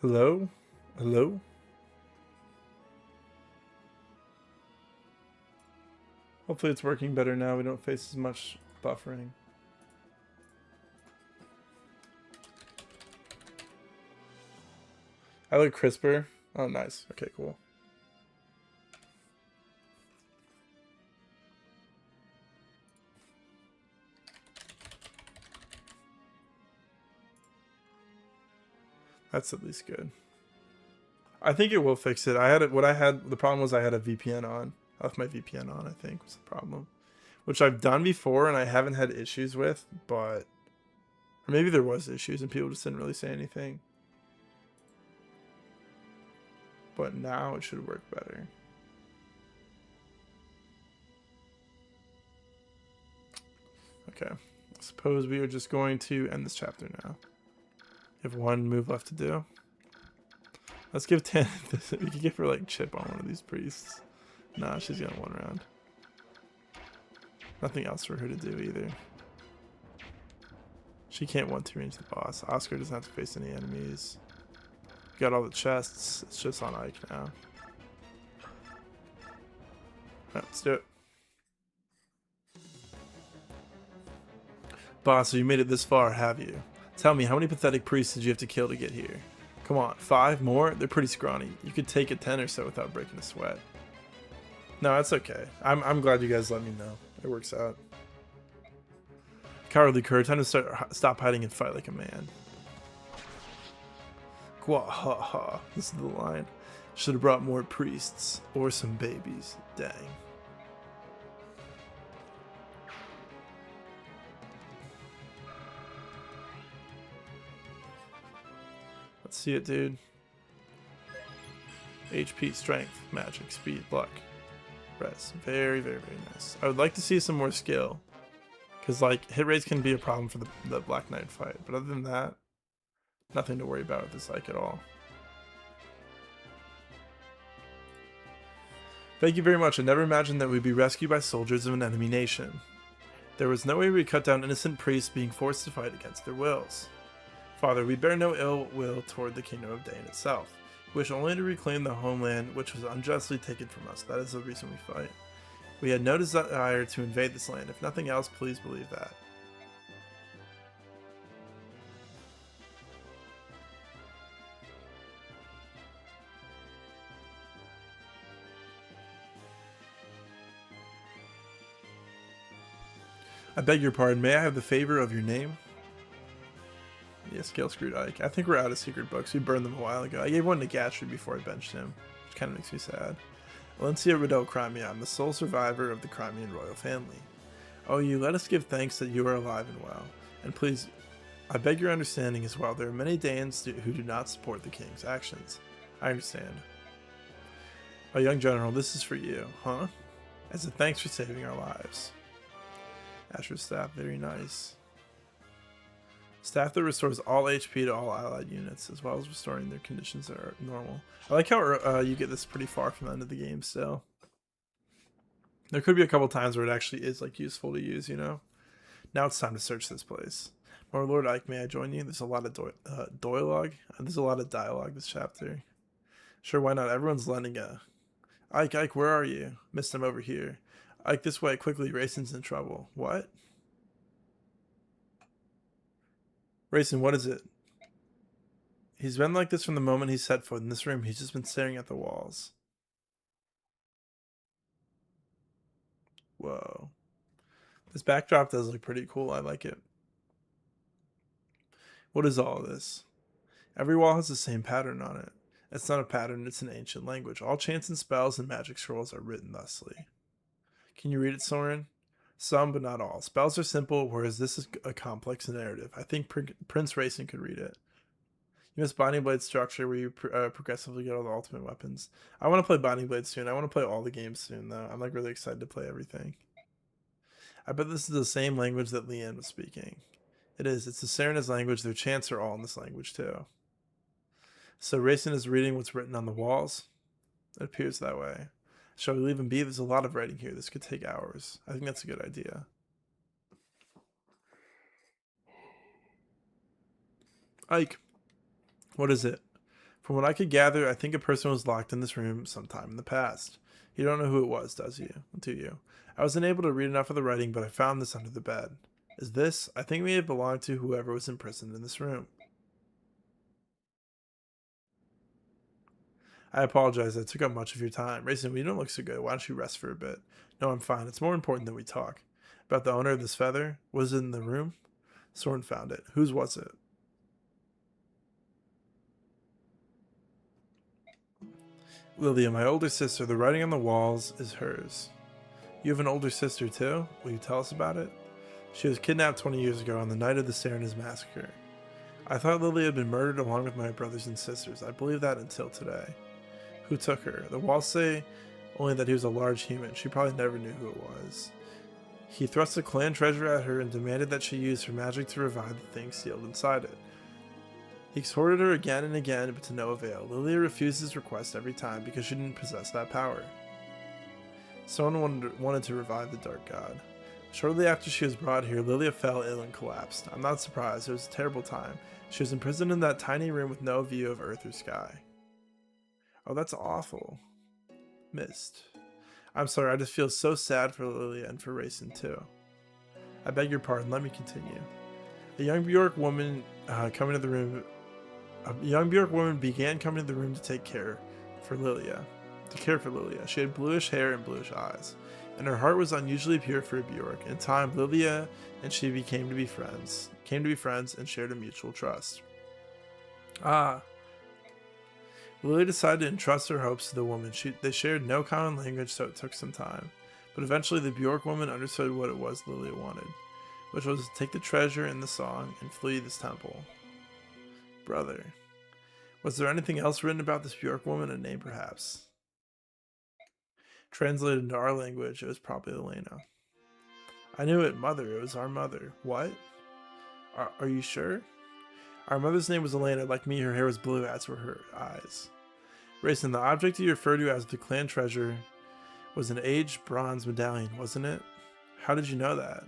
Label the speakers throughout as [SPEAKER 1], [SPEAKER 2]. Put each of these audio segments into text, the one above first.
[SPEAKER 1] Hello? Hello? Hopefully it's working better now. We don't face as much buffering. I look crisper. Oh, nice. Okay, cool. That's at least good. I think it will fix it. The problem was I had a VPN on. I left my VPN on, I think, was the problem. Which I've done before and I haven't had issues with, but... Or maybe there was issues and people just didn't really say anything. But now it should work better. Okay. I suppose we are just going to end this chapter now. We have one move left to do. Let's give 10. We could give her like chip on one of these priests. Nah, she's got one round. Nothing else for her to do either. She can't 1-2 range the boss. Oscar doesn't have to face any enemies. Got all the chests. It's just on Ike now. Alright, let's do it. Boss, so you made it this far, have you? Tell me, how many pathetic priests did you have to kill to get here? Come on, 5 more? They're pretty scrawny. You could take a 10 or so without breaking a sweat. No, that's okay. I'm glad you guys let me know. It works out. Cowardly cur, time to stop hiding and fight like a man. Gwahaha. This is the line. Should have brought more priests or some babies. Dang. Let's see it, dude. HP, strength, magic, speed, luck, res. Very, very, very nice. I would like to see some more skill. Because, like, hit rates can be a problem for the Black Knight fight. But other than that, nothing to worry about with this Ike at all. Thank you very much. I never imagined that we'd be rescued by soldiers of an enemy nation. There was no way we'd cut down innocent priests being forced to fight against their wills. Father, we bear no ill will toward the kingdom of Dane itself. We wish only to reclaim the homeland which was unjustly taken from us. That is the reason we fight. We had no desire to invade this land. If nothing else, please believe that. I beg your pardon. May I have the favor of your name? Yeah, scale screwed Ike. I think we're out of secret books. We burned them a while ago. I gave one to Gatry before I benched him, which kind of makes me sad. Valencia Riddell Crimea. I'm the sole survivor of the Crimean royal family. Oh, you let us give thanks that you are alive and well. And please, I beg your understanding as well. There are many Danes who do not support the king's actions. I understand. Oh, young general, this is for you, huh? As a thanks for saving our lives. Asher's staff, very nice. Staff that restores all HP to all allied units, as well as restoring their conditions that are normal. I like how you get this pretty far from the end of the game still. There could be a couple times where it actually is like useful to use, you know? Now it's time to search this place. More Lord Ike, may I join you? There's a lot of dialogue. There's a lot of dialogue this chapter. Sure, why not? Everyone's lending a... Ike, where are you? Missed him over here. Ike, this way, quickly. Rayson's in trouble. What? Rayson, what is it? He's been like this from the moment he set foot in this room. He's just been staring at the walls. Whoa. This backdrop does look pretty cool. I like it. What is all this? Every wall has the same pattern on it. It's not a pattern, it's an ancient language. All chants and spells and magic scrolls are written thusly. Can you read it, Soren? Some, but not all. Spells are simple, whereas this is a complex narrative. I think Prince Rayson could read it. You miss Binding Blade structure, where you progressively get all the ultimate weapons. I want to play Binding Blade soon. I want to play all the games soon, though. I'm like really excited to play everything. I bet this is the same language that Leanne was speaking. It is. It's the Serenus language. Their chants are all in this language, too. So Rayson is reading what's written on the walls? It appears that way. Shall we leave him be? There's a lot of writing here. This could take hours. I think that's a good idea. Ike, what is it? From what I could gather, I think a person was locked in this room sometime in the past. You don't know who it was, do you? I wasn't able to read enough of the writing, but I found this under the bed. Is this? I think may have belonged to whoever was imprisoned in this room. I apologize, I took up much of your time. Raisin, you don't look so good. Why don't you rest for a bit? No, I'm fine. It's more important that we talk. About the owner of this feather? Was it in the room? Soren found it. Whose was it? Lilia, my older sister. The writing on the walls is hers. You have an older sister too? Will you tell us about it? She was kidnapped 20 years ago on the night of the Serenus massacre. I thought Lilia had been murdered along with my brothers and sisters. I believed that until today. Who took her? The walls say only that he was a large human. She probably never knew who it was. He thrust the clan treasure at her and demanded that she use her magic to revive the thing sealed inside it. He exhorted her again and again, but to no avail. Lilia refused his request every time because she didn't possess that power. Someone wanted to revive the Dark God. Shortly after she was brought here, Lilia fell ill and collapsed. I'm not surprised. It was a terrible time. She was imprisoned in that tiny room with no view of earth or sky. Oh, that's awful. Missed. I'm sorry, I just feel so sad for Lilia and for Raisin too. I beg your pardon, let me continue. A young Bjork woman began coming to the room to care for Lilia. She had bluish hair and bluish eyes, and her heart was unusually pure for a Bjork. In time, Lilia and she came to be friends and shared a mutual trust. Lilia decided to entrust her hopes to the woman. They shared no common language, so it took some time. But eventually the Bjork woman understood what it was Lilia wanted, which was to take the treasure in the song and flee this temple. Brother. Was there anything else written about this Bjork woman? A name, perhaps? Translated into our language, it was probably Elena. I knew it, mother. It was our mother. What? Are you sure? Our mother's name was Elena. Like me, her hair was blue, as were her eyes. Raisin, the object you referred to as the clan treasure was an aged bronze medallion, wasn't it? How did you know that?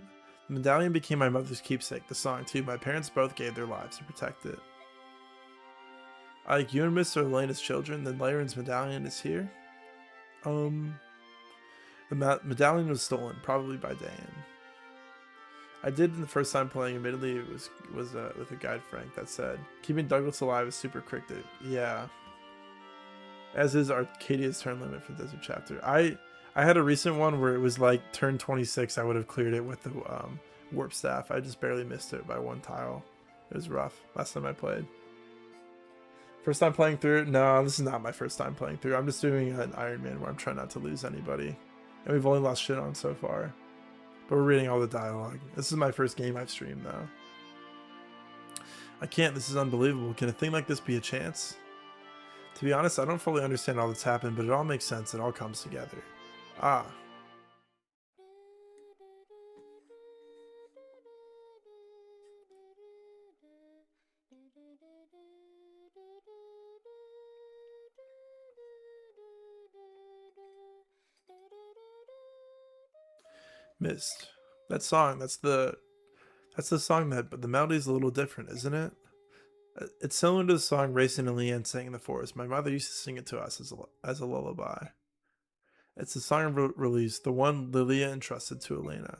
[SPEAKER 1] The medallion became my mother's keepsake. The song, too. My parents both gave their lives to protect it. Like you and Miss Elena's children, then Lyron's medallion is here? The medallion was stolen, probably by Dan. I did the first time playing. Admittedly, it was with a guide Frank that said, keeping Douglas alive is super cryptic. Yeah. As is Arcadia's turn limit for Desert Chapter. I had a recent one where it was like turn 26. I would have cleared it with the warp staff. I just barely missed it by one tile. It was rough last time I played. First time playing through? No, this is not my first time playing through. I'm just doing an Ironman where I'm trying not to lose anybody. And we've only lost shit on so far. But we're reading all the dialogue. This is my first game I've streamed though. I can't, this is unbelievable. Can a thing like this be a chance? To be honest, I don't fully understand all that's happened, but it all makes sense. It all comes together. Ah. Missed. That song, that's the song but the melody's a little different, isn't it? It's similar to the song Raisin and Leanne sang in the forest. My mother used to sing it to us as a lullaby. It's the song released, the one Lilia entrusted to Elena.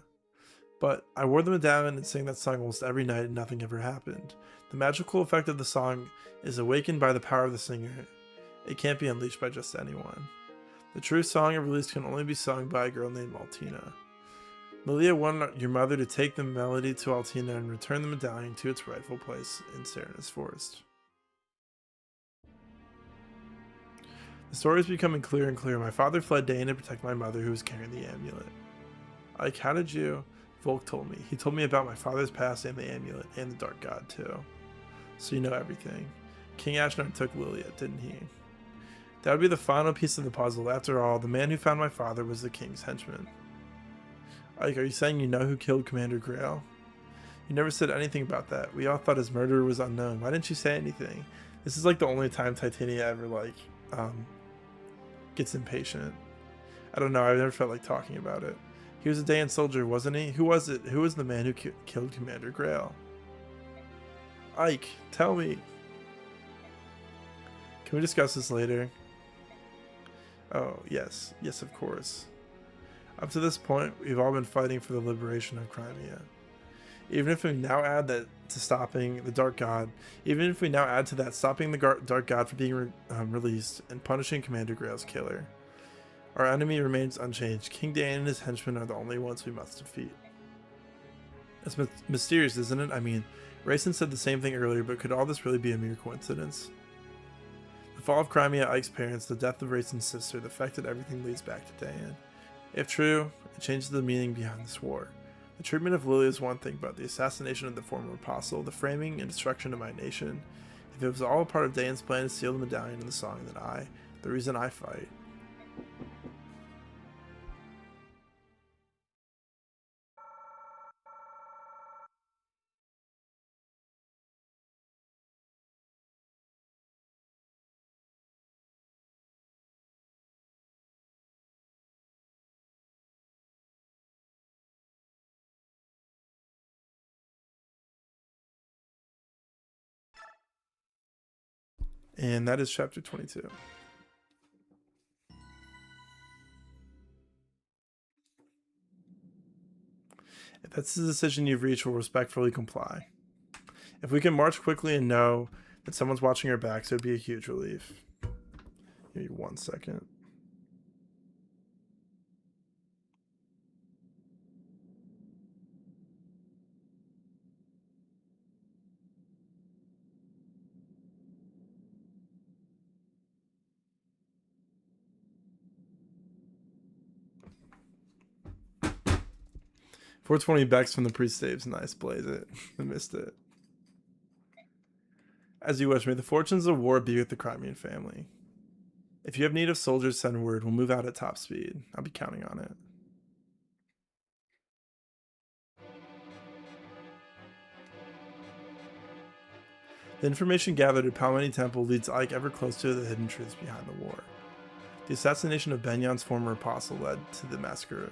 [SPEAKER 1] But I wore the medallion and sang that song almost every night and nothing ever happened. The magical effect of the song is awakened by the power of the singer. It can't be unleashed by just anyone. The true song of release can only be sung by a girl named Maltina. Lilia wanted your mother to take the melody to Altina and return the medallion to its rightful place in Serenus Forest. The story is becoming clearer and clearer. My father fled Dane to protect my mother who was carrying the amulet. Like, how did you? Volk told me. He told me about my father's past and the amulet and the Dark God too. So you know everything. King Ashnard took Lilia, didn't he? That would be the final piece of the puzzle. After all, the man who found my father was the king's henchman. Like, are you saying you know who killed Commander Grail? You never said anything about that. We all thought his murderer was unknown. Why didn't you say anything? This is like the only time Titania ever gets impatient. I don't know. I've never felt like talking about it. He was a Dayan soldier, wasn't he? Who was it? Who was the man who killed Commander Grail? Ike, tell me. Can we discuss this later? Oh, yes. Yes, of course. Up to this point, we've all been fighting for the liberation of Crimea. Even if we now add that to stopping the Dark God, even if we now add to that stopping the Dark God for being released and punishing Commander Grail's killer, our enemy remains unchanged. King Dan and his henchmen are the only ones we must defeat. It's mysterious, isn't it? I mean, Rayson said the same thing earlier, but could all this really be a mere coincidence? The fall of Crimea, Ike's parents, the death of Rayson's sister, the fact that everything leads back to Dan. If true, it changes the meaning behind this war. The treatment of Lily is one thing, but the assassination of the former apostle, the framing and destruction of my nation, if it was all a part of Dan's plan to steal the medallion and the song, then the reason I fight. And that is chapter 22. If that's the decision you've reached, we'll respectfully comply. If we can march quickly and know that someone's watching our backs, it would be a huge relief. Give me 1 second. $420 Bex from the priest saves. Nice, blaze it. I missed it. As you wish, may the fortunes of war be with the Crimean family. If you have need of soldiers, send word. We'll move out at top speed. I'll be counting on it. The information gathered at Palmeni Temple leads Ike ever closer to the hidden truths behind the war. The assassination of Benyan's former apostle led to the massacre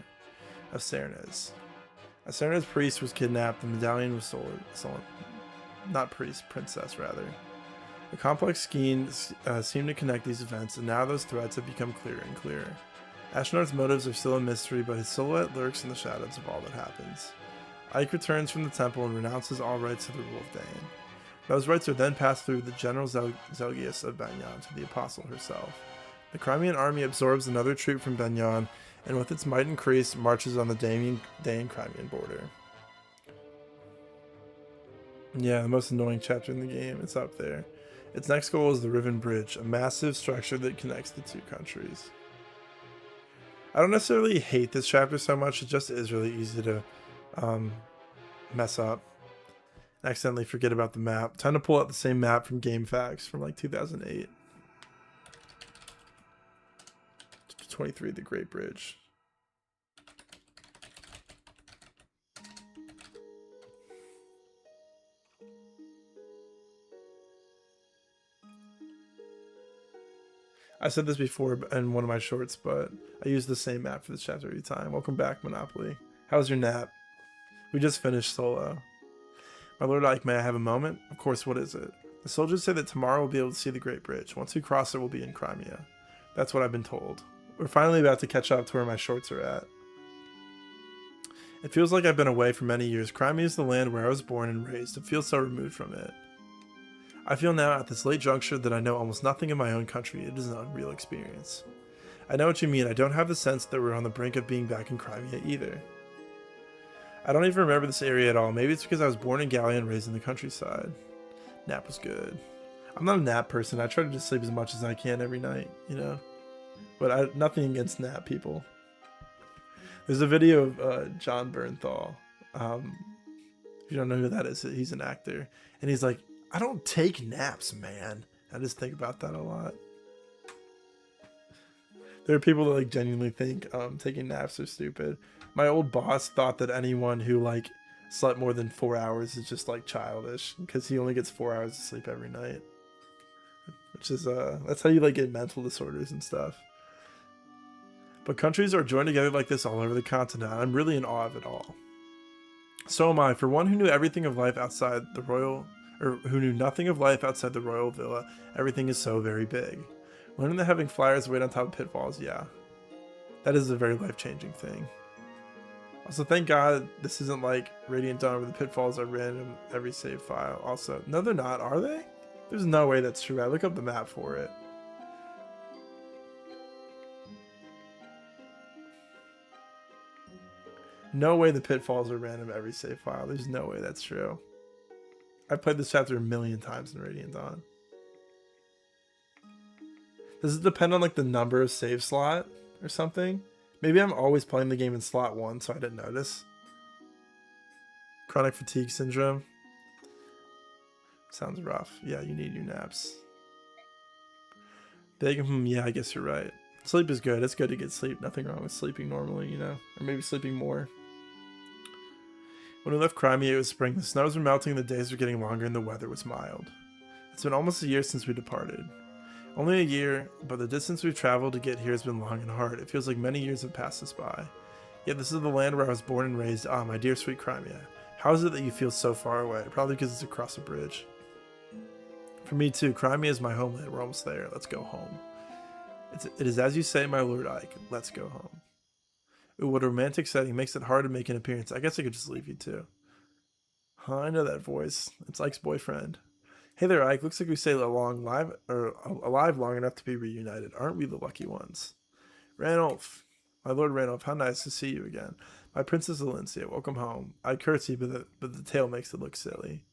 [SPEAKER 1] of Cernez. A Cernez priest was kidnapped, the medallion was stolen. Not priest, princess, rather. A complex scheme seemed to connect these events, and now those threats have become clearer and clearer. Ashnard's motives are still a mystery, but his silhouette lurks in the shadows of all that happens. Ike returns from the temple and renounces all rights to the rule of Dan. Those rights are then passed through the General Zelgius of Benyan to the apostle herself. The Crimean army absorbs another troop from Benyan, and with its might increased, marches on the Dain-Crimean border. Yeah, the most annoying chapter in the game. It's up there. Its next goal is the Riven Bridge, a massive structure that connects the two countries. I don't necessarily hate this chapter so much, it just is really easy to mess up. Accidentally forget about the map. Time to pull out the same map from GameFAQs from like 2008. 23, the Great Bridge. I said this before in one of my shorts, but I use the same map for this chapter every time. Welcome back, Monopoly. How's your nap? We just finished Solo. My Lord Ike, may I have a moment? Of course, what is it? The soldiers say that tomorrow we'll be able to see the Great Bridge. Once we cross it, we'll be in Crimea. That's what I've been told. We're finally about to catch up to where my shorts are at. It feels like I've been away for many years. Crimea is the land where I was born and raised. It feels so removed from it. I feel now at this late juncture that I know almost nothing of my own country. It is an unreal experience. I know what you mean. I don't have the sense that we're on the brink of being back in Crimea either. I don't even remember this area at all. Maybe it's because I was born in Gallia and raised in the countryside. Nap was good. I'm not a nap person. I try to just sleep as much as I can every night, you know? But nothing against nap people. There's a video of John Bernthal. If you don't know who that is, he's an actor. And he's like, I don't take naps, man. I just think about that a lot. There are people that like genuinely think taking naps are stupid. My old boss thought that anyone who like slept more than 4 hours is just like childish because he only gets 4 hours of sleep every night. Which is that's how you like get mental disorders and stuff. But countries are joined together like this all over the continent. I'm really in awe of it all. So am I. For one who knew everything of life outside the royal or who knew nothing of life outside the royal villa, everything is so very big. Learning that having flyers wait on top of pitfalls, yeah. That is a very life-changing thing. Also, thank God this isn't like Radiant Dawn where the pitfalls are random every save file. Also, no they're not, are they? There's no way that's true. I look up the map for it. No way the pitfalls are random every save file. There's no way that's true. I've played this chapter a million times in Radiant Dawn. Does it depend on like the number of save slot or something? Maybe I'm always playing the game in slot 1 so I didn't notice. Chronic fatigue syndrome. Sounds rough. Yeah, you need your naps. Big, yeah, I guess you're right. Sleep is good. It's good to get sleep. Nothing wrong with sleeping normally, you know? Or maybe sleeping more. When we left Crimea, it was spring. The snows were melting, the days were getting longer, and the weather was mild. It's been almost a year since we departed. Only a year, but the distance we've traveled to get here has been long and hard. It feels like many years have passed us by. Yet this is the land where I was born and raised. Ah, my dear sweet Crimea. How is it that you feel so far away? Probably because it's across a bridge. For me too, Crimea is my homeland. We're almost there. Let's go home. It is as you say, my lord Ike. Let's go home. Ooh, what a romantic setting. Makes it hard to make an appearance. I guess I could just leave you too. Huh, I know that voice. It's Ike's boyfriend. Hey there, Ike. Looks like we stayed alive long enough to be reunited. Aren't we the lucky ones? Ranulph. My lord Ranulph, how nice to see you again. My Princess Valencia, welcome home. I curtsy, but the tale makes it look silly.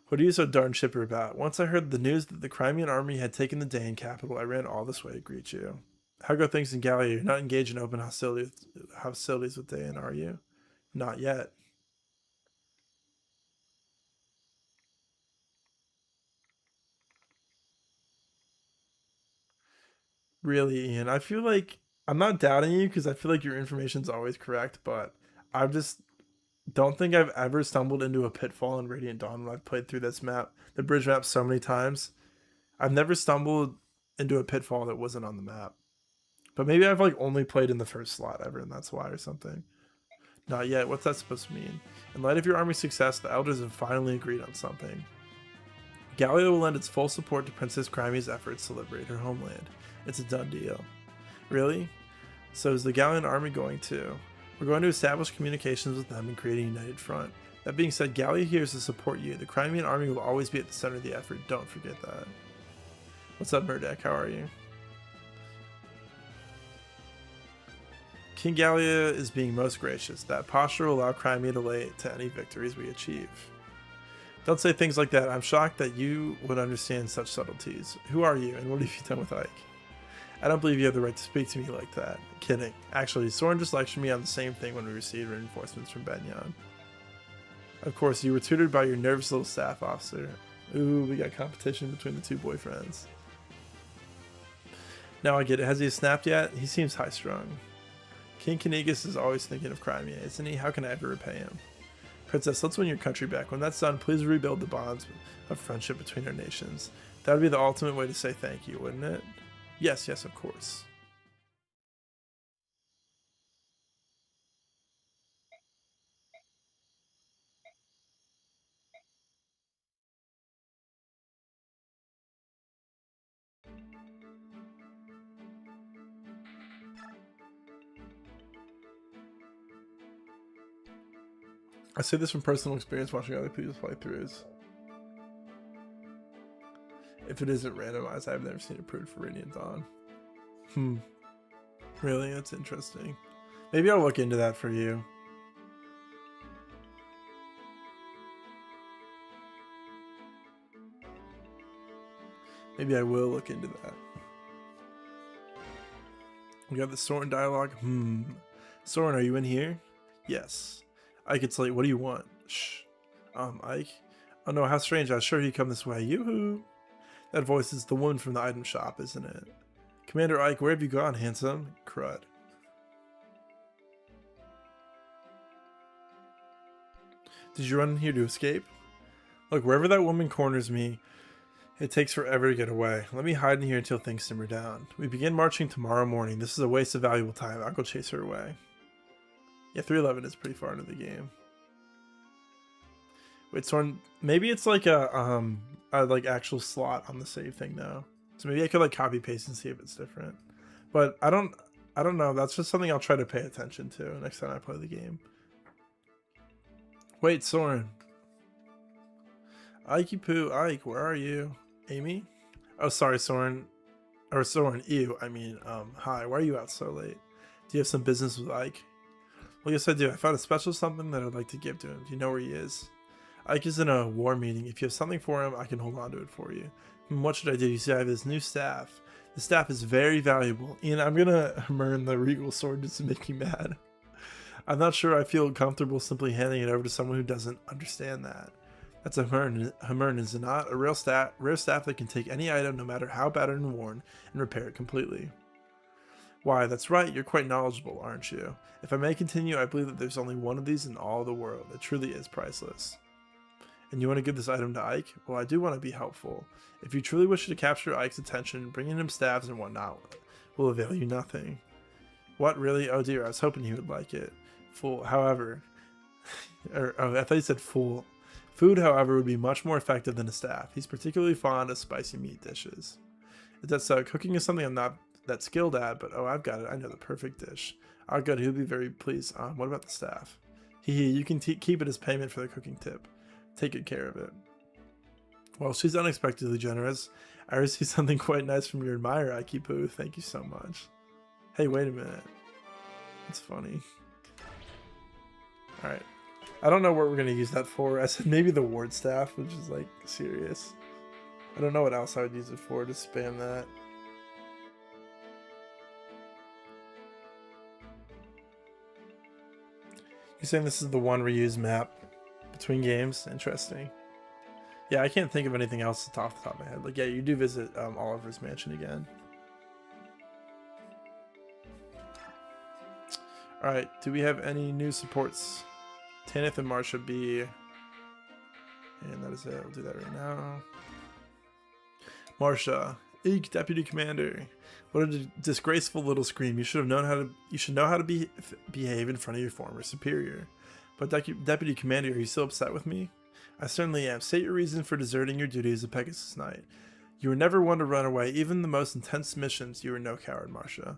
[SPEAKER 1] What are you so darn chipper about? Once I heard the news that the Crimean army had taken the Dain capital, I ran all this way to greet you. How go things in Gallia? You're not engaged in open hostilities with Dain, are you? Not yet. Really, Ian. I feel like I'm not doubting you because I feel like your information's always correct, but I just don't think I've ever stumbled into a pitfall in Radiant Dawn when I've played through this map, the bridge map, so many times. I've never stumbled into a pitfall that wasn't on the map. But maybe I've like only played in the first slot ever, and that's why or something. Not yet. What's that supposed to mean? In light of your army's success, the elders have finally agreed on something. Gallia will lend its full support to Princess Crimea's efforts to liberate her homeland. It's a done deal. Really? So is the Gallian army going to? We're going to establish communications with them and create a united front. That being said, Gallia here is to support you. The Crimean army will always be at the center of the effort. Don't forget that. What's up, Murdak? How are you? King Gallia is being most gracious. That posture will allow Crimea to lay to any victories we achieve. Don't say things like that. I'm shocked that you would understand such subtleties. Who are you, and what have you done with Ike? I don't believe you have the right to speak to me like that. Kidding. Actually, Soren just lectured me on the same thing when we received reinforcements from Benyon. Of course, you were tutored by your nervous little staff officer. Ooh, we got competition between the two boyfriends. Now I get it. Has he snapped yet? He seems high-strung. King Kanigas is always thinking of Crimea, isn't he? How can I ever repay him? Princess, let's win your country back. When that's done, please rebuild the bonds of friendship between our nations. That would be the ultimate way to say thank you, wouldn't it? Yes, yes, of course. I say this from personal experience watching other people's playthroughs. If it isn't randomized, I've never seen it approved for Radiant Dawn. Really? That's interesting. Maybe I'll look into that for you. Maybe I will look into that. We got the Soren dialogue. Soren, are you in here? Yes. Ike, it's late. What do you want? Shh. Ike? Oh no, how strange. I was sure he'd come this way. Yoo-hoo! That voice is the woman from the item shop, isn't it? Commander Ike, where have you gone, handsome? Crud. Did you run in here to escape? Look, wherever that woman corners me, it takes forever to get away. Let me hide in here until things simmer down. We begin marching tomorrow morning. This is a waste of valuable time. I'll go chase her away. Yeah, 311 is pretty far into the game. Wait, Soren, maybe it's like a like actual slot on the save thing though. So maybe I could like copy paste and see if it's different. But I don't know. That's just something I'll try to pay attention to next time I play the game. Wait, Soren. Ikey Poo, Ike, where are you? Amy? Oh, sorry, Soren. Or Soren, ew. I mean, hi, why are you out so late? Do you have some business with Ike? Well, yes, I do. I found a special something that I'd like to give to him. Do you know where he is? Ike is in a war meeting. If you have something for him, I can hold on to it for you. And what should I do? You see, I have this new staff. The staff is very valuable. And I'm gonna earn the regal sword just to make me mad. I'm not sure I feel comfortable simply handing it over to someone who doesn't understand that. That's a Hamern, is it not? A rare staff that can take any item, no matter how battered and worn, and repair it completely. Why, that's right, you're quite knowledgeable, aren't you? If I may continue, I believe that there's only one of these in all the world. It truly is priceless. And you want to give this item to Ike? Well, I do want to be helpful. If you truly wish to capture Ike's attention, bringing him staves and whatnot will avail you nothing. What, really? Oh dear, I was hoping he would like it. Fool, however... I thought you said fool. Food, however, would be much more effective than a staff. He's particularly fond of spicy meat dishes. That's cooking is something I'm not that skilled at, but oh, I've got it. I know the perfect dish. Oh, good. He'll be very pleased. What about the staff? You can keep it as payment for the cooking tip. Take good care of it. Well, she's unexpectedly generous. I received something quite nice from your admirer, Aikipu. Thank you so much. Hey, wait a minute. That's funny. Alright. I don't know what we're going to use that for. I said maybe the ward staff, which is like serious. I don't know what else I would use it for to spam that. You're saying this is the one reuse map between games? Interesting. Yeah, I can't think of anything else off the top of my head. Like, yeah, you do visit Oliver's mansion again. Alright, do we have any new supports? Tanith and Marsha B. And that is it. We'll do that right now. Marsha, Eek, Deputy Commander. What a disgraceful little scream. You should know how to behave in front of your former superior. But Deputy Commander, are you still upset with me? I certainly am. State your reason for deserting your duties at Pegasus Knight. You were never one to run away. Even the most intense missions, you were no coward, Marsha.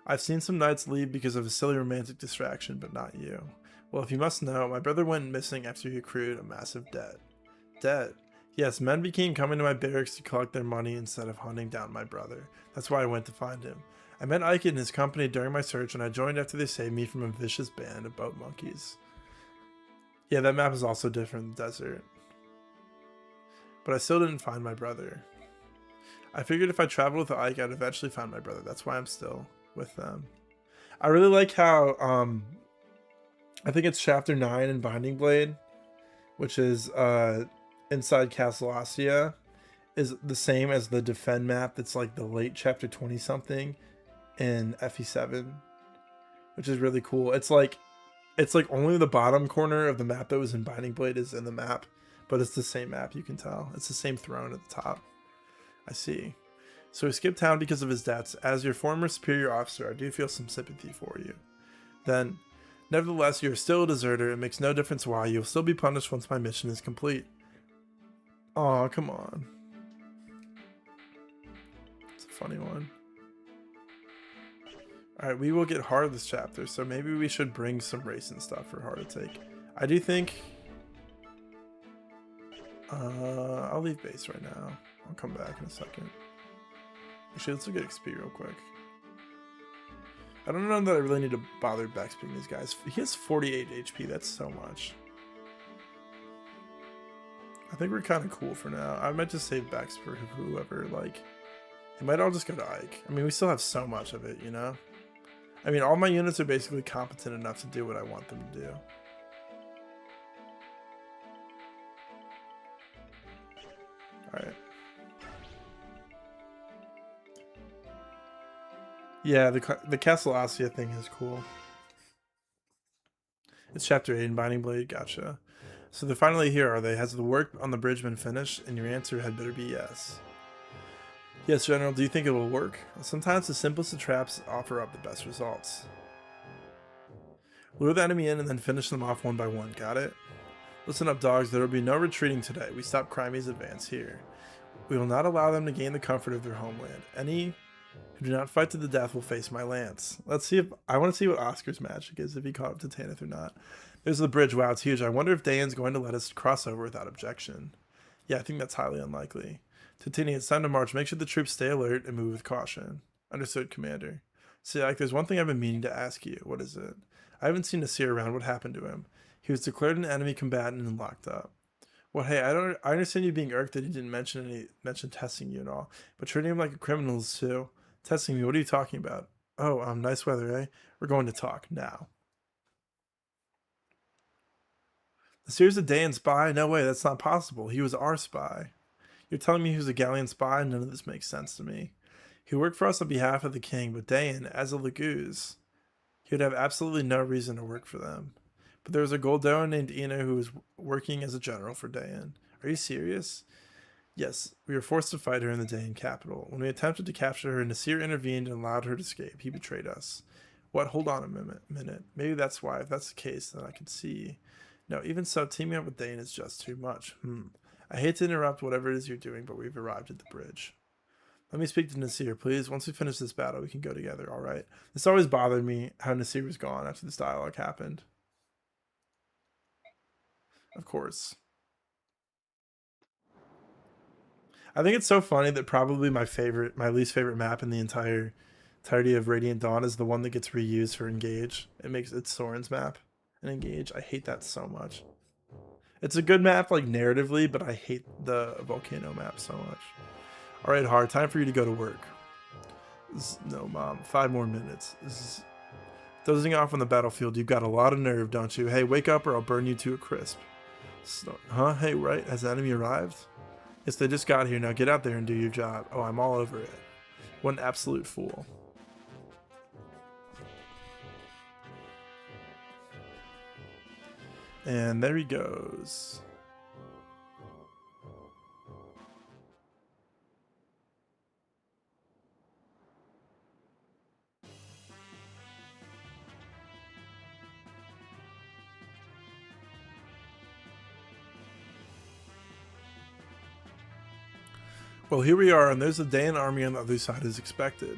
[SPEAKER 1] I've seen some knights leave because of a silly romantic distraction, but not you. Well, if you must know, my brother went missing after he accrued a massive debt. Debt? Yes, men became coming to my barracks to collect their money instead of hunting down my brother. That's why I went to find him. I met Ike and his company during my search, and I joined after they saved me from a vicious band of boat monkeys. Yeah, that map is also different in the desert. But I still didn't find my brother. I figured if I traveled with Ike, I'd eventually find my brother. That's why I'm still with them. I really like how, I think it's Chapter 9 in Binding Blade, which is, inside Castle Ostia, is the same as the defend map that's like the late chapter 20 something in FE7, which is really cool. It's like only the bottom corner of the map that was in Binding Blade is in the map, but it's the same map, you can tell. It's the same throne at the top. I see. So he skipped town because of his debts. As your former superior officer, I do feel some sympathy for you. Then, nevertheless, you're still a deserter. It makes no difference why. You'll still be punished once my mission is complete. Aw, come on. It's a funny one. Alright, we will get hard this chapter, so maybe we should bring some racing stuff for hard to take. I do think... I'll leave base right now. I'll come back in a second. Actually, let's look at XP real quick. I don't know that I really need to bother backspinning these guys. He has 48 HP, that's so much. I think we're kind of cool for now. I might just save backs for whoever, like... It might all just go to Ike. I mean, we still have so much of it, you know? I mean, all my units are basically competent enough to do what I want them to do. Alright. Yeah, the Castle Ostia thing is cool. It's Chapter 8 in Binding Blade, gotcha. So they're finally here, are they? Has the work on the bridge been finished? And your answer had better be yes. Yes, General, do you think it will work? Sometimes the simplest of traps offer up the best results. Lure the enemy in and then finish them off one by one, got it? Listen up, dogs. There will be no retreating today. We stop Crimey's advance here. We will not allow them to gain the comfort of their homeland. Any who do not fight to the death will face my lance. Let's see if... I want to see what Oscar's magic is, if he caught up to Tanith or not. There's the bridge. Wow, it's huge. I wonder if Dayan's going to let us cross over without objection. Yeah, I think that's highly unlikely. Titania, it's time to march. Make sure the troops stay alert and move with caution. Understood, Commander. See, like, there's one thing I've been meaning to ask you. What is it? I haven't seen Nasir around. What happened to him? He was declared an enemy combatant and locked up. Well, hey, I understand you being irked that he didn't mention testing you and all, but treating him like a criminal is too. Testing me? What are you talking about? Oh, nice weather, eh? We're going to talk now. Nasir's a Dayan spy? No way, that's not possible. He was our spy. You're telling me he was a Galleon spy? None of this makes sense to me. He worked for us on behalf of the king, but Dayan, as a Laguz, he would have absolutely no reason to work for them. But there was a Goldoan named Ina who was working as a general for Dayan. Are you serious? Yes, we were forced to fight her in the Dayan capital. When we attempted to capture her, Nasir intervened and allowed her to escape. He betrayed us. What? Hold on a minute. Maybe that's why. If that's the case, then I can see. No, even so, teaming up with Dayan is just too much. I hate to interrupt whatever it is you're doing, but we've arrived at the bridge. Let me speak to Nasir, please. Once we finish this battle, we can go together, all right? This always bothered me, how Nasir was gone after this dialogue happened. Of course. I think it's so funny that probably my least favorite map in the entirety of Radiant Dawn is the one that gets reused for Engage. It's Soren's map in Engage. I hate that so much. It's a good map, like, narratively, but I hate the Volcano map so much. Alright, Hard, time for you to go to work. No, Mom. 5 more minutes. Dozing off on the battlefield. You've got a lot of nerve, don't you? Hey, wake up or I'll burn you to a crisp. Huh? Hey, right? Has the enemy arrived? Yes, they just got here. Now get out there and do your job. Oh, I'm all over it. What an absolute fool. And there he goes. Well, here we are, and there's the Dayan army on the other side as expected.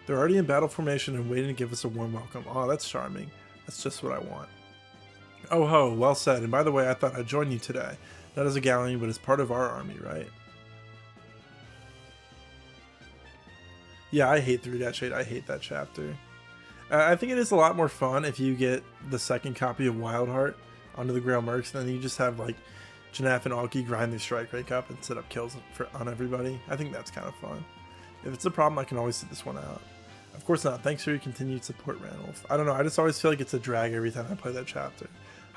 [SPEAKER 1] They're already in battle formation and waiting to give us a warm welcome. Oh, that's charming. That's just what I want. Oh ho, well said. And by the way, I thought I'd join you today. Not as a Galleon, but as part of our army, right? Yeah, I hate 3-8. I hate that chapter. I think it is a lot more fun if you get the second copy of Wildheart onto the Grail Mercs, and then you just have, like, Janaf and Alki grind their strike rate up and set up kills on everybody. I think that's kind of fun. If it's a problem, I can always sit this one out. Of course not. Thanks for your continued support, Ranulf. I don't know. I just always feel like it's a drag every time I play that chapter.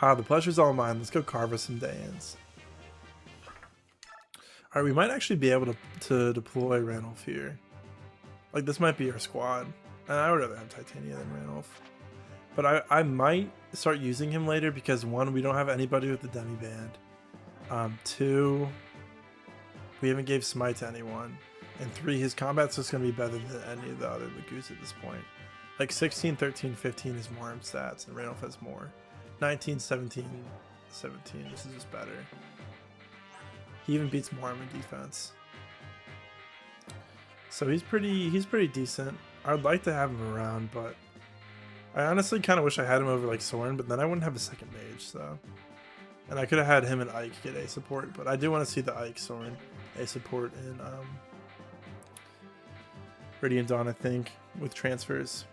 [SPEAKER 1] The pleasure's all mine. Let's go carve us some Dayans. Alright, we might actually be able to deploy Ranulf here. Like, this might be our squad. And I would rather have Titania than Ranulf. But I might start using him later because, 1, we don't have anybody with the demi band. 2, we haven't gave Smite to anyone. And 3, his combat's just going to be better than any of the other Laguz at this point. Like 16, 13, 15 is more in stats, and Ranulf has more. 19, 17, 17, this is just better. He even beats Morm in defense. So he's pretty decent. I would like to have him around, but I honestly kind of wish I had him over like Soren, but then I wouldn't have a second mage, so. And I could have had him and Ike get A support, but I do want to see the Ike Soren A support in Radiant Dawn, I think, with transfers.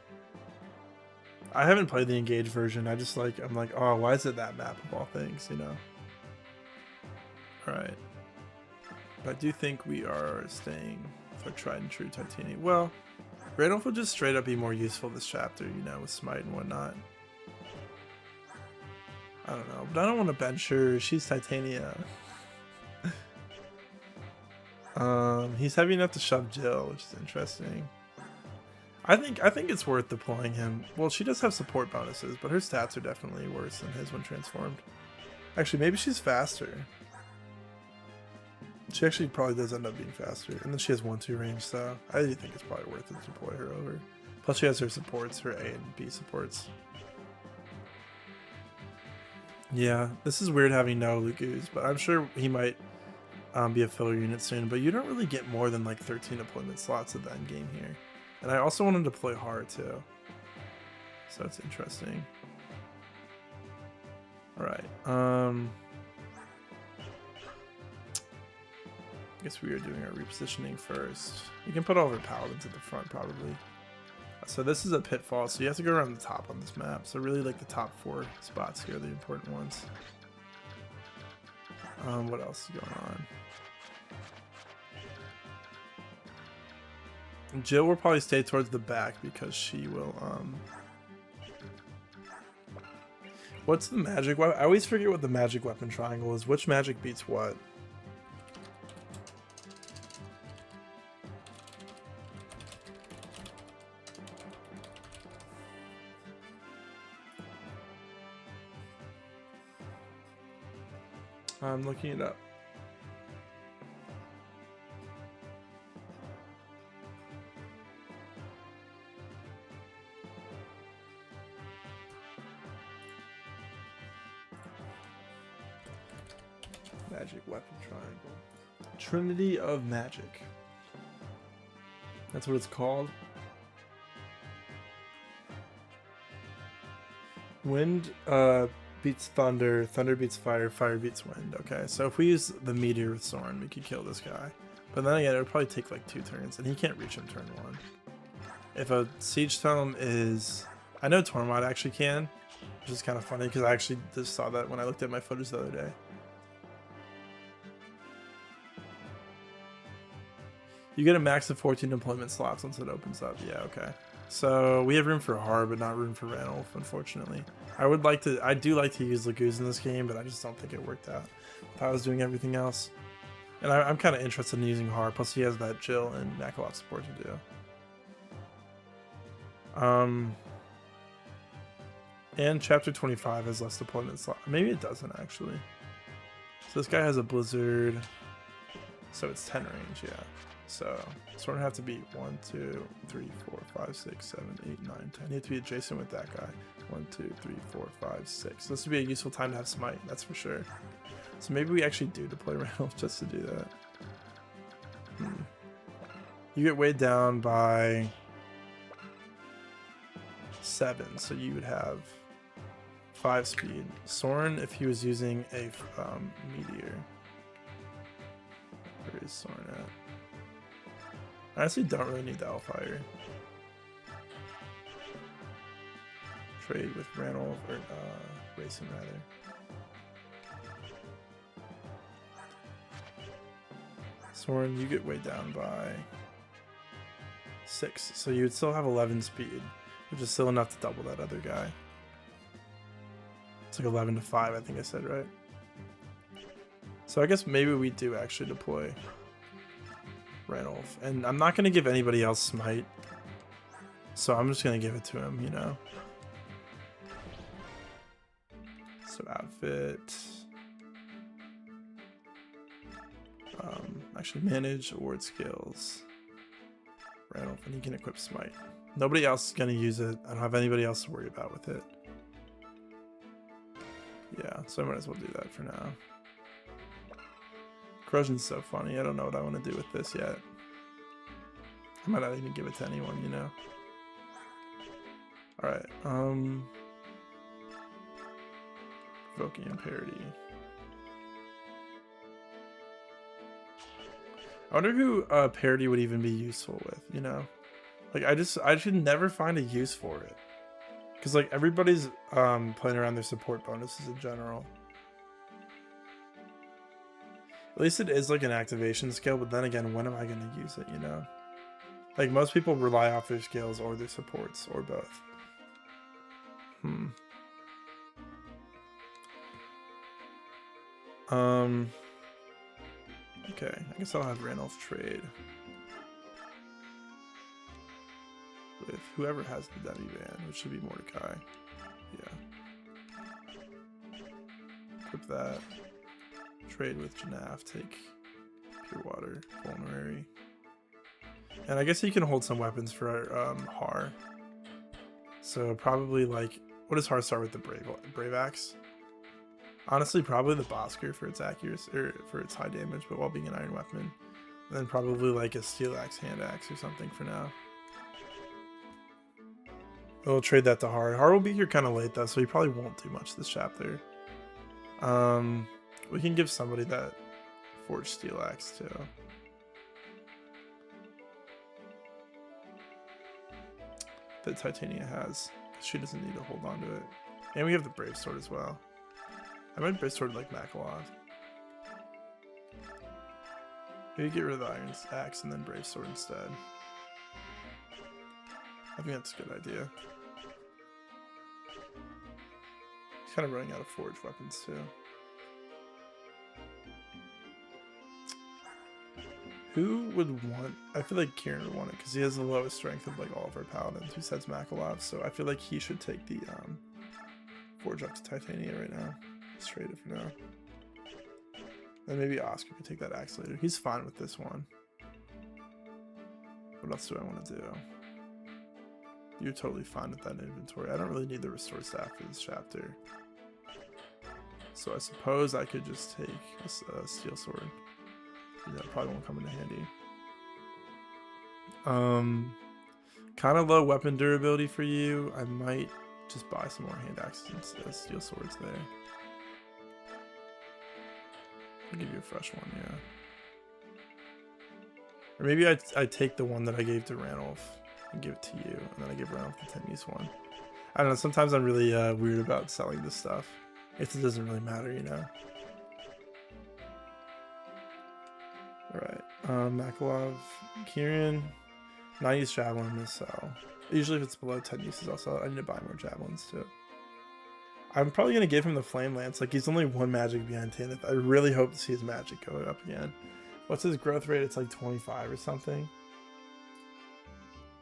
[SPEAKER 1] I haven't played the Engage version. I'm like, oh, why is it that map of all things, you know? Alright. But I do think we are staying for tried and true Titania. Well, Ranulf will just straight up be more useful this chapter, you know, with Smite and whatnot. I don't know, but I don't want to bench her. She's Titania. He's heavy enough to shove Jill, which is interesting. I think it's worth deploying him. Well, she does have support bonuses, but her stats are definitely worse than his when transformed. Actually, maybe she's faster. She actually probably does end up being faster. And then she has 1-2 range, so I do think it's probably worth it to deploy her over. Plus she has her supports, her A and B supports. Yeah, this is weird having no Lugus, but I'm sure he might be a filler unit soon. But you don't really get more than like 13 deployment slots at the end game here. And I also want him to deploy hard too. So it's interesting. All right. I guess we are doing our repositioning first. You can put all of our paladins at the front probably. So this is a pitfall, so you have to go around the top on this map. So really like the top 4 spots here are the important ones. What else is going on? Jill will probably stay towards the back because she will what's the magic weapon? I always forget what the magic weapon triangle is. Which magic beats what? I'm looking it up. Magic weapon triangle. Trinity of Magic. That's what it's called. Wind beats thunder, thunder beats fire, fire beats wind. Okay, so if we use the meteor with Soren, we could kill this guy. But then again, it would probably take like 2 turns, and he can't reach him turn 1. If a siege tome is... I know Tormod actually can, which is kind of funny because I actually just saw that when I looked at my footage the other day. You get a max of 14 deployment slots once it opens up. Yeah, okay. So we have room for Har, but not room for Ranulf, unfortunately. I do like to use Laguz in this game, but I just don't think it worked out if I was doing everything else. And I'm kind of interested in using Har, plus he has that Jill and Makalot support to do. And chapter 25 has less deployment slot. Maybe it doesn't actually. So this guy has a Blizzard, so it's 10 range, yeah. So sort of have to be 1, 2, 3, 4, 5, 6, 7, 8, 9, 10. You have to be adjacent with that guy. 1, 2, 3, 4, 5, 6. This would be a useful time to have Smite, that's for sure. So maybe we actually do deploy Randolph just to do that. You get weighed down by 7, so you would have 5 speed. Soren, if he was using a meteor. Where is Soren at? I honestly don't really need the Hellfire. Trade with Ranulf, or Racing rather. Soren, you get weighed down by 6, so you would still have 11 speed, which is still enough to double that other guy. It's like 11 to 5, I think I said, right? So I guess maybe we do actually deploy Ranulf, and I'm not going to give anybody else Smite, so I'm just going to give it to him, you know. So outfit, actually manage award skills, Ranulf, and he can equip Smite. Nobody else is going to use it. I don't have anybody else to worry about with it. Yeah, so I might as well do that for now. Corrosion's so funny. I don't know what I want to do with this yet. I might not even give it to anyone, you know. Alright, Provoking Imparity. I wonder who parity would even be useful with, you know? Like, I should never find a use for it. Because, like, everybody's playing around their support bonuses in general. At least it is like an activation skill, but then again, when am I going to use it, you know? Like, most people rely off their skills or their supports, or both. Okay, I guess I'll have Ranulf trade with whoever has the Demi Van, which should be Mordecai. Yeah. Equip that. Trade with Janaf, take Pure Water, Vulnerary. And I guess he can hold some weapons for Har. So probably like, what does Har start with? The Brave Axe? Honestly, probably the Bosker for its accuracy, or for its high damage, but while being an iron weapon. And then probably like a steel axe, hand axe, or something for now. We'll trade that to Hard. Hard will be here kind of late though, so he probably won't do much this chapter. We can give somebody that forged steel axe too. That Titania has. She doesn't need to hold on to it. And we have the Brave Sword as well. I might Brave Sword like Makalov. Maybe get rid of the Iron Axe and then Brave Sword instead. I think that's a good idea. He's kind of running out of forged weapons too. Who would want... I feel like Kieran would want it because he has the lowest strength of like all of our paladins besides Makalov, so I feel like he should take the forge up to Titania right now. Let's trade it for now. And maybe Oscar could take that axe later. He's fine with this one. What else do I want to do? You're totally fine with that inventory. I don't really need the restore staff for this chapter. So I suppose I could just take a steel sword. Yeah, probably won't come into handy. Kind of low weapon durability for you. I might just buy some more hand axes instead of steel swords there. I'll give you a fresh one, yeah. Or maybe I take the one that I gave to Ranulph and give it to you, and then I give Ranulph the 10-use one. I don't know, sometimes I'm really weird about selling this stuff. It doesn't really matter, you know. Alright, Makalov, Kieran, 9-use javelin I'm gonna sell. Usually if it's below 10 uses I'll sell it. I need to buy more javelins too. I'm probably gonna give him the flame lance, like he's only one magic behind Tanith. I really hope to see his magic go up again. What's his growth rate? It's like 25 or something.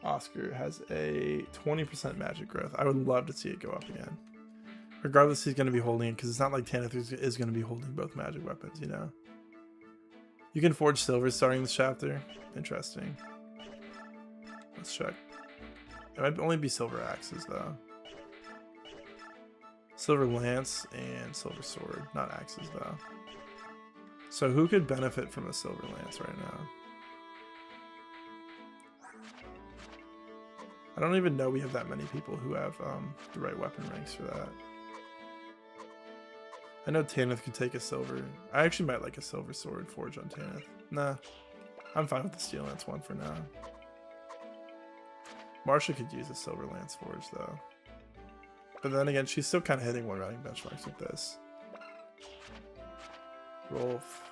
[SPEAKER 1] Oscar has a 20% magic growth. I would love to see it go up again. Regardless, he's gonna be holding it because it's not like Tanith is gonna be holding both magic weapons, you know? You can forge silver starting this chapter. Interesting. Let's check. It might only be silver axes though. Silver lance and silver sword, not axes though. So who could benefit from a silver lance right now? I don't even know we have that many people who have the right weapon ranks for that. I know Tanith could take a silver. I actually might like a silver sword forge on Tanith. Nah, I'm fine with the steel lance one for now. Marsha could use a silver lance forge though. But then again, she's still kind of hitting one routing benchmarks with this. Rolf.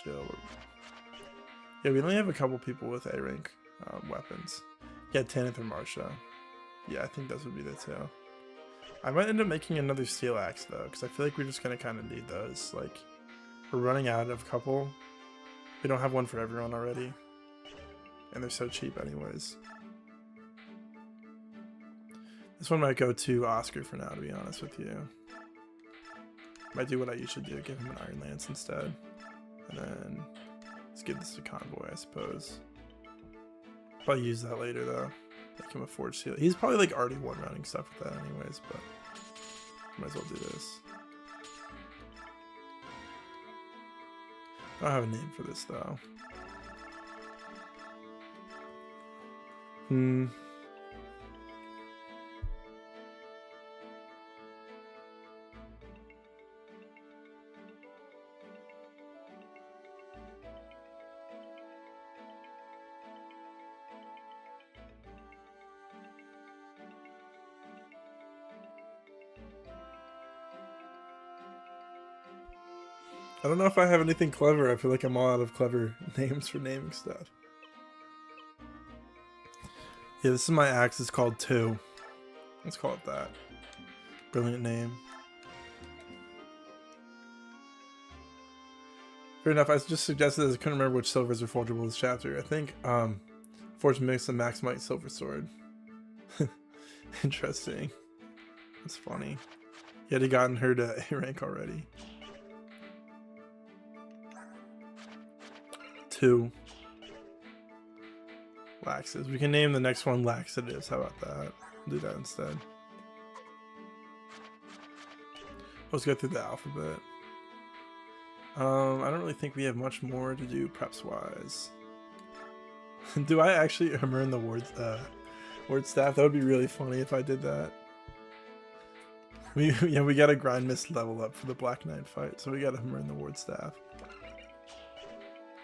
[SPEAKER 1] Jill. Yeah, we only have a couple people with A rank weapons. Yeah, Tanith and Marsha. Yeah, I think those would be the two. I might end up making another steel axe though, because I feel like we're just gonna kind of need those. Like, we're running out of a couple. We don't have one for everyone already, and they're so cheap anyways. This one might go to Oscar for now, to be honest with you. Might do what I usually do, give him an Iron Lance instead, and then let's give this to Convoy, I suppose. Probably use that later though. Make him a forged steel. He's probably like already one rounding stuff with that anyways, but might as well do this. I don't have a name for this though. I don't know if I have anything clever. I feel like I'm all out of clever names for naming stuff. Yeah, this is my axe. It's called 2. Let's call it that. Brilliant name. Fair enough. I just suggested this. I couldn't remember which silvers are forgeable this chapter. I think Forge Mix and Maximite Silver Sword. Interesting. That's funny. He had gotten her to A rank already. 2 laxes. We can name the next one laxatives. How about that? Do that instead. Let's go through the alphabet. I don't really think we have much more to do preps wise. Do I actually earn the word staff? That would be really funny if I did that. We gotta grind Miss level up for the Black Knight fight, so we gotta earn the ward staff.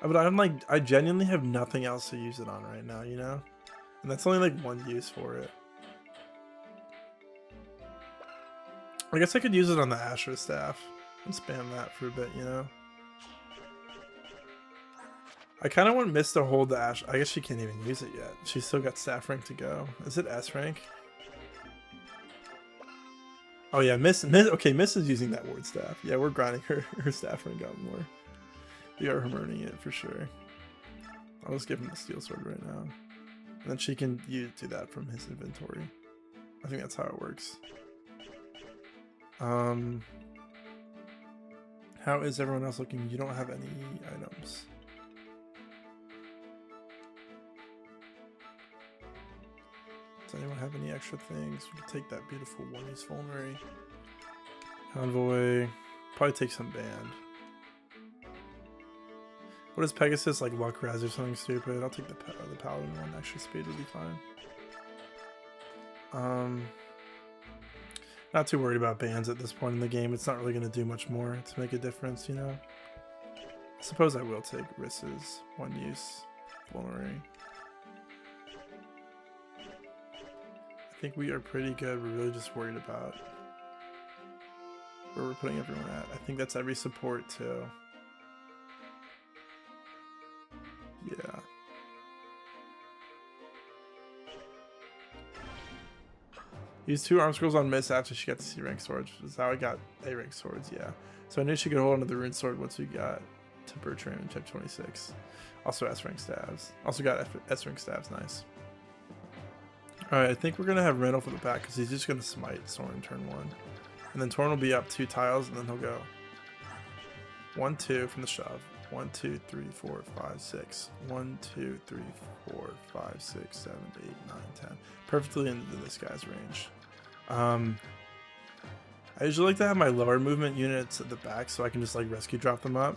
[SPEAKER 1] But I genuinely have nothing else to use it on right now, you know? And that's only like one use for it. I guess I could use it on the Ashra staff and spam that for a bit, you know? I kind of want Miss to hold the Ash. I guess she can't even use it yet. She's still got staff rank to go. Is it S rank? Oh yeah, Miss. Okay, Miss is using that ward staff. Yeah, we're grinding her staff rank out more. We are earning it for sure. I'll just give him the steel sword right now, and then she can do that from his inventory. I think that's how it works. How is everyone else looking? You don't have any items. Does anyone have any extra things? We could take that beautiful one-use vulnerary. Convoy. Probably take some band. What is Pegasus? Like luck res or something stupid? I'll take the paladin one. Extra speed would be fine. Not too worried about bands at this point in the game. It's not really going to do much more to make a difference, you know? I suppose I will take Riss's one-use vulnerary. I think we are pretty good. We're really just worried about where we're putting everyone at. I think that's every support too. Yeah. Use 2 arm scrolls on Miss after she got the C rank swords. Is how I got A rank swords, yeah. So I knew she could hold onto the rune sword once we got to Bertram in chapter 26. Also S rank stabs. Also got S rank stabs, nice. Alright, I think we're going to have Randall for the back because he's just going to smite Soren turn 1. And then Torn will be up 2 tiles and then he'll go 1, 2 from the shove. 1, 2, 3, 4, 5, 6. 1, 2, 3, 4, 5, 6, 7, 8, 9, 10. Perfectly into this guy's range. I usually like to have my lower movement units at the back so I can just like rescue drop them up.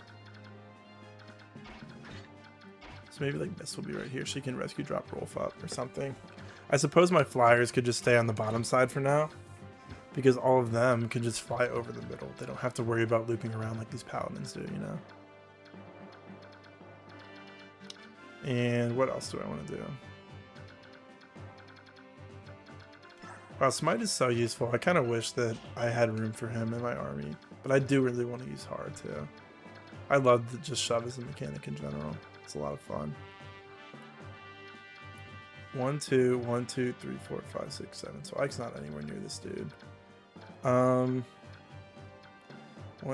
[SPEAKER 1] So maybe like Miss will be right here. She can rescue drop Rolf up or something. I suppose my flyers could just stay on the bottom side for now, because all of them can just fly over the middle. They don't have to worry about looping around like these paladins do, you know? And what else do I want to do? Wow, Smite is so useful. I kind of wish that I had room for him in my army, but I do really want to use Hard too. I love to just shove as a mechanic in general. It's a lot of fun. 1, 2, 1, 2, 3, 4, 5, 6, 7. So Ike's not anywhere near this dude. 1,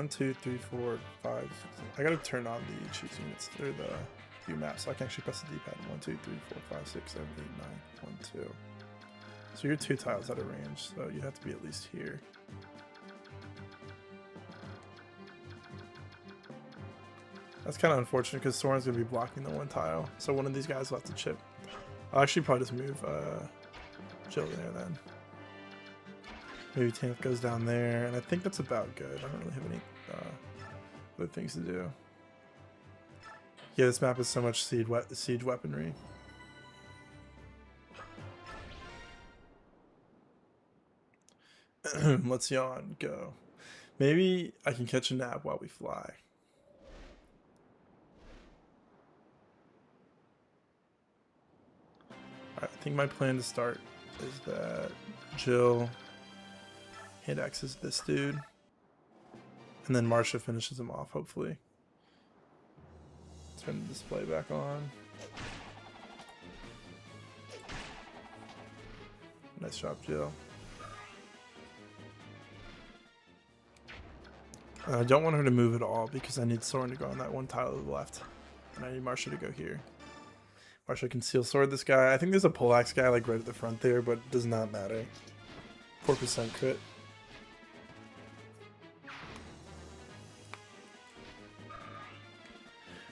[SPEAKER 1] 2, 3, 4, 5, 6. I gotta turn on the choose units through the view map so I can actually press the D-pad. 1, 2, 3, 4, 5, 6, 7, 8, 9. 1, 2. So you're 2 tiles out of range, so you'd have to be at least here. That's kind of unfortunate because Soren's gonna be blocking the 1 tile, so one of these guys will have to chip. I'll actually probably just move Jill there then. Maybe Tanith goes down there, and I think that's about good. I don't really have any other things to do. Yeah, this map is so much siege weaponry. Let's yawn, go. Maybe I can catch a nap while we fly. Alright, I think my plan to start is that Jill hand axes this dude, and then Marsha finishes him off, hopefully. Turn the display back on. Nice job, Jill. I don't want her to move at all because I need Soren to go on that 1 tile to the left, and I need Marsha to go here. Marsha can seal sword this guy. I think there's a poleaxe guy like right at the front there, but it does not matter. 4% crit.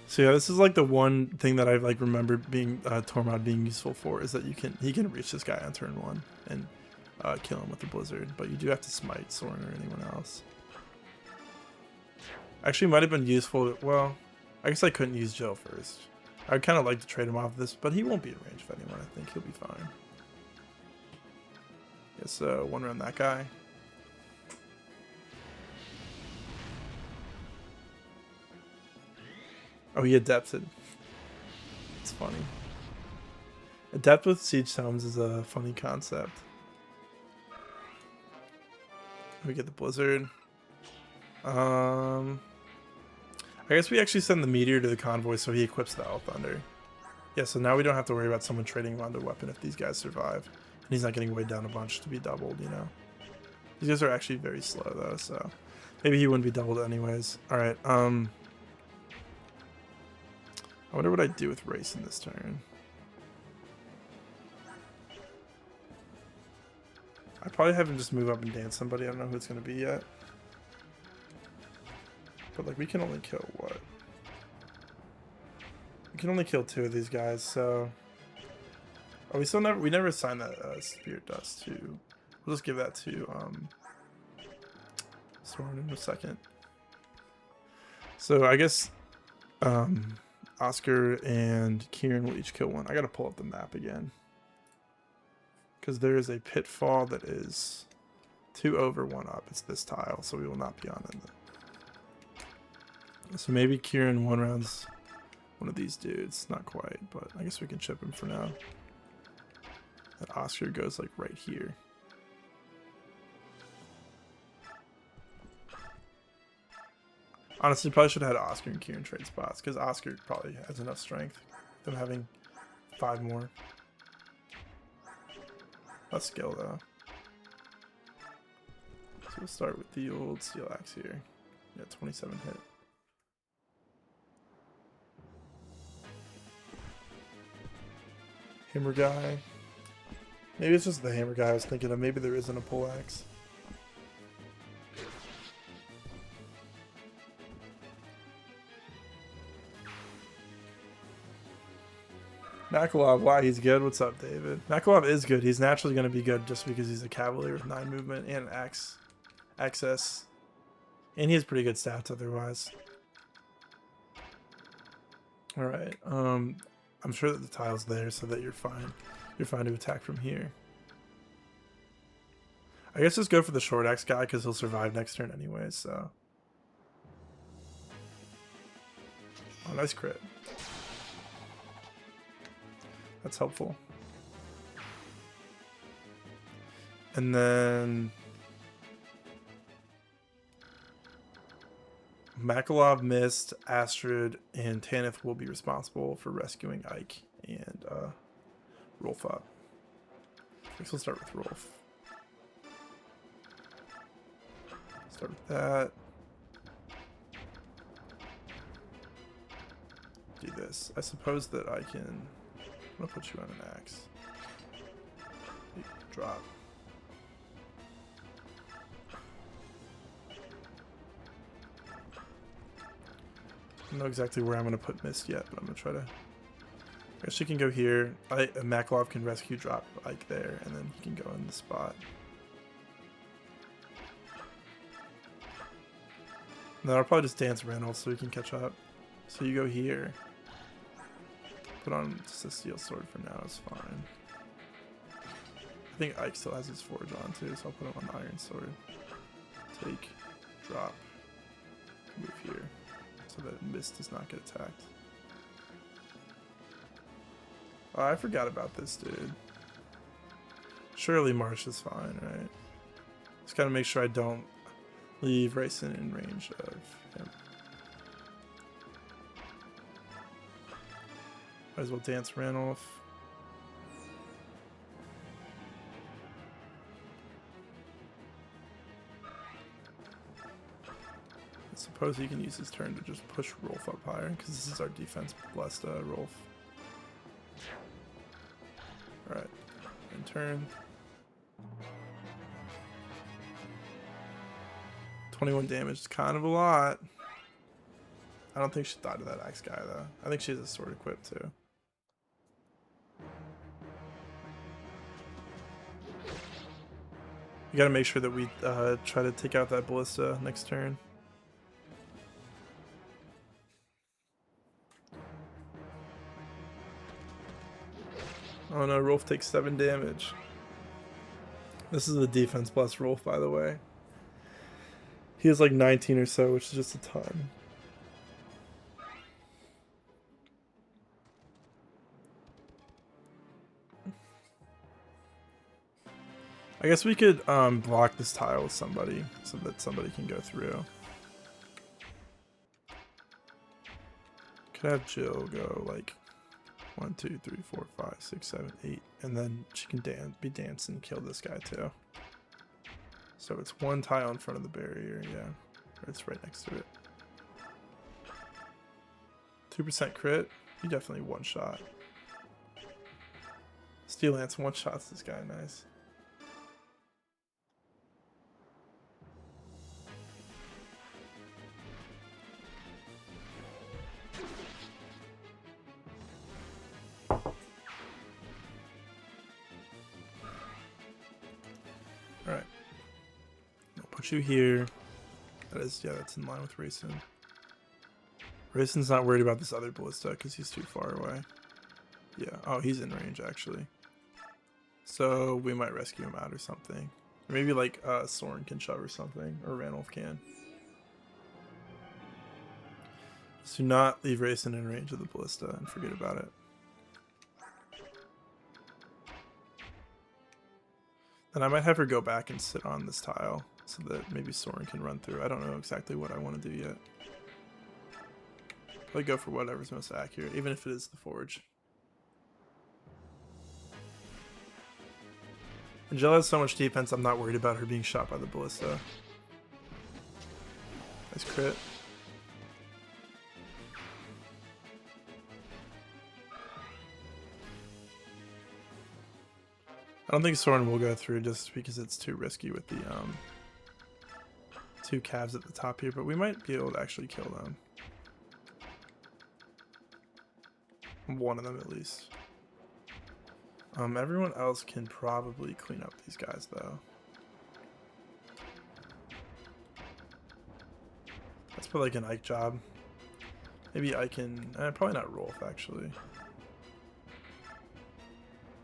[SPEAKER 1] So yeah, this is like the one thing that I've like remembered being Tormod being useful for, is that he can reach this guy on turn 1 and kill him with the blizzard, but you do have to smite Soren or anyone else. Actually, might have been useful. Well, I guess I couldn't use Jill first. I'd kind of like to trade him off this, but he won't be in range of anyone. I think he'll be fine. Guess one round that guy. Oh, he adapted. It's funny. Adapt with siege tomes is a funny concept. We get the blizzard. I guess we actually send the meteor to the convoy so he equips the L Thunder. Yeah, so now we don't have to worry about someone trading him onto a weapon if these guys survive. And he's not getting weighed down a bunch to be doubled, you know. These guys are actually very slow though, so maybe he wouldn't be doubled anyways. Alright, I wonder what I'd do with Race in this turn. I'd probably have him just move up and dance somebody. I don't know who it's going to be yet. But like we can only kill what? We can only kill 2 of these guys, so... Oh, we never assigned that Spirit Dust to... We'll just give that to Soren in a second. So I guess Oscar and Kieran will each kill 1. I gotta pull up the map again. Because there is a pitfall that is 2 over 1 up. It's this tile, so we will not be on it. So maybe Kieran 1 rounds one of these dudes. Not quite, but I guess we can chip him for now. And Oscar goes like right here. Honestly, probably should have had Oscar and Kieran trade spots because Oscar probably has enough strength than having 5 more. That's skill though. So we'll start with the old steel axe here. Yeah, 27 hit. Hammer guy. Maybe it's just the hammer guy I was thinking of. Maybe there isn't a pole axe. Makalov, wow, he's good. What's up, David? Makalov is good. He's naturally going to be good just because he's a cavalier with 9 movement and access. And he has pretty good stats otherwise. Alright, I'm sure that the tile's there so that you're fine. You're fine to attack from here. I guess just go for the short axe guy because he'll survive next turn anyways, so. Oh, nice crit. That's helpful. And then Makalov, Mist, Astrid, and Tanith will be responsible for rescuing Ike and Rolf up. I guess we'll start with Rolf. Start with that. Do this. I suppose that I can... I'm gonna put you on an axe. Drop. I don't know exactly where I'm gonna put Mist yet, but I'm gonna try to. I guess she can go here. Makalov can rescue drop Ike there, and then he can go in the spot. And then I'll probably just dance Reynolds so we can catch up. So you go here. Put on just a steel sword for now is fine. I think Ike still has his forge on too, so I'll put him on the iron sword. Take, drop, move here, so that Mist does not get attacked. Oh, I forgot about this dude. Surely Marsh is fine, right? Just gotta make sure I don't leave Rayson in range of him. Might as well dance Ranulf. I suppose he can use his turn to just push Rolf up higher, because this is our defense blessed Rolf. Alright, in turn. 21 damage is kind of a lot. I don't think she thought of that axe guy though. I think she has a sword equipped too. We gotta make sure that we try to take out that ballista next turn. Oh no, Rolf takes 7 damage. This is the defense plus Rolf, by the way. He has like 19 or so, which is just a ton. I guess we could block this tile with somebody so that somebody can go through. Could have Jill go like 1, 2, 3, 4, 5, 6, 7, 8, and then she can be dancing and kill this guy too. So it's 1 tile in front of the barrier, yeah. Or it's right next to it. 2% crit, you definitely one shot. Steel Lance one shots this guy, nice. Alright. I'll put you here. That is, yeah, that's in line with Rayson. Rayson's not worried about this other ballista because he's too far away. Yeah, oh, he's in range actually. So we might rescue him out or something. Or maybe like Soren can shove or something, or Ranulph can. Just do not leave Rayson in range of the ballista and forget about it. Then I might have her go back and sit on this tile so that maybe Soren can run through. I don't know exactly what I want to do yet. Probably go for whatever's most accurate, even if it is the forge. Angela has so much defense, I'm not worried about her being shot by the ballista. Nice crit. I don't think Soren will go through just because it's too risky with the 2 calves at the top here, but we might be able to actually kill them. One of them at least. Everyone else can probably clean up these guys though. That's probably like an Ike job. Maybe Ike and probably not Rolf actually.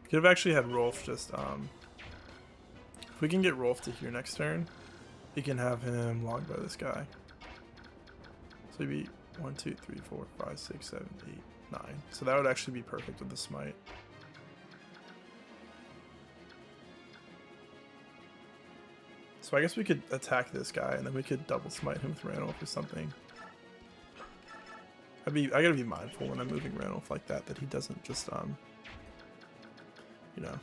[SPEAKER 1] Could have actually had Rolf just if we can get Rolf to here next turn, we can have him longbow this guy. So maybe 1, 2, 3, 4, 5, 6, 7, 8, 9. So that would actually be perfect with the smite. So I guess we could attack this guy and then we could double smite him with Ranulph or something. I gotta be mindful when I'm moving Ranulph like that he doesn't just you know.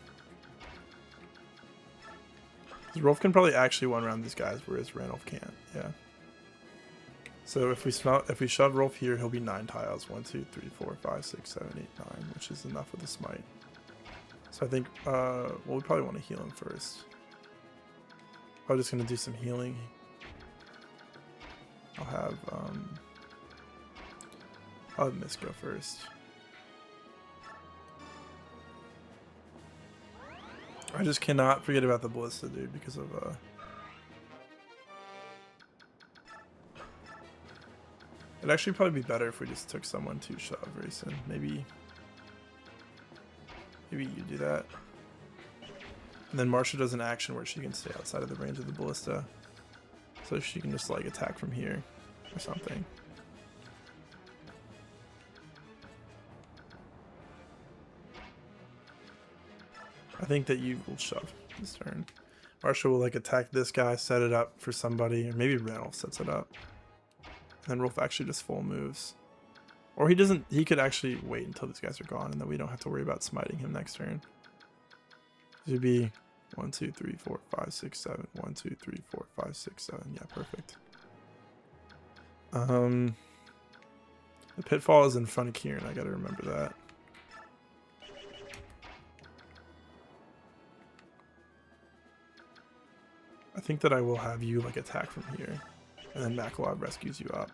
[SPEAKER 1] Because Rolf can probably actually one round these guys, whereas Ranulph can't. Yeah. So if we shove Rolf here, he'll be 9 tiles. 1, 2, 3, 4, 5, 6, 7, 8, 9, which is enough with the smite. So I think well, we probably want to heal him first. I'm just gonna do some healing. I'll have Miss go first. I just cannot forget about the ballista, dude, because of it'd actually probably be better if we just took someone to shove Rayson. Maybe you do that. And then Marsha does an action where she can stay outside of the range of the ballista. So she can just like attack from here or something. I think that you will shove this turn. Marsha will like attack this guy, set it up for somebody, or maybe Ranulph sets it up. And then Rolf actually just full moves. Or he doesn't, he could actually wait until these guys are gone and then we don't have to worry about smiting him next turn. It would be 1, 2, 3, 4, 5, 6, 7. 1, 2, 3, 4, 5, 6, 7. Yeah, perfect. The pitfall is in front of Kieran, I gotta remember that. I think that I will have you like attack from here, and then Makalov rescues you up,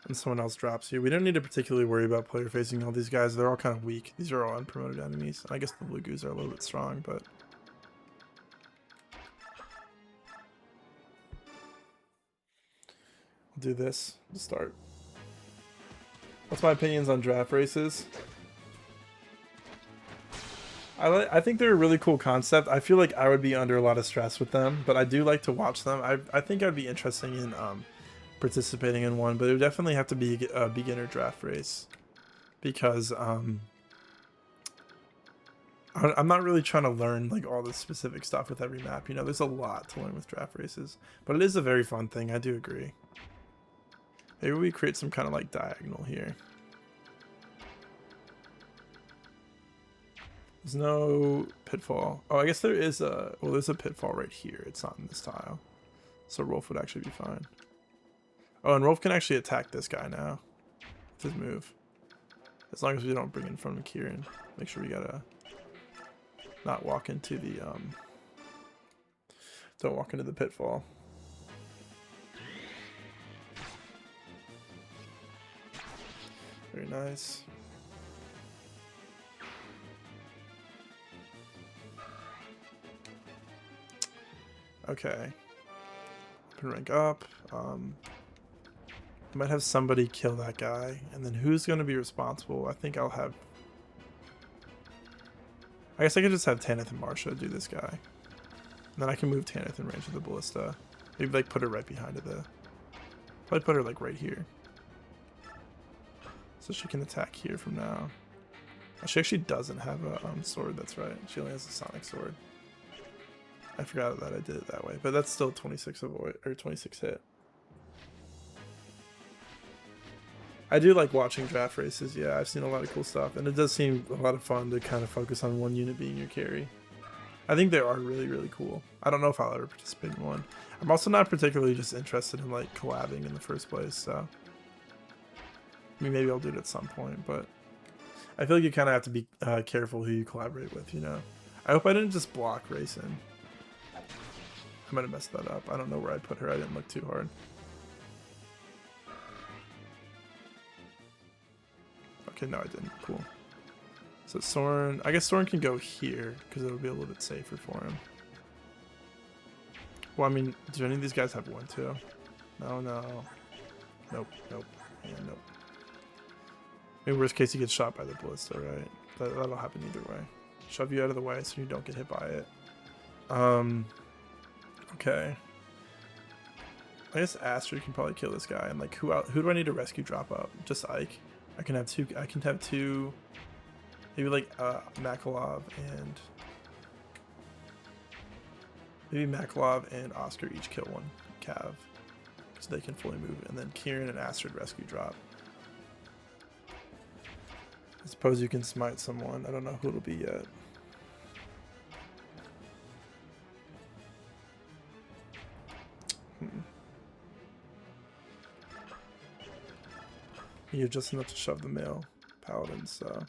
[SPEAKER 1] and someone else drops you. We don't need to particularly worry about player facing all these guys. They're all kind of weak. These are all unpromoted enemies. I guess the blue goos are a little bit strong, but I'll do this to start. What's my opinions on draft races? I think they're a really cool concept. I feel like I would be under a lot of stress with them, but I do like to watch them. I think I'd be interested in participating in one, but it would definitely have to be a beginner draft race because I'm not really trying to learn like all the specific stuff with every map. You know, there's a lot to learn with draft races, but it is a very fun thing. I do agree. Maybe we create some kind of like diagonal here. There's no pitfall. Oh, I guess there is a, well, there's a pitfall right here. It's not in this tile. So Rolf would actually be fine. Oh, and Rolf can actually attack this guy now with his move. As long as we don't bring in front of Kieran. Make sure we gotta not walk into the, don't walk into the pitfall. Very nice. Okay. Open rank up. I might have somebody kill that guy. And then who's going to be responsible? I think I'll have... I guess I could just have Tanith and Marsha do this guy. And then I can move Tanith in range of the ballista. Maybe like put her right behind it though. Probably put her like right here. So she can attack here from now. She actually doesn't have a sword, that's right. She only has a sonic sword. I forgot that I did it that way, but that's still 26 avoid or 26 hit. I do like watching draft races. Yeah, I've seen a lot of cool stuff, and it does seem a lot of fun to kind of focus on one unit being your carry. I think they are really, really cool. I don't know if I'll ever participate in one. I'm also not particularly just interested in like collabing in the first place, so I mean, maybe I'll do it at some point, but I feel like you kind of have to be careful who you collaborate with, you know. I hope I didn't just block Rayson. I might have messed that up. I don't know where I put her. I didn't look too hard. Okay, no, I didn't. Cool. So Soren, I guess Soren can go here because it'll be a little bit safer for him. Well, I mean, do any of these guys have one too? No, no. Nope, nope, and nope. Maybe worst case, he gets shot by the ballista, right? That'll happen either way. Shove you out of the way so you don't get hit by it. Okay. I guess Astrid can probably kill this guy. And like, who do I need to rescue drop up? Just Ike. I can have two. Maybe like Makalov and Oscar each kill one Cav, so they can fully move. And then Kieran and Astrid rescue drop. I suppose you can smite someone. I don't know who it'll be yet. You're just enough to shove the male paladin, so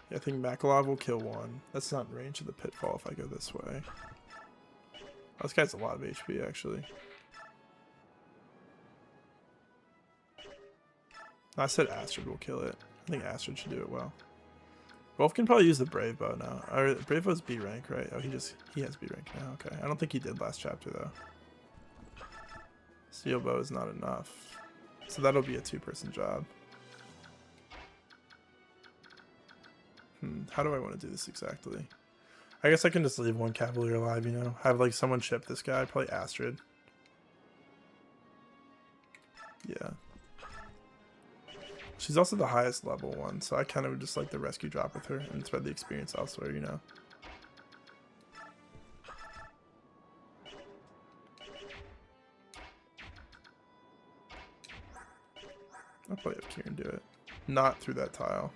[SPEAKER 1] yeah, I think Makalov will kill one. That's not in range of the pitfall if I go this way. Oh, this guy's a lot of HP actually. I said Astrid will kill it. I think Astrid should do it well. Wolf can probably use the Brave Bow now. Or Brave Bow's B rank, right? Oh, he has B rank now. Okay, I don't think he did last chapter though. Steel Bow is not enough, so that'll be a two-person job. How do I want to do this exactly? I guess I can just leave one Cavalier alive, you know? Have like someone chip this guy, probably Astrid. Yeah. She's also the highest level one, so I kind of would just like the rescue drop with her and spread the experience elsewhere, you know? I'll probably have Kieran do it. Not through that tile.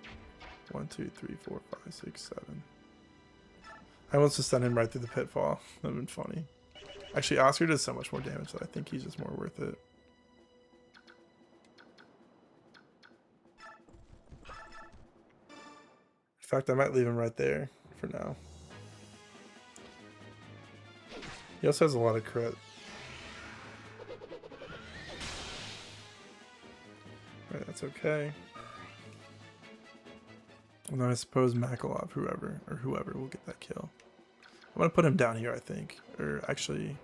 [SPEAKER 1] 1, 2, 3, 4, 5, 6, 7. I almost just sent him right through the pitfall. That would have been funny. Actually, Oscar does so much more damage that I think he's just more worth it. In fact, I might leave him right there for now. He also has a lot of crit. Alright, that's okay. And then I suppose Makalov, whoever will get that kill. I'm gonna put him down here, I think. Or actually,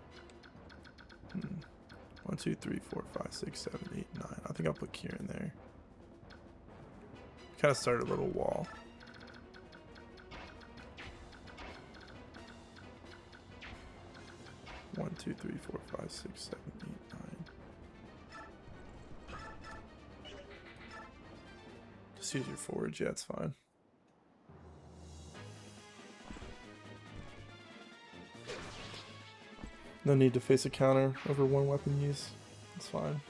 [SPEAKER 1] 1, 2, 3, 4, 5, 6, 7, 8, 9. I think I'll put Kieran there. Kind of start a little wall. One, two, three, four, five, six, 7, 8, 9. Just use your forge. Yeah, it's fine. No need to face a counter over one weapon use. It's fine.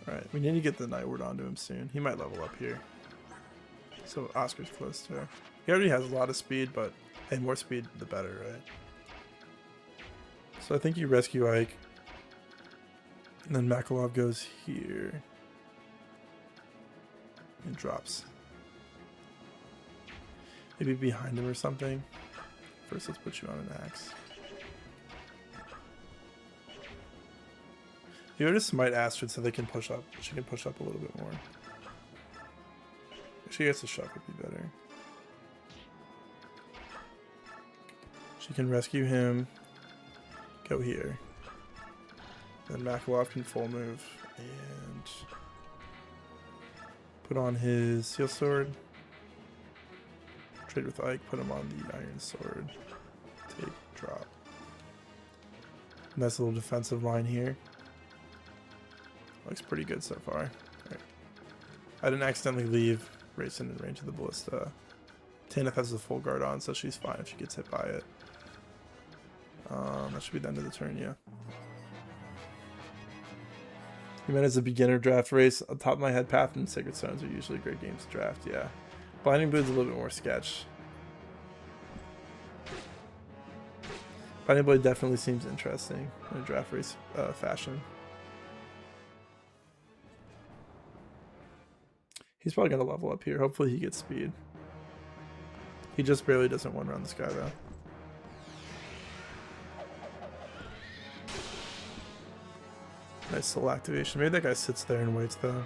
[SPEAKER 1] Alright, we need to get the Nightward onto him soon. He might level up here. So Oscar's close to her. He already has a lot of speed, but hey, more speed the better, right? So I think you rescue Ike. And then Makalov goes here. And drops. Maybe behind him or something. First, let's put you on an axe. You would just smite Astrid so they can push up. She can push up a little bit more. If she gets a shot, would be better. She can rescue him. Go here. Then Makalov can full move and put on his Seal Sword. Trade with Ike, put him on the Iron Sword. Take, drop. Nice little defensive line here. Looks pretty good so far. Right. I didn't accidentally leave Rayson in range of the ballista. Tanith has the full guard on, so she's fine if she gets hit by it. That should be the end of the turn, yeah. You meant as a beginner draft race, on top of my head, Path and Sacred Stones are usually great games to draft, yeah. Blinding Blade's a little bit more sketch. Blinding Blade definitely seems interesting in a draft race fashion. He's probably going to level up here. Hopefully he gets speed. He just barely doesn't one around the sky though. Nice soul activation. Maybe that guy sits there and waits though.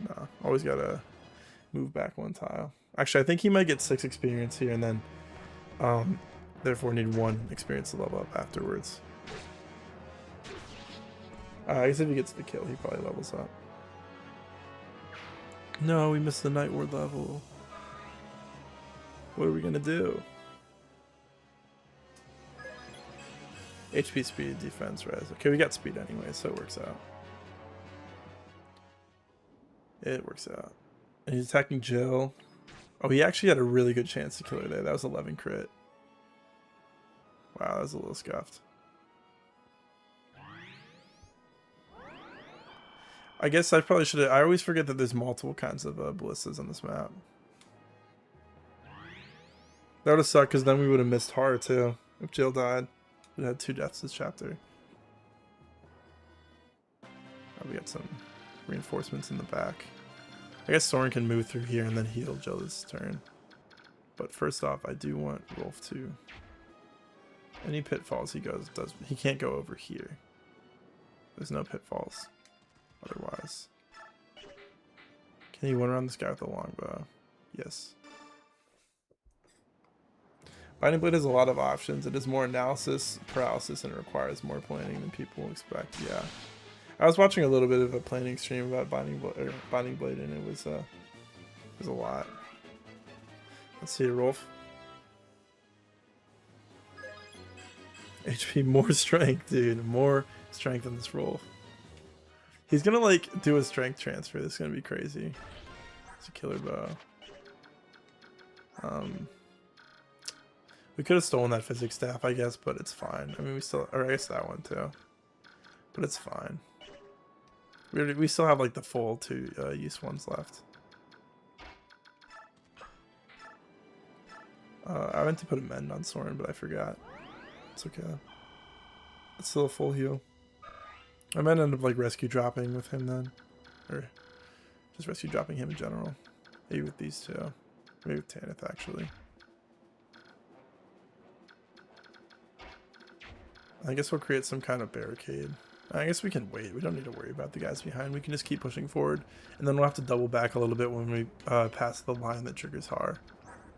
[SPEAKER 1] No, always gotta move back one tile. Actually, I think he might get 6 experience here and then therefore need 1 experience to level up afterwards. I guess if he gets the kill, he probably levels up. No, we missed the Nightward level. What are we gonna do? HP, speed, defense, res. Okay, we got speed anyway, so it works out. It works out. And he's attacking Jill. Oh, he actually had a really good chance to kill her there. That was 11 crit. Wow, that was a little scuffed. I guess I probably should have... I always forget that there's multiple kinds of ballistas on this map. That would have sucked, because then we would have missed Har, too. If Jill died. We had 2 deaths this chapter. Oh, we got some reinforcements in the back. I guess Soren can move through here and then heal Jill this turn. But first off, I do want Rolf to... Any pitfalls he does... He can't go over here. There's no pitfalls. Otherwise. Can he one around this guy with a longbow? Yes. Binding Blade has a lot of options. It is more analysis paralysis and it requires more planning than people expect. Yeah. I was watching a little bit of a planning stream about Binding Blade and it was a lot. Let's see, Rolf. HP, more strength, dude. More strength in this Rolf. He's gonna like do a strength transfer. This is gonna be crazy. It's a killer bow. We could have stolen that physics staff, I guess, but it's fine. I mean, we still, or I guess that one too. But it's fine. We still have like the full 2 use ones left. I meant to put a mend on Soren, but I forgot. It's okay. It's still a full heal. I might end up like rescue dropping with him then. Or just rescue dropping him in general. Maybe with these 2. Maybe with Tanith actually. I guess we'll create some kind of barricade. I guess we can wait. We don't need to worry about the guys behind. We can just keep pushing forward. And then we'll have to double back a little bit when we pass the line that triggers Har.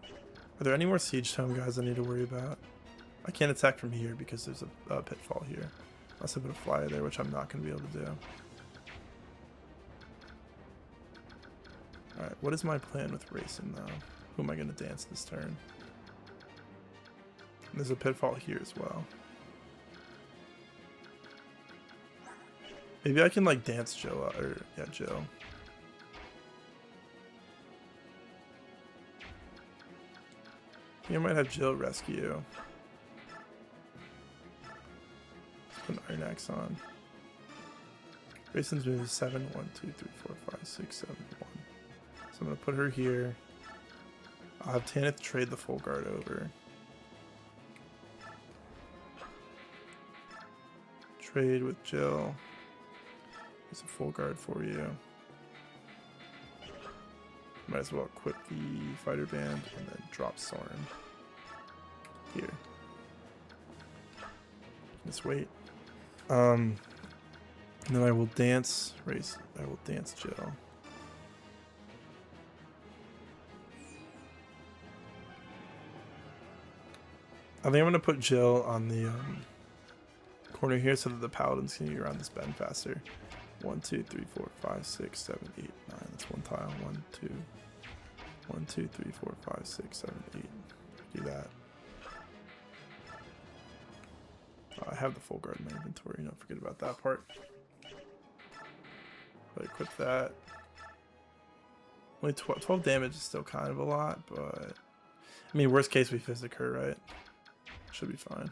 [SPEAKER 1] Are there any more Siege Tome guys I need to worry about? I can't attack from here because there's a pitfall here. Unless I put a flyer there, which I'm not going to be able to do. Alright, what is my plan with racing though? Who am I going to dance this turn? And there's a pitfall here as well. Maybe I can like dance Jill out, or yeah, Jill. I think I might have Jill rescue. Let's put an Iron Axe on. Grayson's move is 7, 1, 2, 3, 4, 5, 6, 7, 1. So I'm gonna put her here. I'll have Tanith trade the full guard over. Trade with Jill. It's a full guard for you. Might as well equip the fighter band and then drop Soren here. Just wait. And then I will dance race. I will dance Jill. I think I'm gonna put Jill on the corner here so that the paladins can get around this bend faster. 1, 2, 3, 4, 5, 6, 7, 8, 9. That's one tile. 1, 2, 1, 2, 3, 4, 5, 6, 7, 8. Do that. I have the full guard in my inventory. Don't forget about that part. But equip that. Only 12 damage is still kind of a lot, but I mean, worst case we physic her, right? Should be fine.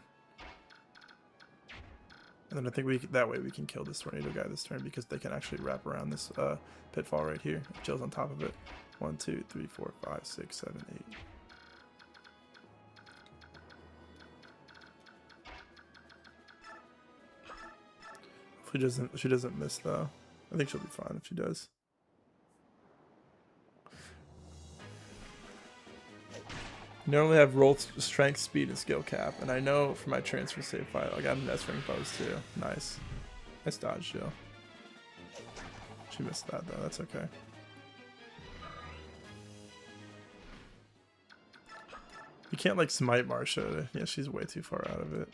[SPEAKER 1] And then I think that way we can kill this tornado guy this turn because they can actually wrap around this pitfall right here. Jill's on top of it. 1, 2, 3, 4, 5, 6, 7, 8. Hopefully she doesn't miss though. I think she'll be fine if she does. You normally have roll strength, speed, and skill cap, and I know for my transfer save file, I got an S ring bows too. Nice. Nice dodge, Jill. She missed that though, that's okay. You can't like smite Marsha. Yeah, she's way too far out of it.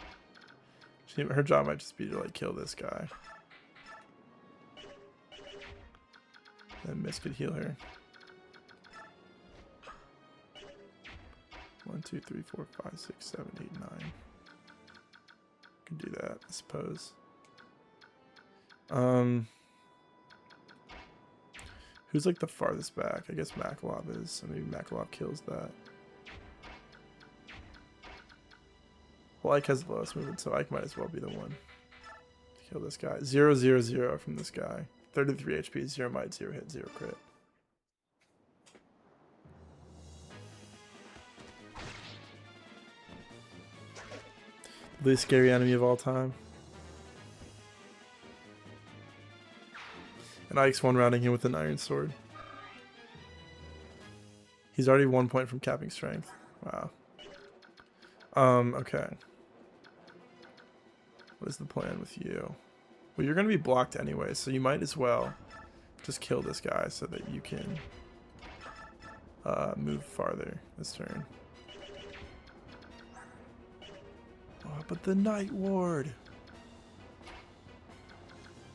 [SPEAKER 1] Her job might just be to like kill this guy. Then Mist could heal her. 1, 2, 3, 4, 5, 6, 7, 8, 9. Can do that, I suppose. Who's like the farthest back? I guess Makalov is, so maybe Makalov kills that. Well, Ike has the lowest movement, so Ike might as well be the one to kill this guy. 0, 0, 0 from this guy. 33 HP, 0 might, 0 hit, 0 crit. The least scary enemy of all time. And Ike's one-rounding him with an iron sword. He's already 1 point from capping strength. Wow. Okay. What is the plan with you? Well, you're going to be blocked anyway, so you might as well just kill this guy so that you can move farther this turn. Oh, but the Night Ward!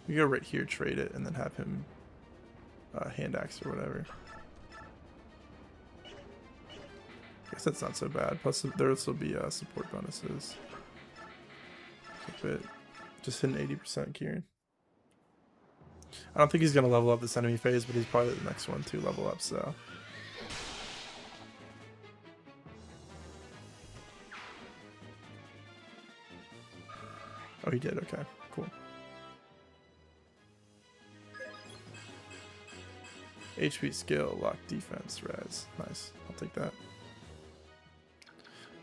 [SPEAKER 1] We go right here, trade it, and then have him hand axe or whatever. I guess that's not so bad. Plus, there will still be support bonuses. Keep it. Just hitting 80% Kieran. I don't think he's going to level up this enemy phase, but he's probably the next one to level up, so. Oh, he did. Okay, cool. HP skill, lock defense, res. Nice. I'll take that.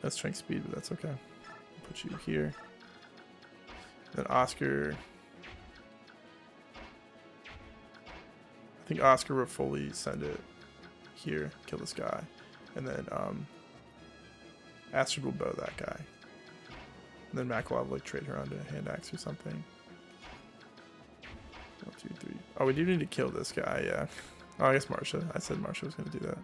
[SPEAKER 1] That's strength speed, but that's okay. I'll put you here. Then Oscar. I think Oscar will fully send it here, kill this guy. And then Astrid will bow that guy. And then Mac will like trade her onto a hand axe or something. 1, 2, 3. Oh, we do need to kill this guy, yeah. Oh, I guess Marsha. I said Marsha was going to do that.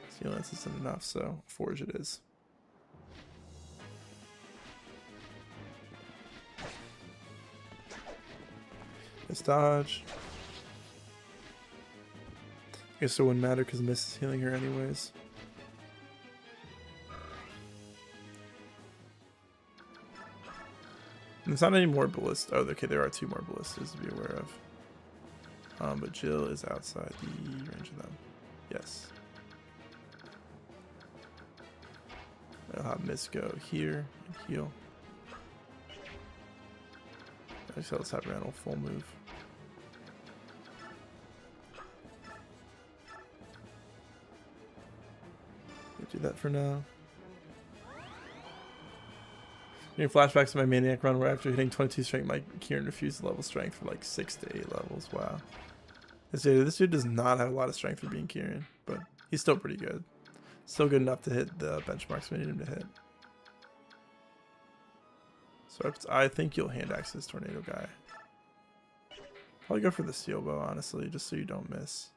[SPEAKER 1] Steel Lance isn't enough, so Forge it is. Nice dodge. I guess it wouldn't matter because Miss is healing her anyways. And there's not any more ballistas. Oh, okay, there are 2 more ballistas to be aware of. But Jill is outside the range of them. Yes. I'll have Miss go here and heal. Actually, let's have Randall full move. Do that for now. Getting flashbacks to my Maniac run where after hitting 22 strength, my Kieran refused level strength for like 6 to 8 levels. Wow. This dude does not have a lot of strength for being Kieran, but he's still pretty good. Still good enough to hit the benchmarks we need him to hit. So I think you'll hand axe this tornado guy. Probably go for the steel bow, honestly, just so you don't miss.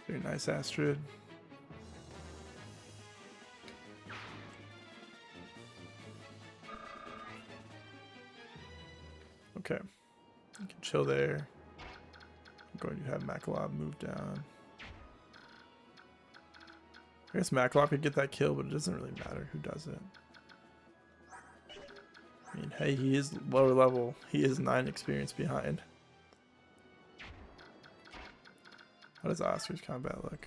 [SPEAKER 1] Very nice, Astrid. Okay. You can chill there. I'm going to have Makalob move down. I guess Makalob could get that kill, but it doesn't really matter who does it. I mean, hey, he is lower level. He is 9 experience behind. How does Oscar's combat look?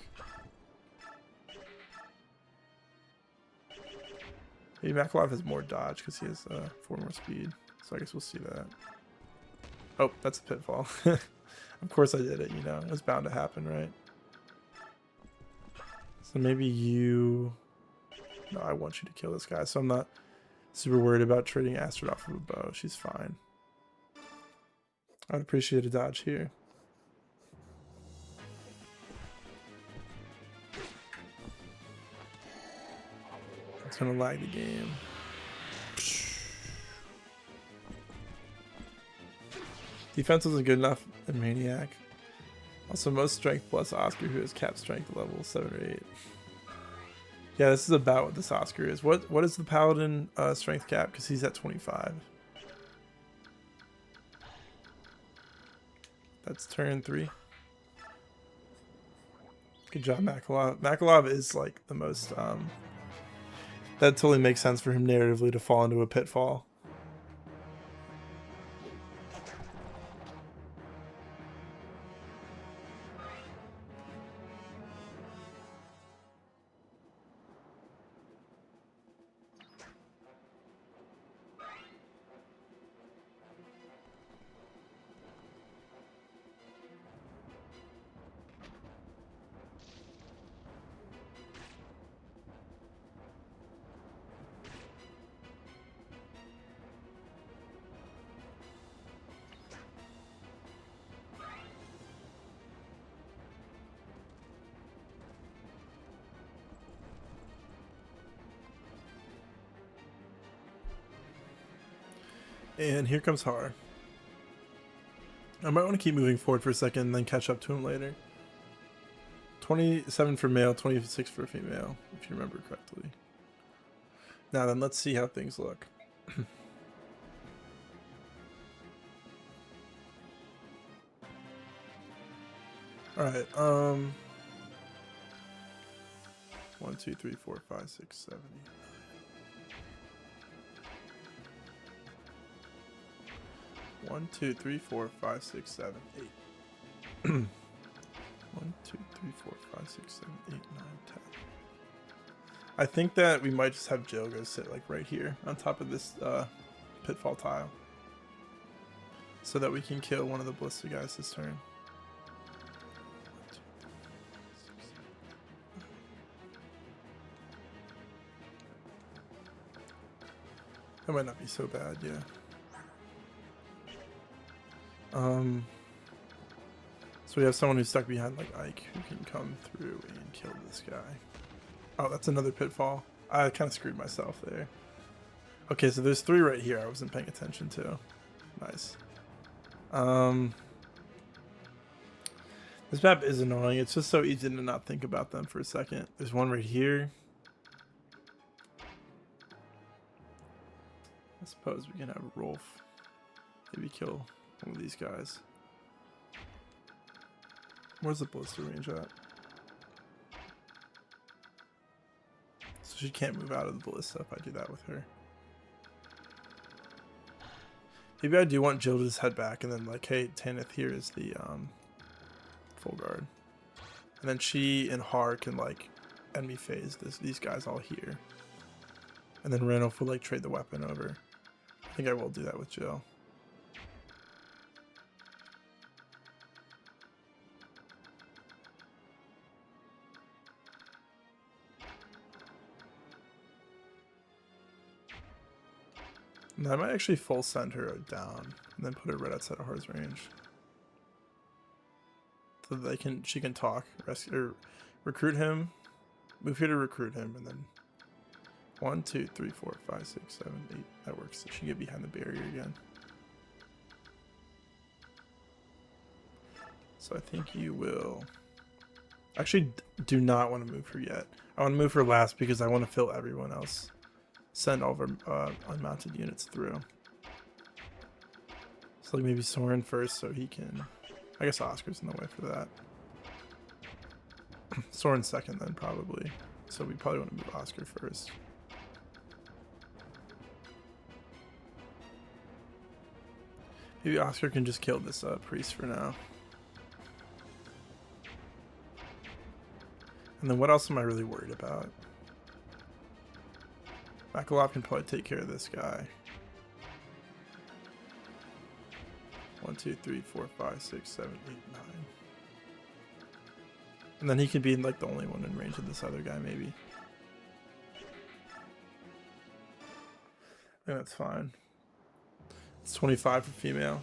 [SPEAKER 1] Maybe Makalob has more dodge because he has 4 more speed. So I guess we'll see that. Oh, that's a pitfall. Of course I did it, you know. It was bound to happen, right? So maybe you... No, I want you to kill this guy. So I'm not super worried about trading Astrid off of a bow. She's fine. I'd appreciate a dodge here. It's gonna lag the game. Defense wasn't good enough in Maniac. Also, most strength plus Oscar, who has cap strength level 7 or 8. Yeah, this is about what this Oscar is. What is the Paladin strength cap? Because he's at 25. That's turn 3. Good job, Makalob. Makalob is like the most... that totally makes sense for him narratively to fall into a pitfall. And here comes Har. I might want to keep moving forward for a second and then catch up to him later. 27 for male, 26 for female, if you remember correctly. Now then, let's see how things look. Alright, 1, 2, 3, 4, 5, 6, 7, 8. 1, 2, 3, 4, 5, 6, 7, 8. 1, 2, 3, 4, 5, 6, 7, 8, 9, 10. I think that we might just have Jill go sit like right here on top of this pitfall tile, so that we can kill one of the ballista guys this turn. That might not be so bad, yeah. So we have someone who's stuck behind like Ike who can come through and kill this guy. Oh, that's another pitfall. I kind of screwed myself there. Okay, so there's 3 right here I wasn't paying attention to. Nice. This map is annoying. It's just so easy to not think about them for a second. There's one right here. I suppose we can have Rolf. Maybe kill one of these guys. Where's the ballista range at? So she can't move out of the ballista if I do that with her. Maybe I do want Jill to just head back and then like, hey, Tanith, here is the full guard. And then she and Har can like enemy phase these guys all here. And then Randolph will like trade the weapon over. I think I will do that with Jill. And I might actually full send her down and then put her right outside of Har's range. So that she can talk, rescue, or recruit him, move here to recruit him, and then 1, 2, 3, 4, 5, 6, 7, 8. That works. So she can get behind the barrier again. So I think you will. Actually, do not want to move her yet. I want to move her last because I want to fill everyone else. Send all of our unmounted units through. So like maybe Soren first so he can... I guess Oscar's in the way for that. Soren second then probably. So we probably want to move Oscar first. Maybe Oscar can just kill this priest for now. And then what else am I really worried about? Makalov can probably take care of this guy. 1, 2, 3, 4, 5, 6, 7, 8, 9. And then he could be like the only one in range of this other guy, maybe. I think that's fine. It's 25 for female.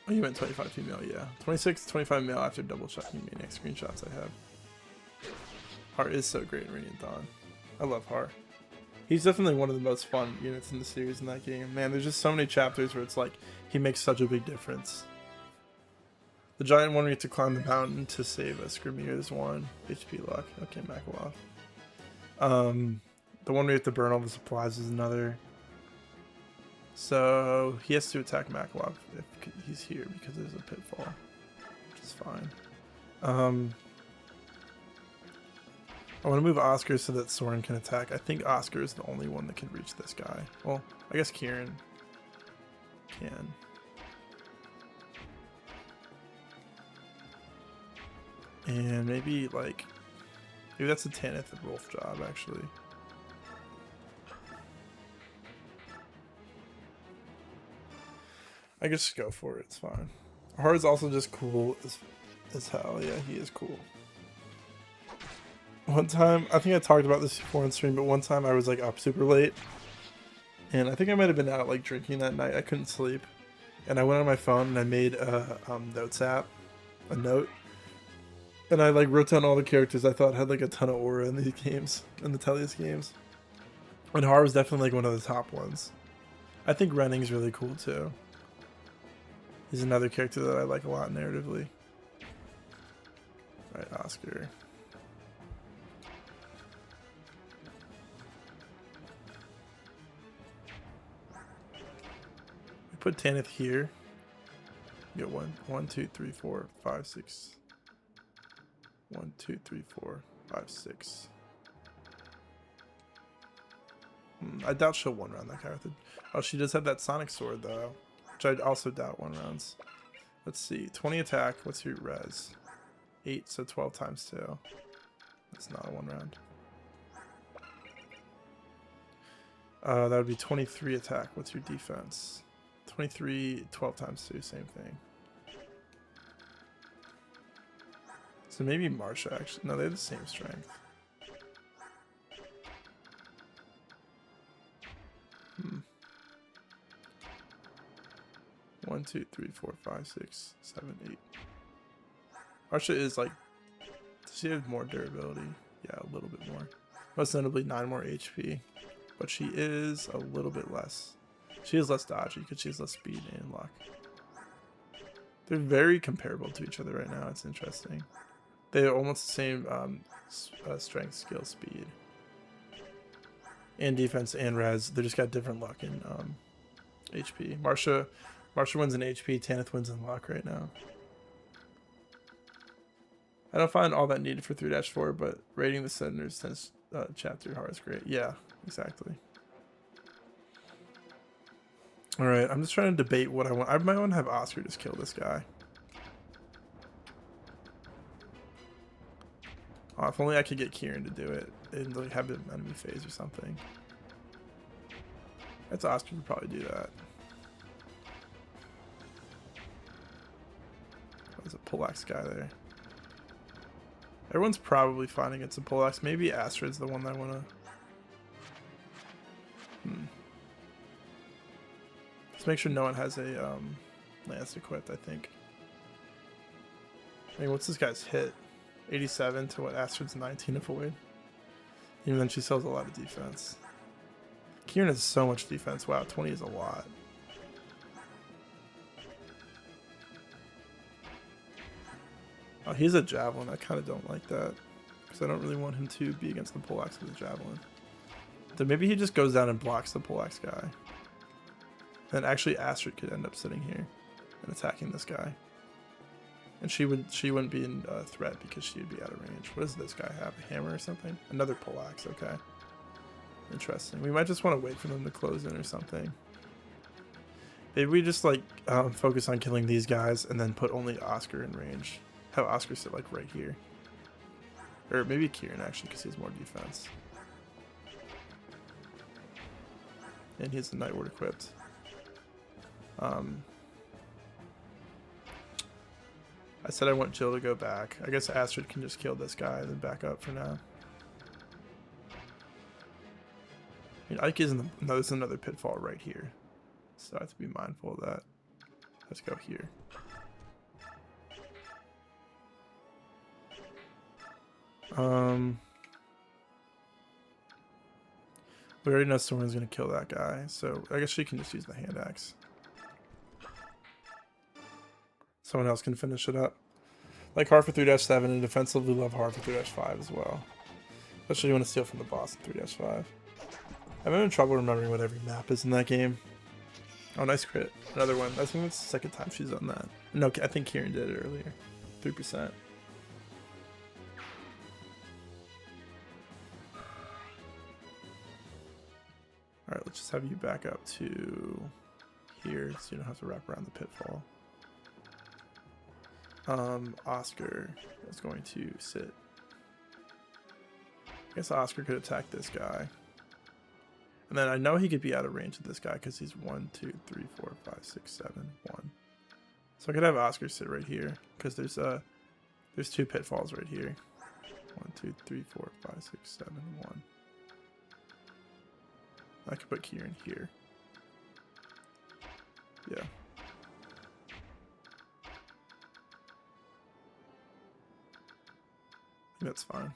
[SPEAKER 1] Oh, you meant 25 female, yeah. 26, 25 male after double checking Maniac screenshots I have. Har is so great in Radiant Dawn. I love Har. He's definitely one of the most fun units in the series in that game. Man, there's just so many chapters where it's like, he makes such a big difference. The giant one we have to climb the mountain to save us. Grimir is 1. HP luck. Okay, Makalov. The one we have to burn all the supplies is another. So he has to attack Makalov if he's here because there's a pitfall, which is fine. I want to move Oscar so that Soren can attack. I think Oscar is the only one that can reach this guy. Well, I guess Kieran can. And maybe like, maybe that's a Tanith and Rolf job actually. I guess just go for it, it's fine. Har is also just cool as hell. Yeah, he is cool. One time, I think I talked about this before on stream, but one time I was like up super late. And I think I might have been out like drinking that night. I couldn't sleep. And I went on my phone and I made a notes app, a note. And I like wrote down all the characters I thought had like a ton of aura in these games, in the Tellius games. And Har was definitely like one of the top ones. I think Renning's really cool too. He's another character that I like a lot narratively. Alright, Oscar. We put Tanith here. You get 1, 2, 3, 4, 5, 6. 1, 2, 3, 4, 5, 6. I doubt she'll one round that guy with it. Oh, she does have that Sonic Sword though, which I also doubt one rounds. Let's see, 20 attack. What's your res? 8, so 12 times 2. That's not a one round. That would be 23 attack. What's your defense? 23, 12 times 2, same thing. So maybe Marsha actually. No, they have the same strength. 1, 2, 3, 4, 5, 6, 7, 8. Marsha is like, does she have more durability? Yeah, a little bit more. Most notably 9 more HP. But she is a little bit less. She is less dodgy because she has less speed and luck. They're very comparable to each other right now. It's interesting. They're almost the same strength, skill, speed. and defense and res. They just got different luck in HP. Marsha wins in HP. Tanith wins in luck right now. I don't find all that needed for 3-4, but rating the senators since chapter hard is great. Yeah, exactly. All right, I'm just trying to debate what I want. I might want to have Oscar just kill this guy. Oh, if only I could get Kieran to do it and like have an enemy phase or something. That's Oscar would probably do that. There's a Poleaxe guy there. Everyone's probably fine against the Poleaxe. Maybe Astrid's the one that I want to... Let's make sure no one has a lance equipped, I think. I mean, what's this guy's hit? 87 to what? Astrid's 19 avoid. Even then, she sells a lot of defense. Kieran has so much defense. Wow, 20 is a lot. Oh, he's a javelin. I kind of don't like that because I don't really want him to be against the Poleaxe with a javelin. Then maybe he just goes down and blocks the Poleaxe guy. Then actually Astrid could end up sitting here and attacking this guy. And she wouldn't be in threat because she would be out of range. What does this guy have? A hammer or something? Another Poleaxe, okay. Interesting. We might just want to wait for them to close in or something. Maybe we just like focus on killing these guys and then put only Oscar in range. Have Oscar sit like right here. Or maybe Kieran actually because he has more defense. And he has the Night Ward equipped. I said I want Jill to go back. I guess Astrid can just kill this guy and then back up for now. I mean, Ike is in the... No, there's another pitfall right here. So I have to be mindful of that. Let's go here. We already know someone's going to kill that guy. So I guess she can just use the hand axe. Someone else can finish it up. Like hard for 3-7 and defensively love hard for 3-5 as well. Especially you want to steal from the boss in 3-5. I'm having trouble remembering what every map is in that game. Oh, nice crit. Another one. I think that's the second time she's done that. No, I think Kieran did it earlier. 3%. Alright, let's just have you back up to here so you don't have to wrap around the pitfall. Oscar is going to sit. I guess Oscar could attack this guy. And then I know he could be out of range of this guy because he's 1, 2, 3, 4, 5, 6, 7, 1. So I could have Oscar sit right here because there's two pitfalls right here. 1, 2, 3, 4, 5, 6, 7, 1. I could put Kieran here. Yeah. That's fine.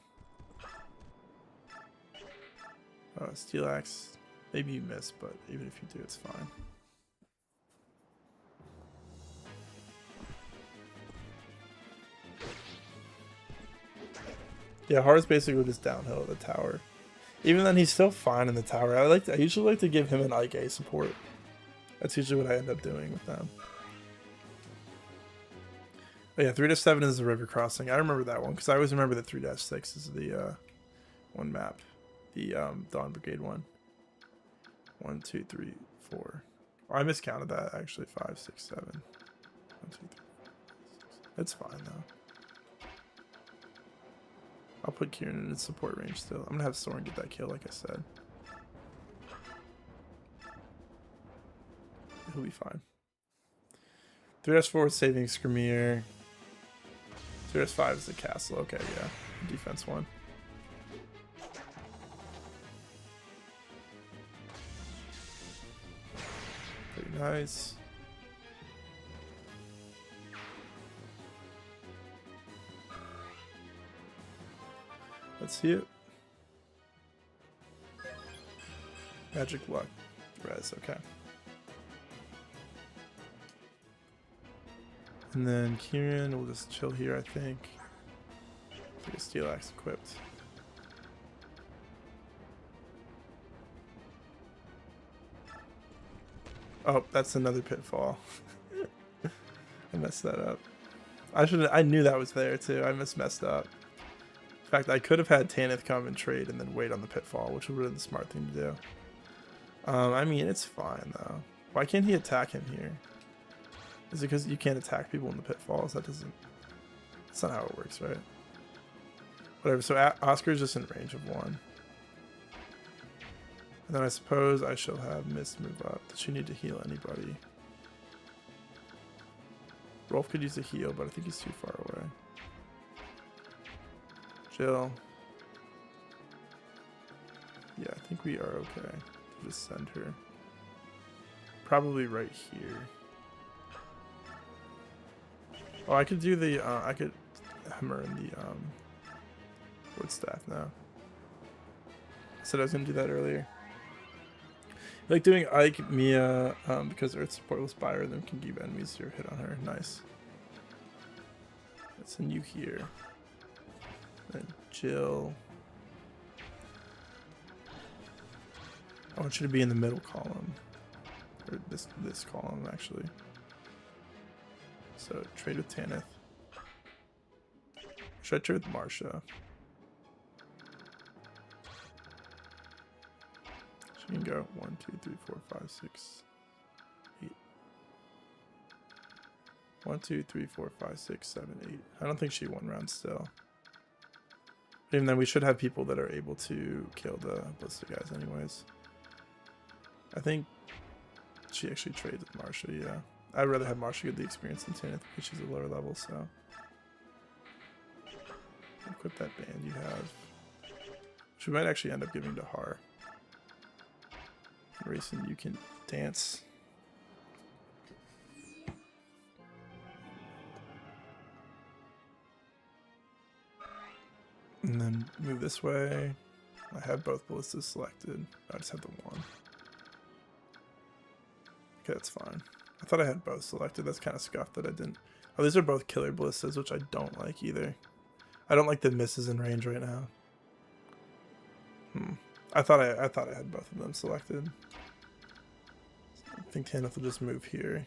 [SPEAKER 1] Steel Axe. Maybe you miss, but even if you do, it's fine. Yeah, Hard's basically just downhill at the tower. Even then, he's still fine in the tower. I usually like to give him an Ike A support. That's usually what I end up doing with them. Oh yeah, 3-7 is the river crossing. I remember that one because I always remember that 3-6 is the one map, the Dawn Brigade one. 1, 2, 3, 4. Oh, I miscounted that actually. 5, 6, 7. 1, 2, 3, 4, 5, 6. It's fine though. I'll put Kieran in its support range still. I'm gonna have Soren get that kill, like I said. He'll be fine. 3-4 is saving Skirmir. 3-5 is the castle. Okay, yeah. Defense 1. Pretty nice. Let's see it. Magic luck. Res, okay. And then Kieran will just chill here, I think. Get a Steel Axe equipped. Oh, that's another pitfall. I messed that up. I knew that was there too. I messed up. In fact, I could have had Tanith come and trade and then wait on the pitfall, which would have been the smart thing to do. I mean, it's fine though. Why can't he attack him here? Is it because you can't attack people in the pitfalls? That's not how it works, right? Whatever. So Oscar's just in range of 1. And then I suppose I shall have Mist move up. Does she need to heal anybody? Rolf could use a heal, but I think he's too far away. Jill. Yeah, I think we are okay to just send her. Probably right here. Oh, I could do the, I could hammer in the, wood staff now. I said I was going to do that earlier. I like doing Ike, Mia, because Earth support will spire and then can give enemies 0 hit on her. Nice. Let's send you here. Then Jill. I want you to be in the middle column. Or this column, actually. So, trade with Tanith. Should I trade with Marsha? She can go 1, 2, 3, 4, 5, 6, 8. 1, 2, 3, 4, 5, 6, 7, 8. I don't think she won round still. And then we should have people that are able to kill the Ballista guys anyways. I think she actually trades with Marsha, yeah. I'd rather have Marsha get the experience than Tanith because she's a lower level, so. Equip that band you have. Which we might actually end up giving to Har. Racing, you can dance. And then move this way. I have both ballistas selected. I just have the one. Okay, that's fine. I thought I had both selected. That's kind of scuffed that I didn't. Oh, these are both killer ballistas, which I don't like either. I don't like the misses in range right now. I thought I had both of them selected. I think Tanith will just move here.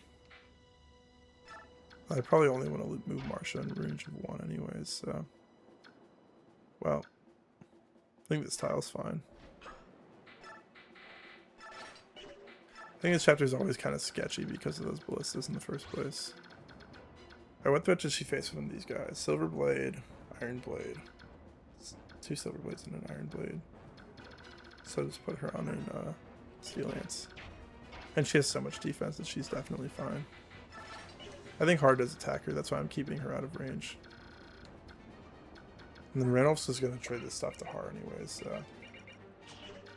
[SPEAKER 1] I probably only want to move Marsha in range of 1 anyways, so. Well, I think this tile's fine. I think this chapter is always kind of sketchy because of those ballistas in the first place. Alright, what threat does she face from these guys? Silver Blade, Iron Blade. 2 Silver Blades and an Iron Blade. So just put her on in Steel Lance. And she has so much defense that she's definitely fine. I think Har does attack her, that's why I'm keeping her out of range. And then Randolph's just going to trade this stuff to Har anyways, so.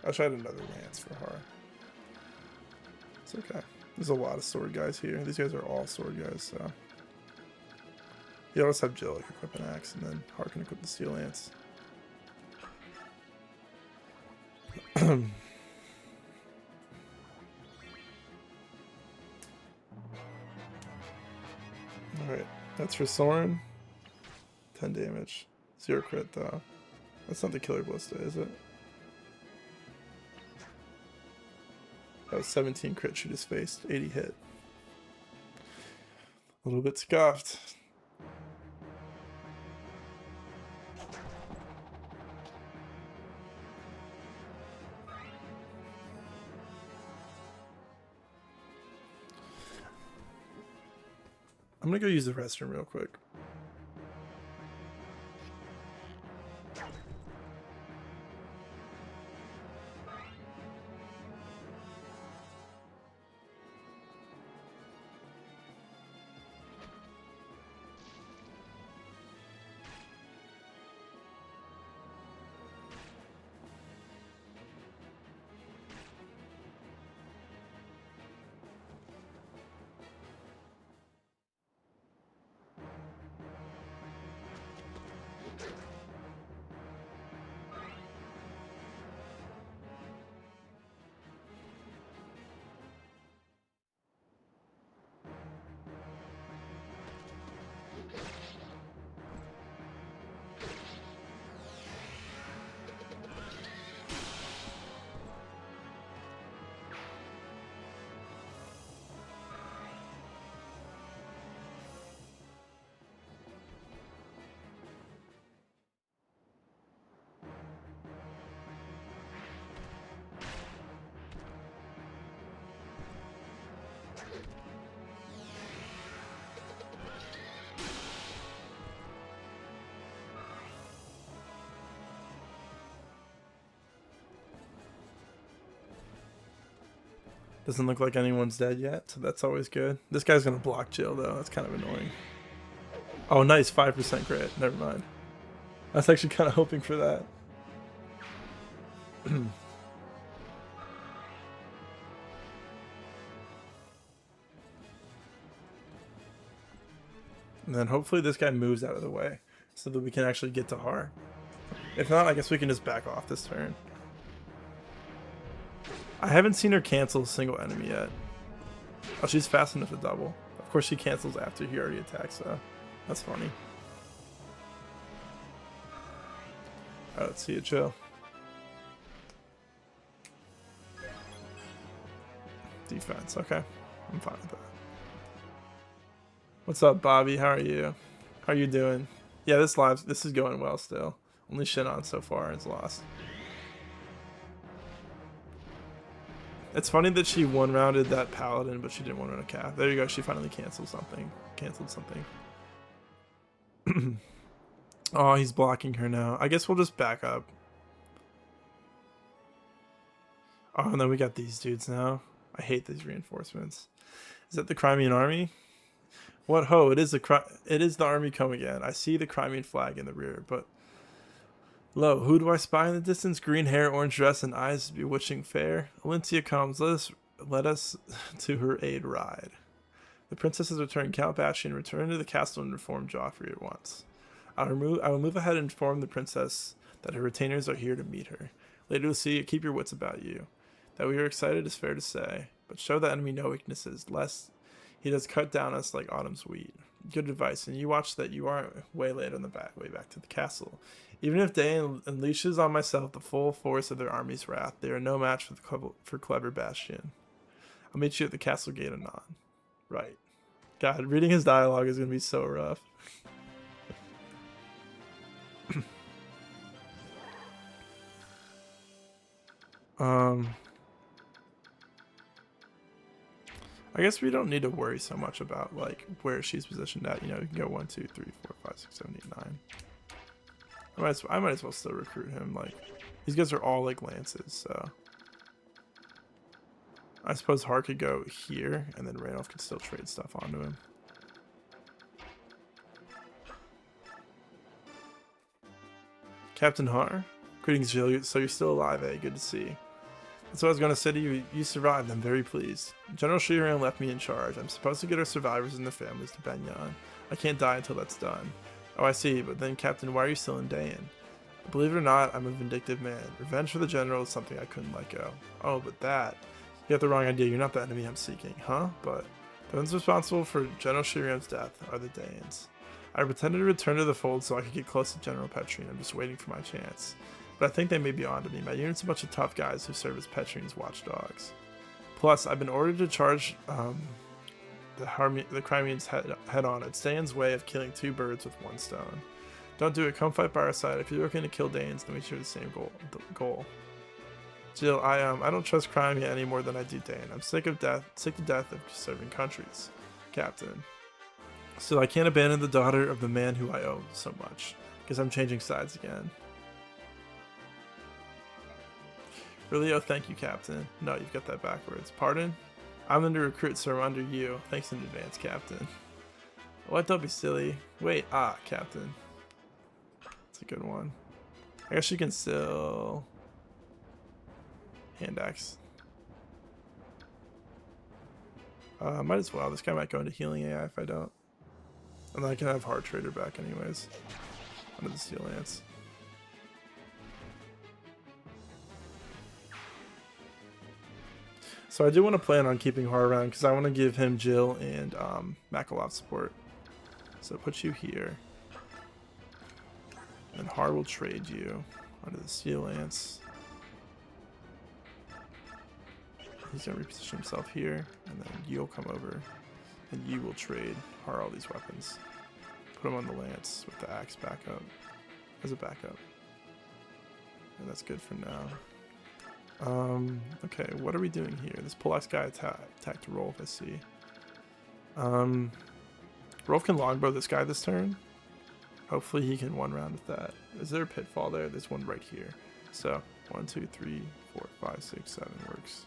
[SPEAKER 1] I'll try another Lance for Har. It's okay. There's a lot of sword guys here. These guys are all sword guys, so. You always have Jill equip an axe, and then Har can equip the Steel Lance. Alright, that's for Soren. 10 damage. 0 crit though. That's not the killer ballista, is it? That was 17 crit she just faced. 80 hit. A little bit scuffed. I'm gonna go use the restroom real quick. Doesn't look like anyone's dead yet, so that's always good. This guy's gonna block Jill though. That's kind of annoying. Oh, nice, 5% crit. Never mind. I was actually kind of hoping for that. And then hopefully this guy moves out of the way so that we can actually get to Har. If not, I guess we can just back off this turn. I haven't seen her cancel a single enemy yet. Oh, she's fast enough to double. Of course she cancels after he already attacks, so that's funny. Alright, let's see it, Jill. Defense, okay. I'm fine with that. What's up, Bobby? How are you? How are you doing? Yeah, this is going well still. Only Shinon so far is lost. It's funny that she one-rounded that paladin, but she didn't one-round a calf. There you go. She finally canceled something. Oh, he's blocking her now. I guess we'll just back up. Oh, and then we got these dudes now. I hate these reinforcements. Is that the Crimean army? What ho! It is the army come again. I see the Crimean flag in the rear, but lo, who do I spy in the distance? Green hair, orange dress, and eyes bewitching fair. Olyncia comes. Let us to her aid ride. The princess has returned. Count Bastian, return to the castle and inform Joffrey at once. I will move ahead and inform the princess that her retainers are here to meet her. Lady Lucia, keep your wits about you. That we are excited is fair to say, but show the enemy no weaknesses, lest he does cut down us like autumn's wheat. Good advice, and you watch that you aren't waylaid on the way back to the castle. Even if Dain unleashes on myself the full force of their army's wrath, they are no match for clever Bastian. I'll meet you at the castle gate anon. Right. God, reading his dialogue is going to be so rough. I guess we don't need to worry so much about like where she's positioned at. You know, you can go 1, 2, 3, 4, 5, 6, 7, 8, 9. I might as well still recruit him. Like these guys are all like lances, so I suppose Har could go here, and then Randolph could still trade stuff onto him. Captain Har, greetings, Jill. So you're still alive, eh? Good to see. That's what I was going to say to you. You survived. I'm very pleased. General Shiran left me in charge. I'm supposed to get our survivors and their families to Benyan. I can't die until that's done. Oh, I see. But then, Captain, why are you still in Dain? Believe it or not, I'm a vindictive man. Revenge for the general is something I couldn't let go. Oh, but that... You have the wrong idea. You're not the enemy I'm seeking, huh? But the ones responsible for General Shiran's death are the Danes. I pretended to return to the fold so I could get close to General Petrine. I'm just waiting for my chance. But I think they may be onto me. My unit's a bunch of tough guys who serve as Petrine's watchdogs. Plus, I've been ordered to charge the Crimeans head on. It's Dane's way of killing 2 birds with 1 stone. Don't do it. Come fight by our side. If you're looking to kill Danes, then we share the same goal. Jill, I don't trust Crimea any more than I do Dane. I'm sick to death of serving countries, Captain. Still, I can't abandon the daughter of the man who I owe so much, because I'm changing sides again. Really? Oh, thank you, Captain. No, you've got that backwards. Pardon? I'm under recruit, so I'm under you. Thanks in advance, Captain. What? Don't be silly. Wait, Captain. That's a good one. I guess you can still... Hand axe. Might as well. This guy might go into healing AI if I don't. And then I can have Heart Trader back anyways. Under the Steel Lance. So I do want to plan on keeping Har around because I want to give him Jill and Makalov support. So put you here. And Har will trade you under the Steel Lance. He's going to reposition himself here, and then you'll come over, and you will trade Har all these weapons. Put him on the lance with the axe backup, as a backup. And that's good for now. Okay, what are we doing here? This Poleax guy attacked Rolf, I see. Rolf can longbow this guy this turn. Hopefully he can one round with that. Is there a pitfall there? There's one right here. So, 1, 2, 3, 4, 5, 6, 7 works.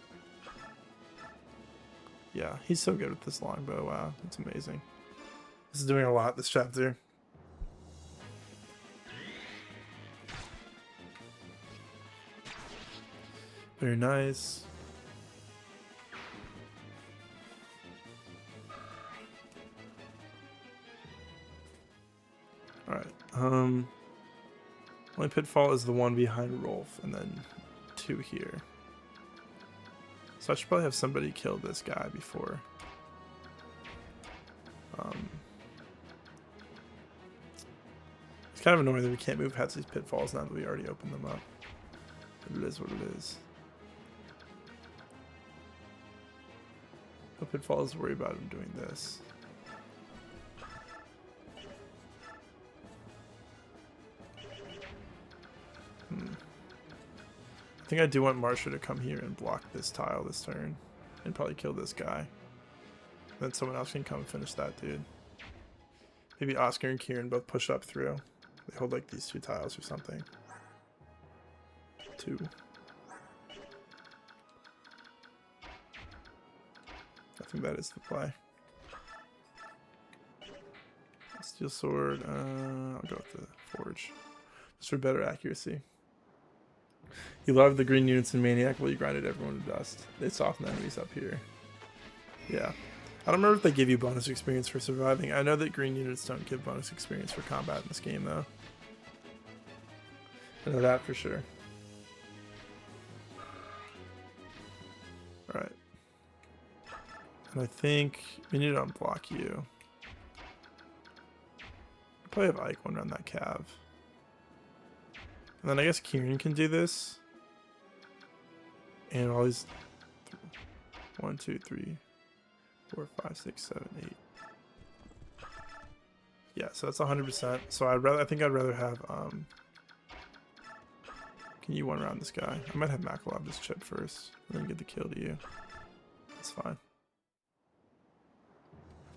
[SPEAKER 1] Yeah, he's so good with this longbow. Wow, it's amazing. This is doing a lot this chapter. Very nice. Alright, only pitfall is the one behind Rolf, and then 2 here. So I should probably have somebody kill this guy before. It's kind of annoying that we can't move past these pitfalls now that we already opened them up. But it is what it is. No pitfalls, worry about him doing this. I think I do want Marsha to come here and block this tile this turn. And probably kill this guy. Then someone else can come and finish that dude. Maybe Oscar and Kieran both push up through. They hold like these 2 tiles or something. 2. I think that is the play. Steel sword. I'll go with the forge. Just for better accuracy. You love the green units in Maniac. Well, you grinded everyone to dust. They soften enemies up here. Yeah. I don't remember if they give you bonus experience for surviving. I know that green units don't give bonus experience for combat in this game, though. I know that for sure. Alright. And I think we need to unblock you. I'll probably have Ike one around that cav. And then I guess Kieran can do this. And all these 1, 2, 3, 4, 5, 6, 7, 8. Yeah, so that's 100%. So I think I'd rather have can you one around this guy? I might have Makalov this chip first, and then get the kill to you. That's fine.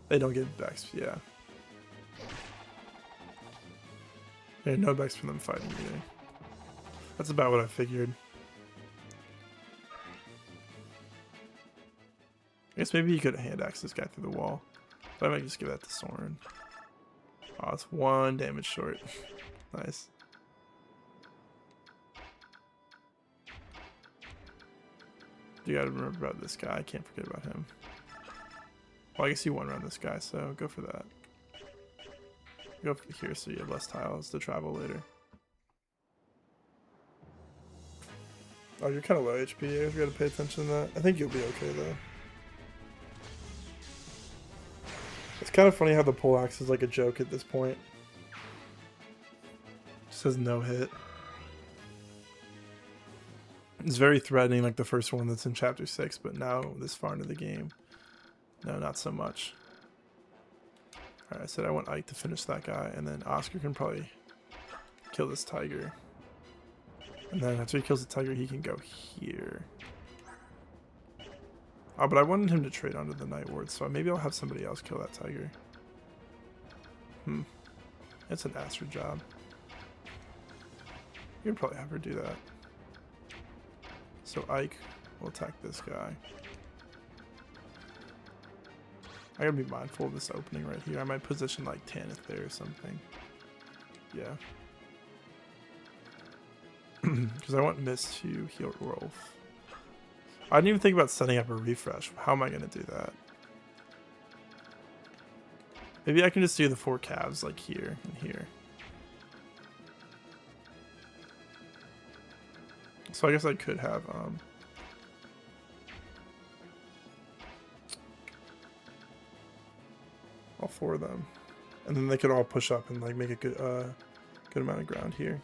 [SPEAKER 1] They don't get Vex, yeah. Yeah, no Vex for them fighting either. That's about what I figured. I guess maybe you could hand axe this guy through the wall. But I might just give that to Soren. Oh, it's 1 damage short. Nice. You gotta remember about this guy. I can't forget about him. Well, I guess you won around this guy, so go for that. Go for here so you have less tiles to travel later. Oh, you're kind of low HP. You gotta pay attention to that. I think you'll be okay though. It's kind of funny how the poleaxe is like a joke at this point. It says no hit. It's very threatening, like the first one that's in chapter 6, but now this far into the game, no, not so much. Alright, I said I want Ike to finish that guy, and then Oscar can probably kill this tiger. And then after he kills the tiger, he can go here. Oh, but I wanted him to trade onto the Night Ward, so maybe I'll have somebody else kill that tiger. It's an Astrid job. You can probably have her do that. So Ike will attack this guy. I gotta be mindful of this opening right here. I might position like Tanith there or something. Yeah. Because I want Mist to heal Rolf. I didn't even think about setting up a refresh. How am I going to do that? Maybe I can just do the 4 calves like here and here. So I guess I could have all 4 of them, and then they could all push up and like make a good good amount of ground here.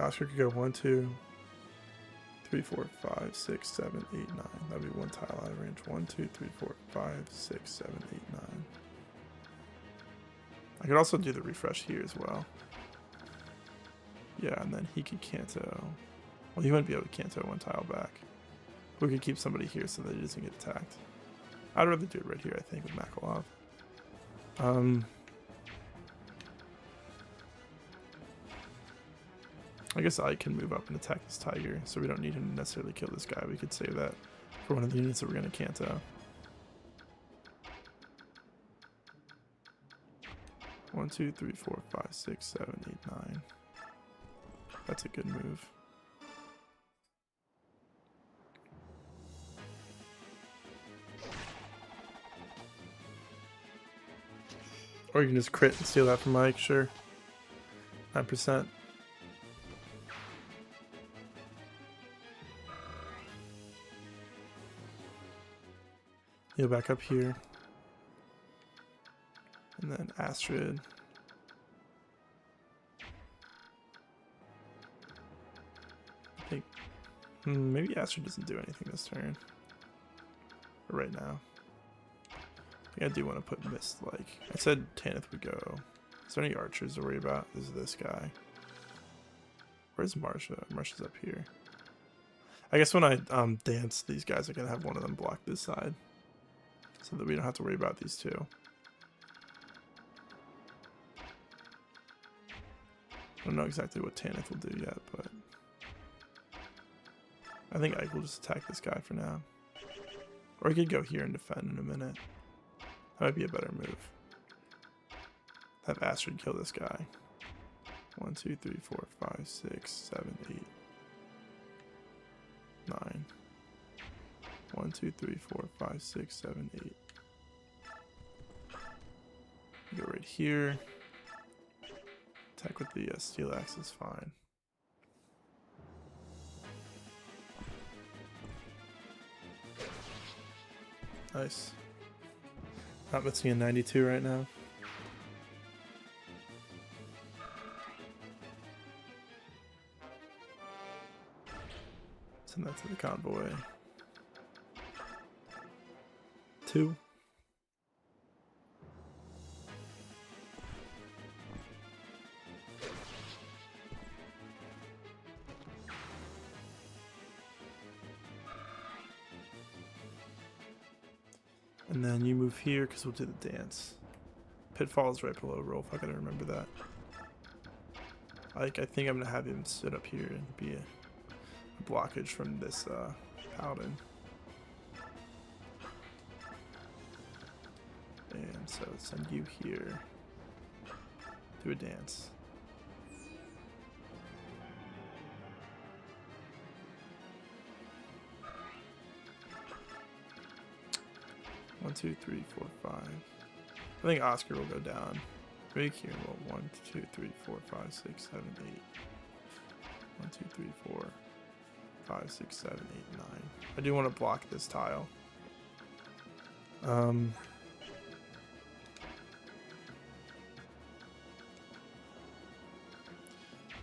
[SPEAKER 1] Oscar could go 1, 2, 3, 4, 5, 6, 7, 8, 9. That'd be 1 tile out of range. 1, 2, 3, 4, 5, 6, 7, 8, 9. I could also do the refresh here as well. Yeah, and then he could Canto. Well, he wouldn't be able to Canto 1 tile back. We could keep somebody here so that he doesn't get attacked. I'd rather do it right here, I think, with Makalov. I guess I can move up and attack this tiger, so we don't need him to necessarily kill this guy. We could save that for one of the units that we're going to Kanto. 1, 2, 3, 4, 5, 6, 7, 8, 9. That's a good move. Or you can just crit and steal that from Mike, sure. 9%. Heal back up here. And then Astrid. I think maybe Astrid doesn't do anything this turn. Or right now. I think I do want to put Mist, like I said Tanith would go. Is there any archers to worry about? Is this guy? Where's Marsha? Marsha's up here. I guess when I dance, these guys are gonna have one of them block this side. So that we don't have to worry about these two. I don't know exactly what Tanith will do yet, but I think Ike will just attack this guy for now. Or he could go here and defend in a minute. That might be a better move. Have Astrid kill this guy. 1, 2, 3, 4, 5, 6, 7, 8, 9. 1, 2, 3, 4, 5, 6, 7, 8. Go right here. Attack with the steel axe is fine. Nice. Not missing a 92 right now. Send that to the convoy. 2. And then you move here because we'll do the dance. Pitfall is right below Rolf. I gotta remember that. I think I'm gonna have him sit up here and be a blockage from this paladin. And so send you here. Do a dance. One, 2, 3, 4, 5. I think Oscar will go down. Maybe Kieran will. 1, 2, 3, 4, 5, 6, 7, 8. 1, 2, 3, 4, 5, 6, 7, 8, 9. I do want to block this tile.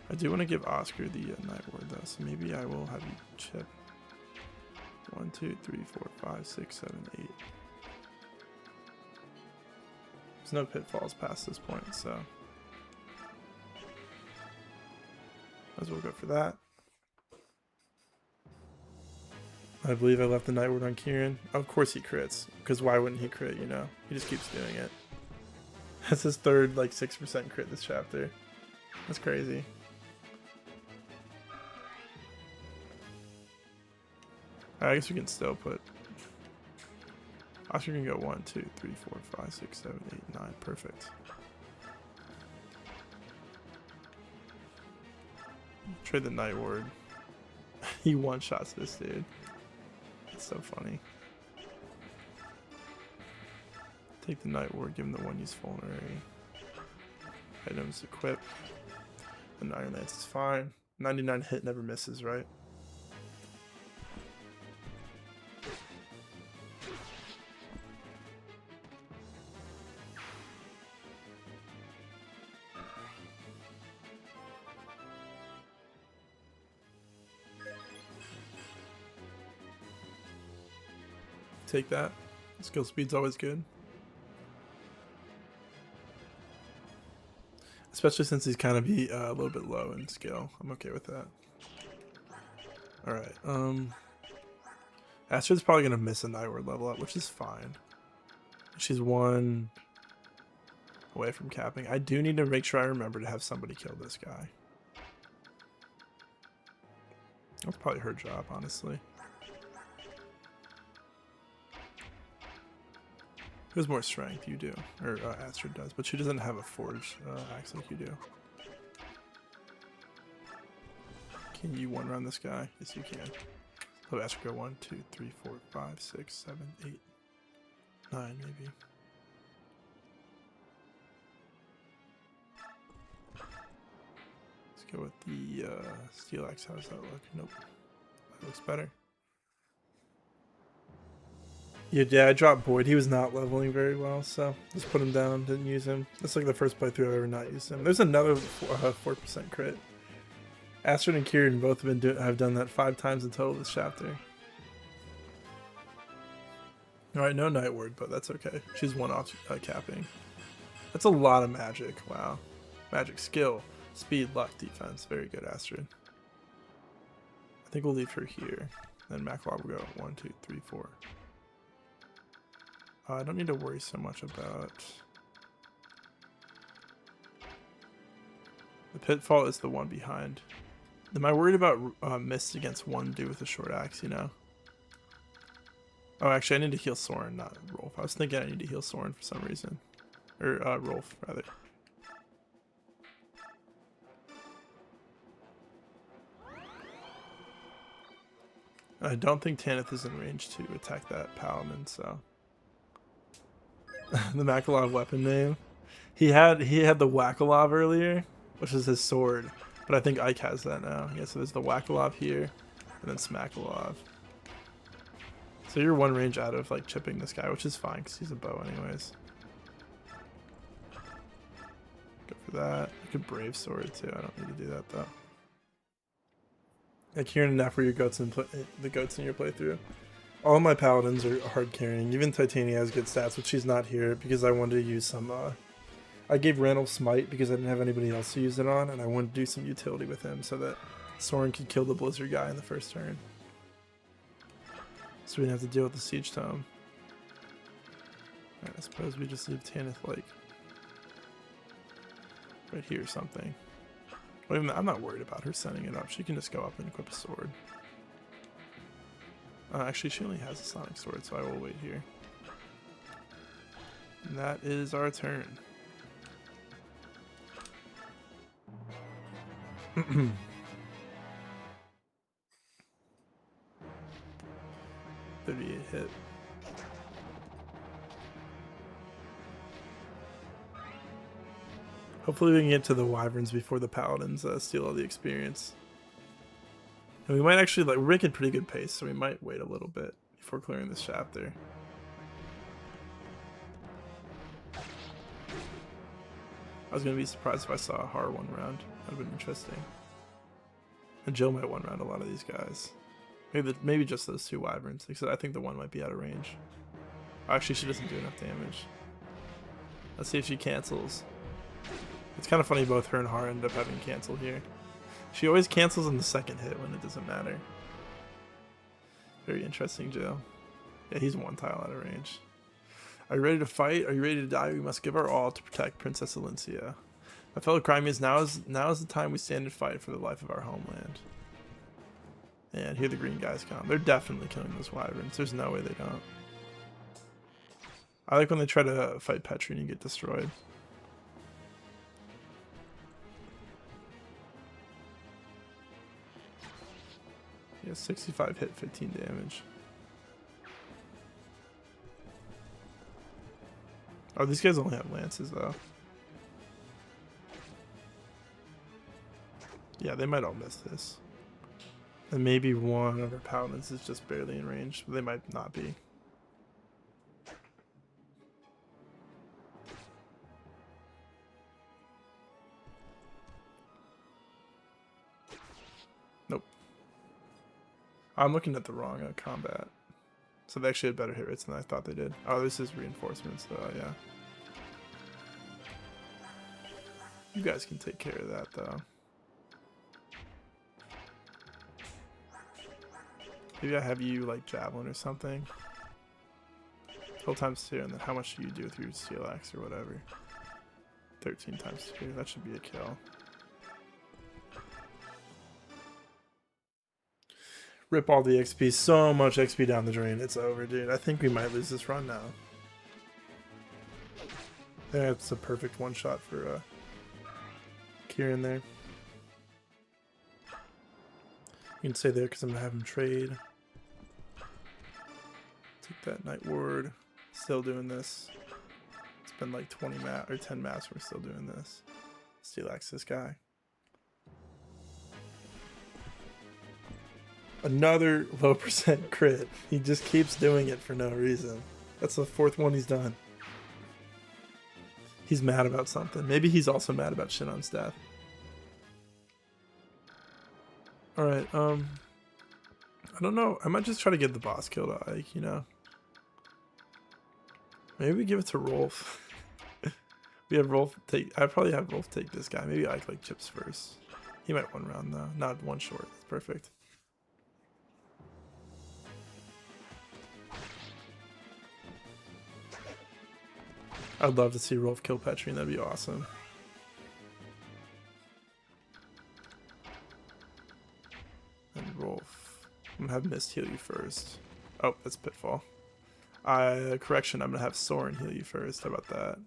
[SPEAKER 1] I do want to give Oscar the Night Ward though, so maybe I will have you chip. 1, 2, 3, 4, 5, 6, 7, 8. There's no pitfalls past this point, so might as well go for that. I believe I left the Night Ward on Kieran. Of course he crits, because why wouldn't he crit, you know? He just keeps doing it. That's his third, like, 6% crit this chapter. That's crazy. I guess we can still put... Oscar can go 1, 2, 3, 4, 5, 6, 7, 8, 9. Perfect. Trade the Night Ward. He one-shots this dude. That's so funny. Take the Night Ward, give him the one use vulnerary. Items equip. And Iron Lance is fine. 99 hit never misses, right? Take that. Skill speed's always good. Especially since he's kind of be a little bit low in skill. I'm okay with that. Alright, Astrid's probably gonna miss a Night Ward level up, which is fine. She's 1 away from capping. I do need to make sure I remember to have somebody kill this guy. That's probably her job, honestly. Who has more strength? You do. Or Astrid does, but she doesn't have a forge axe like you do. Can you one run this guy? Yes, you can. Let Astrid go 1, 2, 3, 4, 5, 6, 7, 8, 9, maybe. Let's go with the steel axe. How does that look? Nope. That looks better. Yeah, I dropped Boyd. He was not leveling very well, so just put him down. Didn't use him. That's like the first playthrough I've ever not used him. There's another 4% crit. Astrid and Kieran both have done that 5 times in total this chapter. Alright, no Night Ward, but that's okay. She's one off capping. That's a lot of magic. Wow. Magic, skill, speed, luck, defense. Very good, Astrid. I think we'll leave her here. Then Maclaw will go 1, 2, 3, 4. I don't need to worry so much about... The Pitfall is the one behind. Am I worried about mist against one dude with a short axe, you know? Oh, actually, I need to heal Soren, not Rolf. I was thinking I need to heal Soren for some reason. Or Rolf, rather. I don't think Tanith is in range to attack that Paladin, so... The Makalov weapon name. He had the Wackalov earlier, which is his sword. But I think Ike has that now. Yeah, so there's the Wackalov here, and then Smakalov. So you're one range out of like chipping this guy, which is fine because he's a bow anyways. Go for that. I could Brave Sword too. I don't need to do that though. Yeah, Kieran and Neff were your goats in the goats in your playthrough. All my paladins are hard carrying. Even Titania has good stats, but she's not here because I wanted to use some. I gave Randall Smite because I didn't have anybody else to use it on, and I wanted to do some utility with him so that Soren could kill the Blizzard guy in the first turn. So we didn't have to deal with the Siege Tome. Alright, I suppose we just leave Tanith like right here or something. Well, even I'm not worried about her setting it up. She can just go up and equip a sword. Actually, she only has a Sonic Sword, so I will wait here. And that is our turn. 38 hit. Hopefully we can get to the Wyverns before the Paladins steal all the experience. And we might actually, like, we're making pretty good pace, so we might wait a little bit before clearing this chapter. I was going to be surprised if I saw a Har one round. That would have been interesting. And Jill might one round a lot of these guys. Maybe just those 2 Wyverns. Except I think the one might be out of range. Actually, she doesn't do enough damage. Let's see if she cancels. It's kind of funny both her and Har end up having cancel here. She always cancels on the second hit when it doesn't matter. Very interesting, Jill. Yeah, he's 1 tile out of range. Are you ready to fight? Are you ready to die? We must give our all to protect Princess Alencia. My fellow Crimeans, now is the time we stand and fight for the life of our homeland. And here the green guys come. They're definitely killing those Wyverns. There's no way they don't. I like when they try to fight Petri and you get destroyed. Yeah, 65 hit, 15 damage. Oh, these guys only have lances though. Yeah, they might all miss this. And maybe one of our paladins is just barely in range, but they might not be. Nope. I'm looking at the wrong combat. So they actually had better hit rates than I thought they did. Oh, this is reinforcements though, yeah. You guys can take care of that though. Maybe I have you like javelin or something. Kill times 2, and then how much do you do with your steel axe or whatever? 13 times 2, that should be a kill. Rip all the XP. So much XP down the drain. It's over, dude. I think we might lose this run now. That's a perfect one shot for Kieran there. You can stay there because I'm going to have him trade. Take that Night Ward. Still doing this. It's been like 20 or 10 maps. We're still doing this. Steelax this guy. Another low percent crit. He just keeps doing it for no reason. That's the 4th one he's done. He's mad about something. Maybe he's also mad about Shinnon's death. Alright, I don't know. I might just try to get the boss kill to Ike, you know? Maybe we give it to Rolf. We have Rolf take... I'd probably have Rolf take this guy. Maybe Ike, like, chips first. He might one round, though. Not one short. That's perfect. I'd love to see Rolf kill Petrine. That'd be awesome. And Rolf. I'm gonna have Mist heal you first. Oh, that's Pitfall. Correction, I'm gonna have Soren heal you first. How about that?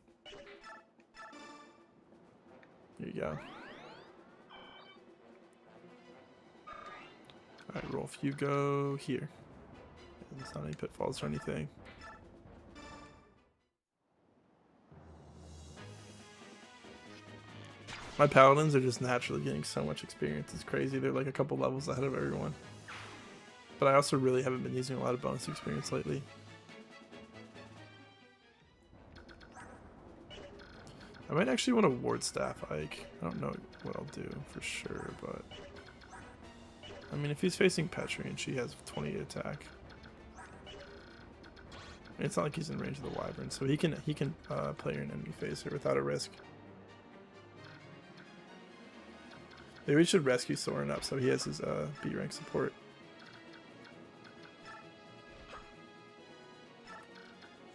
[SPEAKER 1] Here you go. Alright, Rolf, you go here. There's not any pitfalls or anything. My paladins are just naturally getting so much experience. It's crazy. They're like a couple levels ahead of everyone. But I also really haven't been using a lot of bonus experience lately. I might actually want to ward staff Ike. I don't know what I'll do for sure, but I mean, if he's facing Petri and she has 20 attack, it's not like he's in range of the Wyvern, so he can play an enemy phaser without a risk. Maybe we should rescue Soren up so he has his B rank support.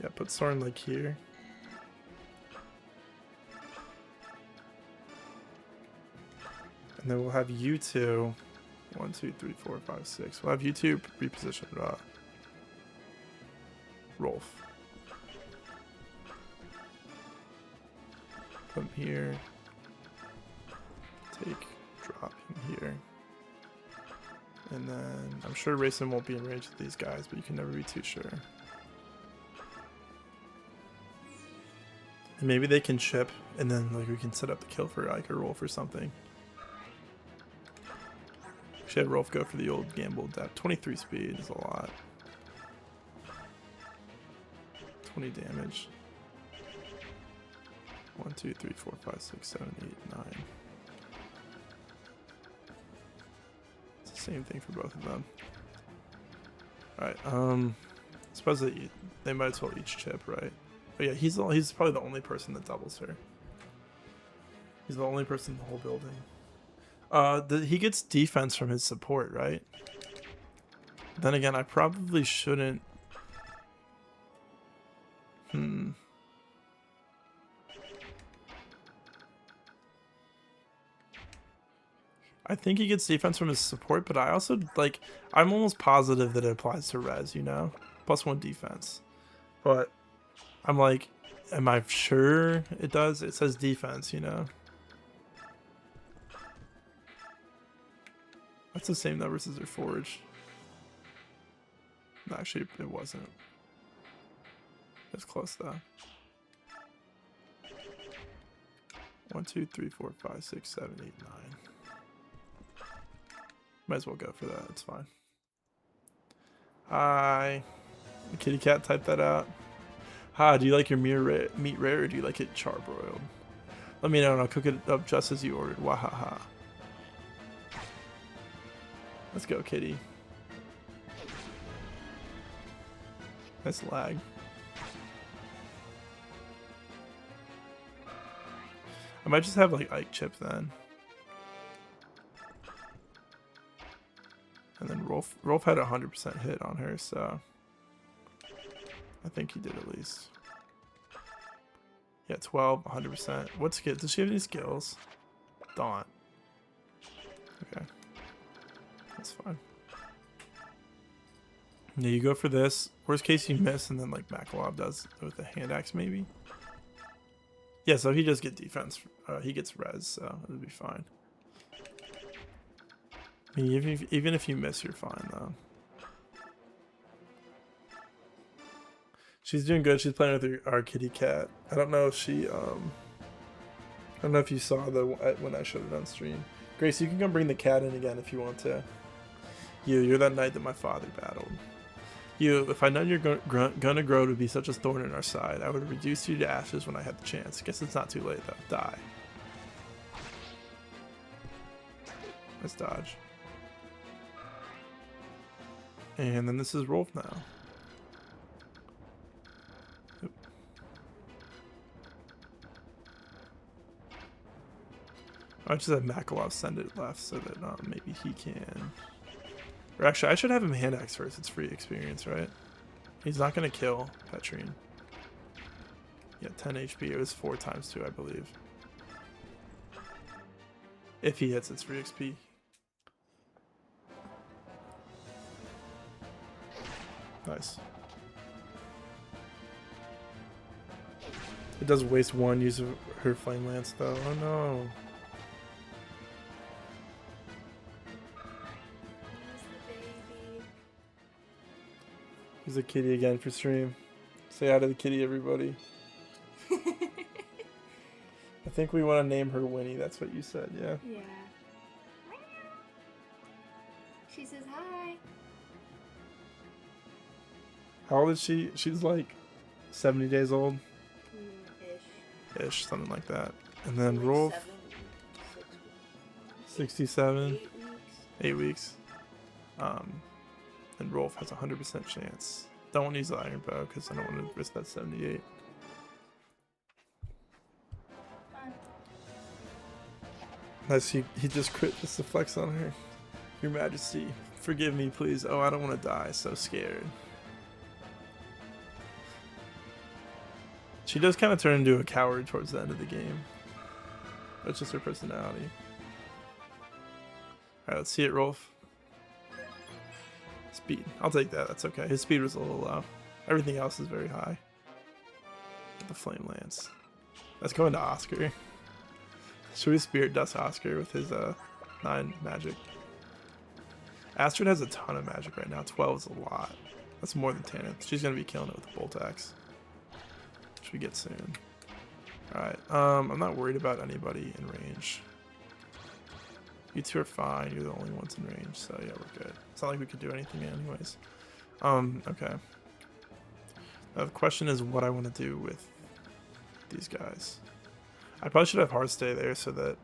[SPEAKER 1] Yeah, put Soren like here. And then we'll have you two. 1, 2, 3, 4, 5, 6. We'll have you two repositioned Rolf. Put him here. Take, drop him here. And then I'm sure Rayson won't be in range of these guys, but you can never be too sure. And maybe they can chip, and then like we can set up the kill for Ike or Rolf or something. Should have Rolf go for the old gamble depth. 23 speed is a lot. 20 damage. 1, 2, 3, 4, 5, 6, 7, 8, 9. It's the same thing for both of them. Alright, I suppose they might as well each chip, right? But yeah, he's probably the only person that doubles her. He's the only person in the whole building. He gets defense from his support, right? Then again, I probably shouldn't. I think he gets defense from his support, but I also, like, I'm almost positive that it applies to res, you know? +1 defense. But I'm like, am I sure it does? It says defense, you know? That's the same numbers as their forge. No, actually, it wasn't. It was close though. 1, 2, 3, 4, 5, 6, 7, 8, 9. Might as well go for that. It's fine. Hi. The kitty cat typed that out. Hi, do you like your meat rare or do you like it charbroiled? Let me know and I'll cook it up just as you ordered. Wahaha. Let's go, kitty. Nice lag. I might just have like Ike chip then. And then Rolf had 100% hit on her, so I think he did at least. Yeah, 12, 100%. What skill? Does she have any skills? Daunt. Okay. That's fine. Yeah, you go for this. Worst case, you miss, and then like Makalov does with the hand axe, maybe. Yeah, so he does get defense. He gets res, so it'll be fine. I mean, even if you miss, you're fine though. She's doing good. She's playing with our kitty cat. I don't know if she I don't know if you saw the when I showed it on stream. Grace, you can come bring the cat in again if you want to. You're that knight that my father battled. If I know you're gonna grow to be such a thorn in our side, I would reduce you to ashes when I had the chance. Guess it's not too late though. Die. Let's dodge. And then this is Rolf now. Yep. I just have Makalov send it left so that maybe he can. Or actually, I should have him hand axe first. It's free experience, right? He's not gonna kill Petrine. Yeah, 10 HP. It was 4 times 2, I believe. If he hits, it's free XP. Nice. It does waste 1 use of her flame lance though. Oh no. Here's a kitty again for stream. Say hi to the kitty, everybody. I think we want to name her Winnie. That's what you said, yeah?
[SPEAKER 2] Yeah. She says hi.
[SPEAKER 1] How old is she? She's like 70 days old. Ish, something like that. And then like Rolf. 67. 8 weeks. And Rolf has a 100% chance. Don't want to use the iron bow because I don't want to risk that 78. Nice, he just crit just to flex on her. Your Majesty, forgive me, please. Oh, I don't want to die. So scared. She does kind of turn into a coward towards the end of the game. That's just her personality. Alright, let's see it, Rolf. Speed. I'll take that. That's okay. His speed was a little low. Everything else is very high. The Flame Lance. Let's go into Oscar. Should we Spirit Dust Oscar with his 9 magic? Astrid has a ton of magic right now. 12 is a lot. That's more than Tanith. She's going to be killing it with the Bolt Axe. Which we get soon. Alright. I'm not worried about anybody in range. You two are fine. You're the only ones in range. So yeah, we're good. It's not like we could do anything anyways. Okay. Now the question is what I want to do with these guys. I probably should have Heart stay there so that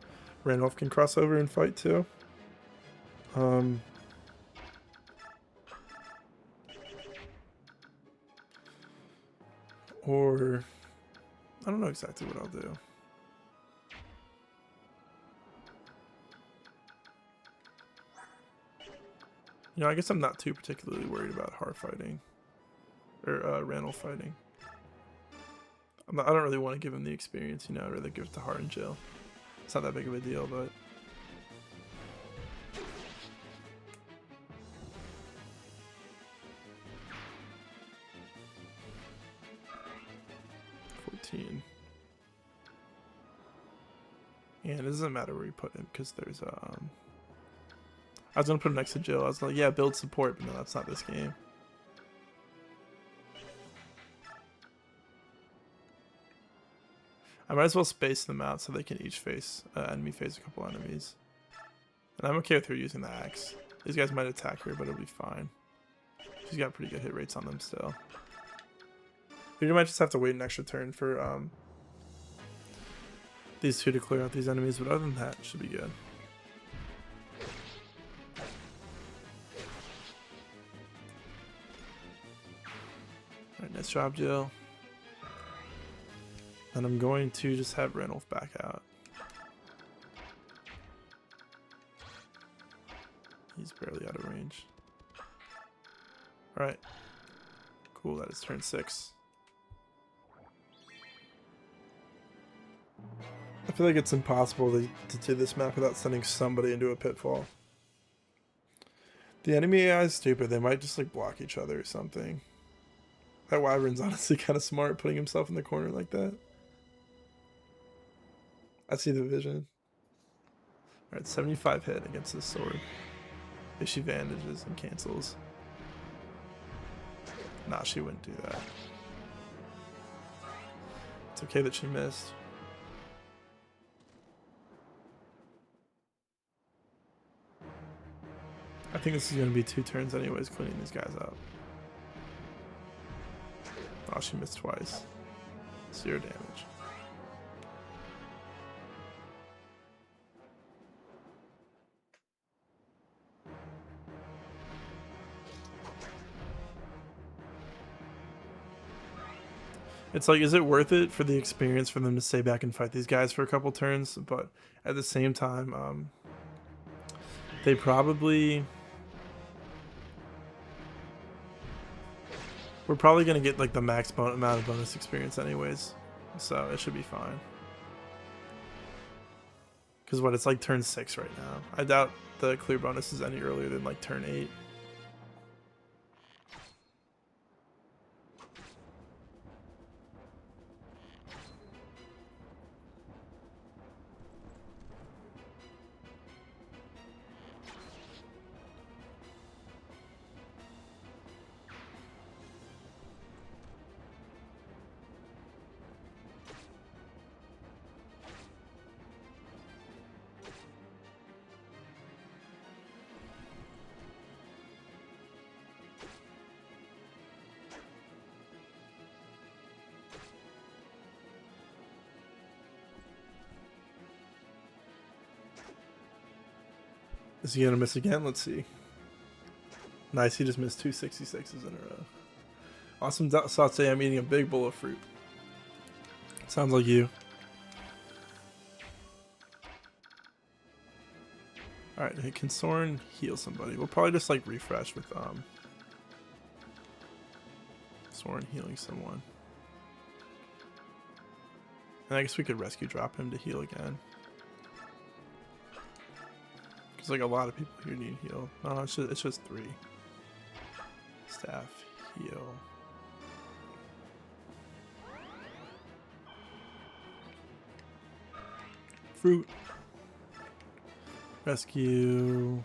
[SPEAKER 1] Randolph can cross over and fight too. Or I don't know exactly what I'll do. You know, I guess I'm not too particularly worried about Heart fighting. Or Randolph fighting. I don't really want to give him the experience, you know, I'd rather give it to Hart and Jill. It's not that big of a deal, but... And it doesn't matter where you put him, because there's, I was going to put him next to Jill. I was like, yeah, build support, but no, that's not this game. I might as well space them out so they can each face, enemy face a couple enemies. And I'm okay with her using the axe. These guys might attack her, but it'll be fine. She's got pretty good hit rates on them still. You might just have to wait an extra turn for these two to clear out these enemies, but other than that, it should be good. Alright, nice job, Jill. And I'm going to just have Randolph back out. He's barely out of range. Alright. Cool, that is turn 6. I feel like it's impossible to do this map without sending somebody into a pitfall. The enemy AI is stupid. They might just like block each other or something. That Wyvern's honestly kind of smart, putting himself in the corner like that. I see the vision. Alright, 75 hit against this sword. If she bandages and cancels. Nah, she wouldn't do that. It's okay that she missed. I think this is going to be 2 turns anyways, cleaning these guys up. Oh, she missed twice. 0 damage. It's like, is it worth it for the experience for them to stay back and fight these guys for a couple turns? But at the same time, they probably... We're probably going to get like the max amount of bonus experience anyways. So it should be fine. Because what, it's like turn 6 right now. I doubt the clear bonus is any earlier than like turn 8. Is he gonna miss again? Let's see. Nice, he just missed 2 66s in a row. Awesome Satse, I'm eating a big bowl of fruit. Sounds like you. Alright, hey, can Soren heal somebody? We'll probably just like refresh with Soren healing someone. And I guess we could rescue drop him to heal again. Like a lot of people here need heal. No, it's just 3. Staff, heal. Fruit. Rescue.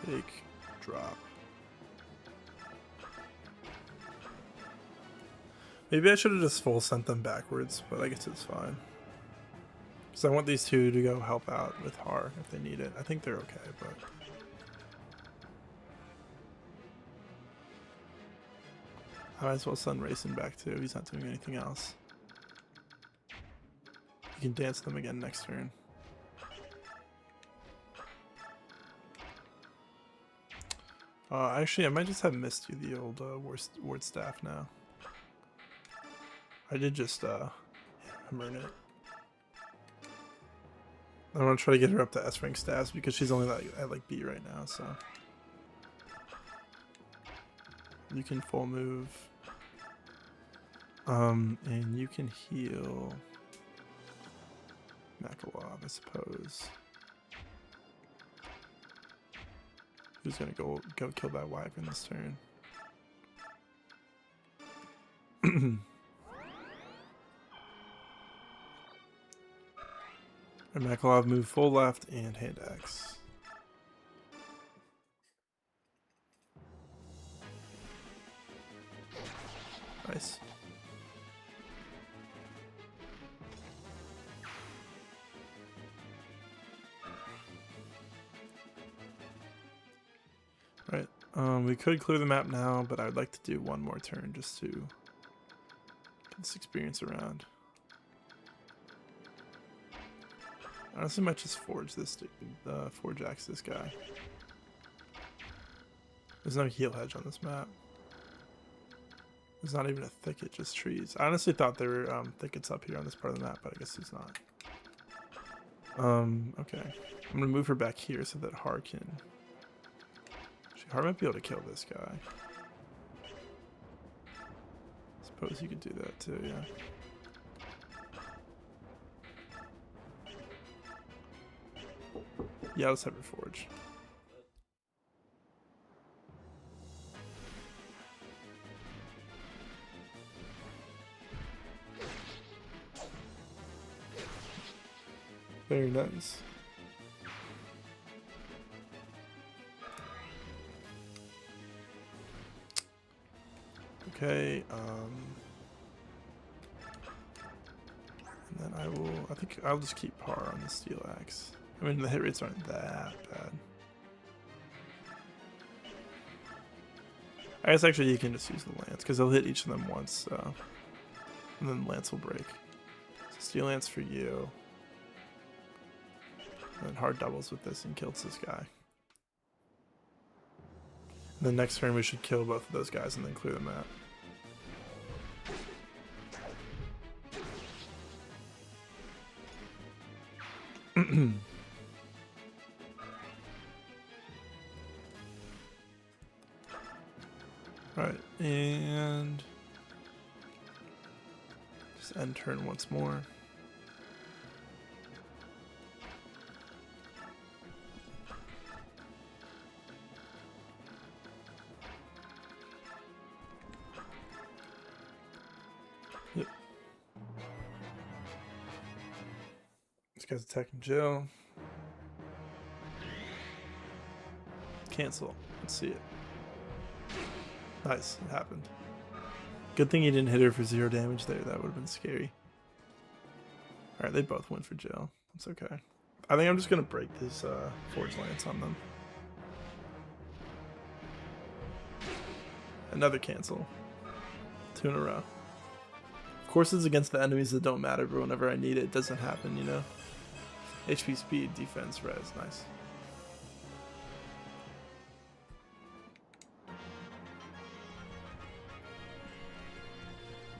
[SPEAKER 1] Take, drop. Maybe I should have just full sent them backwards, but I guess it's fine. So I want these 2 to go help out with Har if they need it. I think they're okay, but... I might as well send Racing back too. He's not doing anything else. You can dance them again next turn. Actually, I might just have missed you the old ward staff now. I did just earn it. I want to try to get her up to S rank stats because she's only at like B right now, so. You can full move. And you can heal Makalov, I suppose. Who's gonna go kill that Wyvern this turn? And Makalov move full left and hand axe. Nice. Right. We could clear the map now, but I would like to do one more turn just to get this experience around. Honestly, might just forge this, forge axe this guy. There's no heal hedge on this map. There's not even a thicket, just trees. I honestly thought there were thickets up here on this part of the map, but I guess there's not. Okay. I'm gonna move her back here so that Har can... Har might be able to kill this guy. Suppose you could do that too, yeah. Yeah, let's have her forge. Very nice. Okay, and then I think I'll just keep par on the steel axe. I mean, the hit rates aren't that bad. I guess actually you can just use the lance, because they'll hit each of them once, and then the lance will break. So steel lance for you. And then hard doubles with this and kills this guy. And then next turn we should kill both of those guys and then clear the map. Alright, and just end turn once more. Yep. This guy's attacking Jill. Cancel. Let's see it. Nice, it happened. Good thing you didn't hit her for 0 damage there. That would have been scary. Alright, they both went for Jill. It's okay. I think I'm just going to break this Forge Lance on them. Another cancel. 2 in a row. Of course it's against the enemies that don't matter, but whenever I need it, it doesn't happen, you know? HP, speed, defense, res. Nice.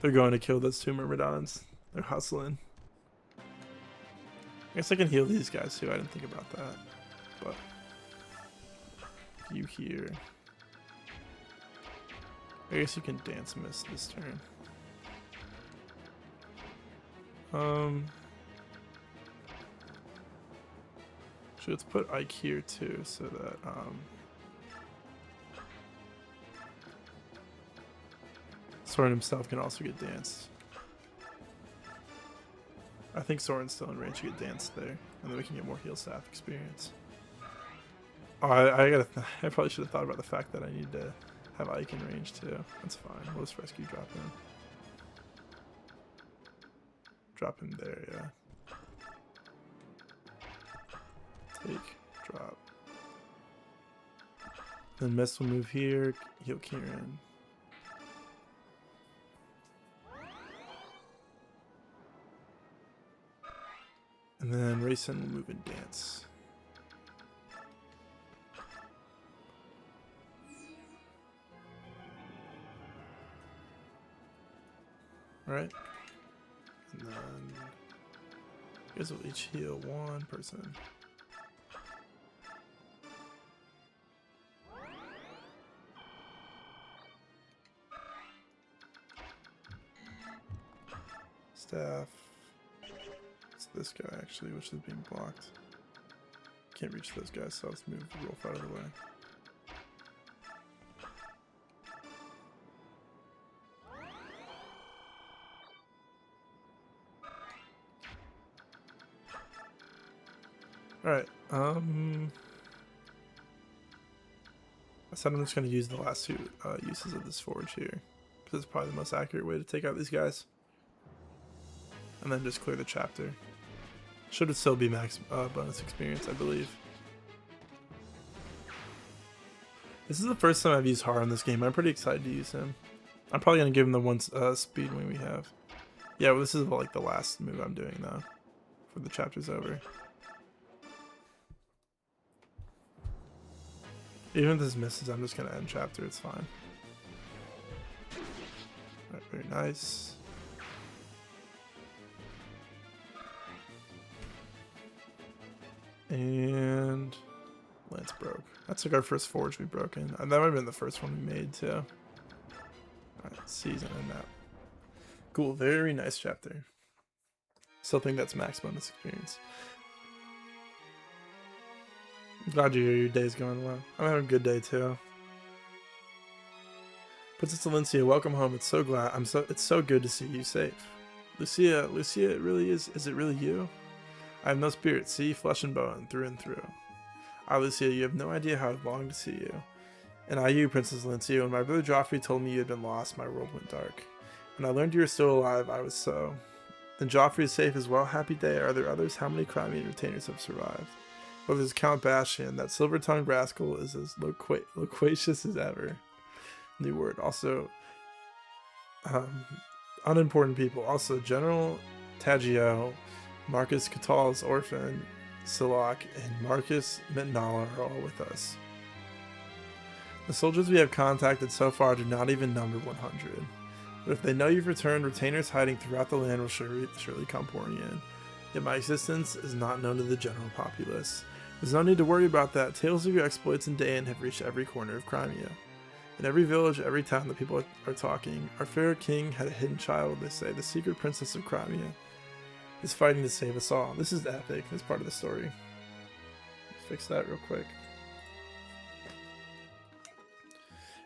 [SPEAKER 1] They're going to kill those 2 Myrmidons. They're hustling. I guess I can heal these guys too. I didn't think about that. But you here. I guess you can dance miss this turn. So let's put Ike here too, so that Soren himself can also get danced. I think Soren's still in range to get danced there, and then we can get more heal staff experience. Oh, I probably should have thought about the fact that I need to have Ike in range too. That's fine. We'll just rescue drop him. Drop him there, yeah. Take, drop. Then Mess will move here, heal Kieran. And then Rayson will move and dance. Alright. And then you guys will each heal 1 person. Staff. It's this guy actually, which is being blocked. Can't reach those guys, so let's move Rolf out of the way. Alright, I said I'm just going to use the last 2 uses of this forge here, because it's probably the most accurate way to take out these guys. And then just clear the chapter. Should it still be max bonus experience, I believe. This is the first time I've used Har in this game. I'm pretty excited to use him. I'm probably going to give him the 1 speed wing we have. Yeah, well, this is like the last move I'm doing though, for the chapter's over. Even if this misses, I'm just going to end chapter. It's fine. Alright, very nice. And Lance broke. That's like our first forge we've broken. And that might have been the first one we made too. Alright, season and nap. Cool, very nice chapter. Still think that's max bonus experience. I'm glad your day's going well. I'm having a good day too. Princess Valencia, welcome home. It's so good to see you safe. Lucia, it really is it really you? I have no spirit, see, flesh and bone, through and through. Ah, Lucia, you have no idea how I've longed to see you. And I you, Princess Lancia, when my brother Joffrey told me you had been lost, my world went dark. When I learned you were still alive, I was so. Then Joffrey is safe as well, happy day. Are there others? How many Crimean retainers have survived? Well, there's Count Bastian. That silver-tongued rascal is as loquacious as ever. New word. Also, um, unimportant people. Also, General Taggio, Marcus Catal's orphan, Silak, and Marcus Mitnala are all with us. The soldiers we have contacted so far do not even number 100. But if they know you've returned, retainers hiding throughout the land will surely come pouring in. Yet my existence is not known to the general populace. There's no need to worry about that. Tales of your exploits in Dayan have reached every corner of Crimea. In every village, every town, the people are talking. Our fair king had a hidden child, they say. The secret princess of Crimea is fighting to save us all. This is epic. That's part of the story. Let's fix that real quick.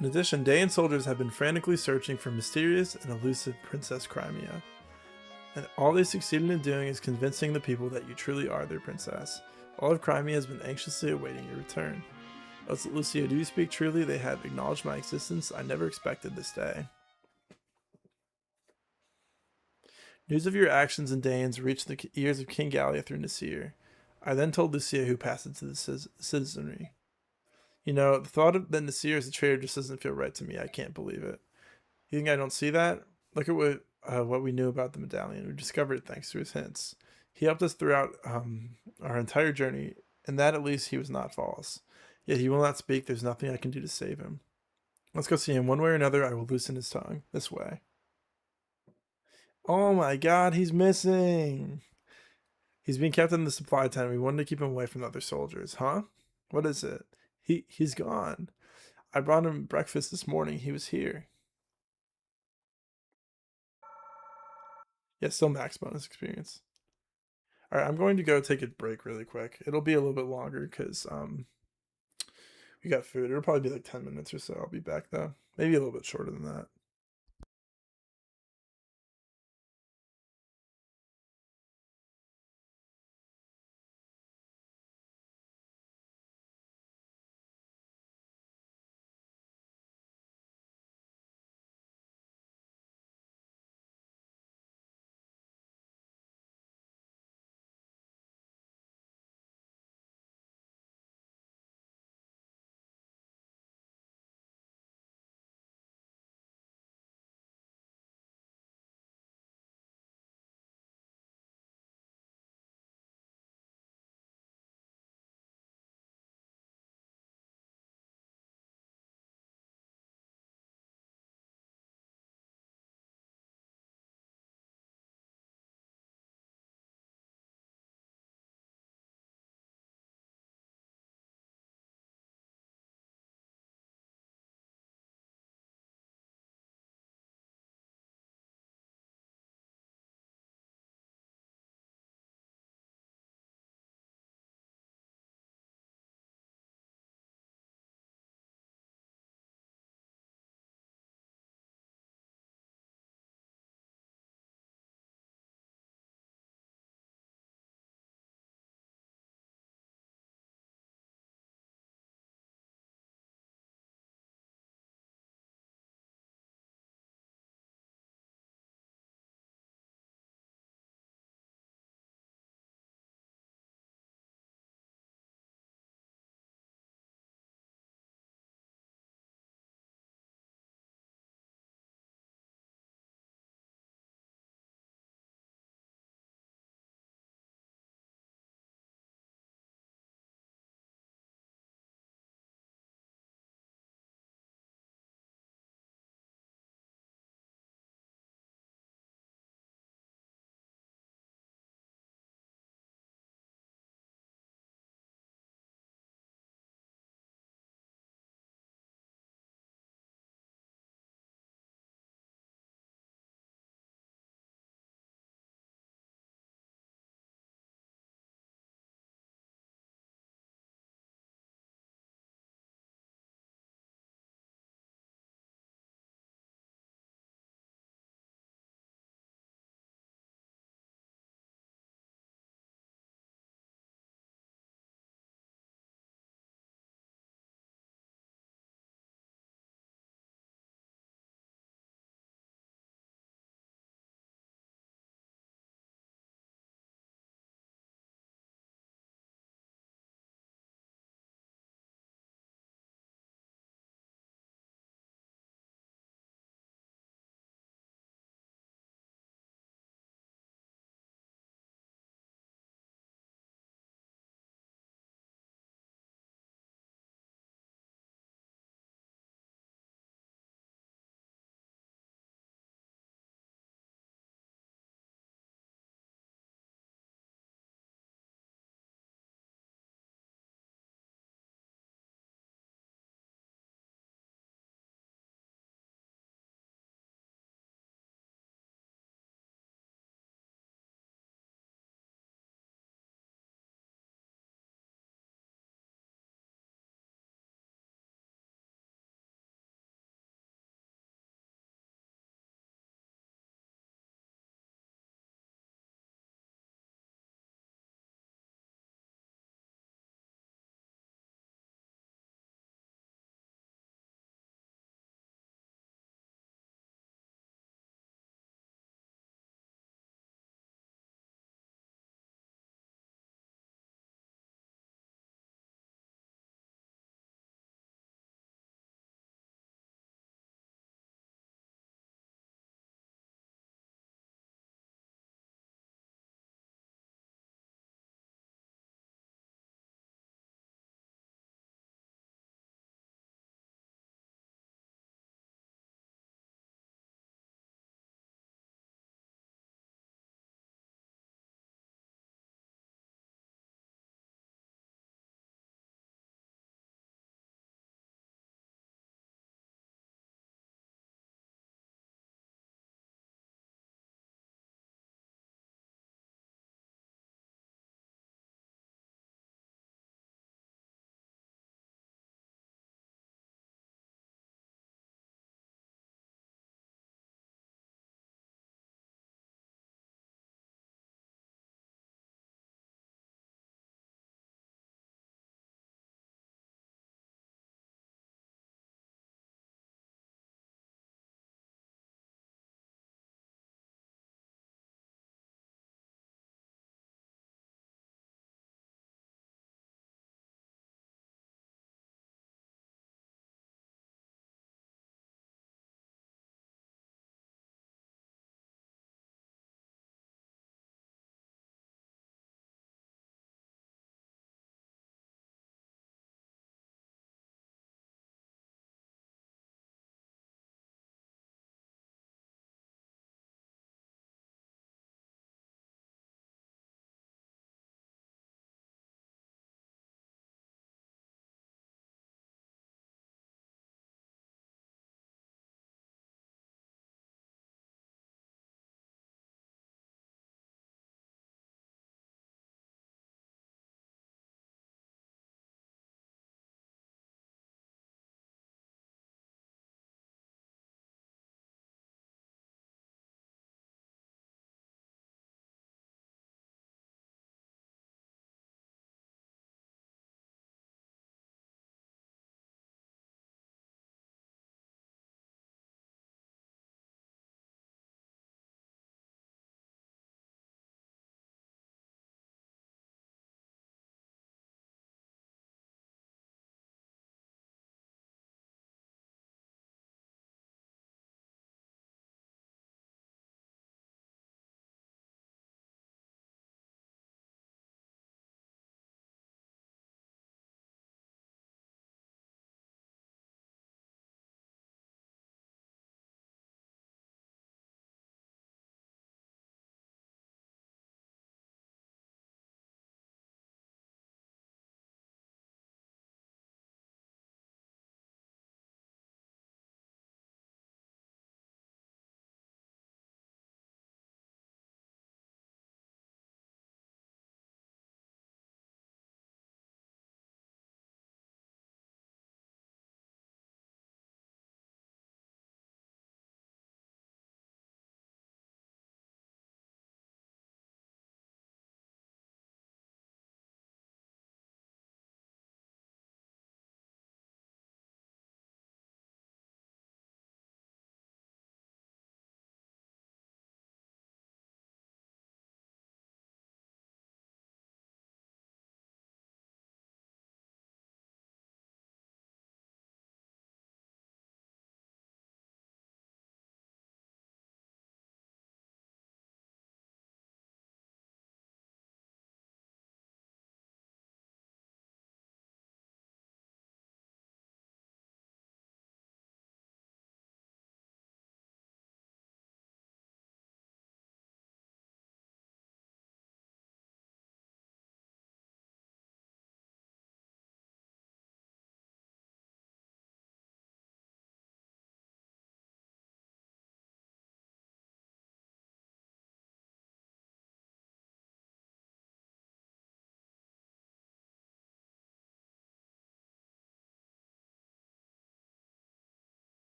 [SPEAKER 1] In addition, Dayan soldiers have been frantically searching for mysterious and elusive Princess Crimea. And all they succeeded in doing is convincing the people that you truly are their princess. All of Crimea has been anxiously awaiting your return. Lucia, do you speak truly? They have acknowledged my existence. I never expected this day. News of your actions in Danes reached the ears of King Gallia through Nasir. I then told Lucia, who passed it to the citizenry. You know, the thought that Nasir is a traitor just doesn't feel right to me. I can't believe it. You think I don't see that? Look at what we knew about the medallion. We discovered it thanks to his hints. He helped us throughout our entire journey, and that at least he was not false. Yet he will not speak. There's nothing I can do to save him. Let's go see him. One way or another, I will loosen his tongue. This way. Oh my god, he's missing. He's being kept in the supply tent. We wanted to keep him away from the other soldiers. Huh? What is it? He's gone. I brought him breakfast this morning. He was here. Yeah, still max bonus experience. Alright, I'm going to go take a break really quick. It'll be a little bit longer because we got food. It'll probably be like 10 minutes or so. I'll be back though. Maybe a little bit shorter than that.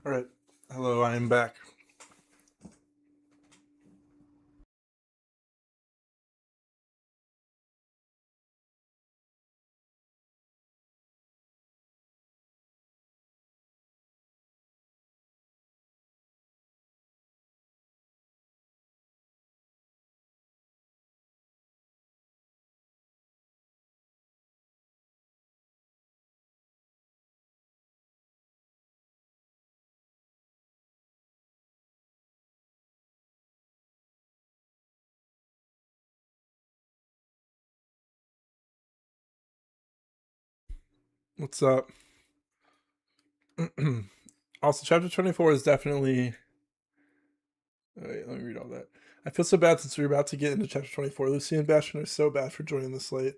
[SPEAKER 1] All right. Hello, I am back. What's up? Also, chapter 24 is definitely. Wait, let me read all that. I feel so bad since we're about to get into chapter 24. Lucy and Bastion are so bad for joining this late.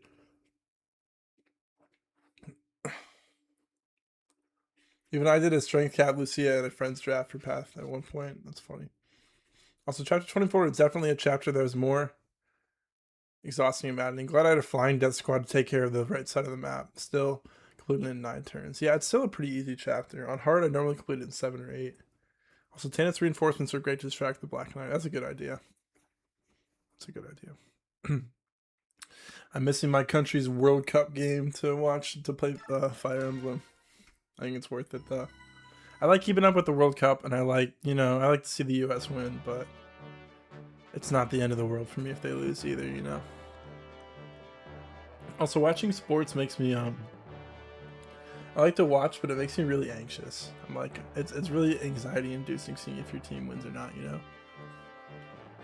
[SPEAKER 1] Even I did a strength cap Lucia and a friend's draft for Path at one point. That's funny. Also, chapter 24 is definitely a chapter that was more exhausting and maddening. Glad I had a flying death squad to take care of the right side of the map. Still completed in 9 turns. Yeah, it's still a pretty easy chapter. On hard, I normally complete it in 7 or 8. Also, Tanith's reinforcements are great to distract the Black Knight. That's a good idea. That's a good idea. I'm missing my country's World Cup game to watch to play Fire Emblem. I think it's worth it though. I like keeping up with the World Cup, and I like to see the U.S. win, but it's not the end of the world for me if they lose either. Also, watching sports makes me I like to watch, but it makes me really anxious. I'm like, it's really anxiety inducing seeing if your team wins or not.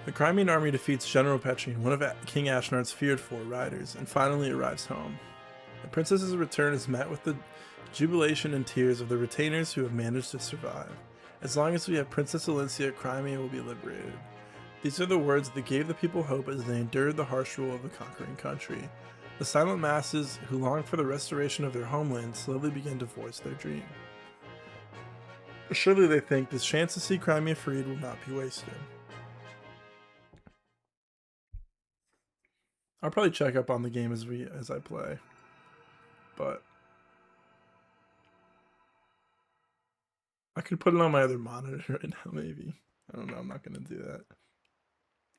[SPEAKER 1] The Crimean army defeats General Petrine, one of King Ashnard's feared 4 riders, and finally arrives home. The princess's return is met with the jubilation and tears of the retainers who have managed to survive. As long as we have Princess Alencia, Crimea will be liberated. These are the words that gave the people hope as they endured the harsh rule of a conquering country. The silent masses who long for the restoration of their homeland slowly begin to voice their dream. Surely they think this chance to see Crimea freed will not be wasted. I'll probably check up on the game as I play, but I could put it on my other monitor right now. Maybe I don't know. I'm not gonna do that.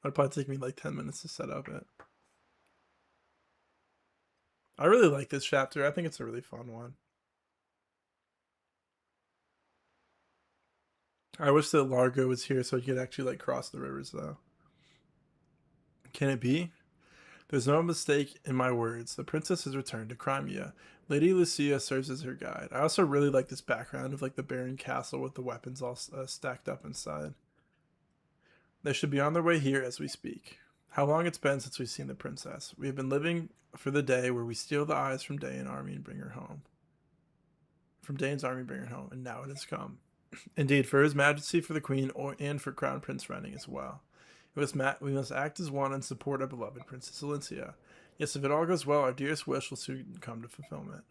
[SPEAKER 1] It'd probably take me like 10 minutes to set up it. I really like this chapter. I think it's a really fun one. I wish that Largo was here so he could actually like cross the rivers though. Can it be? There's no mistake in my words. The princess has returned to Crimea. Lady Lucia serves as her guide. I also really like this background of like the barren castle with the weapons all stacked up inside. They should be on their way here as we speak. How long it's been since we've seen the princess. We have been living for the day where we steal the eyes from Day and army and bring her home. From Dane's army, bring her home, and now it has come. Indeed, for His Majesty, for the Queen, and for Crown Prince Renning as well. We must act as one and support our beloved Princess Alencia. Yes, if it all goes well, our dearest wish will soon come to fulfillment.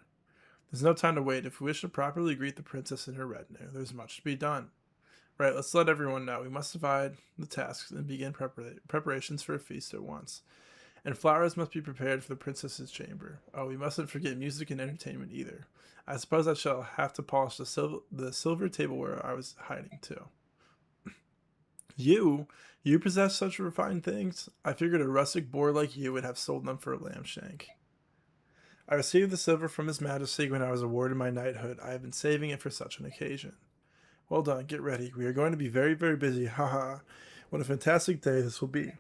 [SPEAKER 1] There's no time to wait. If we wish to properly greet the princess and her retinue, there's much to be done. Right, let's let everyone know. We must divide the tasks and begin preparations for a feast at once. And flowers must be prepared for the princess's chamber. Oh, we mustn't forget music and entertainment either. I suppose I shall have to polish the silver tableware I was hiding too. You possess such refined things? I figured a rustic boor like you would have sold them for a lamb shank. I received the silver from His Majesty when I was awarded my knighthood. I have been saving it for such an occasion. Well done, get ready. We are going to be very, very busy. Haha. What a fantastic day this will be.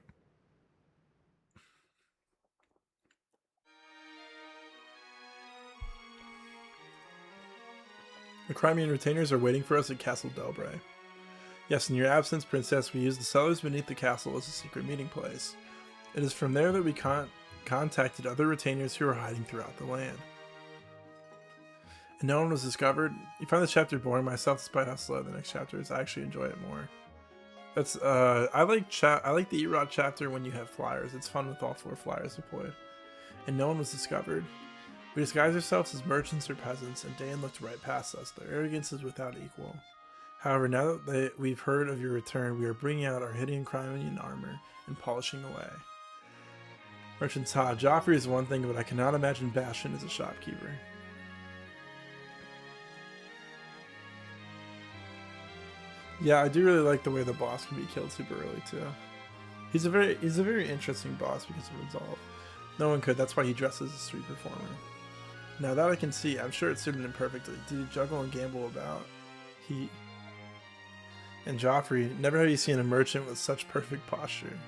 [SPEAKER 1] The Crimean retainers are waiting for us at Castle Delbray. Yes, in your absence, Princess, we use the cellars beneath the castle as a secret meeting place. It is from there that we contacted other retainers who are hiding throughout the land. And no one was discovered. You find this chapter boring myself despite how slow the next chapter is. I actually enjoy it more. That's I like the Erod chapter when you have flyers. It's fun with all 4 flyers deployed. And no one was discovered. We disguised ourselves as merchants or peasants, and Dan looked right past us. Their arrogance is without equal. However, now that we've heard of your return, we are bringing out our hidden Crimean armor and polishing away. Merchants, Joffrey is one thing, but I cannot imagine Bastion as a shopkeeper. Yeah, I do really like the way the boss can be killed super early too. He's a very interesting boss because of Resolve. No one could. That's why he dresses as a street performer. Now that I can see, I'm sure it suited him perfectly. Did he juggle and gamble about? He and Joffrey. Never have you seen a merchant with such perfect posture.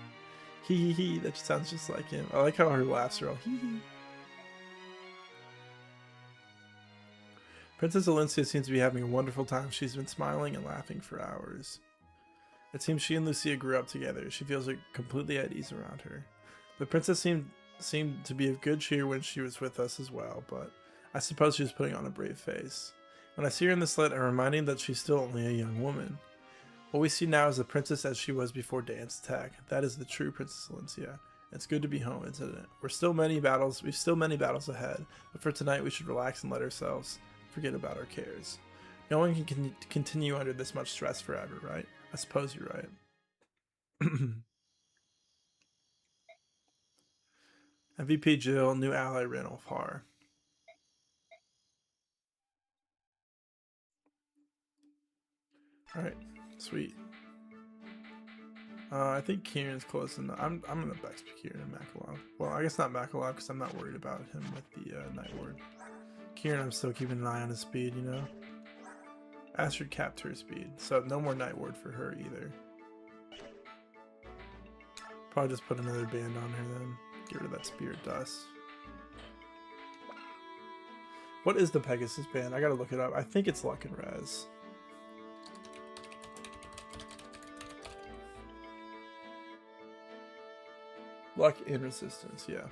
[SPEAKER 1] Hee hee hee. That sounds just like him. I like how her laughs are all hee hee. Princess Valencia seems to be having a wonderful time. She's been smiling and laughing for hours. It seems she and Lucia grew up together. She feels completely at ease around her. The princess seemed to be of good cheer when she was with us as well, but I suppose she was putting on a brave face. When I see her in this light, I'm reminded that she's still only a young woman. What we see now is the princess as she was before Dan's attack. That is the true Princess Valencia. It's good to be home, isn't it? We've still many battles ahead, but for tonight we should relax and let ourselves forget about our cares. No one can continue under this much stress forever, right? I suppose you're right. MVP Jill, new ally Ranulph Har. Alright, sweet. I think Kieran's close enough. I'm gonna best Kieran and Makalov. Well, I guess not Makalov because I'm not worried about him with the Night Ward. Kieran, I'm still keeping an eye on his speed, you know? Astrid capped her speed, so no more Night Ward for her either. Probably just put another band on her then. Get rid of that Spirit Dust. What is the Pegasus band? I gotta look it up. I think it's Luck and Res. Luck and Resistance, yeah.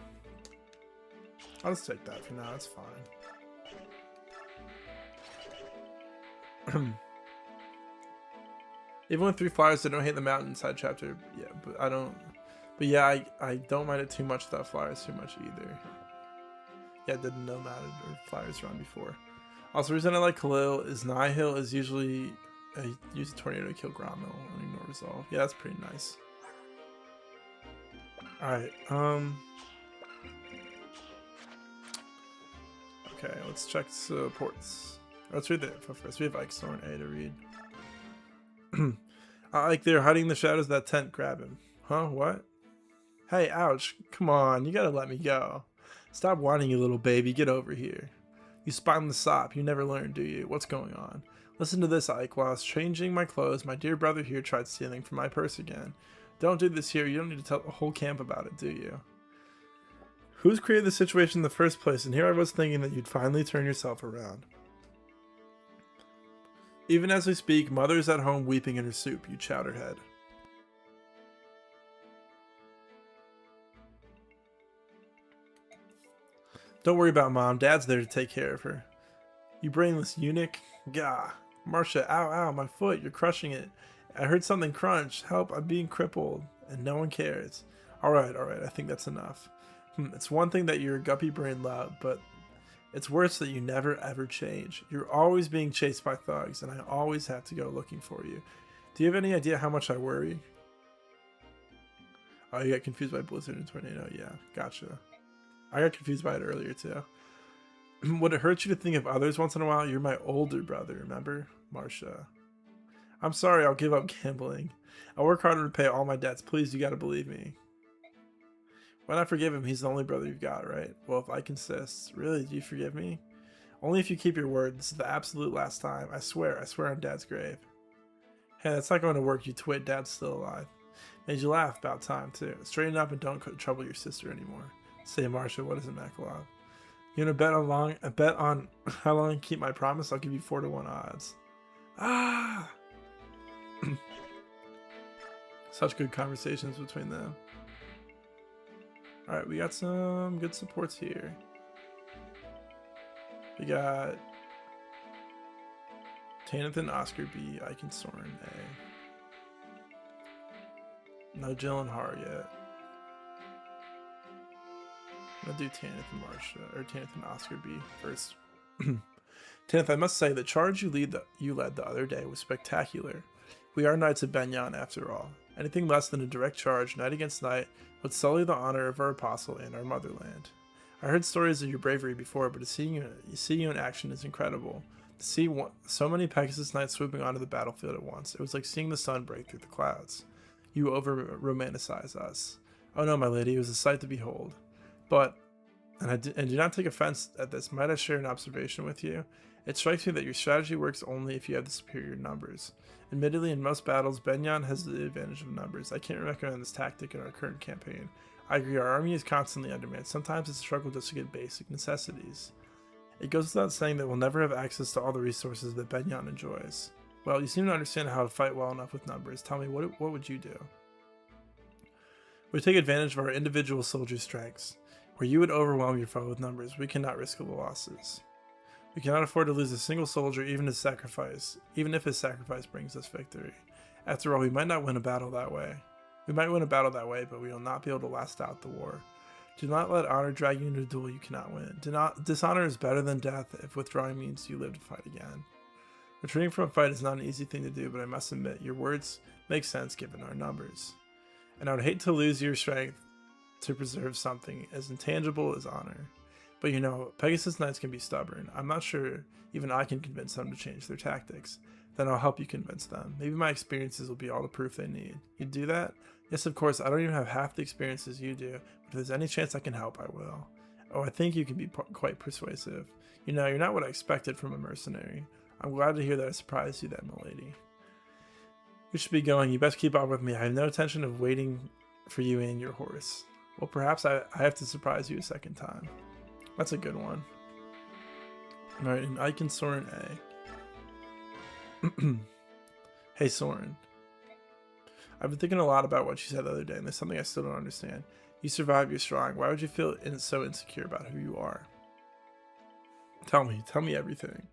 [SPEAKER 1] I'll just take that for now, it's fine. Even with 3 flyers, I don't hate the mountainside chapter. Yeah, but I don't. But yeah, I don't mind it too much without flyers too much either. Yeah, I didn't know that or flyers around before. Also, the reason I like Khalil is Nihil is usually use a tornado to kill Gromil and ignore Resolve. Yeah, that's pretty nice. Alright, okay, let's check supports. Let's read the info first. We have Ikesorn A to read. Like they're hiding in the shadows of that tent. Grab him. Huh? What? Hey, ouch. Come on, you gotta let me go. Stop whining, you little baby. Get over here. You spineless sop. You never learn, do you? What's going on? Listen to this, Ike. While I was changing my clothes, my dear brother here tried stealing from my purse again. Don't do this here. You don't need to tell the whole camp about it, do you? Who's created the situation in the first place? And here I was thinking that you'd finally turn yourself around. Even as we speak, Mother's at home weeping in her soup, you chowderhead. Don't worry about Mom. Dad's there to take care of her. You brainless eunuch. Gah. Marcia, ow, ow, my foot. You're crushing it. I heard something crunch. Help, I'm being crippled. And no one cares. Alright, I think that's enough. It's one thing that you're a guppy brain loud, but it's worse that you never ever change. You're always being chased by thugs, and I always have to go looking for you. Do you have any idea how much I worry? Oh, you got confused by Blizzard and Tornado? Yeah, gotcha. I got confused by it earlier, too. Would it hurt you to think of others once in a while? You're my older brother, remember? Marcia. I'm sorry, I'll give up gambling. I'll work harder to pay all my debts. Please, you gotta believe me. Why not forgive him? He's the only brother you've got, right? Well, if Ike insists. Really, do you forgive me? Only if you keep your word. This is the absolute last time. I swear on Dad's grave. Hey, that's not going to work, you twit. Dad's still alive. Made you laugh. About time, too. Straighten up and don't trouble your sister anymore. Say, Marcia, what is it, Makalov? You want to bet on how long I can keep my promise? I'll give you 4-1 odds. Ah! Such good conversations between them. Alright, we got some good supports here. We got Tanathan, Oscar B, Ike and Soren A. No Jill and Har yet. I'm gonna do Tanith and Marcia, or Tanith and Oscar B first. Tanith, I must say, the charge you led the other day was spectacular. We are Knights of Benyon after all. Anything less than a direct charge, night against night, would sully the honor of our apostle and our motherland. I heard stories of your bravery before, but to see you in action is incredible. See so many Pegasus Knights swooping onto the battlefield at once. It was like seeing the sun break through the clouds. You over-romanticize us. Oh no, my lady, it was a sight to behold. But, and do not take offense at this, might I share an observation with you? It strikes me that your strategy works only if you have the superior numbers. Admittedly, in most battles, Benyon has the advantage of numbers. I can't recommend this tactic in our current campaign. I agree, our army is constantly undermanned. Sometimes it's a struggle just to get basic necessities. It goes without saying that we'll never have access to all the resources that Benyon enjoys. Well, you seem to understand how to fight well enough with numbers. Tell me, what would you do? We take advantage of our individual soldier strengths. Where you would overwhelm your foe with numbers, we cannot risk the losses. We cannot afford to lose a single soldier, even if his sacrifice brings us victory. After all, we might not win a battle that way. We might win a battle that way, but we will not be able to last out the war. Do not let honor drag you into a duel you cannot win. Dishonor is better than death if withdrawing means you live to fight again. Retreating from a fight is not an easy thing to do, but I must admit, your words make sense given our numbers. And I would hate to lose your strength to preserve something as intangible as honor. But you know, Pegasus Knights can be stubborn. I'm not sure even I can convince them to change their tactics. Then I'll help you convince them. Maybe my experiences will be all the proof they need. You'd do that? Yes, of course, I don't even have half the experiences you do, but if there's any chance I can help, I will. Oh, I think you can be quite persuasive. You know, you're not what I expected from a mercenary. I'm glad to hear that I surprised you then, milady. We should be going. You best keep up with me. I have no intention of waiting for you and your horse. Well, perhaps I have to surprise you a second time. That's a good one. Alright, and Ike Soren A. Hey, Soren. I've been thinking a lot about what you said the other day, and there's something I still don't understand. You survived, you're strong. Why would you feel so insecure about who you are? Tell me everything.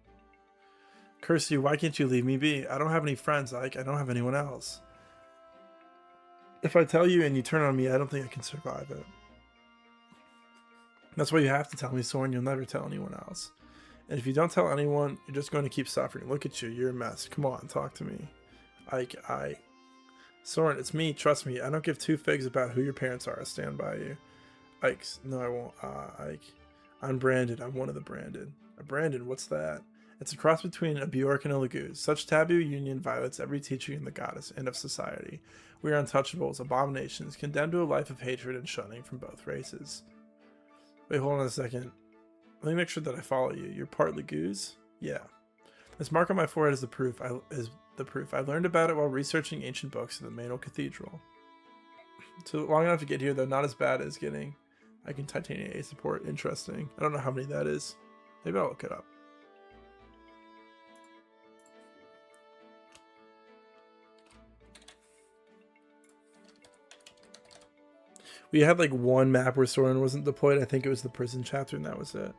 [SPEAKER 1] Curse you, why can't you leave me be? I don't have any friends, Ike. I don't have anyone else. If I tell you and you turn on me, I don't think I can survive it. That's why you have to tell me, Soren. You'll never tell anyone else. And if you don't tell anyone, you're just going to keep suffering. Look at you, you're a mess. Come on, talk to me. Ike, Soren, it's me, trust me. I don't give two figs about who your parents are. I stand by you. Ike, no, I won't. Ike, I'm branded. I'm one of the branded. A branded, what's that? It's a cross between a Bjork and a Laguz. Such taboo union violates every teaching in the goddess and of society. We are untouchables, abominations, condemned to a life of hatred and shunning from both races. Wait, hold on a second. Let me make sure that I follow you. You're part Laguz? Yeah. This mark on my forehead is the proof. I learned about it while researching ancient books in the Manor Cathedral. So long enough to get here, though not as bad as getting I can titanium A support. Interesting. I don't know how many that is. Maybe I'll look it up. We had like one map where Soren wasn't deployed. I think it was the prison chapter, and that was it.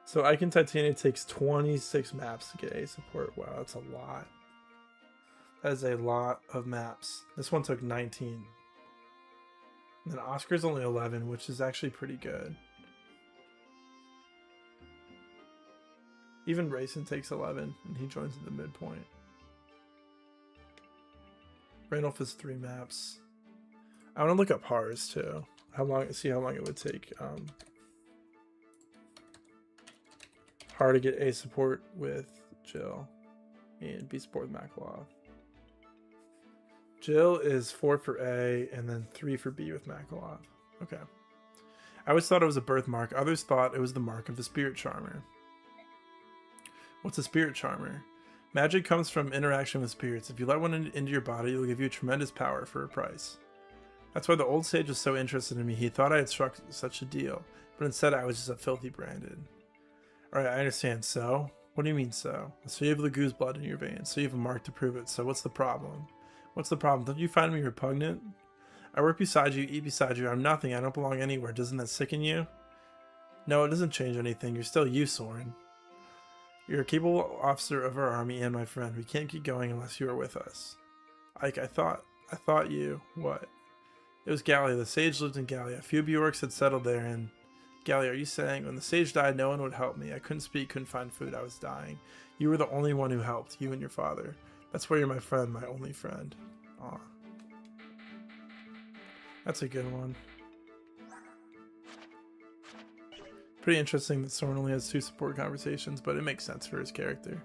[SPEAKER 1] So Icon Titania takes 26 maps to get A support. Wow, that's a lot. That is a lot of maps. This one took 19. And then Oscar's only 11, which is actually pretty good. Even Rayson takes 11, and he joins at the midpoint. Randolph has 3 maps. I want to look up Hars too. See how long it would take Har to get A support with Jill and B support with Makaloff. Jill is 4 for A and then 3 for B with Makaloff. Okay. I always thought it was a birthmark. Others thought it was the mark of the Spirit Charmer. What's a Spirit Charmer? Magic comes from interaction with spirits. If you let one into your body, it will give you tremendous power for a price. That's why the old sage was so interested in me. He thought I had struck such a deal, but instead I was just a filthy branded. Alright, I understand. So? What do you mean so? So you have Laguz blood in your veins, so you have a mark to prove it. So what's the problem? What's the problem? Don't you find me repugnant? I work beside you, eat beside you. I'm nothing. I don't belong anywhere. Doesn't that sicken you? No, it doesn't change anything. You're still you, Soren. You're a capable officer of our army and my friend. We can't keep going unless you are with us. Ike, I thought you... What? It was Gallia. The sage lived in Gallia. A few Bjorks had settled there, and... Gallia, are you saying, when the sage died, no one would help me? I couldn't speak, couldn't find food. I was dying. You were the only one who helped, you and your father. That's why you're my friend, my only friend. Aw. That's a good one. Pretty interesting that Soren only has 2 support conversations, but it makes sense for his character.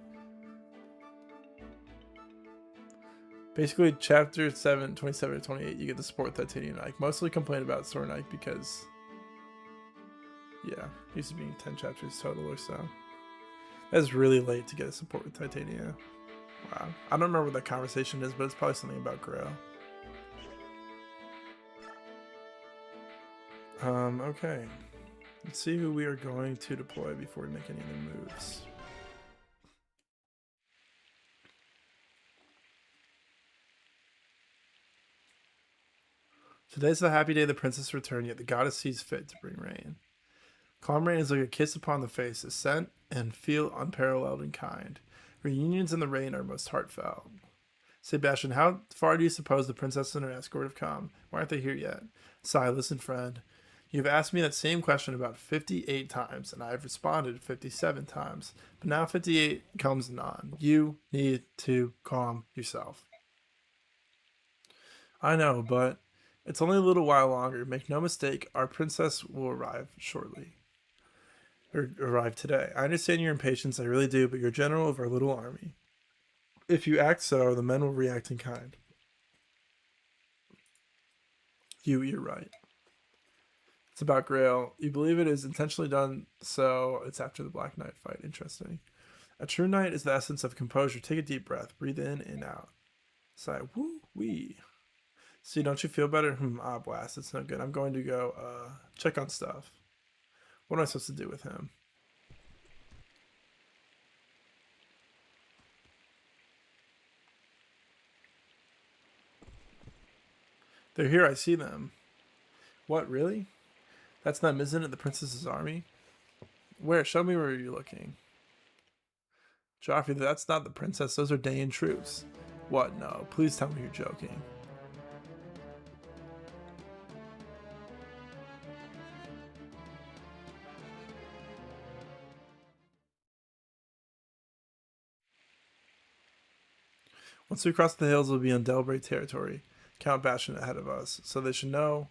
[SPEAKER 1] Basically, chapter 7, 27 to 28, you get the support Titanium Ike. Mostly complain about Soren Ike because, yeah, used to being 10 chapters total or so. That's really late to get a support with Titania. Wow. I don't remember what that conversation is, but it's probably something about Grail. Okay. Let's see who we are going to deploy before we make any other moves. Today's the happy day the princess returned, yet the goddess sees fit to bring rain. Calm rain is like a kiss upon the face, a scent and feel unparalleled and kind. Reunions in the rain are most heartfelt. Sebastian, how far do you suppose the princess and her escort have come? Why aren't they here yet? Sigh, listen, friend. You've asked me that same question about 58 times, and I have responded 57 times. But now 58 comes on. You need to calm yourself. I know, but it's only a little while longer. Make no mistake, our princess will arrive shortly. Or arrive today. I understand your impatience, I really do, but you're general of our little army. If you act so, the men will react in kind. You're right. It's about Grail. You believe it is intentionally done, so it's after the Black Knight fight. Interesting. A true knight is the essence of composure. Take a deep breath. Breathe in and out. Sigh. Woo wee. See, don't you feel better? Blast. It's no good. I'm going to go check on stuff. What am I supposed to do with him? They're here. I see them. What, really? That's them, isn't it? The princess's army? Where? Show me where you're looking. Joffrey, that's not the princess. Those are Dayan troops. What? No. Please tell me you're joking. Once we cross the hills, we'll be on Delbray territory. Count Bastion ahead of us, so they should know.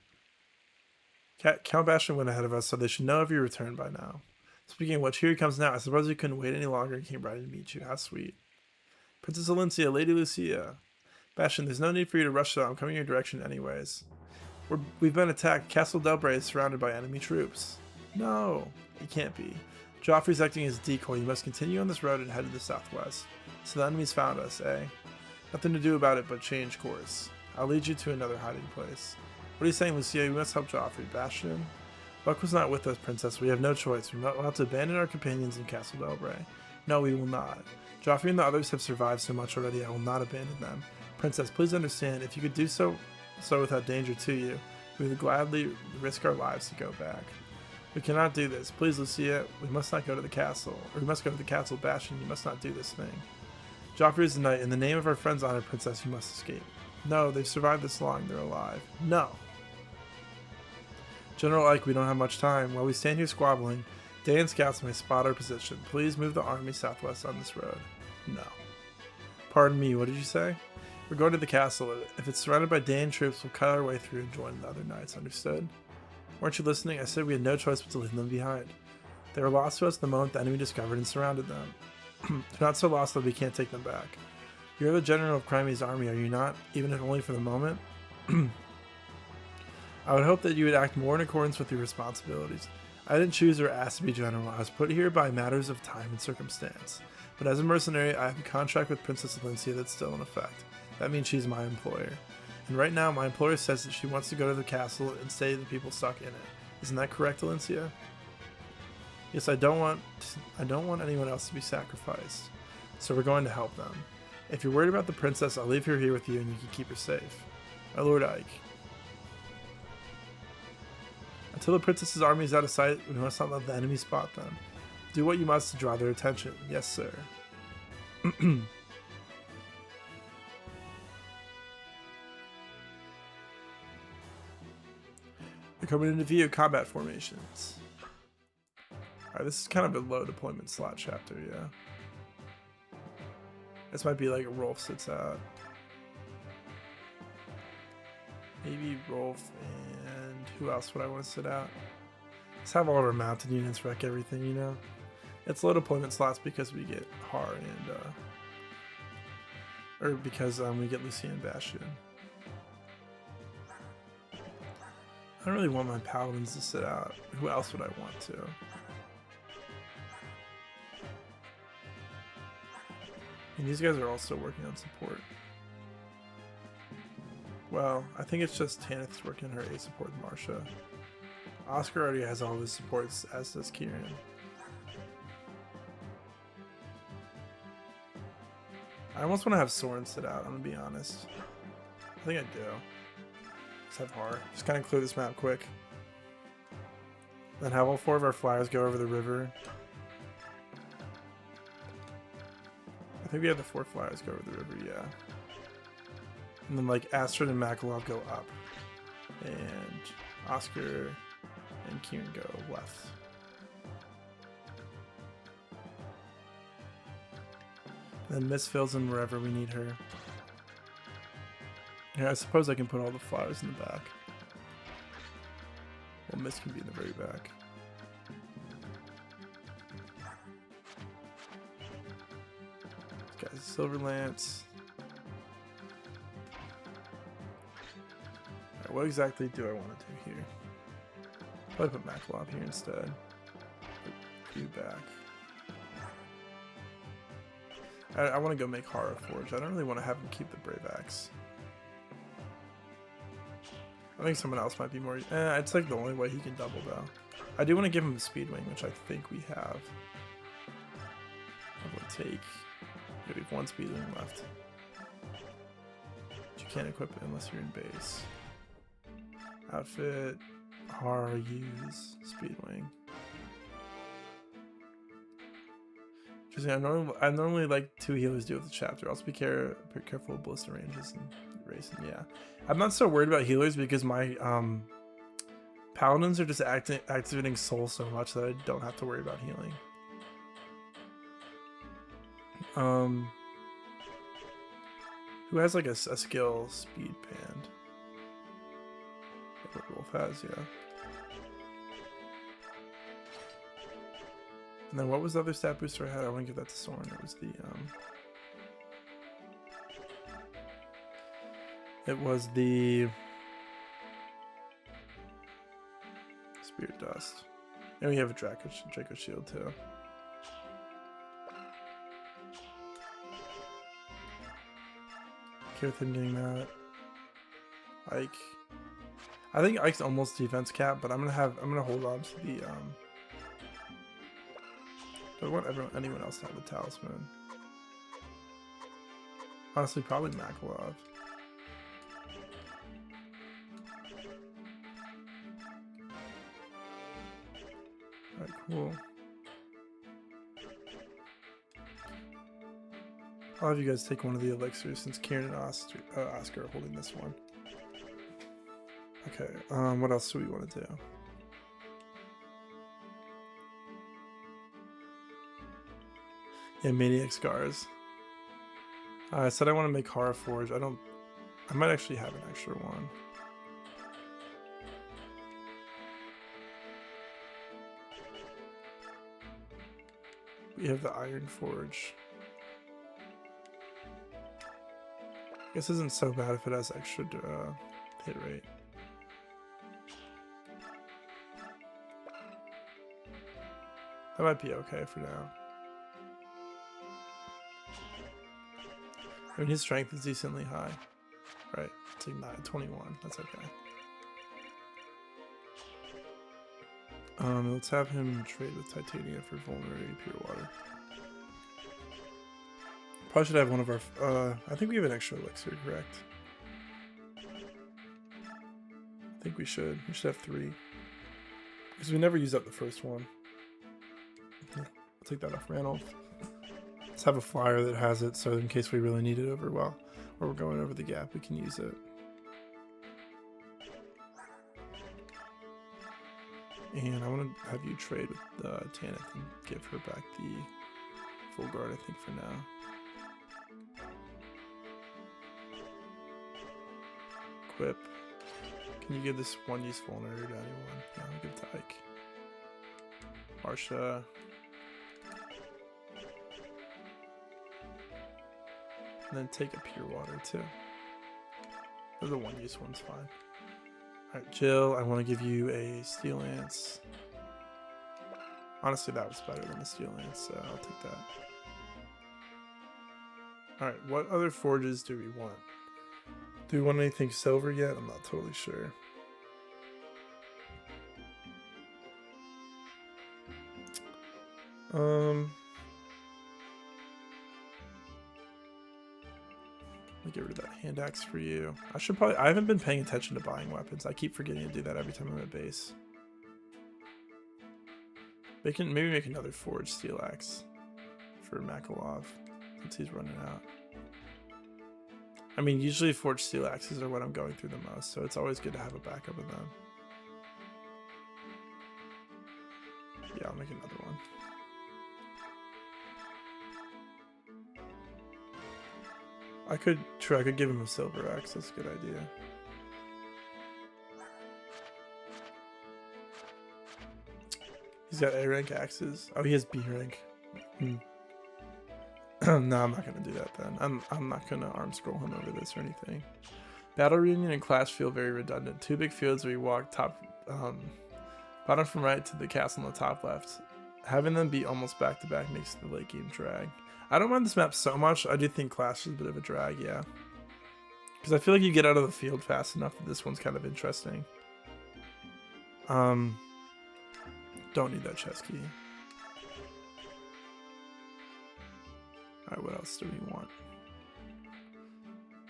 [SPEAKER 1] Count Bastion went ahead of us, so they should know of your return by now. Speaking of which, here he comes now. I suppose you couldn't wait any longer and came right to meet you. How sweet. Princess Valencia, Lady Lucia. Bastion, there's no need for you to rush though. I'm coming your direction anyways. We've been attacked. Castle Delbray is surrounded by enemy troops. No, it can't be. Joffrey's acting as a decoy. You must continue on this road and head to the southwest. So the enemy's found us, eh? Nothing to do about it but change course. I'll lead you to another hiding place. What are you saying, Lucia? We must help Joffrey. Bastion? Buck was not with us, Princess. We have no choice. We'll have to abandon our companions in Castle Delbray. No, we will not. Joffrey and the others have survived so much already, I will not abandon them. Princess, please understand, if you could do so without danger to you, we would gladly risk our lives to go back. We cannot do this. Please, Lucia, we must not go to the castle. Or we must go to the castle, Bastion. You must not do this thing. Joffrey is the knight. In the name of our friend's honor, Princess, you must escape. No, they've survived this long. They're alive. No. General Ike, we don't have much time. While we stand here squabbling, Dayan scouts may spot our position. Please move the army southwest on this road. No. Pardon me, what did you say? We're going to the castle. If it's surrounded by Dayan troops, we'll cut our way through and join the other knights. Understood? Weren't you listening? I said we had no choice but to leave them behind. They were lost to us the moment the enemy discovered and surrounded them. They're not so lost that we can't take them back. You're the general of Crimey's army, are you not? Even if only for the moment? I would hope that you would act more in accordance with your responsibilities. I didn't choose or ask to be general. I was put here by matters of time and circumstance. But as a mercenary, I have a contract with Princess Valencia that's still in effect. That means she's my employer. And right now, my employer says that she wants to go to the castle and save the people stuck in it. Isn't that correct, Valencia? Yes, I don't want anyone else to be sacrificed. So we're going to help them. If you're worried about the princess, I'll leave her here with you and you can keep her safe. My Lord Ike. Until the princess's army is out of sight, we must not let the enemy spot them. Do what you must to draw their attention. Yes, sir. They're coming into view. Combat formations. Alright, this is kind of a low deployment slot chapter, yeah. This might be like Rolf sits out. Maybe Rolf and who else would I want to sit out? Let's have all of our mounted units wreck everything, you know? It's low deployment slots because we get Har and, or because we get Lucian and Bastion. I don't really want my paladins to sit out. Who else would I want to? And these guys are also working on support. Well, I think it's just Tanith's working on her A support with Marsha. Oscar already has all his supports, as does Kieran. I almost want to have Soren sit out, I'm gonna be honest. I think I do. Let's have Har. Just kind of clear this map quick. Then have all 4 of our flyers go over the river. I think we have the 4 flyers go over the river, yeah. And then like Astrid and Makalov go up. And Oscar and Kieran go left. Then Miss fills in wherever we need her. Yeah, I suppose I can put all the flyers in the back. Well, Miss can be in the very back. This guy's Silver Lance. Alright, what exactly do I want to do here? Probably put Makalov here instead. Put you back. I want to go make Hara Forge. I don't really want to have him keep the Brave Axe. I think someone else might be more... it's like the only way he can double though. I do want to give him a Speed Wing, which I think we have. I will take... Yeah, we have 1 Speed Wing left. But you can't equip it unless you're in base. Outfit... Hara, use Speed Wing. I normally like 2 healers deal with the chapter. Also be careful of blister ranges and racing. Yeah, I'm not so worried about healers because my paladins are just activating soul so much that I don't have to worry about healing. Who has like a skill speed band? What Wolf has, yeah. And then what was the other stat booster I had? I want to give that to Soren. It was the Spirit Dust. And we have a Draco Shield too. Okay with him getting that. Ike. I think Ike's almost defense cap, but I'm gonna hold on to the I want anyone else to have the talisman. Honestly, probably Makalov. Alright, cool. I'll have you guys take one of the elixirs since Kieran and Oscar are holding this one. Okay, what else do we want to do? Yeah, Maniac Scars. I said I want to make Hara Forge. I might actually have an extra one. We have the Iron Forge. I guess this isn't so bad if it has extra hit rate. That might be okay for now. I mean, his strength is decently high. Right, it's like 21. That's okay. Let's have him trade with Titania for Vulnerability Pure Water. Probably should have one of our... I think we have an extra elixir, correct? I think we should. We should have 3. Because we never used up the first one. I'll take that off Ranulph. Let's have a flyer that has it, so in case we really need it over or we're going over the gap, we can use it. And I want to have you trade with Tanith and give her back the full guard, I think, for now. Equip. Can you give this one useful vulnerability to anyone? Yeah, I'll give it to Ike. Marsha. And then take a pure water too. The one use one's fine. Alright, Jill, I want to give you a Steel Lance. Honestly, that was better than a Steel Lance, so I'll take that. Alright, what other forges do we want? Do we want anything silver yet? I'm not totally sure. Let me get rid of that hand axe for you. I haven't been paying attention to buying weapons. I keep forgetting to do that every time I'm at base. Maybe make another forged steel axe for Makalov since he's running out. I mean, usually forged steel axes are what I'm going through the most, so it's always good to have a backup of them. Yeah, I'll make another one. I could give him a silver axe. That's a good idea. He's got A rank axes. Oh, he has B rank. No, I'm not gonna do that then. I'm not gonna arm scroll him over this or anything. Battle Reunion and Clash feel very redundant. Two big fields where you walk bottom from right to the castle on the top left. Having them be almost back to back makes the late game drag. I don't mind this map so much. I do think Clash is a bit of a drag, yeah. Because I feel like you get out of the field fast enough that this one's kind of interesting. Don't need that chest key. Alright, what else do we want?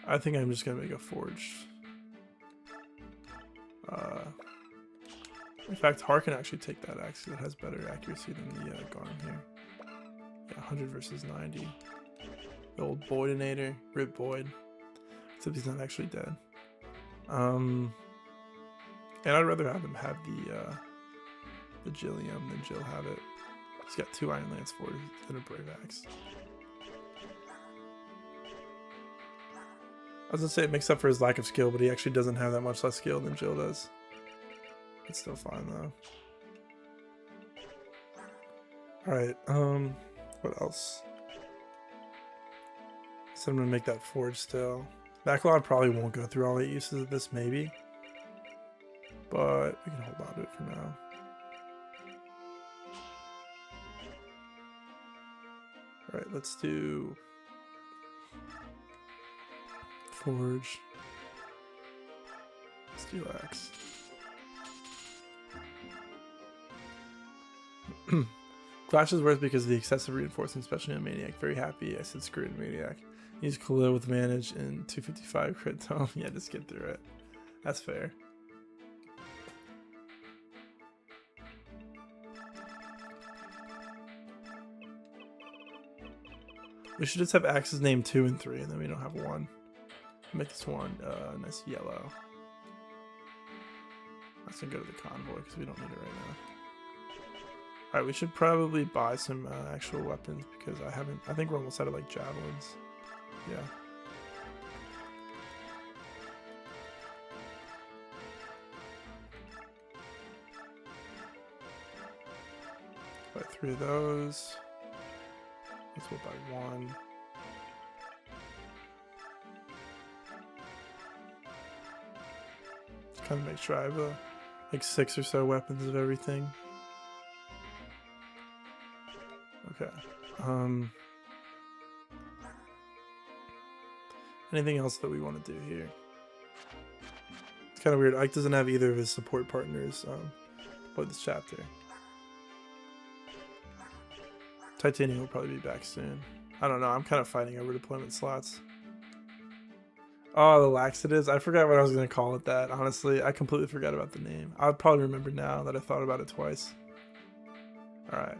[SPEAKER 1] I think I'm just gonna make a forged. In fact, Har can actually take that axe because it has better accuracy than the Garm here. Yeah, 100 versus 90. The old Boydinator, Rip Boyd. Except he's not actually dead. And I'd rather have him have the Gilliam than Jill have it. He's got 2 Iron Lance forges and a Brave Axe. I was gonna say it makes up for his lack of skill, but he actually doesn't have that much less skill than Jill does. It's still fine though. Alright, what else? So I'm gonna make that forge still. Backlog probably won't go through all 8 uses of this, maybe. But we can hold on to it for now. Alright, let's do forge. Steel axe. Clash is worse because of the excessive reinforcement, especially on Maniac. Very happy I said screw it, Maniac. Use Khalil with manage and 255 crit tone. Yeah, just get through it. That's fair. We should just have axes named 2 and 3, and then we don't have 1. Make this one nice yellow. That's gonna go to the convoy because we don't need it right now. Alright, we should probably buy some actual weapons because I think we're almost out of like javelins. Yeah. Buy 3 of those. Let's go buy 1. Just kind of make sure I have like 6 or so weapons of everything. Okay. Anything else that we want to do here? It's kind of weird. Ike doesn't have either of his support partners for this chapter. Titanium will probably be back soon. I don't know. I'm kind of fighting over deployment slots. Oh, the laxatives. I forgot what I was going to call it that. Honestly, I completely forgot about the name. I'll probably remember now that I thought about it twice. Alright.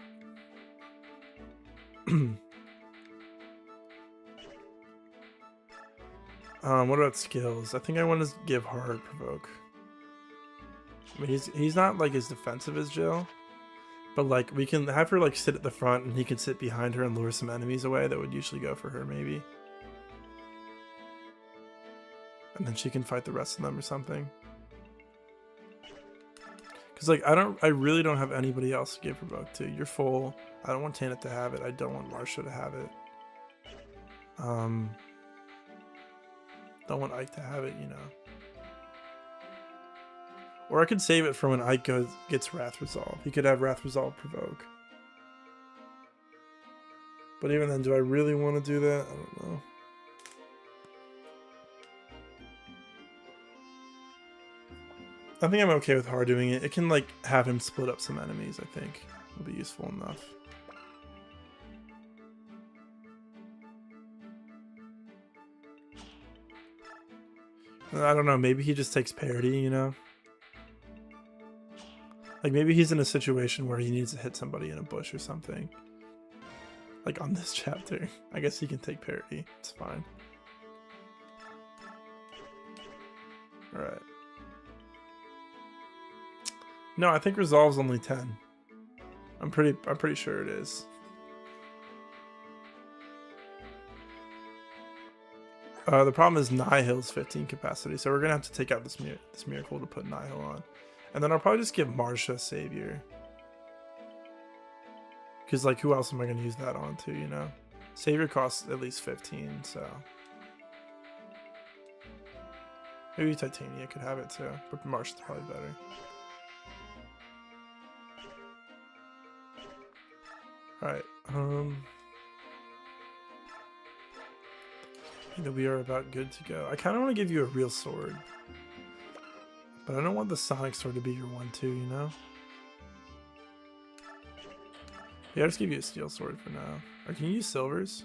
[SPEAKER 1] What about skills? I think I want to give Hard Provoke. I mean, he's not like as defensive as Jill, but like we can have her like sit at the front and he can sit behind her and lure some enemies away that would usually go for her maybe. And then she can fight the rest of them or something. Because like I really don't have anybody else to give provoke to. You're full. I don't want Tanit to have it. I don't want Marsha to have it. Don't want Ike to have it, you know. Or I could save it for when Ike gets Wrath Resolve. He could have Wrath Resolve provoke. But even then, do I really want to do that? I don't know. I think I'm okay with hard doing it. It can like have him split up some enemies, I think. Will be useful enough. I don't know, maybe he just takes parity, you know? Like maybe he's in a situation where he needs to hit somebody in a bush or something. Like on this chapter. I guess he can take parity. It's fine. Alright. No, I think Resolve's only 10. I'm pretty sure it is. The problem is Nihil's 15 capacity, so we're gonna have to take out this miracle to put Nihil on. And then I'll probably just give Marsha Savior. Because, like, who else am I going to use that on to, you know? Savior costs at least 15, so... Maybe Titania could have it, too. But Marsha's probably better. Alright, I think that we are about good to go. I kind of want to give you a real sword. But I don't want the Sonic sword to be your 1-2, you know? Yeah, I'll just give you a steel sword for now. Or can you use silvers?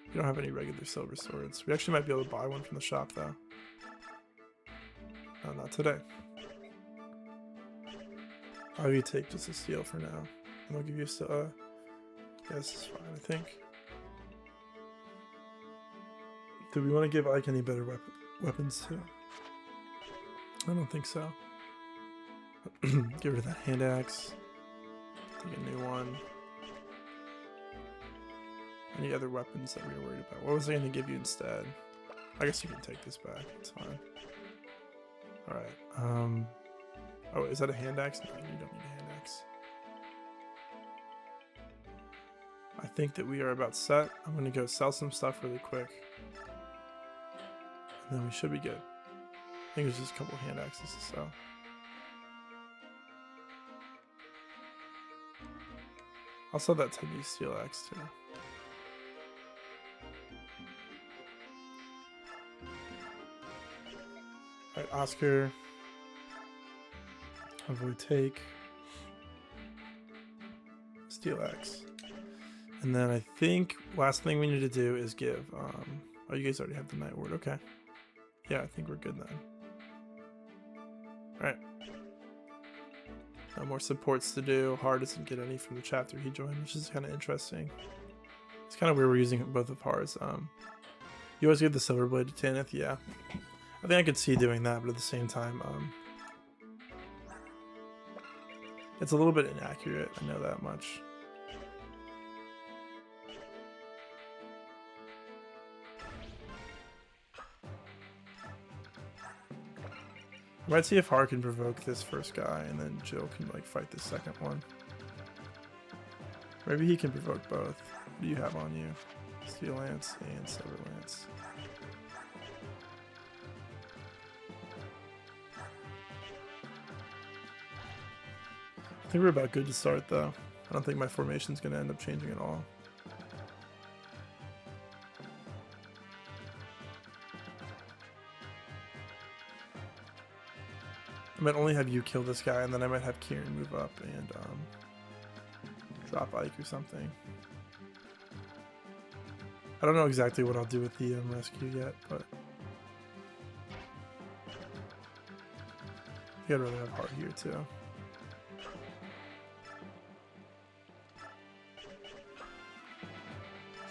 [SPEAKER 1] We don't have any regular silver swords. We actually might be able to buy one from the shop, though. No, not today. I'll have you take just a steel for now. And I'll give you a steel. Yeah, this is fine, I think. Do we want to give Ike any better weapons, too? I don't think so. Get rid of that hand axe. Take a new one. Any other weapons that we were worried about? What was I going to give you instead? I guess you can take this back. It's fine. Alright. Oh, is that a hand axe? No, you don't need a hand axe. I think that we are about set. I'm going to go sell some stuff really quick. And then we should be good. I think there's just a couple of hand axes to sell. I'll sell that tiny steel axe too. Alright, Oscar. Avoid take. Steel axe. And then I think last thing we need to do is give oh, you guys already have the Night Ward, okay. Yeah, I think we're good then. Alright. No more supports to do. Har doesn't get any from the chapter he joined, which is kind of interesting. It's kind of weird we're using both of Har's. You always give the Silver Blade to Tanith, yeah. I think I could see doing that, but at the same time, it's a little bit inaccurate, I know that much. I might see if Har can provoke this first guy, and then Jill can like fight the second one. Maybe he can provoke both. What do you have on you? Steel Lance and Silver Lance. I think we're about good to start though. I don't think my formation's going to end up changing at all. I might only have you kill this guy, and then I might have Kieran move up and drop Ike or something. I don't know exactly what I'll do with the rescue yet, but I think I'd rather have Har here too.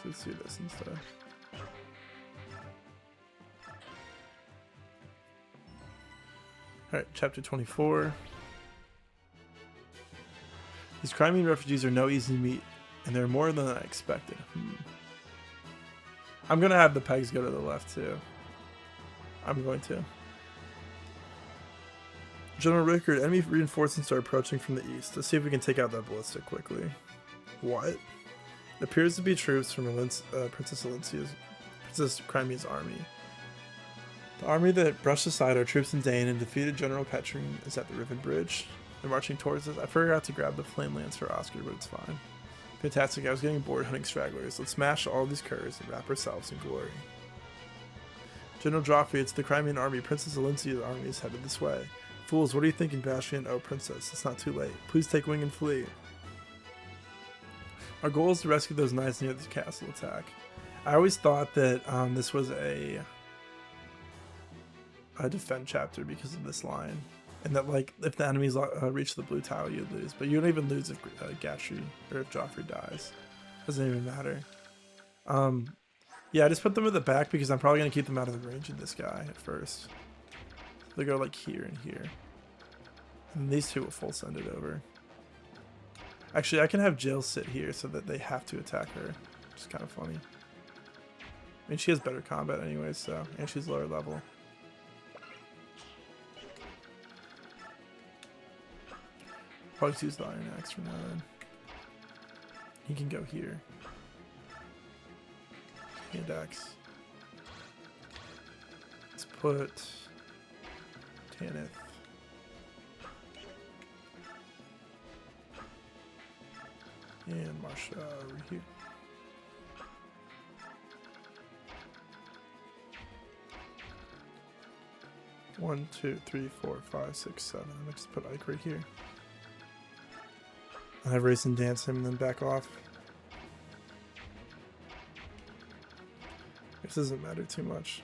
[SPEAKER 1] So let's do this instead. Alright, chapter 24. These Crimean refugees are no easy meat, and they're more than I expected. I'm gonna have the pegs go to the left too. I'm going to. General Rickard, enemy reinforcements are approaching from the east. Let's see if we can take out that ballistic quickly. What? It appears to be troops from Princess Crimea's army. The army that brushed aside our troops in Dane and defeated General Petrine is at the Riven Bridge. They're marching towards us. I forgot to grab the flame lance for Oscar, but it's fine. Fantastic, I was getting bored hunting stragglers. Let's smash all these curs and wrap ourselves in glory. General Joffrey, it's the Crimean army. Princess Alencia's army is headed this way. Fools, what are you thinking, Bastion? Oh, Princess, it's not too late. Please take wing and flee. Our goal is to rescue those knights near the castle attack. I always thought that this was a defend chapter because of this line. And that, like, if the enemies reach the blue tower, you'd lose. But you don't even lose if Gatry or if Joffrey dies. Doesn't even matter. Yeah, I just put them at the back because I'm probably going to keep them out of the range of this guy at first. They go like here and here. And these two will full send it over. Actually, I can have Jill sit here so that they have to attack her. Which is kind of funny. I mean, she has better combat anyway, so. And she's lower level. Probably just use the Iron Axe for now then. He can go here. Hand axe. Let's put Tanith. And Marsha over here. One, two, three, 4, 5, 6, 7. I'm gonna just put Ike right here. I'll have Race and dance him and then back off. This doesn't matter too much.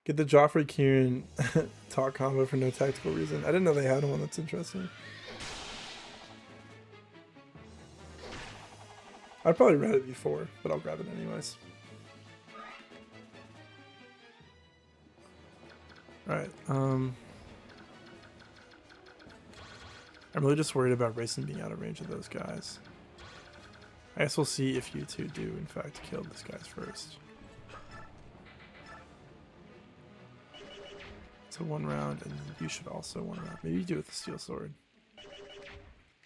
[SPEAKER 1] Get the Joffrey Kieran talk combo for no tactical reason. I didn't know they had one. That's interesting. I probably read it before, but I'll grab it anyways. Alright, I'm really just worried about Racing being out of range of those guys. I guess we'll see if you two do, in fact, kill this guys first. So 1 round, and then you should also 1 round. Maybe you do it with the steel sword.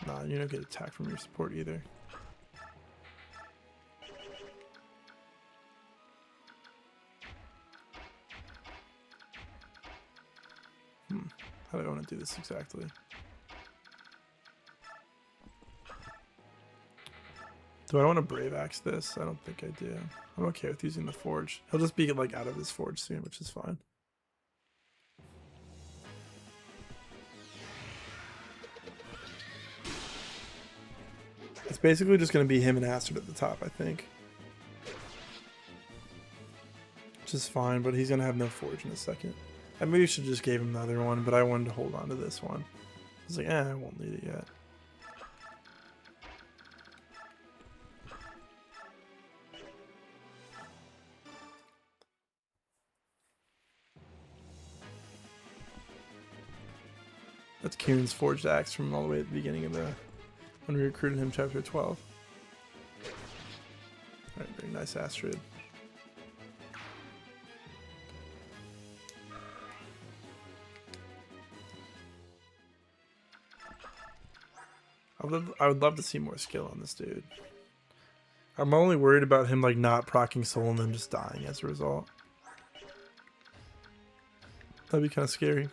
[SPEAKER 1] Nah, you don't get attacked from your support either. How do I want to do this exactly? Do I want to Brave Axe this? I don't think I do. I'm okay with using the Forge. He'll just be like out of his Forge soon, which is fine. It's basically just going to be him and Astrid at the top, I think. Which is fine, but he's going to have no Forge in a second. I maybe should just gave him the other one, but I wanted to hold on to this one. I was like, I won't need it yet. That's Kieran's forged axe from all the way at the beginning of the when we recruited him, chapter 12. Alright, very nice Astrid. I would love to see more skill on this dude. I'm only worried about him like not proccing soul and then just dying as a result. That'd be kind of scary.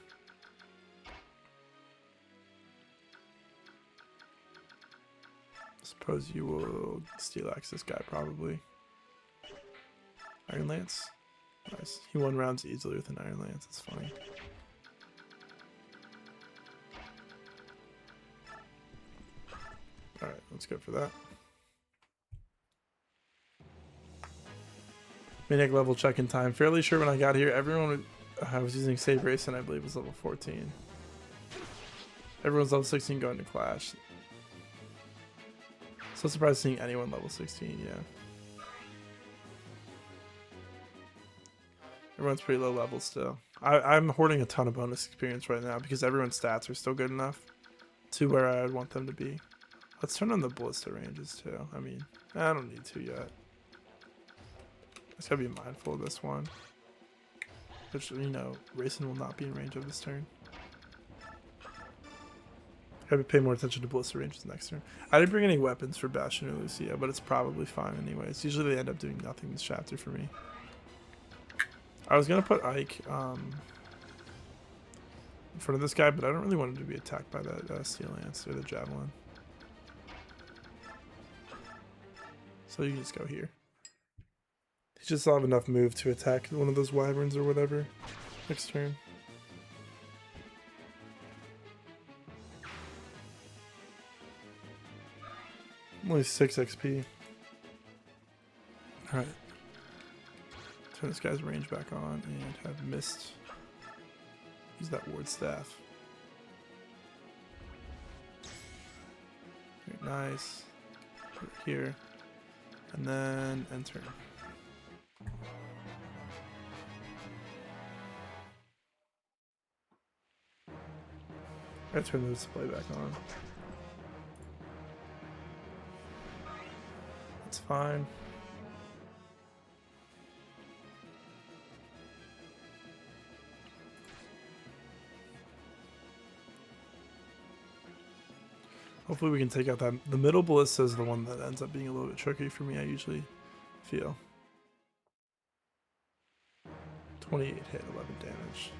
[SPEAKER 1] Suppose you will steel axe this guy probably. Iron Lance. Nice. He won rounds easily with an Iron Lance. That's funny. Alright, let's go for that. Maniac level check-in time. Fairly sure when I got here, everyone was using Save Race and I believe was level 14. Everyone's level 16 going to Clash. So surprised seeing anyone level 16, yeah. Everyone's pretty low level still. I'm hoarding a ton of bonus experience right now because everyone's stats are still good enough to where I would want them to be. Let's turn on the ballista ranges too. I mean, I don't need to yet. Just gotta be mindful of this one. Which, you know, Racing will not be in range of this turn. Gotta pay more attention to Ballista ranges next turn. I didn't bring any weapons for Bastion or Lucia, but it's probably fine anyways. Usually they end up doing nothing this chapter for me. I was gonna put Ike in front of this guy, but I don't really want him to be attacked by that Steel Lance or the Javelin. So you can just go here. He just have enough move to attack one of those Wyverns or whatever next turn. Only 6 XP. Alright. Turn this guy's range back on and have Mist. Use that Ward Staff. Very nice. Put it here. And then end turn. I turn the display back on. It's fine. Hopefully we can take out that. The middle Ballista is the one that ends up being a little bit tricky for me, I usually feel. 28 hit, 11 damage.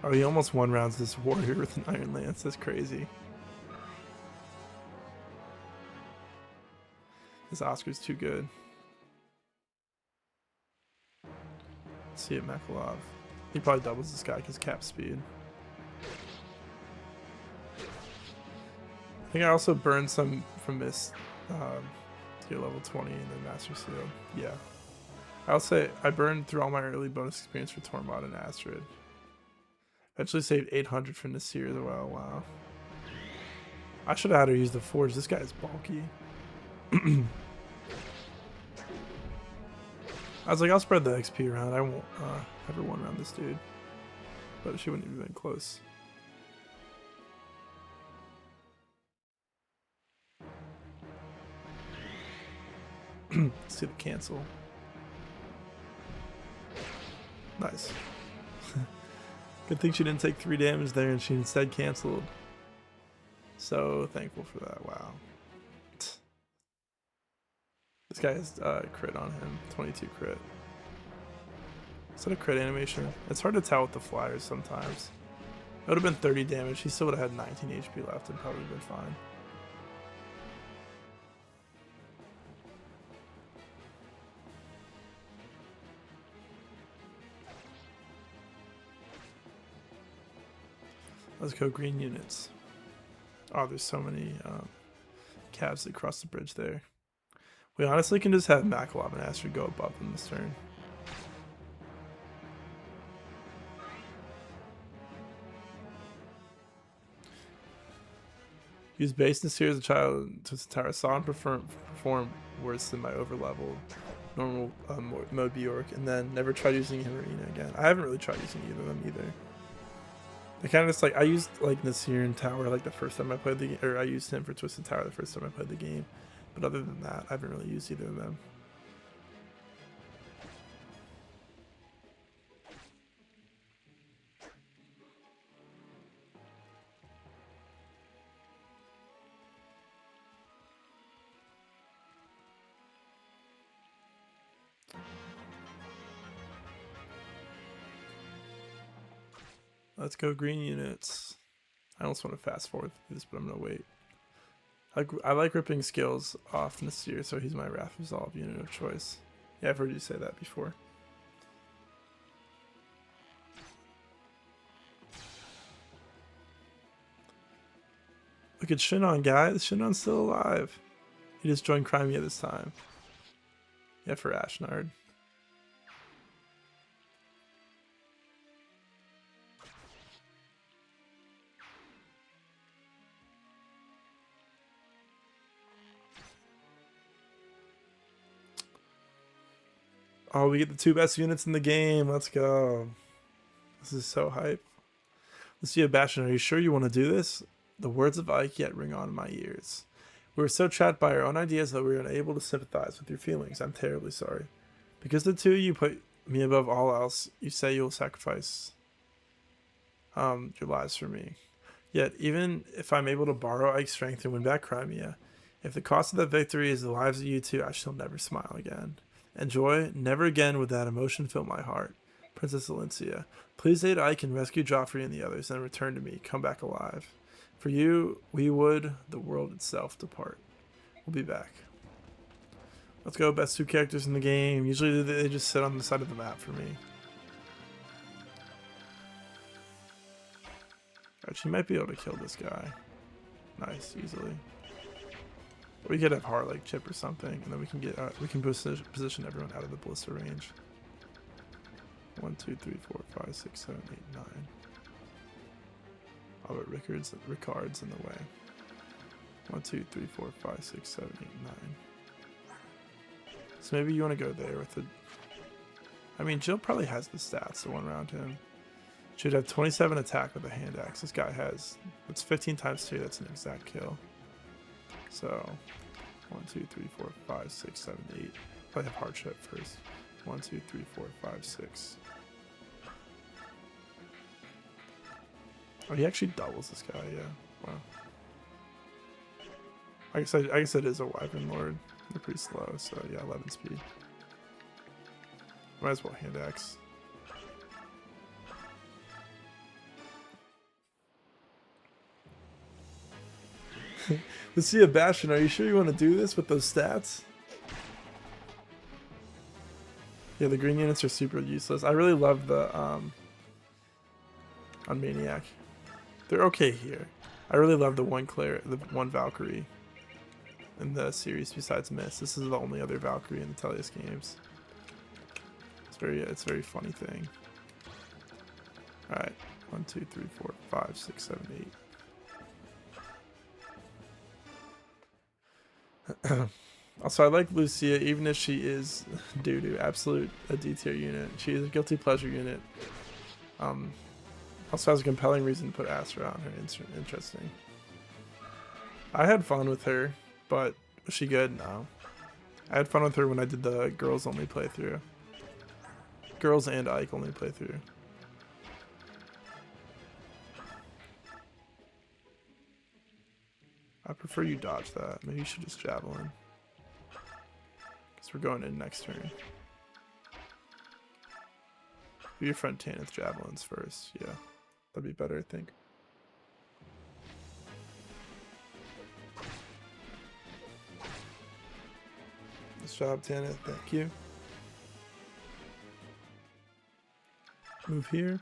[SPEAKER 1] Oh, he almost one rounds this warrior with an Iron Lance. That's crazy. This Oscar's too good. Let's see it, Makalov. He probably doubles this guy because cap speed. I think I also burned some from this tier level 20 and then Master Seal. Yeah. I'll say I burned through all my early bonus experience for Tormod and Astrid. Eventually saved 800 from Nasir as well. Wow. I should have had her use the Forge. This guy is bulky. I was like, I'll spread the XP around. I won't ever one around this dude. But she wouldn't even been close. Let's see the cancel. Nice. Good thing she didn't take 3 damage there and she instead canceled. So thankful for that. Wow. This guy has crit on him. 22 crit. Is that a crit animation? It's hard to tell with the flyers sometimes. It would have been 30 damage. He still would have had 19 HP left and probably been fine. Let's go green units. Oh, there's so many calves that cross the bridge there. We honestly can just have Makalov and Astrid go above them this turn. Use base Nasir as a child to Satara. Saw him perform worse than my overleveled normal mode Bjork, and then never tried using him Arena again. I haven't really tried using either of them either. I kind of just like, I used like Nasir and Tower like the first time I played the game, or I used him for Twisted Tower the first time I played the game. But other than that, I haven't really used either of them. Let's go green units. I almost want to fast forward through this, but I'm going to wait. I like ripping skills off Nasir, so he's my Wrath Resolve unit of choice. Yeah, I've heard you say that before. Look at Shinon, guys. Shinon's still alive. He just joined Crimea this time. Yeah, for Ashnard. Oh, we get the 2 best units in the game. Let's go. This is so hype. Let's see a Bastion. Are you sure you want to do this? The words of Ike yet ring on in my ears. We were so trapped by our own ideas that we were unable to sympathize with your feelings. I'm terribly sorry. Because the two of you put me above all else, you say you will sacrifice your lives for me. Yet, even if I'm able to borrow Ike's strength and win back Crimea, if the cost of that victory is the lives of you two, I shall never smile again. And joy, never again would that emotion fill my heart. Princess Valencia, please aid Ike and rescue Joffrey and the others, and return to me. Come back alive. For you, we would the world itself depart. We'll be back. Let's go. Best 2 characters in the game. Usually they just sit on the side of the map for me. Actually, might be able to kill this guy. Nice, easily. We could have Heart like Chip or something, and then we can get we can position everyone out of the ballista range. 1, 2, 3, 4, 5, 6, 7, 8, 9. I'll put Ricard's in the way. 1, 2, 3, 4, 5, 6, 7, 8, 9. So maybe you want to go there with the. I mean, Jill probably has the stats to one round him. Should have 27 attack with a hand axe. This guy has. It's 15 times 2. That's an exact kill. So 1, 2, 3, 4, 5, 6, 7, 8. Probably have hardship first. 1, 2, 3, 4, 5, 6. Oh, he actually doubles this guy. Yeah. Wow. I guess it is a Wyvern Lord. They're pretty slow, so yeah, 11 speed. Might as well hand axe. Let's see a Bastion. Are you sure you want to do this with those stats? Yeah, the green units are super useless. I really love the on Maniac. They're okay here. I really love the one Valkyrie in the series besides Mist. This is the only other Valkyrie in the Tellius games. It's a very funny thing. Alright. 1, 2, 3, 4, 5, 6, 7, 8. Also, I like Lucia, even if she is doo-doo, absolute a D-tier unit. She is a guilty pleasure unit. Also has a compelling reason to put Astra on her. Interesting. I had fun with her, but was she good? No. I had fun with her when I did the girls only playthrough. Girls and Ike only playthrough. I prefer you dodge that. Maybe you should just javelin. Because we're going in next turn. Do your front Tanith javelins first. Yeah. That'd be better, I think. Nice job, Tanith. Thank you. Move here.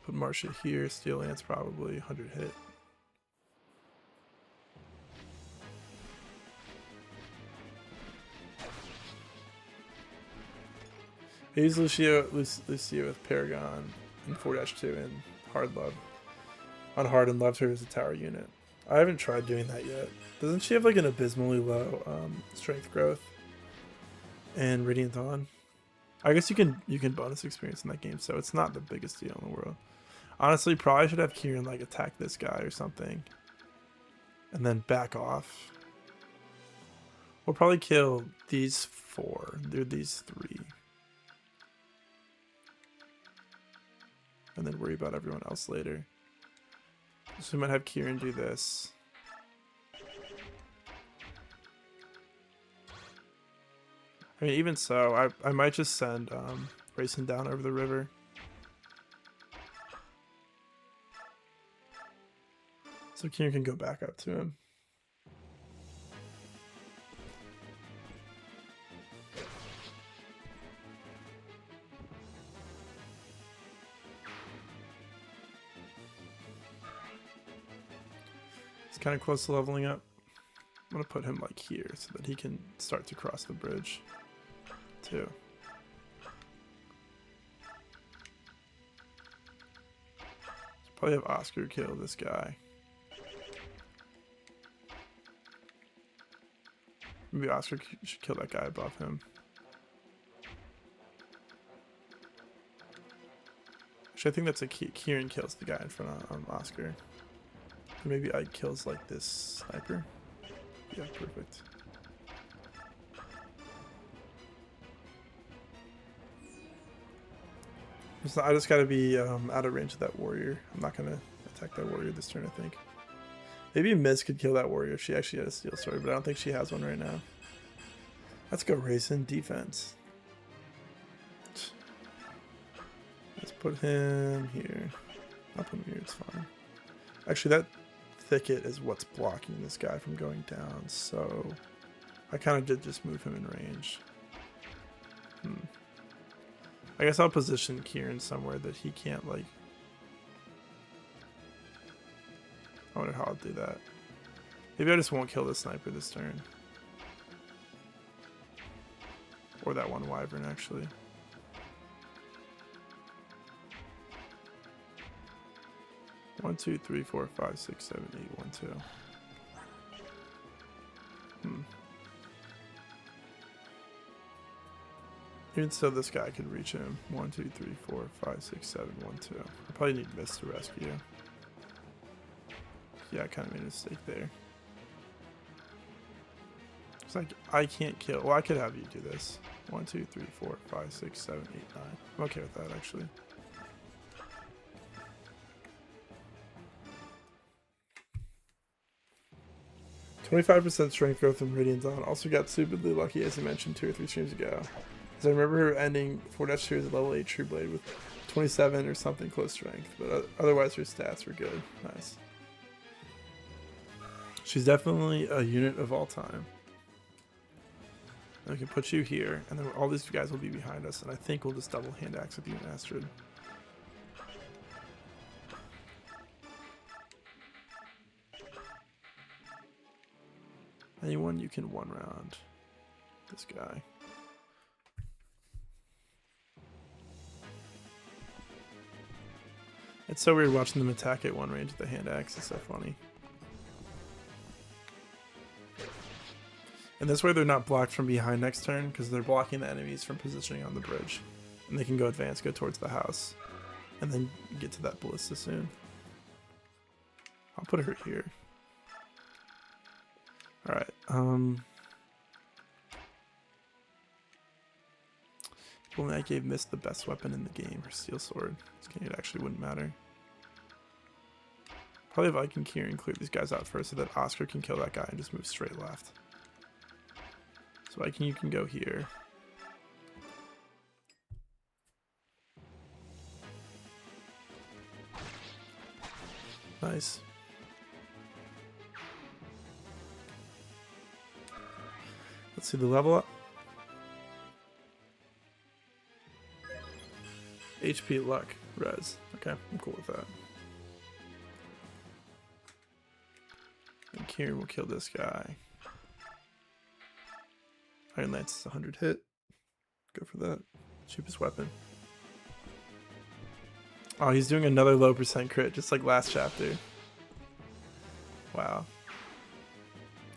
[SPEAKER 1] Put Marcia here. Steel Lance probably 100 hit. I use Lucia with Paragon in 4-2 and Hard Love. On Hard and loved her as a tower unit. I haven't tried doing that yet. Doesn't she have like an abysmally low strength growth and Radiant Dawn? I guess you can bonus experience in that game, so it's not the biggest deal in the world. Honestly, probably should have Kieran like attack this guy or something, and then back off. We'll probably kill these 4. They're these 3. And then worry about everyone else later. So we might have Kieran do this. I mean, even so, I might just send Racing down over the river. So Kieran can go back up to him. Kind of close to leveling up. I'm gonna put him like here so that he can start to cross the bridge too. Probably have Oscar kill this guy. Maybe Oscar should kill that guy above him. Actually, I think that's a Kieran kills the guy in front of Oscar. Maybe Ike kills like this sniper. Yeah, perfect. I just gotta be out of range of that warrior. I'm not gonna attack that warrior this turn, I think. Maybe Miz could kill that warrior if she actually had a steel sword, but I don't think she has one right now. Let's go Raisin defense. Let's put him here. I'll put him here, it's fine. Actually, that thicket is what's blocking this guy from going down, so I kind of did just move him in range. I guess I'll position Kieran somewhere that he can't, like... I wonder how I'll do that. Maybe I just won't kill the sniper this turn. Or that one wyvern, actually. One, two, three, four, five, six, seven, eight, 1, 2. Even so, this guy could reach him. 1, 2, 3, 4, 5, 6, 7, 1, 2. I probably need Miss to rescue. Yeah, I kind of made a mistake there. It's like, I can't kill. Well, I could have you do this. 1, 2, 3, 4, 5, 6, 7, 8, 9. I'm okay with that, actually. %25 strength growth from Radiant Dawn. Also got stupidly lucky, as I mentioned 2 or 3 streams ago. As I remember her ending 4-2 as a level 8 True Blade with 27 or something close strength, but otherwise her stats were good. Nice. She's definitely a unit of all time. And we can put you here, and then all these guys will be behind us, and I think we'll just double hand axe with you and Astrid. Anyone you can one round. This guy. It's so weird watching them attack at one range with the hand axe. It's so funny. And this way they're not blocked from behind next turn because they're blocking the enemies from positioning on the bridge. And they can go advance, go towards the house. And then get to that ballista soon. I'll put her here. Alright, if only I gave Miss the best weapon in the game, her steel sword. It actually wouldn't matter. Probably if I can Kieran clear these guys out first so that Oscar can kill that guy and just move straight left. So you can go here. Nice. Let's see the level up. HP, luck, res. Okay, I'm cool with that. And Kieran will kill this guy. Iron Lance is 100 hit. Go for that. Cheapest weapon. Oh, he's doing another low % crit, just like last chapter. Wow.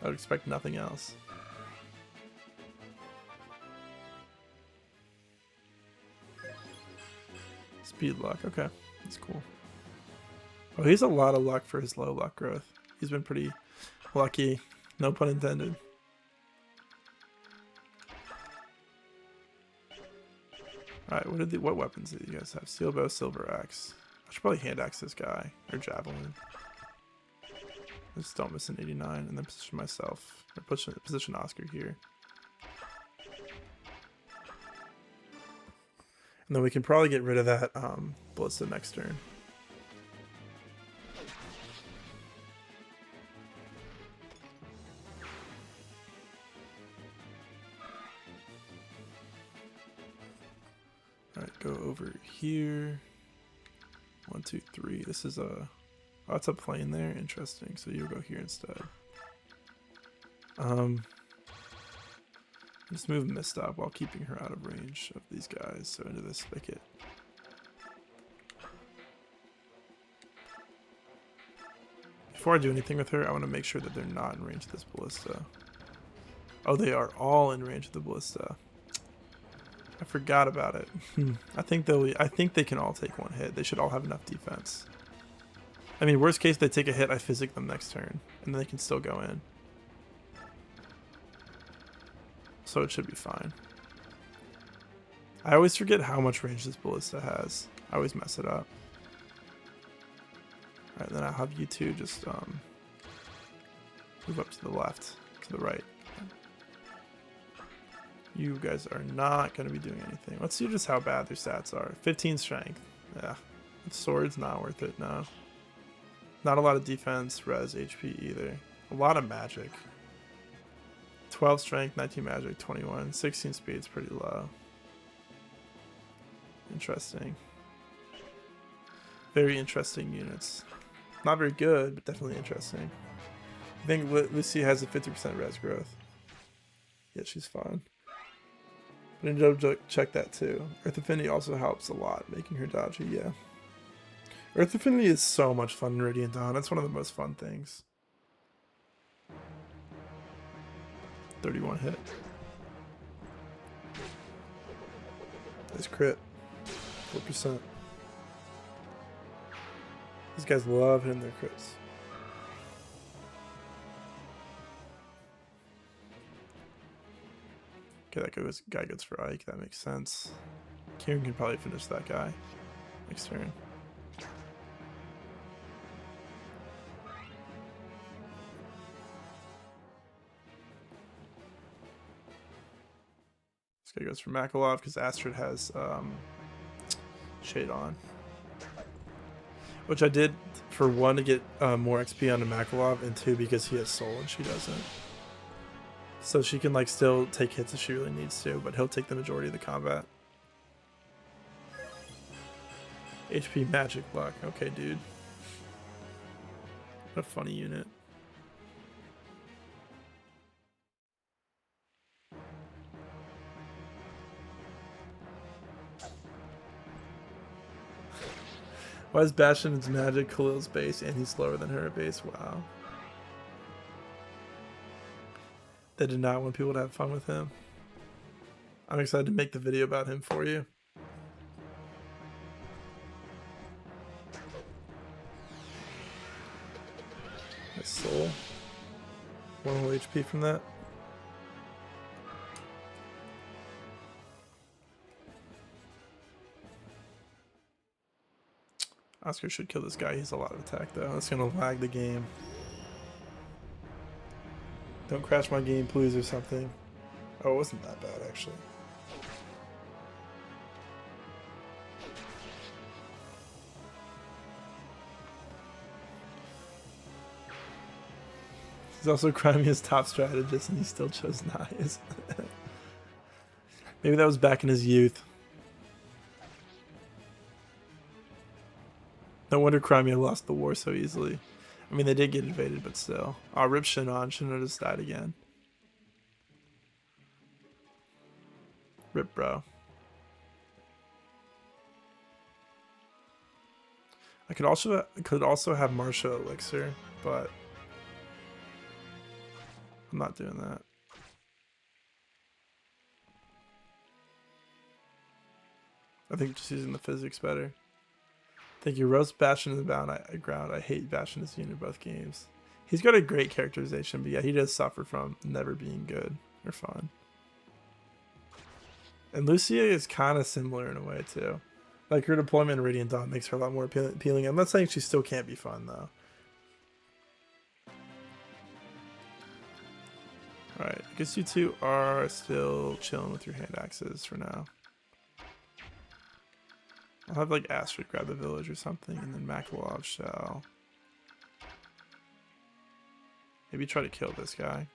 [SPEAKER 1] I would expect nothing else. Speed luck, okay. That's cool. Oh, he's a lot of luck for his low luck growth. He's been pretty lucky. No pun intended. Alright, what weapons do you guys have? Steel bow, silver axe. I should probably hand axe this guy. Or javelin. Just don't miss an 89 and then position myself. Or position Oscar here. And then we can probably get rid of that ballista next turn. Alright, go over here. 1, 2, 3. This is a... Oh, it's a plane there. Interesting. So you'll go here instead. Just move Mist up while keeping her out of range of these guys. So into this thicket. Before I do anything with her, I want to make sure that they're not in range of this ballista. Oh, they are all in range of the ballista. I forgot about it. I think they can all take one hit. They should all have enough defense. I mean, worst case, they take a hit, I physic them next turn, and then they can still go in. So it should be fine. I always forget how much range this ballista has. I always mess it up. Alright, then I'll have you two just move up to the left, to the right. You guys are not going to be doing anything. Let's see just how bad their stats are. 15 strength. Yeah. Sword's not worth it, no. Not a lot of defense, res, HP either. A lot of magic. 12 strength, 19 magic, 21. 16 speed's pretty low. Interesting. Very interesting units. Not very good, but definitely interesting. I think Lucy has a 50% res growth. Yeah, she's fine. But I need to check that too. Earth Affinity also helps a lot, making her dodgy, yeah. Earth Affinity is so much fun in Radiant Dawn. It's one of the most fun things. 31 hit. Nice crit. 4%. These guys love hitting their crits. Okay, that guy goes for Ike. That makes sense. Kieran can probably finish that guy next turn. This guy goes for Makalov because Astrid has Shade on. Which I did for 1 to get more XP onto Makalov, and 2 because he has Soul and she doesn't. So she can like still take hits if she really needs to, but he'll take the majority of the combat. HP magic luck. Okay, dude. What a funny unit. Why is Bastion's magic Khalil's base and he's slower than her at base? Wow. They did not want people to have fun with him. I'm excited to make the video about him for you. Nice soul. 1 whole HP from that. Oscar should kill this guy. He has a lot of attack though. That's gonna lag the game. Don't crash my game, please, or something. Oh, it wasn't that bad, actually. He's also Crimea's top strategist, and he still chose Knives. Maybe that was back in his youth. No wonder Crimea lost the war so easily. I mean, they did get invaded, but still. Oh, rip Shinon. Shinon just died again. Rip, bro. I could also have Marsha Elixir, but I'm not doing that. I think just using the physics better. Thank you. Roast Bastion in the ground. I hate Bastion as a unit in both games. He's got a great characterization, but yeah, he does suffer from never being good or fun. And Lucia is kind of similar in a way too. Like her deployment in Radiant Dawn makes her a lot more appealing. I'm not saying she still can't be fun though. Alright, I guess you two are still chilling with your hand axes for now. I'll have like Astrid grab the village or something, and then Makalov shall maybe try to kill this guy.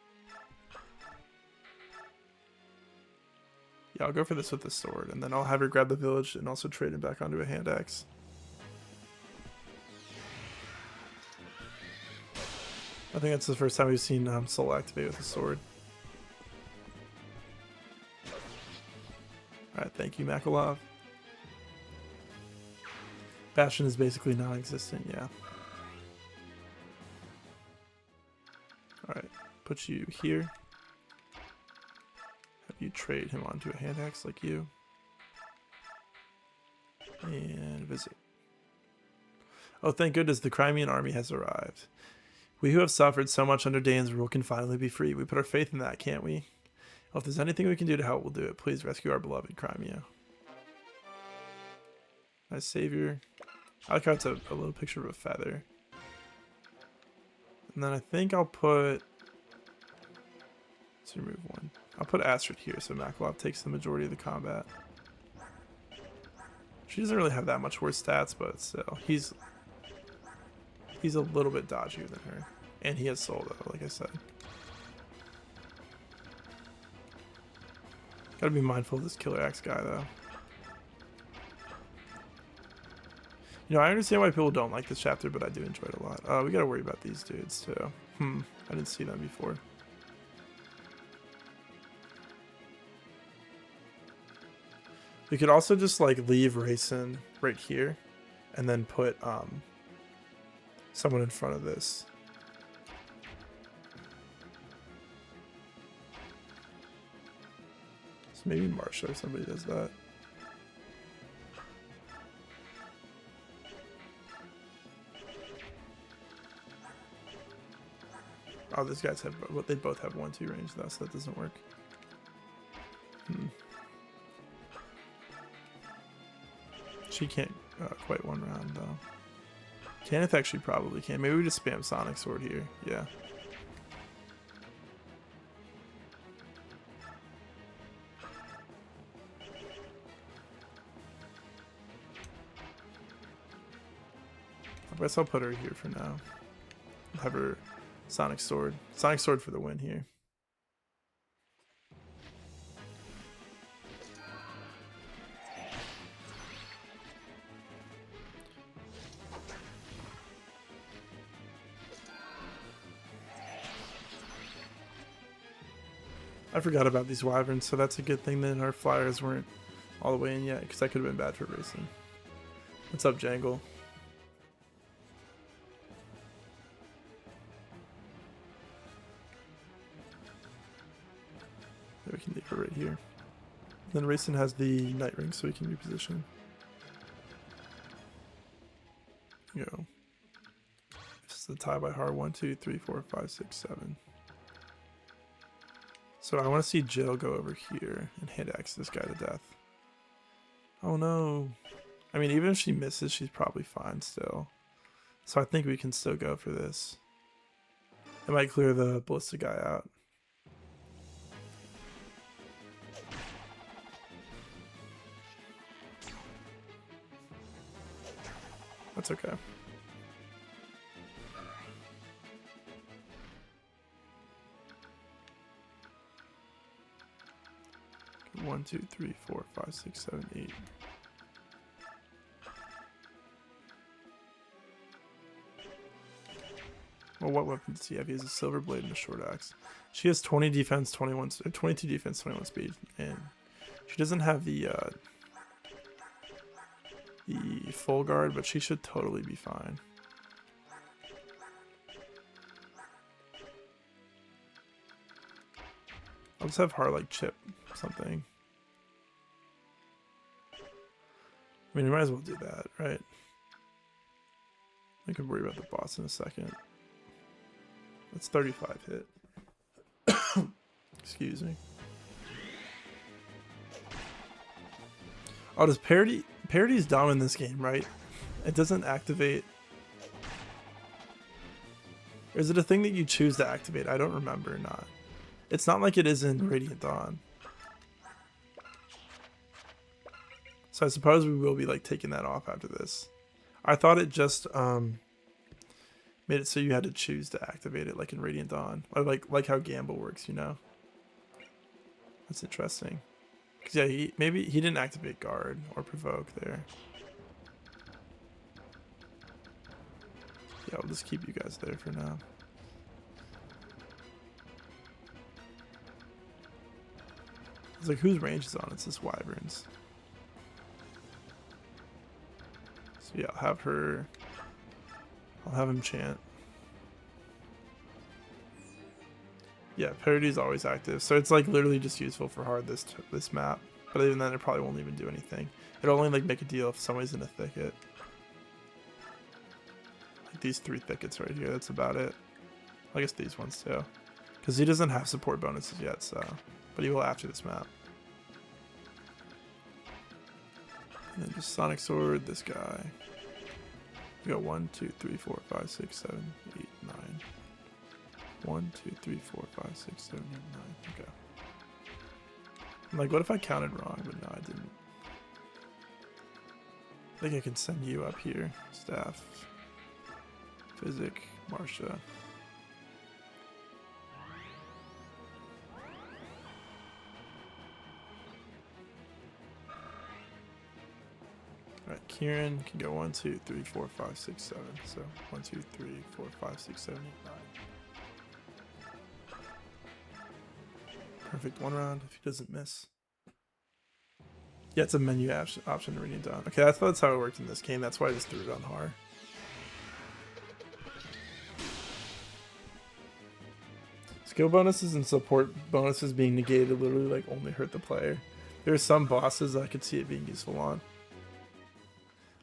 [SPEAKER 1] Yeah, I'll go for this with the sword, and then I'll have her grab the village and also trade it back onto a hand axe. I think that's the first time we've seen Soul activate with a sword. Alright, thank you, Makalov. Bastion is basically non-existent, yeah. Alright, put you here. Have you trade him onto a hand axe like you. And visit. Oh, thank goodness the Crimean army has arrived. We who have suffered so much under Dane's rule can finally be free. We put our faith in that, can't we? Well, if there's anything we can do to help, we'll do it. Please rescue our beloved Crimea. My savior. I like how it's a little picture of a feather. And then I think I'll put... Let's remove one. I'll put Astrid here so Makalov takes the majority of the combat. She doesn't really have that much worse stats, but still. He's a little bit dodgier than her. And he has soul though, like I said. Gotta be mindful of this Killer Axe guy though. You know, I understand why people don't like this chapter, but I do enjoy it a lot. Oh, we gotta worry about these dudes too. I didn't see them before. We could also just like leave Rayson right here and then put someone in front of this. So maybe Marsha or somebody does that. Oh, these guys have, they both have 1-2 range though, so that doesn't work. She can't quite one round though. Kenneth actually probably can. Maybe we just spam Sonic Sword here. Yeah. I guess I'll put her here for now. I'll have her Sonic Sword. Sonic Sword for the win here. I forgot about these wyverns, so that's a good thing that our flyers weren't all the way in yet, because that could have been bad for racing. What's up, Jangle? We can leave her right here. Then Rayson has the Night Ring, so he can reposition. Go. This is the tie by heart. 1, 2, 3, 4, 5, 6, 7. So I want to see Jill go over here and hit X this guy to death. Oh no. I mean, even if she misses, she's probably fine still. So I think we can still go for this. It might clear the Ballista guy out. That's okay. One, 2, 3, 4, 5, 6, 7, 8. Well, what weapon does he have? He has a silver blade and a short axe. She has 20 defense, 22 defense, 21 speed, and she doesn't have the full guard, but she should totally be fine. I'll just have her like chip something. I mean, we might as well do that, right? I could worry about the boss in a second. That's 35 hit. Excuse me. Oh, does Parady's dumb in this game, right? It doesn't activate. Or is it a thing that you choose to activate? I don't remember or not. It's not like it is in Radiant Dawn. So I suppose we will be like taking that off after this. I thought it just made it so you had to choose to activate it like in Radiant Dawn. Or like how Gamble works, you know? That's interesting. Cause yeah, maybe he didn't activate guard or provoke there. Yeah, I'll just keep you guys there for now. It's like, whose range is on? It's this Wyverns. So yeah, I'll have her. I'll have him chant. Yeah, Parady's always active, so it's like literally just useful for hard this map. But even then, it probably won't even do anything. It'll only like make a deal if somebody's in a thicket. These 3 thickets right here, that's about it. I guess these ones too. Because he doesn't have support bonuses yet, so. But he will after this map. And then just Sonic Sword, this guy. We got 1, 2, 3, 4, 5, 6, 7, 8, 9. 1, 2, 3, 4, 5, 6, 7, 8, 9. Okay. I'm like, what if I counted wrong? But no, I didn't. I think I can send you up here. Staff. Physic. Marsha. Alright, Kieran can go 1, 2, 3, 4, 5, 6, 7. So 1, 2, 3, 4, 5, 6, 7, 8, 9. Perfect 1 round if he doesn't miss. Yeah, it's a menu option to Radiant Dawn. Okay, I thought that's how it worked in this game. That's why I just threw it on hard. Skill bonuses and support bonuses being negated literally like only hurt the player. There are some bosses that I could see it being useful on.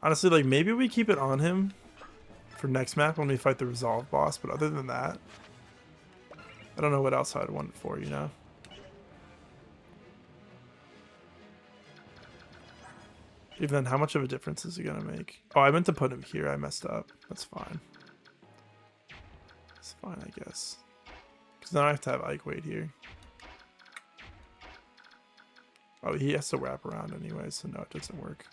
[SPEAKER 1] Honestly, like maybe we keep it on him for next map when we fight the Resolve boss, but other than that, I don't know what else I'd want it for, you know? Even then, how much of a difference is it gonna make? Oh, I meant to put him here. I messed up. That's fine. It's fine, I guess. Because now I have to have Ike wait here. Oh, he has to wrap around anyway, so no, it doesn't work.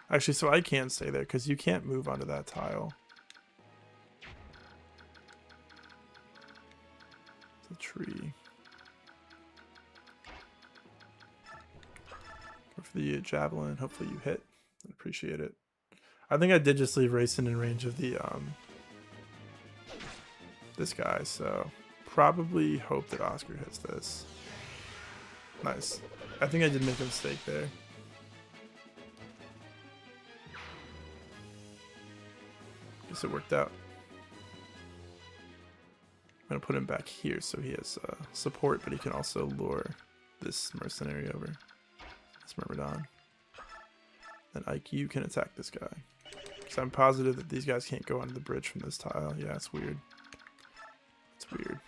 [SPEAKER 1] Actually, so I can stay there because you can't move onto that tile. It's a tree. Go for the javelin. Hopefully you hit. I appreciate it. I think I did just leave Rayson in range of the this guy, so probably hope that Oscar hits this. Nice. I think I did make a mistake there. Guess it worked out. I'm gonna put him back here so he has support, but he can also lure this mercenary over. This Myrmidon. And Ike, you can attack this guy. So I'm positive that these guys can't go under the bridge from this tile. Yeah, it's weird. It's weird.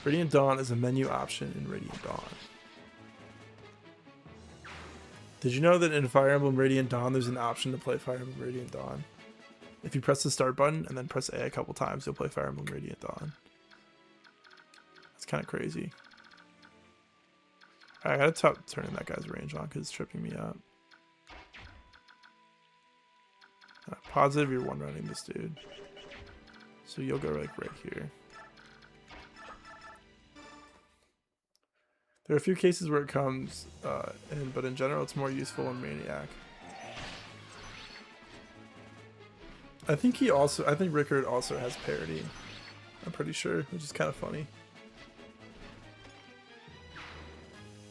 [SPEAKER 1] Radiant Dawn is a menu option in Radiant Dawn. Did you know that in Fire Emblem Radiant Dawn, there's an option to play Fire Emblem Radiant Dawn? If you press the start button and then press A a couple times, you'll play Fire Emblem Radiant Dawn. That's kind of crazy. I gotta stop turning that guy's range on because it's tripping me up. Positive you're one-running this dude. So you'll go like right here. There are a few cases where it comes in, but in general it's more useful in Maniac. I think Rickard also has parity. I'm pretty sure, which is kind of funny.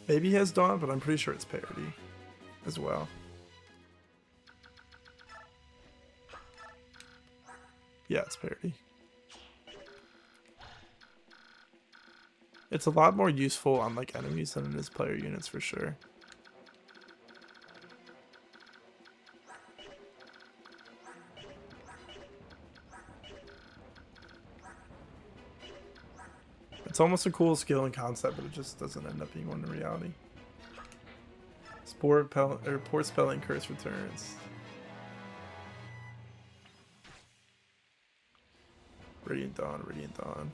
[SPEAKER 1] Maybe he has Dawn, but I'm pretty sure it's parity as well. Yeah, it's parity. It's a lot more useful on like enemies than it is player units for sure. It's almost a cool skill and concept, but it just doesn't end up being one in reality. Port spelling curse returns. Radiant Dawn, Radiant Dawn.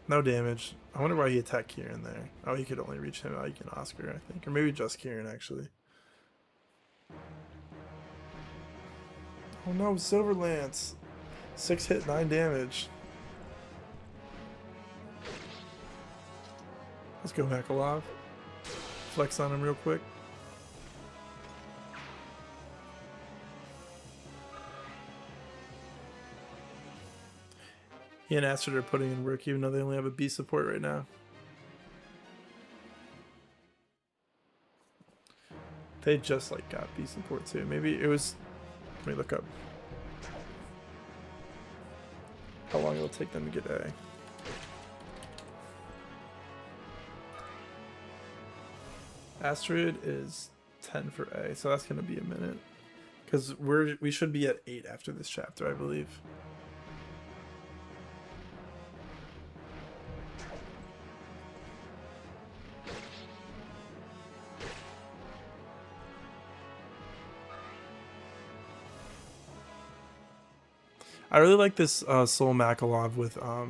[SPEAKER 1] No damage. I wonder why he attacked Kieran there. Oh, he could only reach him, Ike and Oscar, I think. Or maybe just Kieran, actually. Oh no, Silver Lance. 6 hit, 9 damage. Let's go Hakalov. Flex on him real quick. He and Astrid are putting in work even though they only have a B support right now. They just like got B support too. Maybe it was, let me look up how long it'll take them to get A. I Asteroid is 10 for A, so that's gonna be a minute. Because we should be at 8 after this chapter, I believe. I really like this Soul Makalov with I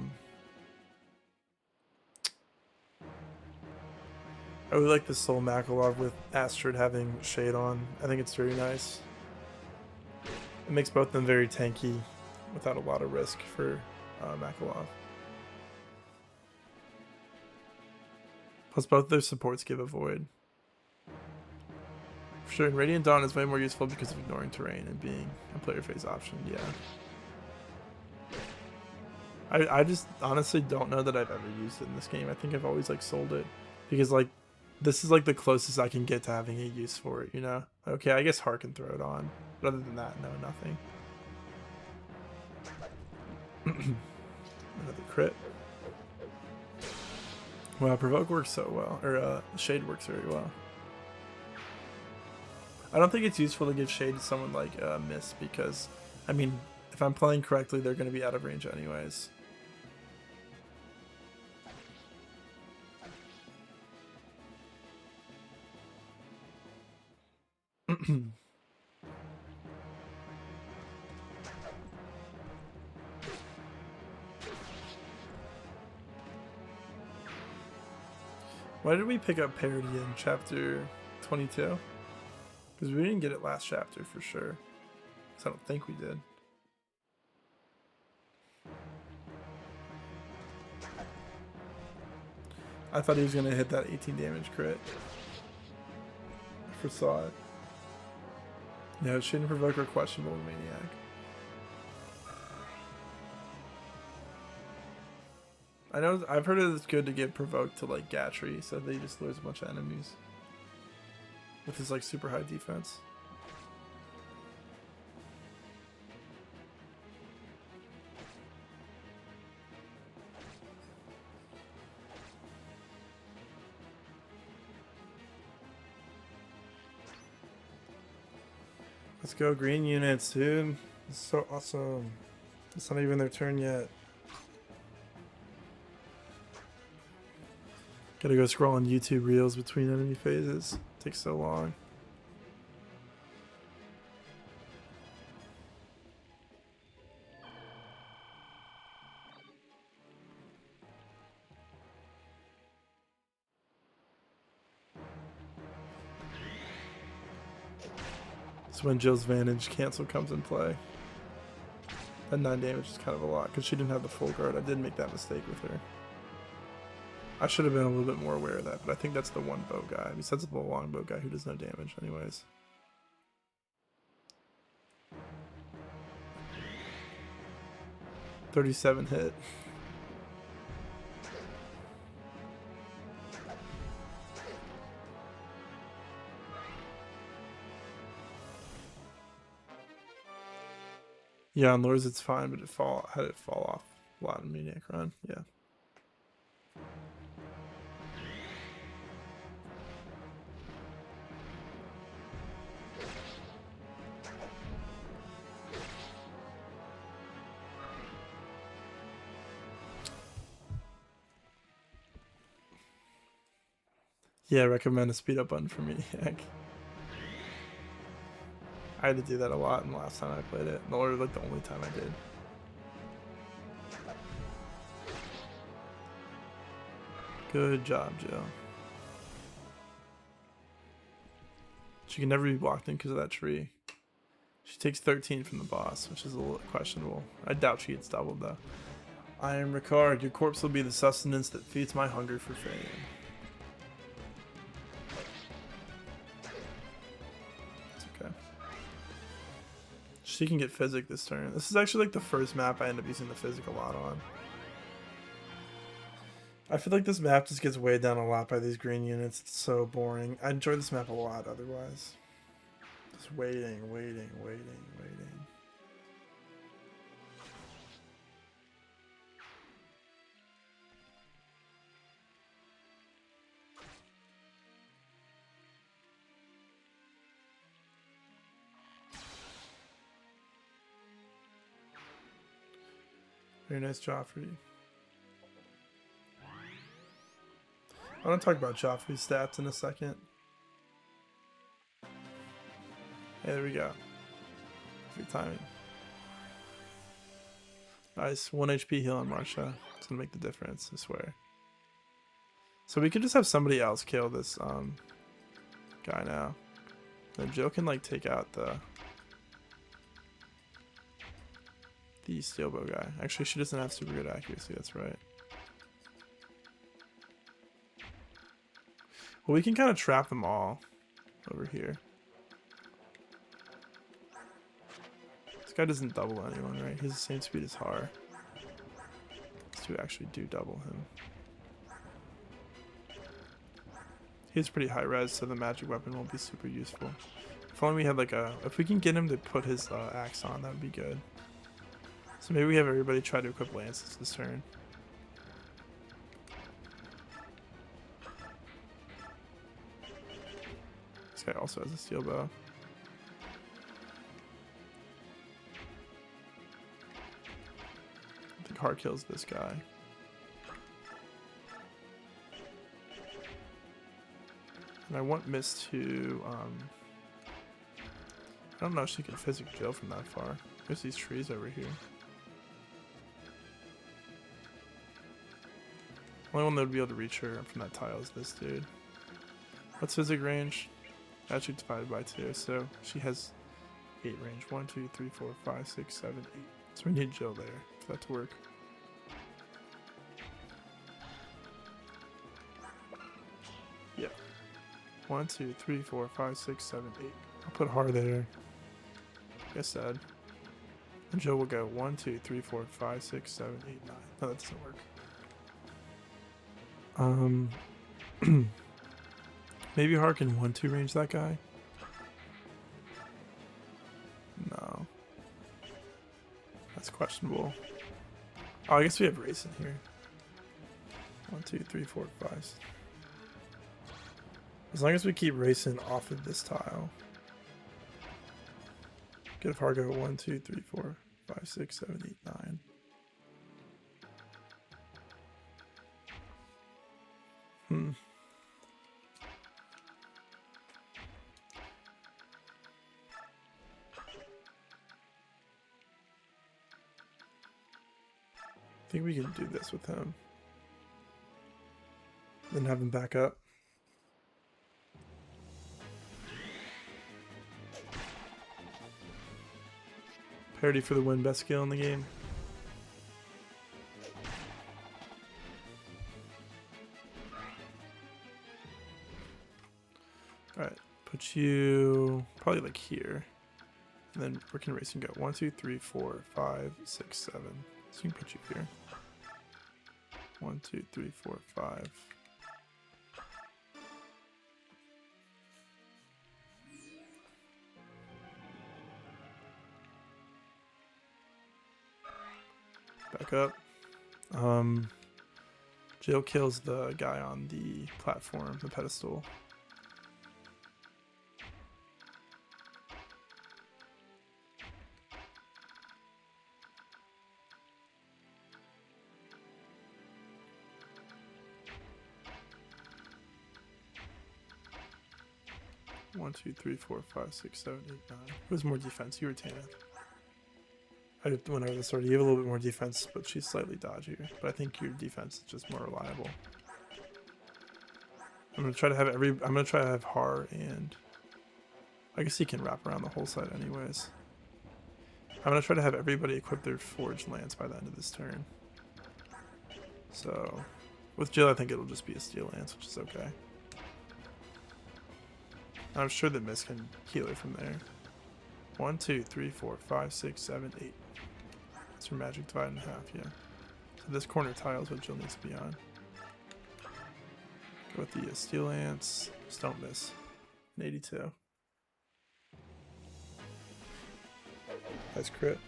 [SPEAKER 1] really like the Soul Makalov with Astrid having Shade on. I think it's very nice. It makes both of them very tanky without a lot of risk for Makalov. Plus both their supports give a void. For sure, Radiant Dawn is way more useful because of ignoring terrain and being a player phase option, yeah. I just honestly don't know that I've ever used it in this game. I think I've always like sold it because like this is like the closest I can get to having a use for it, you know? Okay, I guess Heart can throw it on. But other than that, no, nothing. Another crit. Wow, Provoke works so well. Or Shade works very well. I don't think it's useful to give Shade to someone like Miss because, I mean, if I'm playing correctly, they're going to be out of range anyways. Why did we pick up Parody in chapter 22? Because we didn't get it last chapter for sure. Because I don't think we did. I thought he was going to hit that 18 damage crit. I foresaw it. Yeah, it shouldn't provoke or questionable Maniac. I know, I've heard it's good to get provoked to like Gatry, so they just lose a bunch of enemies. With his like super high defense. Let's go green units, dude. It's so awesome. It's not even their turn yet. Gotta go scroll on YouTube reels between enemy phases. Takes so long. So when Jill's Vantage cancel comes in play. That 9 damage is kind of a lot because she didn't have the full guard. I did make that mistake with her. I should have been a little bit more aware of that, but I think that's the one bow guy. Besides the longbow guy who does no damage anyways. $37 hit. Yeah, on Lures it's fine, but had it fall off a lot in Maniac Run. Yeah. Yeah, recommend a speed up button for Maniac. I had to do that a lot in the last time I played it. Or like the only time I did. Good job, Joe. She can never be blocked in because of that tree. She takes 13 from the boss, which is a little questionable. I doubt she gets doubled though. I am Ricard. Your corpse will be the sustenance that feeds my hunger for fame. It's okay. She can get Physic this turn. This is actually like the first map I end up using the Physic a lot on. I feel like this map just gets weighed down a lot by these green units. It's so boring. I enjoy this map a lot otherwise. Just waiting. Very nice, Joffrey. I want to talk about Joffrey's stats in a second. Hey, there we go. Perfect timing. Nice. 1 HP heal on Marsha. It's going to make the difference, I swear. So we could just have somebody else kill this guy now. Then Jill can like take out the steelbow guy. Actually, she doesn't have super good accuracy, that's right. Well, we can kind of trap them all over here. This guy doesn't double anyone, right? He's the same speed as Har. These two actually do double him. He's pretty high res, so the magic weapon won't be super useful. If only we had like a... If we can get him to put his axe on, that would be good. So maybe we have everybody try to equip lances this turn. This guy also has a steel bow. I think Har kills this guy. And I want Miss to, I don't know if she can physic Jill from that far. There's these trees over here. Only one that would be able to reach her from that tile is this dude. What's physic range? Actually divided by 2, so she has 8 range. 1, 2, 3, 4, 5, 6, 7, 8. So we need Jill there for that to work. Yeah. 1, 2, 3, 4, 5, 6, 7, 8. I'll put Har there. Like I said. And Jill will go 1, 2, 3, 4, 5, 6, 7, 8, 9. No, that doesn't work. Maybe Har can 1-2 range that guy? No. That's questionable. Oh, I guess we have Race in here. 1, 2, 3, 4, 5. As long as we keep racing off of this tile. Get Har go 1, 2, 3, 4, 5, 6, 7, 8, 9. I think we can do this with him. Then have him back up. Parity for the win, best skill in the game. Alright, put you probably like here. And then where can racing go? 1, 2, 3, 4, 5, 6, 7. So we can put you here. 1, 2, 3, 4, 5. Back up. Jill kills the guy on the platform, the pedestal. One, 2, 3, 4, 5, 6, 7, 8, 9. Who has more defense? You or Tana? I went over this already. You have a little bit more defense, but she's slightly dodgier. But I think your defense is just more reliable. I'm gonna try to have I'm gonna try to have Har, and I guess he can wrap around the whole side anyways. I'm gonna try to have everybody equip their forged lance by the end of this turn. So with Jill, I think it'll just be a steel lance, which is okay. I'm sure that Miss can heal her from there. 1, 2, 3, 4, 5, 6, 7, 8. That's her magic divide in half, yeah. So this corner tile is what Jill needs to be on. Go with the steel lance. Just don't miss. An 82. Nice crit.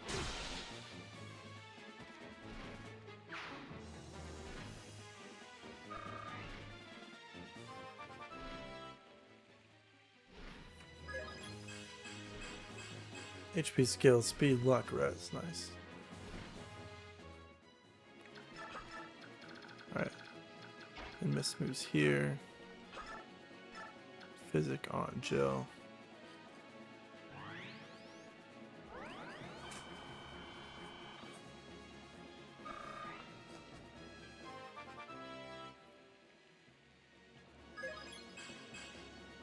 [SPEAKER 1] HP, skill, speed, luck, res. Nice. And Miss moves here. Physic on Jill.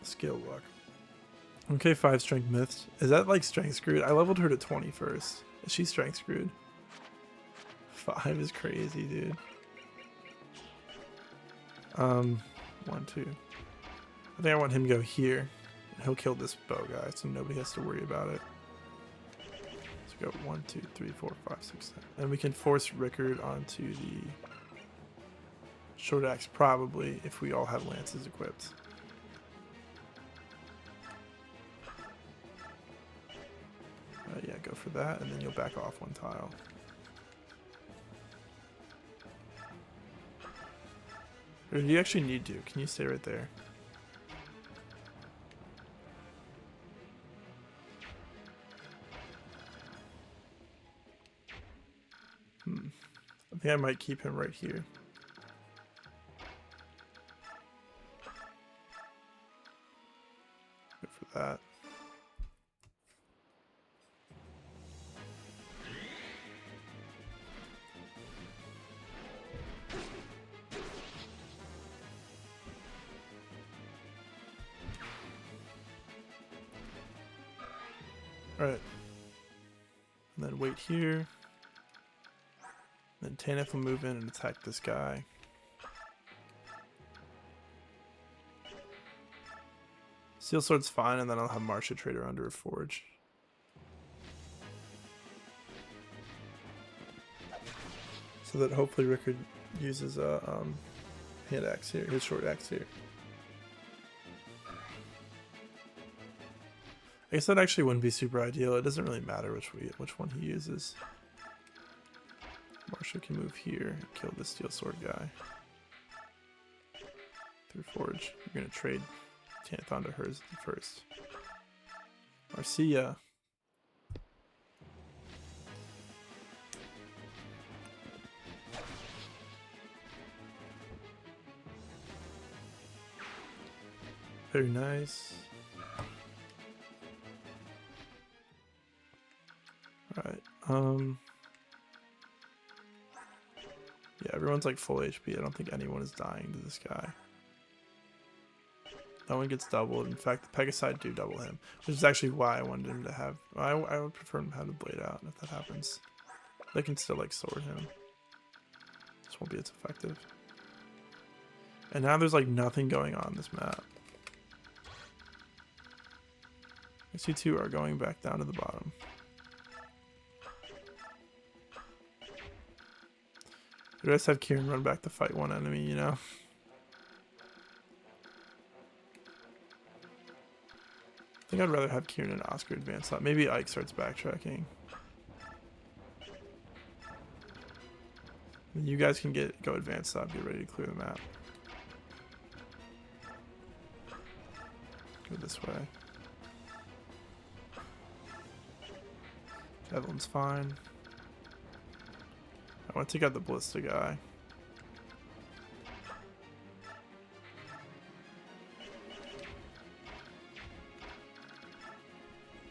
[SPEAKER 1] Skill block. Okay, 5 strength myths. Is that like strength screwed? I leveled her to 20 first. Is she strength screwed? 5 is crazy, dude. 1, 2. I think I want him to go here. He'll kill this bow guy, so nobody has to worry about it. So we go 1, 2, 3, 4, 5, 6, 7. And we can force Rickard onto the short axe probably if we all have lances equipped. Yeah, go for that, and then you'll back off 1 tile. Or do you actually need to? Can you stay right there? I think I might keep him right here. Go for that. Alright. And then wait here. Then Tanith will move in and attack this guy. Steel Sword's fine, and then I'll have Marcia trade her under a forge. So that hopefully Rickard uses a hand axe here, his short axe here. I guess that actually wouldn't be super ideal. It doesn't really matter which one he uses. Marcia can move here and kill the steel sword guy. Through forge. We're gonna trade Tanith onto hers first. Marcia. Very nice. Alright, yeah, everyone's like full HP. I don't think anyone is dying to this guy. No one gets doubled. In fact, the Pegasi do double him, which is actually why I wanted him to have. I would prefer him to have the blade out if that happens. They can still like sword him. This won't be as effective. And now there's like nothing going on this map. You two are going back down to the bottom. Or do I just have Kieran run back to fight one enemy, you know? I think I'd rather have Kieran and Oscar advance up. Maybe Ike starts backtracking. And you guys can go advance up, get ready to clear the map. Go this way. Evelyn's fine. I want to take out the ballista guy.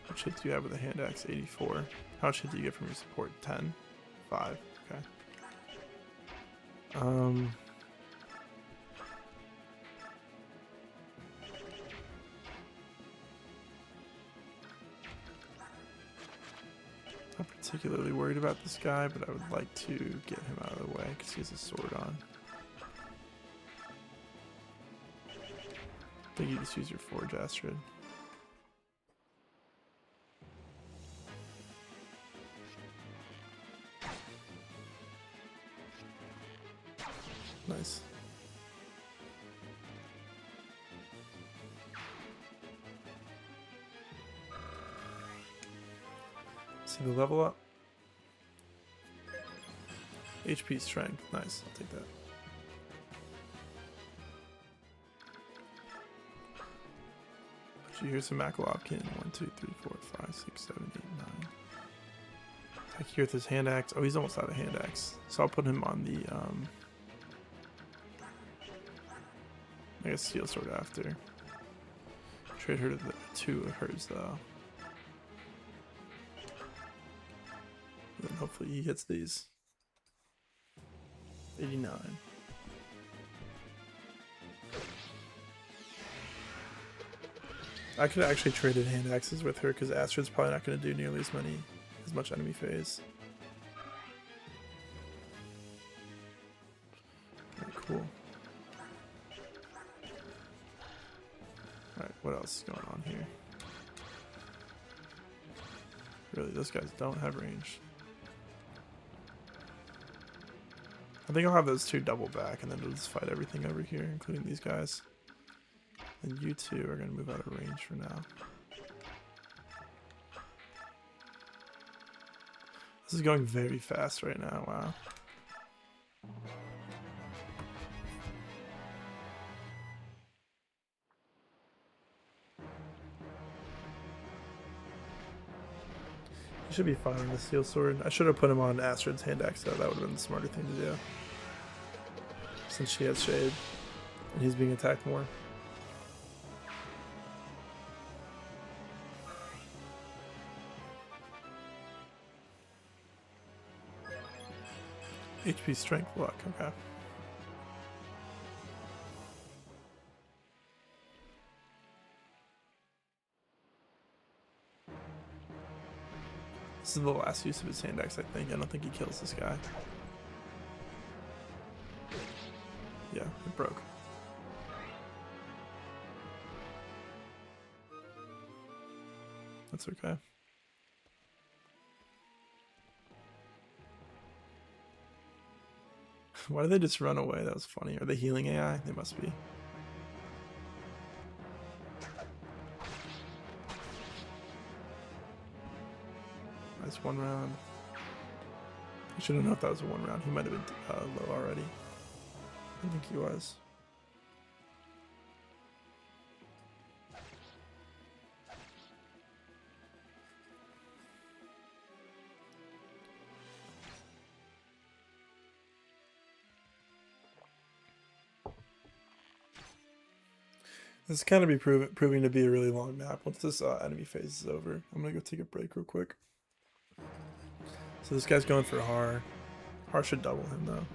[SPEAKER 1] What shit do you have with a hand axe? 84. How much shit do you get from your support? 10? 5. Okay. Not particularly worried about this guy, but I would like to get him out of the way because he has a sword on. I think you just use your forge, Astrid. Nice. See the level up. HP strength. Nice. I'll take that. Put you here some Makalopkin. 1, 2, 3, 4, 5, 6, 7, 8, 9. Attack here with his hand axe. Oh, he's almost out of hand axe. So I'll put him on the I guess Steel Sword after. Trade her to the 2 of hers though. And then hopefully he hits these. 89. I could have actually traded hand axes with her because Astrid's probably not going to do nearly as much enemy phase. Okay, cool. Alright, what else is going on here? Really, those guys don't have range. I think I'll have those 2 double back and then we'll just fight everything over here, including these guys. And you 2 are going to move out of range for now. This is going very fast right now, wow. He should be fine on the Steel Sword. I should have put him on Astrid's hand axe though, that would have been the smarter thing to do. Since she has Shade, and he's being attacked more. HP, strength, luck, okay. This is the last use of his hand axe, I think. I don't think he kills this guy. Yeah, it broke. That's okay. Why did they just run away? That was funny. Are they healing AI? They must be. Nice 1 round. I should have known if that was a 1 round. He might have been low already. I think he was. This is kind of proving to be a really long map. Once this enemy phase is over, I'm gonna go take a break real quick. So this guy's going for Har. Har should double him though.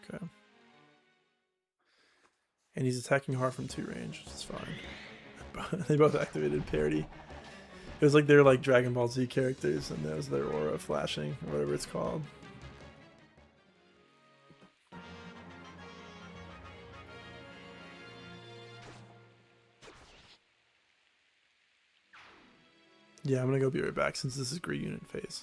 [SPEAKER 1] Okay. And he's attacking Har from 2 range, which is fine. They both activated parity. It was like they were like Dragon Ball Z characters, and that was their aura flashing, or whatever it's called. Yeah, I'm gonna go be right back since this is Green Unit phase.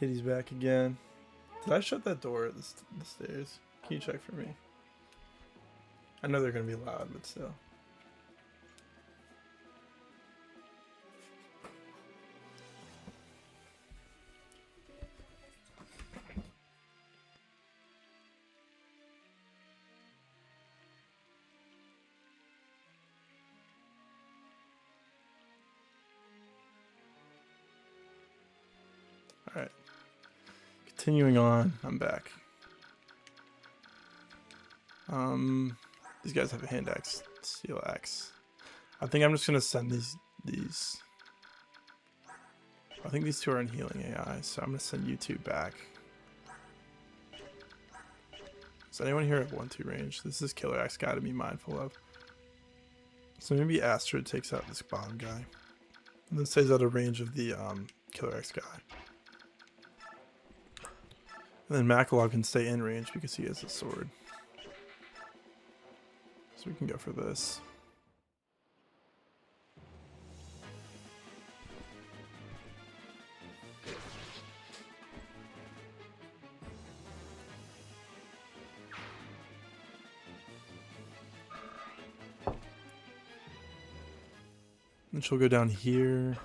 [SPEAKER 1] Kitty's back again. Did I shut that door at the stairs? Can you check for me? I know they're gonna be loud, but still. All right. Continuing on, I'm back. These guys have a hand axe, steel axe. I think I'm just gonna send these. I think these two are in healing AI, so I'm gonna send you two back. Does anyone here have 1-2 range? This is killer axe guy to be mindful of. So maybe Astrid takes out this bottom guy, and then stays out of range of the killer axe guy. And then Makalog can stay in range because he has a sword. So we can go for this. Then she'll go down here.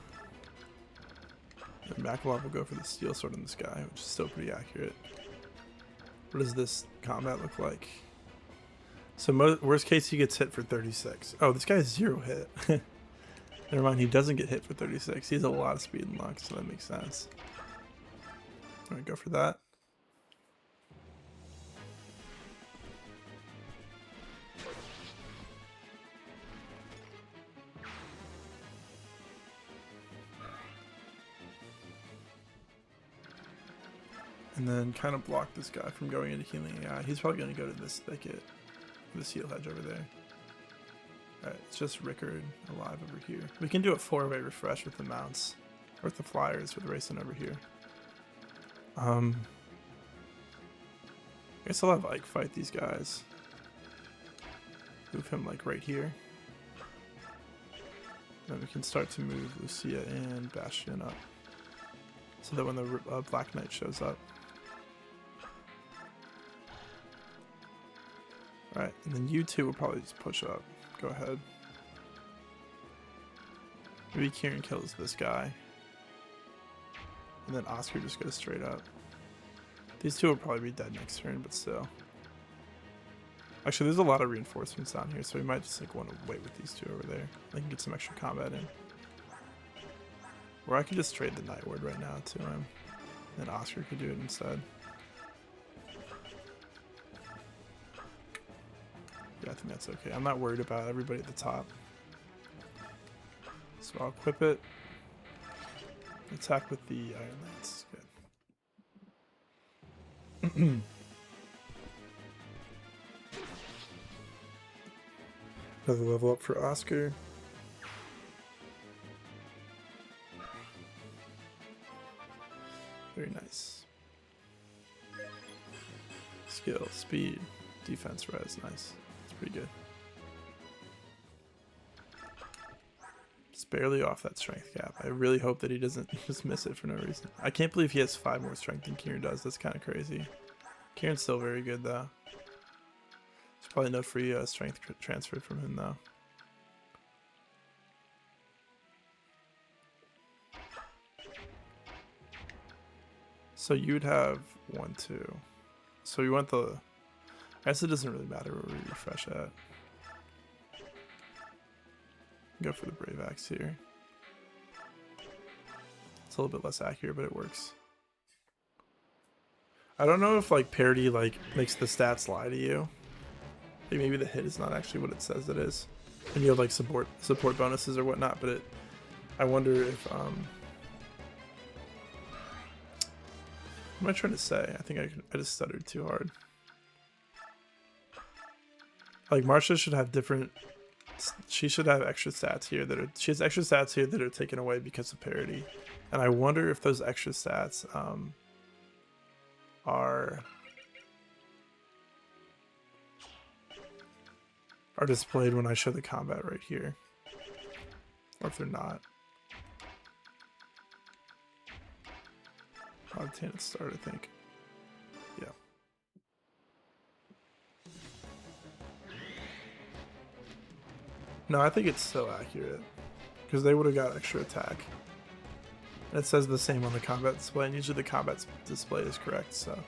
[SPEAKER 1] And Makalov will go for the steel sword in the sky, which is still pretty accurate. What does this combat look like? So worst case, he gets hit for 36. Oh, this guy has 0 hit. Never mind, he doesn't get hit for 36. He has a lot of speed and luck, so that makes sense. Alright, go for that. And then kind of block this guy from going into healing AI. He's probably going to go to this thicket. This heal hedge over there. Alright, it's just Rickard alive over here. We can do a 4-way refresh with the mounts. Or with the flyers with racing over here. I guess I'll have Ike fight these guys. Move him like right here. Then we can start to move Lucia and Bastion up. So that when the Black Knight shows up. Alright, and then you two will probably just push up. Go ahead. Maybe Kieran kills this guy. And then Oscar just goes straight up. These two will probably be dead next turn, but still. Actually, there's a lot of reinforcements down here, so we might just like want to wait with these two over there. They can get some extra combat in. Or I could just trade the Night Ward right now to him. And Oscar could do it instead. Yeah, I think that's okay. I'm not worried about everybody at the top. So I'll equip it. Attack with the Iron Lance. Good. Another level up for Oscar. Very nice. Skill, speed, defense, res. Nice. It's pretty good. Just barely off that strength cap. I really hope that he doesn't just miss it for no reason. I can't believe he has 5 more strength than Kieran does. That's kind of crazy. Kieran's still very good though. There's probably no free strength transferred from him though. So you'd have 1, 2. So we want the... I guess it doesn't really matter where we refresh at. Go for the Brave Axe here. It's a little bit less accurate, but it works. I don't know if like parity like makes the stats lie to you. Like maybe the hit is not actually what it says it is, and you have like support bonuses or whatnot. But I wonder if what am I trying to say? I think I just stuttered too hard. Like Marsha should have different. She should have extra stats here that are. She has extra stats here that are taken away because of parity, and I wonder if those extra stats are displayed when I show the combat right here, or if they're not. I'll obtain its start, I think. Yeah. No, I think it's still accurate. Because they would have got extra attack. And it says the same on the combat display, and usually the combat display is correct, so.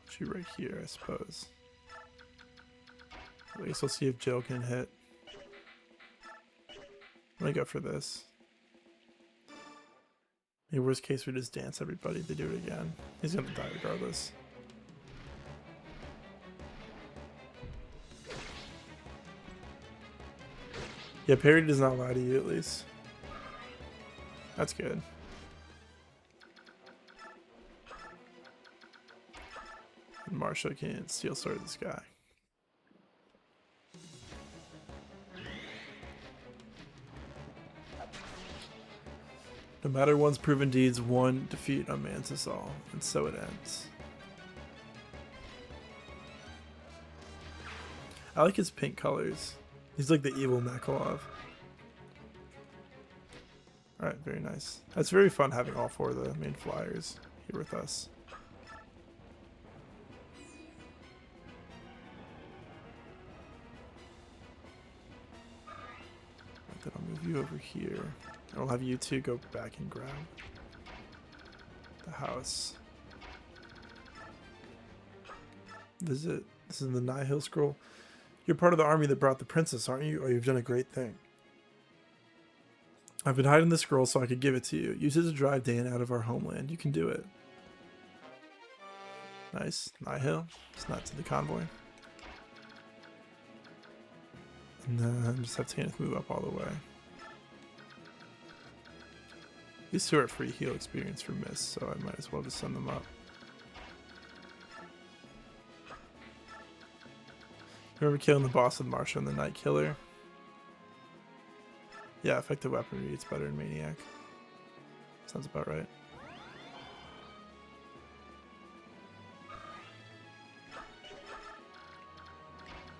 [SPEAKER 1] Actually right here, I suppose. At least we'll see if Jill can hit. I'm gonna go for this. In worst case, we just dance everybody if they do it again. He's gonna die regardless. Yeah, parry does not lie to you, at least. That's good. And Marshall can steel sword this guy. No matter one's proven deeds, one defeat unmans us all, and so it ends. I like his pink colors. He's like the evil Mekalov. Alright, very nice. It's very fun having all four of the main flyers here with us. Then I'll move you over here. I'll have you two go back and grab the house. Visit. This is the Nihil scroll. You're part of the army that brought the princess, aren't you? Or you've done a great thing. I've been hiding the scroll so I could give it to you. Use it to drive Dan out of our homeland. You can do it. Nice. Nihil. It's not to the convoy. And then just have Tanith move up all the way. These two are free heal experience for Miss, so I might as well just send them up. Remember killing the boss with Marsha and the Night Killer? Yeah, effective weaponry, it's better in Maniac. Sounds about right.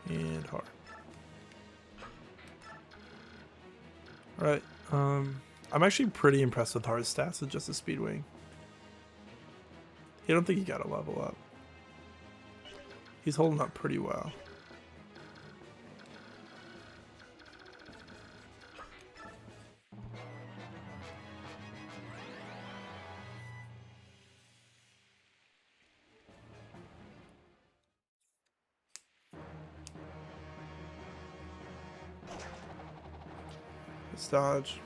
[SPEAKER 1] And hard. Alright, I'm actually pretty impressed with Hard's stats with just a Speedwing. I don't think he got a level up. He's holding up pretty well. Let's dodge.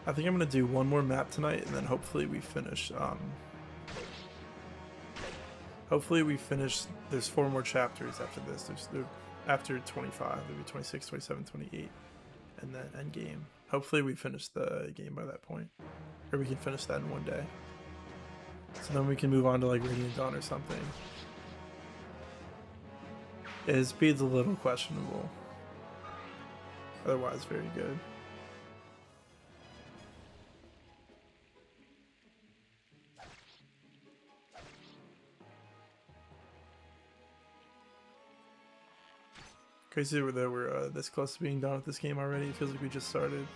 [SPEAKER 1] I think I'm gonna do one more map tonight, and then hopefully we finish. Hopefully we finish. There's 4 more chapters after this. After 25, there'll be 26, 27, 28, and then end game. Hopefully we finish the game by that point, or we can finish that in one day. So then we can move on to like Radiant Dawn or something. His speed's a little questionable. Otherwise, very good. Crazy that we're this close to being done with this game already. It feels like we just started.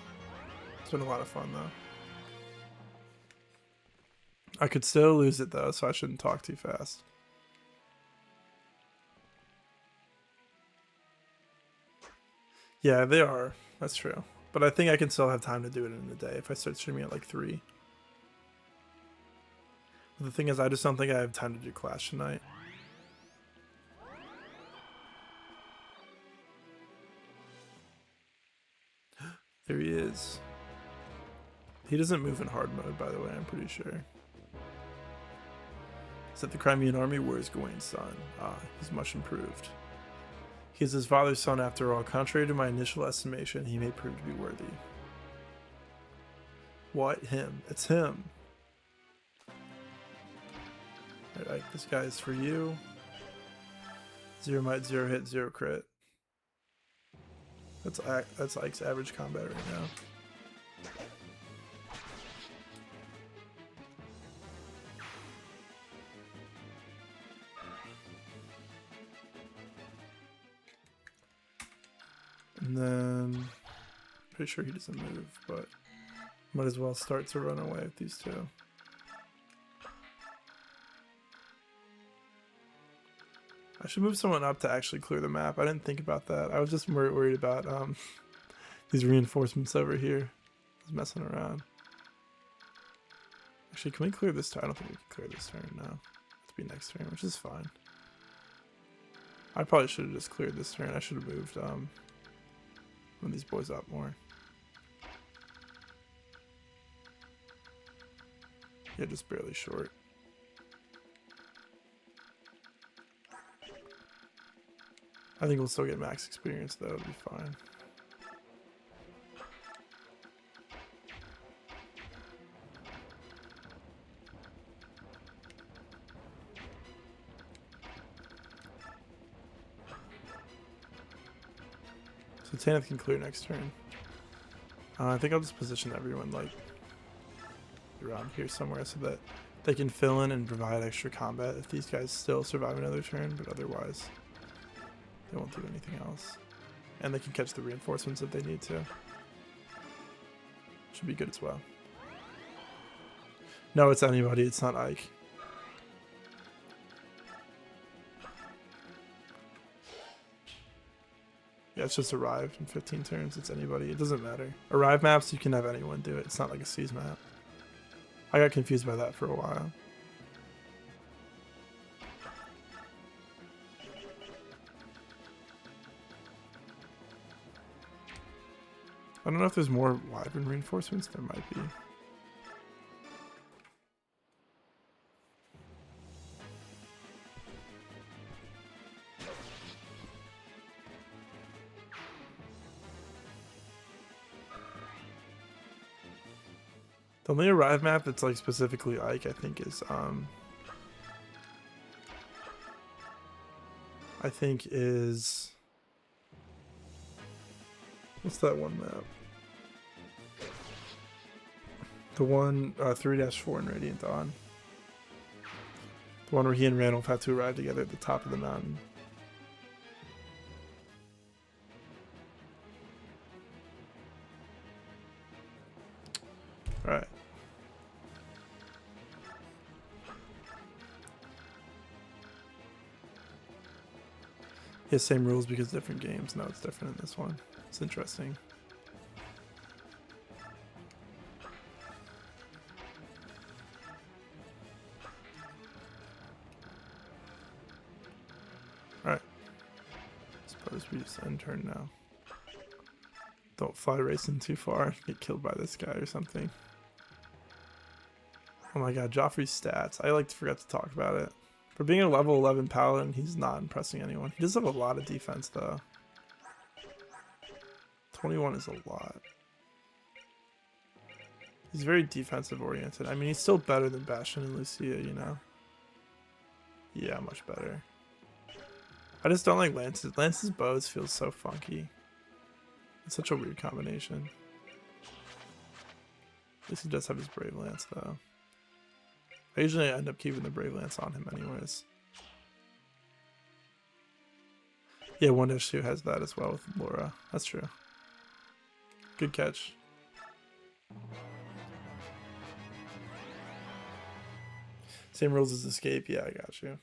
[SPEAKER 1] It's been a lot of fun though. I could still lose it though, so I shouldn't talk too fast. Yeah, they are. That's true. But I think I can still have time to do it in a day if I start streaming at like 3. But the thing is, I just don't think I have time to do Clash tonight. There he is. He doesn't move in hard mode, by the way, I'm pretty sure. Is that the Crimean army? Where is Gawain's son? Ah, he's much improved. He is his father's son after all. Contrary to my initial estimation, he may prove to be worthy. What? Him? It's him. Alright, this guy is for you. 0 might, 0 hit, 0 crit. That's Ike's average combat right now. And then, pretty sure he doesn't move, but might as well start to run away with these two. I should move someone up to actually clear the map. I didn't think about that. I was just more worried about these reinforcements over here. I was messing around. Actually, can we clear this turn? I don't think we can clear this turn, no. It'll be next turn, which is fine. I probably should have just cleared this turn. I should have moved one of these boys up more. Yeah, just barely short. I think we'll still get max experience though, it'll be fine. So Tanith can clear next turn. I think I'll just position everyone like around here somewhere so that they can fill in and provide extra combat if these guys still survive another turn, but otherwise they won't do anything else. And they can catch the reinforcements if they need to. Should be good as well. No, it's anybody, it's not Ike. Yeah, it's just arrive in 15 turns, it's anybody, it doesn't matter. Arrive maps, you can have anyone do it, it's not like a seize map. I got confused by that for a while. I don't know if there's more wyvern reinforcements. There might be. The only arrive map that's like specifically Ike, I think, is what's that one map? The one 3-4 in Radiant Dawn. The one where he and Randolph have to arrive together at the top of the mountain. Alright. Yeah, same rules because different games. No, it's different in this one. It's interesting. Alright. Suppose we just end turn now. Don't fly racing too far. Get killed by this guy or something. Oh my god, Joffrey's stats. I forgot to talk about it. For being a level 11 paladin, he's not impressing anyone. He does have a lot of defense though. 21 is a lot. He's very defensive oriented. I mean, he's still better than Bastion and Lucia, you know? Yeah, much better. I just don't like Lance's. Lance's bows feel so funky. It's such a weird combination. At least he does have his Brave Lance though. I usually end up keeping the Brave Lance on him anyways. Yeah, 1-2 has that as well with Laura. That's true. Good catch. Same rules as escape. Yeah, I got you.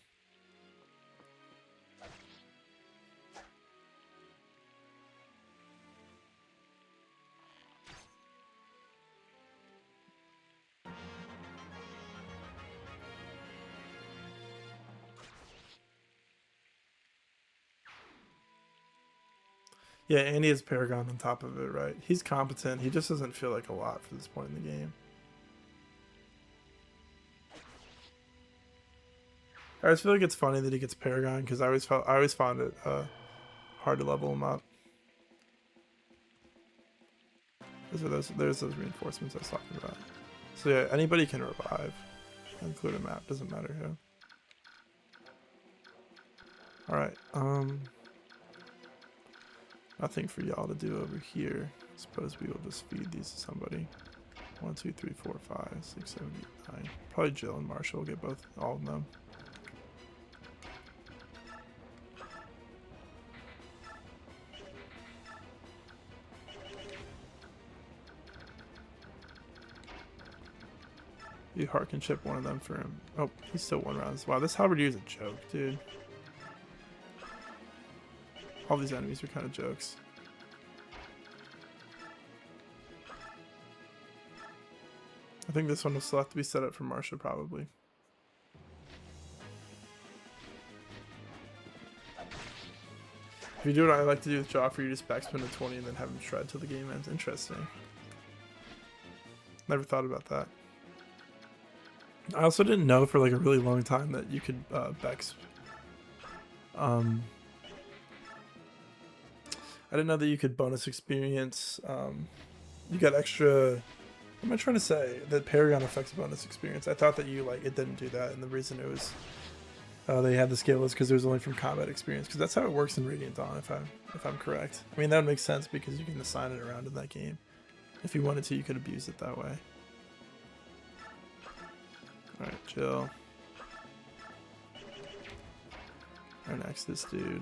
[SPEAKER 1] Yeah, and he has Paragon on top of it, right? He's competent. He just doesn't feel like a lot for this point in the game. I always feel like it's funny that he gets Paragon because I always found it hard to level him up. There's those reinforcements I was talking about. So yeah, anybody can revive, include a map. Doesn't matter who. All right. Nothing for y'all to do over here. Suppose we will just feed these to somebody. 1, 2, 3, 4, 5, 6, 7, 8, 9. Probably Jill and Marshall will get all of them. You Harkin chip one of them for him. Oh, he's still 1 round. Wow, this halberdier is a joke, dude. All these enemies are kind of jokes. I think this one will still have to be set up for Marsha, probably. If you do what I like to do with Joffrey, you just backspin to 20 and then have him shred till the game ends. Interesting. Never thought about that. I also didn't know for like a really long time that you could Bex. I didn't know that you could bonus experience. You got extra. What am I trying to say? That Paragon affects bonus experience. I thought that you like it didn't do that, and the reason it was they had the scale is because it was only from combat experience. Because that's how it works in Radiant Dawn, if I'm correct. I mean that would make sense because you can assign it around in that game. If you wanted to, you could abuse it that way. Alright, chill. Alright, next this dude.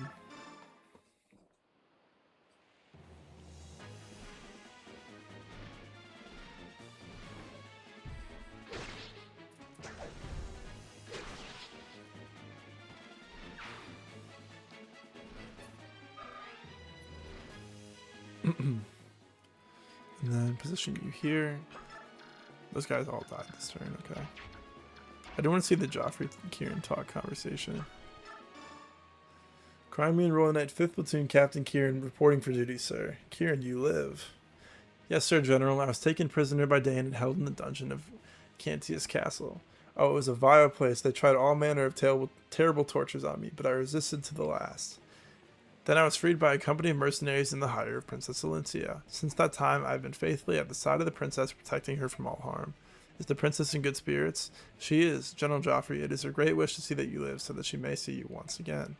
[SPEAKER 1] And then position you here. Those guys all died this turn, okay. I don't want to see the Joffrey Kieran talk conversation. Crimean Royal Knight 5th Platoon Captain Kieran reporting for duty, sir. Kieran, you live. Yes, sir, General. I was taken prisoner by Dane and held in the dungeon of Cantius Castle. Oh, it was a vile place. They tried all manner of terrible tortures on me, but I resisted to the last. Then I was freed by a company of mercenaries in the hire of Princess Valencia. Since that time, I have been faithfully at the side of the princess, protecting her from all harm. Is the princess in good spirits? She is, General Joffrey. It is her great wish to see that you live, so that she may see you once again.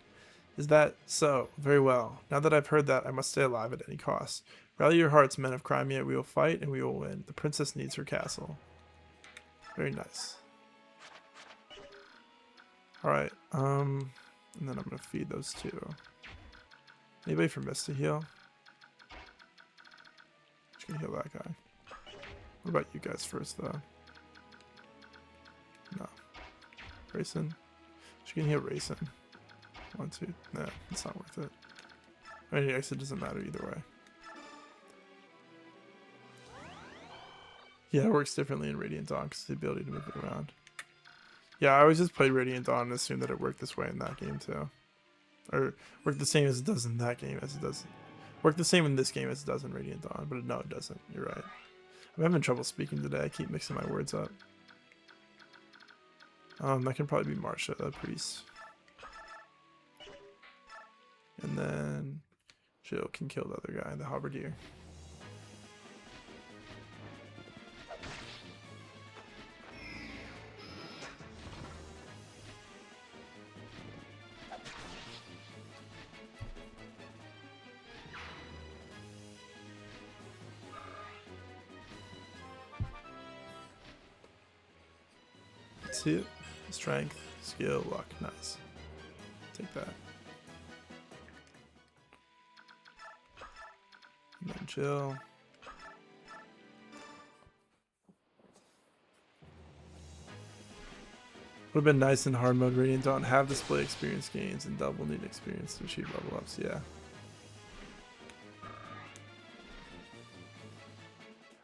[SPEAKER 1] Is that so? Very well. Now that I've heard that, I must stay alive at any cost. Rally your hearts, men of Crimea. We will fight, and we will win. The princess needs her castle. Very nice. Alright, and then I'm going to feed those two. Anybody for Mist to heal? Just gonna heal that guy. What about you guys first, though? No. Rayson? She can heal Rayson. 1, 2. Nah, it's not worth it. I mean, I guess it doesn't matter either way. Yeah, it works differently in Radiant Dawn because the ability to move it around. Yeah, I always just played Radiant Dawn and assumed that it worked this way in that game too. Or work the same as it does in that game as it does. Work the same in this game as it does in Radiant Dawn, but no, it doesn't. You're right. I'm having trouble speaking today. I keep mixing my words up. That can probably be Marsha, the priest. And then Jill can kill the other guy, the halberdier. See it? Strength, skill, luck. Nice. Take that. And then Jill. Would have been nice in hard mode Radiant Dawn. Have display experience gains and double need experience to achieve level ups. Yeah.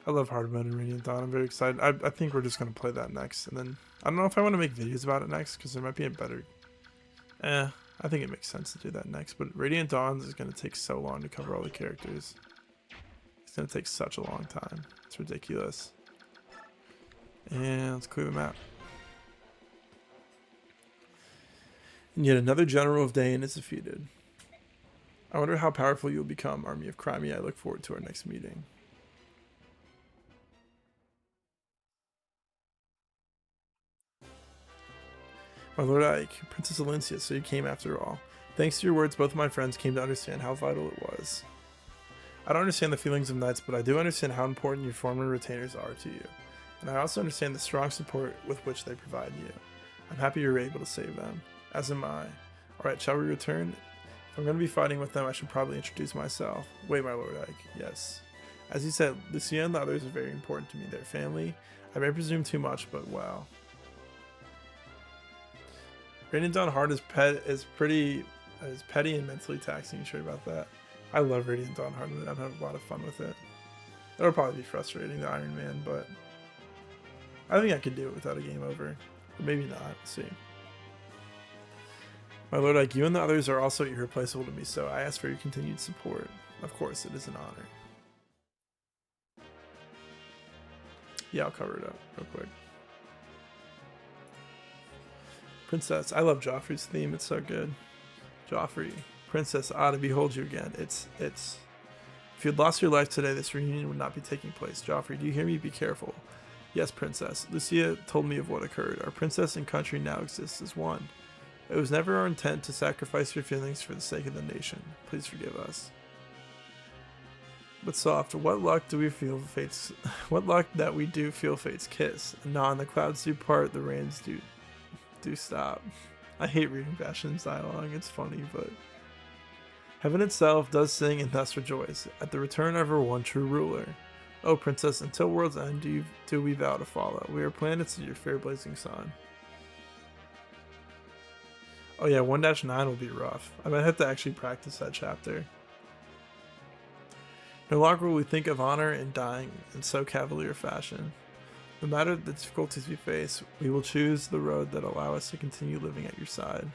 [SPEAKER 1] I love hard mode in Radiant Dawn. I'm very excited. I think we're just going to play that next. And then I don't know if I want to make videos about it next because there might be a better... I think it makes sense to do that next. But Radiant Dawn is going to take so long to cover all the characters. It's going to take such a long time. It's ridiculous. And let's clear the map. And yet another general of Dane is defeated. I wonder how powerful you'll become, Army of Crimea. I look forward to our next meeting. My Lord Ike, Princess Valencia, so you came after all. Thanks to your words, both of my friends came to understand how vital it was. I don't understand the feelings of knights, but I do understand how important your former retainers are to you. And I also understand the strong support with which they provide you. I'm happy you were able to save them. As am I. Alright, shall we return? If I'm going to be fighting with them, I should probably introduce myself. Wait, my Lord Ike. Yes. As you said, Lucia and the others are very important to me. Their family. I may presume too much, but wow. Radiant Dawn Heart is petty and mentally taxing. You sure about that? I love Radiant Dawn Heart, and I'm having a lot of fun with it. It'll probably be frustrating, the Ironman, but I think I could do it without a game over. But maybe not. Let's see. My lord, like you and the others are also irreplaceable to me, so I ask for your continued support. Of course, it is an honor. Yeah, I'll cover it up real quick. Princess, I love Joffrey's theme. It's so good. Joffrey, Princess, to behold you again. It's. If you had lost your life today, this reunion would not be taking place. Joffrey, do you hear me? Be careful. Yes, Princess. Lucia told me of what occurred. Our princess and country now exists as one. It was never our intent to sacrifice your feelings for the sake of the nation. Please forgive us. But soft, what luck do we feel fate's? What luck that we do feel fate's kiss. Anon, the clouds do part, the rains do stop. I hate reading Bastion's dialogue. It's funny, but heaven itself does sing and thus rejoice at the return of our one true ruler. Oh, princess, until world's end do we vow to follow. We are planets of your fair blazing sun. Oh yeah, 1-9 will be rough. I might have to actually practice that chapter. No longer will we think of honor and dying in so cavalier fashion. No matter the difficulties we face, we will choose the road that allow us to continue living at your side.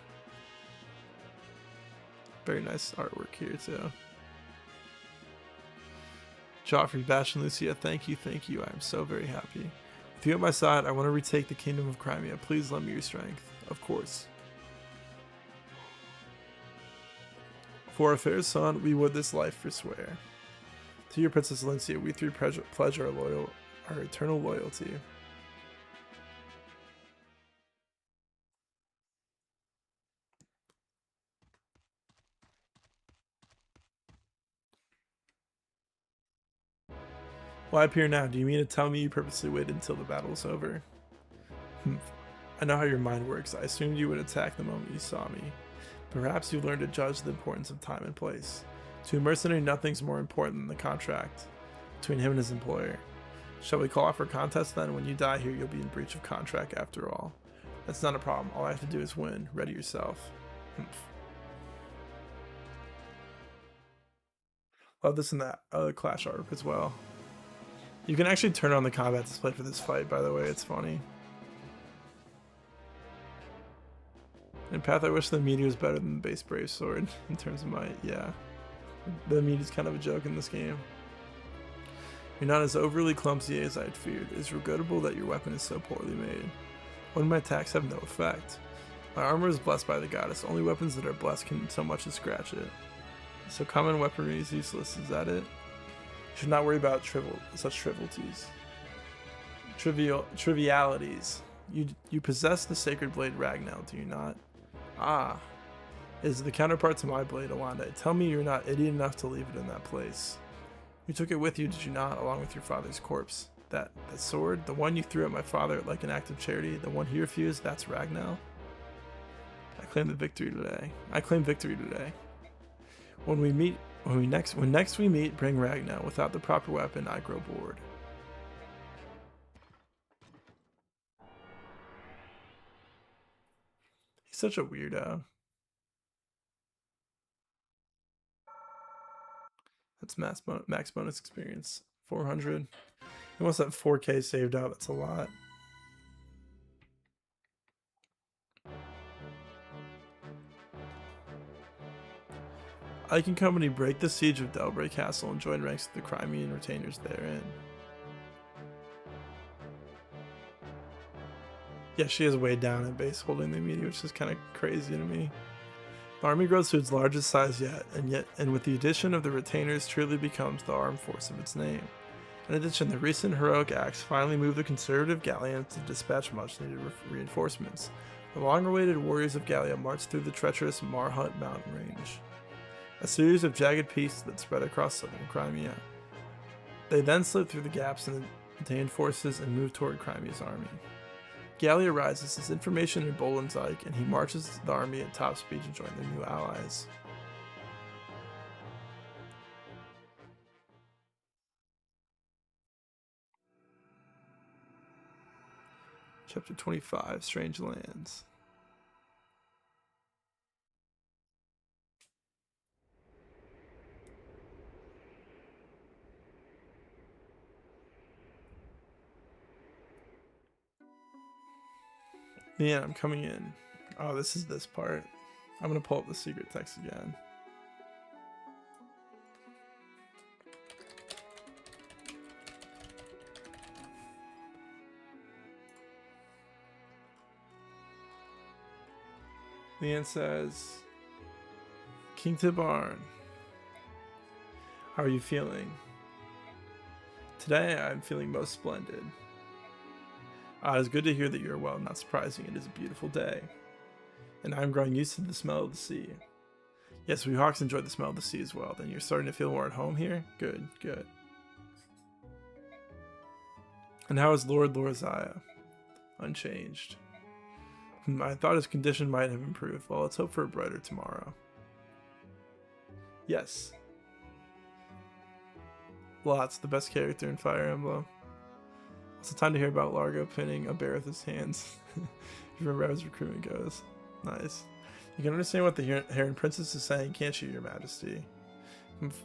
[SPEAKER 1] Very nice artwork here too. Joffrey, Bastion, Lucia, thank you. I am so very happy. With you at my side, I want to retake the kingdom of Crimea. Please lend me your strength. Of course. For a fair son, we would this life forswear. To your Princess Valencia, we three pledge our eternal loyalty. Why appear now? Do you mean to tell me you purposely waited until the battle was over? I know how your mind works. I assumed you would attack the moment you saw me. Perhaps you learned to judge the importance of time and place. To a mercenary, nothing's more important than the contract between him and his employer. Shall we call off our contest then? When you die here, you'll be in breach of contract after all. That's not a problem. All I have to do is win. Ready yourself. Love this and that Clash arc as well. You can actually turn on the combat display for this fight, by the way. It's funny. In Path, I wish the meteor was better than the base Brave Sword in terms of might. Yeah. The meat is kind of a joke in this game. You're not as overly clumsy as I'd feared. It is regrettable that your weapon is so poorly made. One of my attacks have no effect. My armor is blessed by the goddess. Only weapons that are blessed can so much as scratch it. So common weaponry is useless, is that it? You should not worry about such trivialities. You possess the sacred blade Ragnar, do you not? Ah, it is the counterpart to my blade, Alanda. Tell me you're not idiot enough to leave it in that place. You took it with you, did you not, along with your father's corpse? That sword, the one you threw at my father like an act of charity, the one he refused, that's Ragnar? I claim victory today. When next we meet, bring Ragnar. Without the proper weapon, I grow bored. He's such a weirdo. That's max bonus experience. 400. He wants that 4K saved up. That's a lot. Ike and company break the siege of Delbray Castle and join ranks with the Crimean retainers therein. Yeah, she is way down at base holding the media, which is kind of crazy to me. The army grows to its largest size yet, and with the addition of the retainers, truly becomes the armed force of its name. In addition, the recent heroic acts finally moved the conservative Gallians to dispatch much-needed reinforcements. The long-awaited warriors of Gallia marched through the treacherous Marhunt mountain range, a series of jagged peaks that spread across southern Crimea. They then slipped through the gaps in the retained forces and moved toward Crimea's army. Gallia rises as information emboldens Ike, and he marches the army at top speed to join their new allies. Chapter 25, Strange Lands. Yeah, I'm coming in. Oh, this is this part. I'm gonna pull up the secret text again. Leanne says, King to Barn, how are you feeling? Today I'm feeling most splendid. It's good to hear that you're well. Not surprising, it is a beautiful day. And I'm growing used to the smell of the sea. Yes, we Hawks enjoy the smell of the sea as well. Then you're starting to feel more at home here? Good, good. And how is Lord Lorziah? Unchanged. I thought his condition might have improved. Well, let's hope for a brighter tomorrow. Yes. Lots, the best character in Fire Emblem. It's time to hear about Largo pinning a bear with his hands. You remember how his recruitment goes. Nice. You can understand what the Heron Princess is saying, can't you, Your Majesty?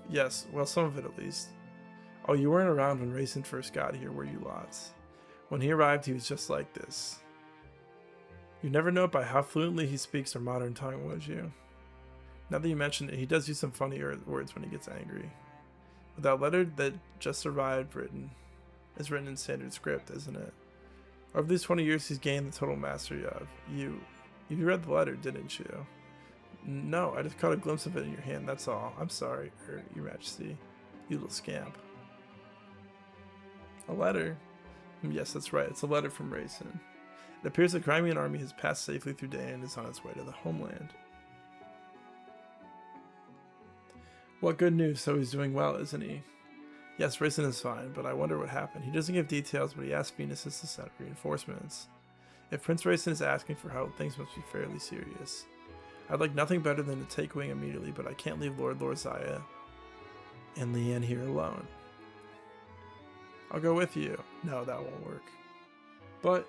[SPEAKER 1] Yes, well, some of it at least. Oh, you weren't around when Raisin first got here, were you, Lots? When he arrived, he was just like this. You never know by how fluently he speaks our modern tongue, would you? Now that you mention it, he does use some funny words when he gets angry. But that letter that just survived is written in standard script, isn't it? Over these 20 years, he's gained the total mastery of. You read the letter, didn't you? No, I just caught a glimpse of it in your hand, that's all. I'm sorry, Your Majesty. You little scamp. A letter? Yes, that's right, it's a letter from Raisin. It appears the Crimean army has passed safely through Day and is on its way to the homeland. What good news, so he's doing well, isn't he? Yes, Raisin is fine, but I wonder what happened. He doesn't give details, but he asked Venus to send reinforcements. If Prince Raisin is asking for help, things must be fairly serious. I'd like nothing better than to take wing immediately, but I can't leave Lord Lorziah and Leanne here alone. I'll go with you. No, that won't work. But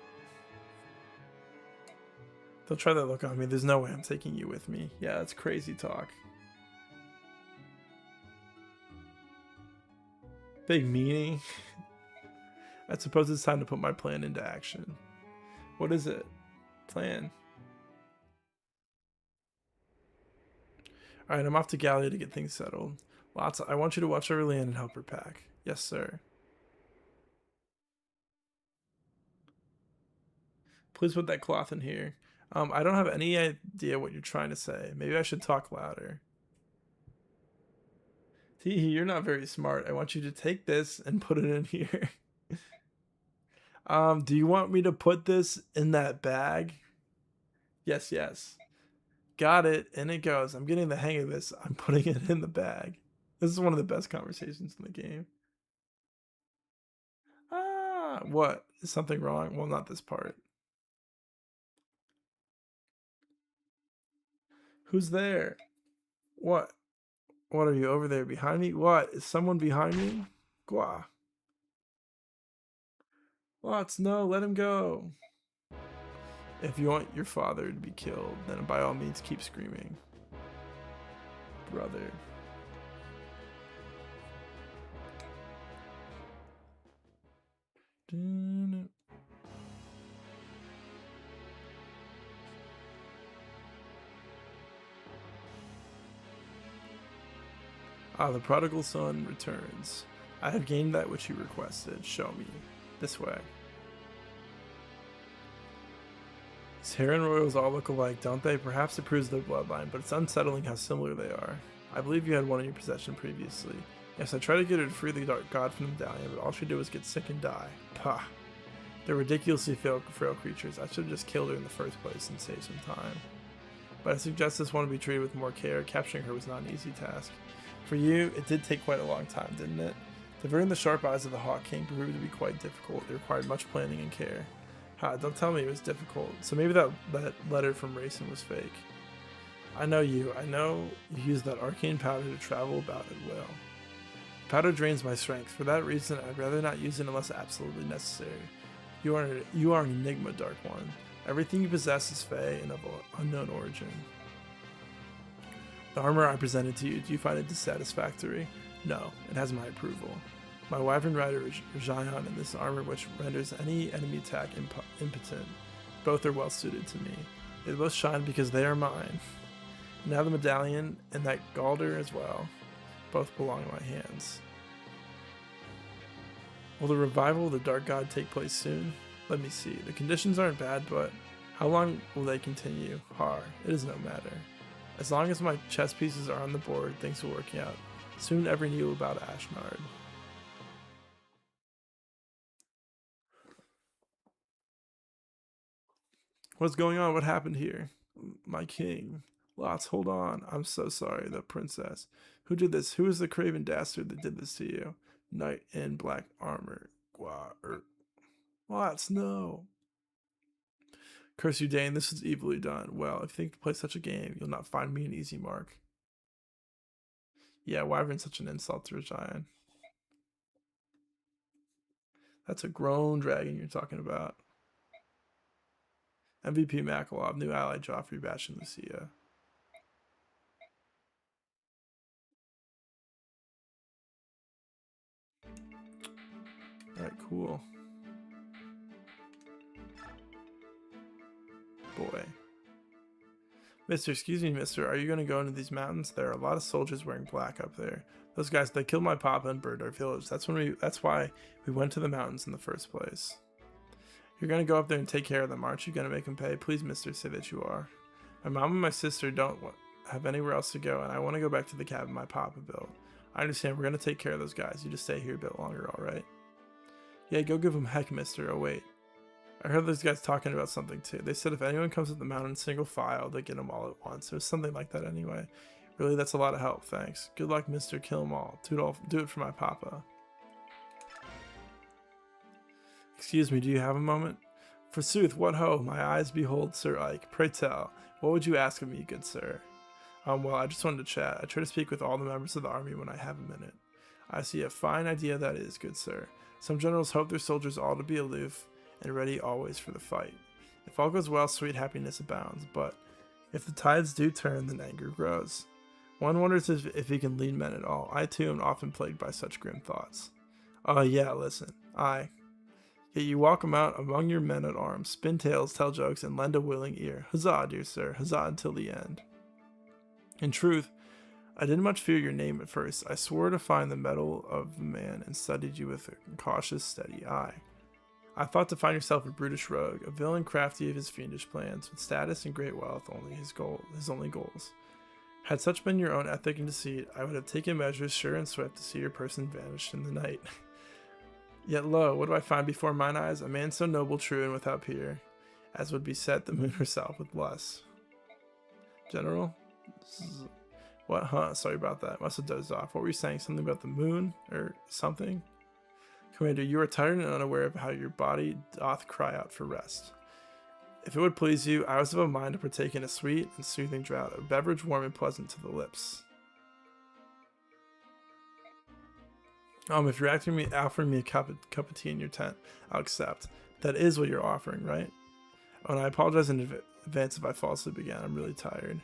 [SPEAKER 1] they'll try that look on me. There's no way I'm taking you with me. Yeah, that's crazy talk. Big meanie. I suppose it's time to put my plan into action. What is it? Plan. Alright, I'm off to Gallia to get things settled. Lots. I want you to watch over Leanne and help her pack. Yes, sir. Please put that cloth in here. I don't have any idea what you're trying to say. Maybe I should talk louder. Teehee, you're not very smart. I want you to take this and put it in here. Do you want me to put this in that bag? Yes, yes. Got it. In it goes. I'm getting the hang of this. I'm putting it in the bag. This is one of the best conversations in the game. What? Is something wrong? Well, not this part. Who's there? What? What are you over there behind me? What? Is someone behind me? Gwa. Lots, no, let him go. If you want your father to be killed, then by all means keep screaming. Brother. The prodigal son returns. I have gained that which you requested. Show me. This way. These Heron royals all look alike, don't they? Perhaps it proves their bloodline, but it's unsettling how similar they are. I believe you had one in your possession previously. Yes, I tried to get her to free the dark god from the medallion, but all she did was get sick and die. Pah. They're ridiculously frail creatures. I should have just killed her in the first place and saved some time. But I suggest this one to be treated with more care. Capturing her was not an easy task. For you, it did take quite a long time, didn't it? Diverting the sharp eyes of the Hawk King proved to be quite difficult. It required much planning and care. Don't tell me it was difficult. So maybe that letter from Raisin was fake. I know you. I know you used that arcane powder to travel about at will. Powder drains my strength. For that reason, I'd rather not use it unless absolutely necessary. You are an enigma, Dark One. Everything you possess is fey and of unknown origin. The armor I presented to you, do you find it dissatisfactory? No, it has my approval. My wyvern rider Rajayan and this armor which renders any enemy attack impotent. Both are well suited to me. They both shine because they are mine. Now the medallion and that galder as well. Both belong in my hands. Will the revival of the Dark God take place soon? Let me see. The conditions aren't bad, but how long will they continue? Har, it is no matter. As long as my chess pieces are on the board, things will work out. Soon every knew about Ashnard. What's going on? What happened here? My king. Lots, hold on. I'm so sorry, the princess. Who did this? Who is the craven dastard that did this to you? Knight in black armor. Lots, no. Curse you, Dane, this is evilly done. Well, if you think to play such a game, you'll not find me an easy mark. Yeah, wyvern's such an insult to a giant. That's a grown dragon you're talking about. MVP Makalov, new ally Joffrey, Bash, and Lucia. Alright, cool. Boy. Mister, excuse me, mister, are you going to go into these mountains? There are a lot of soldiers wearing black up there. Those guys, they killed my papa and burned our village. That's why we went to the mountains in the first place. You're going to go up there and take care of them, aren't you going to make them pay? Please, mister, say that you are. My mom and my sister don't have anywhere else to go, and I want to go back to the cabin my papa built. I understand, we're going to take care of those guys. You just stay here a bit longer, alright? Yeah, go give them heck, mister. Oh, wait. I heard those guys talking about something too. They said if anyone comes up the mountain single file, they get them all at once. It was something like that anyway. Really, that's a lot of help, thanks. Good luck, mister. Kill them all. Do it for my papa. Excuse me, do you have a moment? Forsooth, what ho, my eyes behold Sir Ike. Pray tell, what would you ask of me, good sir? Well, I just wanted to chat. I try to speak with all the members of the army when I have a minute. I see a fine idea that is, good sir. Some generals hope their soldiers all to be aloof and ready always for the fight. If all goes well, sweet happiness abounds, but if the tides do turn, then anger grows. One wonders if he can lead men at all. I too am often plagued by such grim thoughts. Yeah, listen. Yet you walk about among your men at arms, spin tales, tell jokes, and lend a willing ear. Huzzah, dear sir, huzzah until the end. In truth, I didn't much fear your name at first. I swore to find the mettle of the man and studied you with a cautious, steady eye. I thought to find yourself a brutish rogue, a villain crafty of his fiendish plans, with status and great wealth only his only goals. Had such been your own ethic and deceit, I would have taken measures sure and swift to see your person vanished in the night. Yet lo, what do I find before mine eyes? A man so noble, true, and without peer, as would beset the moon herself with lust. General? What? Huh? Sorry about that. Must have dozed off. What were you saying? Something about the moon? Or something? Commander, you are tired and unaware of how your body doth cry out for rest. If it would please you, I was of a mind to partake in a sweet and soothing draught, a beverage warm and pleasant to the lips. If you're offering me a cup of tea in your tent, I'll accept. That is what you're offering, right? And I apologize in advance if I fall asleep again. I'm really tired.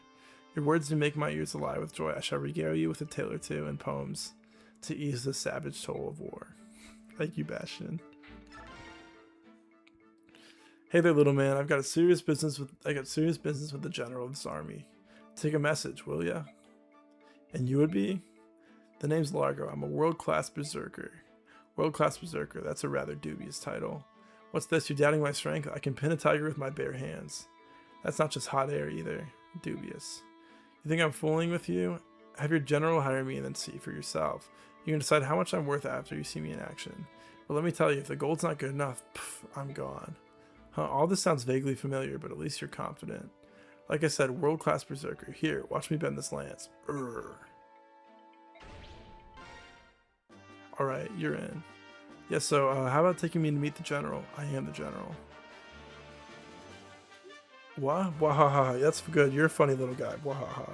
[SPEAKER 1] Your words do make my ears alive with joy. I shall regale you with a tale or two and poems to ease the savage toll of war. Thank you, Bastion. Hey there, little man. I got serious business with the general of this army. Take a message, will ya? And you would be? The name's Largo. I'm a world-class berserker. World-class berserker. That's a rather dubious title. What's this? You're doubting my strength? I can pin a tiger with my bare hands. That's not just hot air either. Dubious. You think I'm fooling with you? Have your general hire me and then see for yourself. You can decide how much I'm worth after you see me in action. But let me tell you, if the gold's not good enough, I'm gone. All this sounds vaguely familiar, but at least you're confident. Like I said, world-class berserker. Here, watch me bend this lance. Alright, you're in. Yeah, so how about taking me to meet the general? I am the general. What? Wahaha, that's good. You're a funny little guy. Wahaha.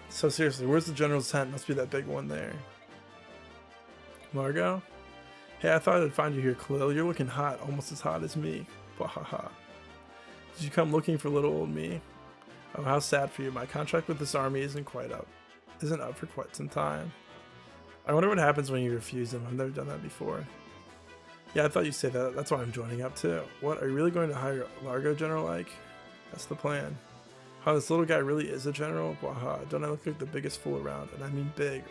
[SPEAKER 1] So seriously, where's the general's tent? Must be that big one there. Margot? Hey, I thought I'd find you here, Khalil. You're looking hot, almost as hot as me. Wahaha. Did you come looking for little old me? Oh, how sad for you. My contract with this army isn't up for quite some time. I wonder what happens when you refuse them. I've never done that before. Yeah, I thought you'd say that. That's why I'm joining up too. What, are you really going to hire Largo General like? That's the plan. How this little guy really is a general? Waha, don't I look like the biggest fool around? And I mean big.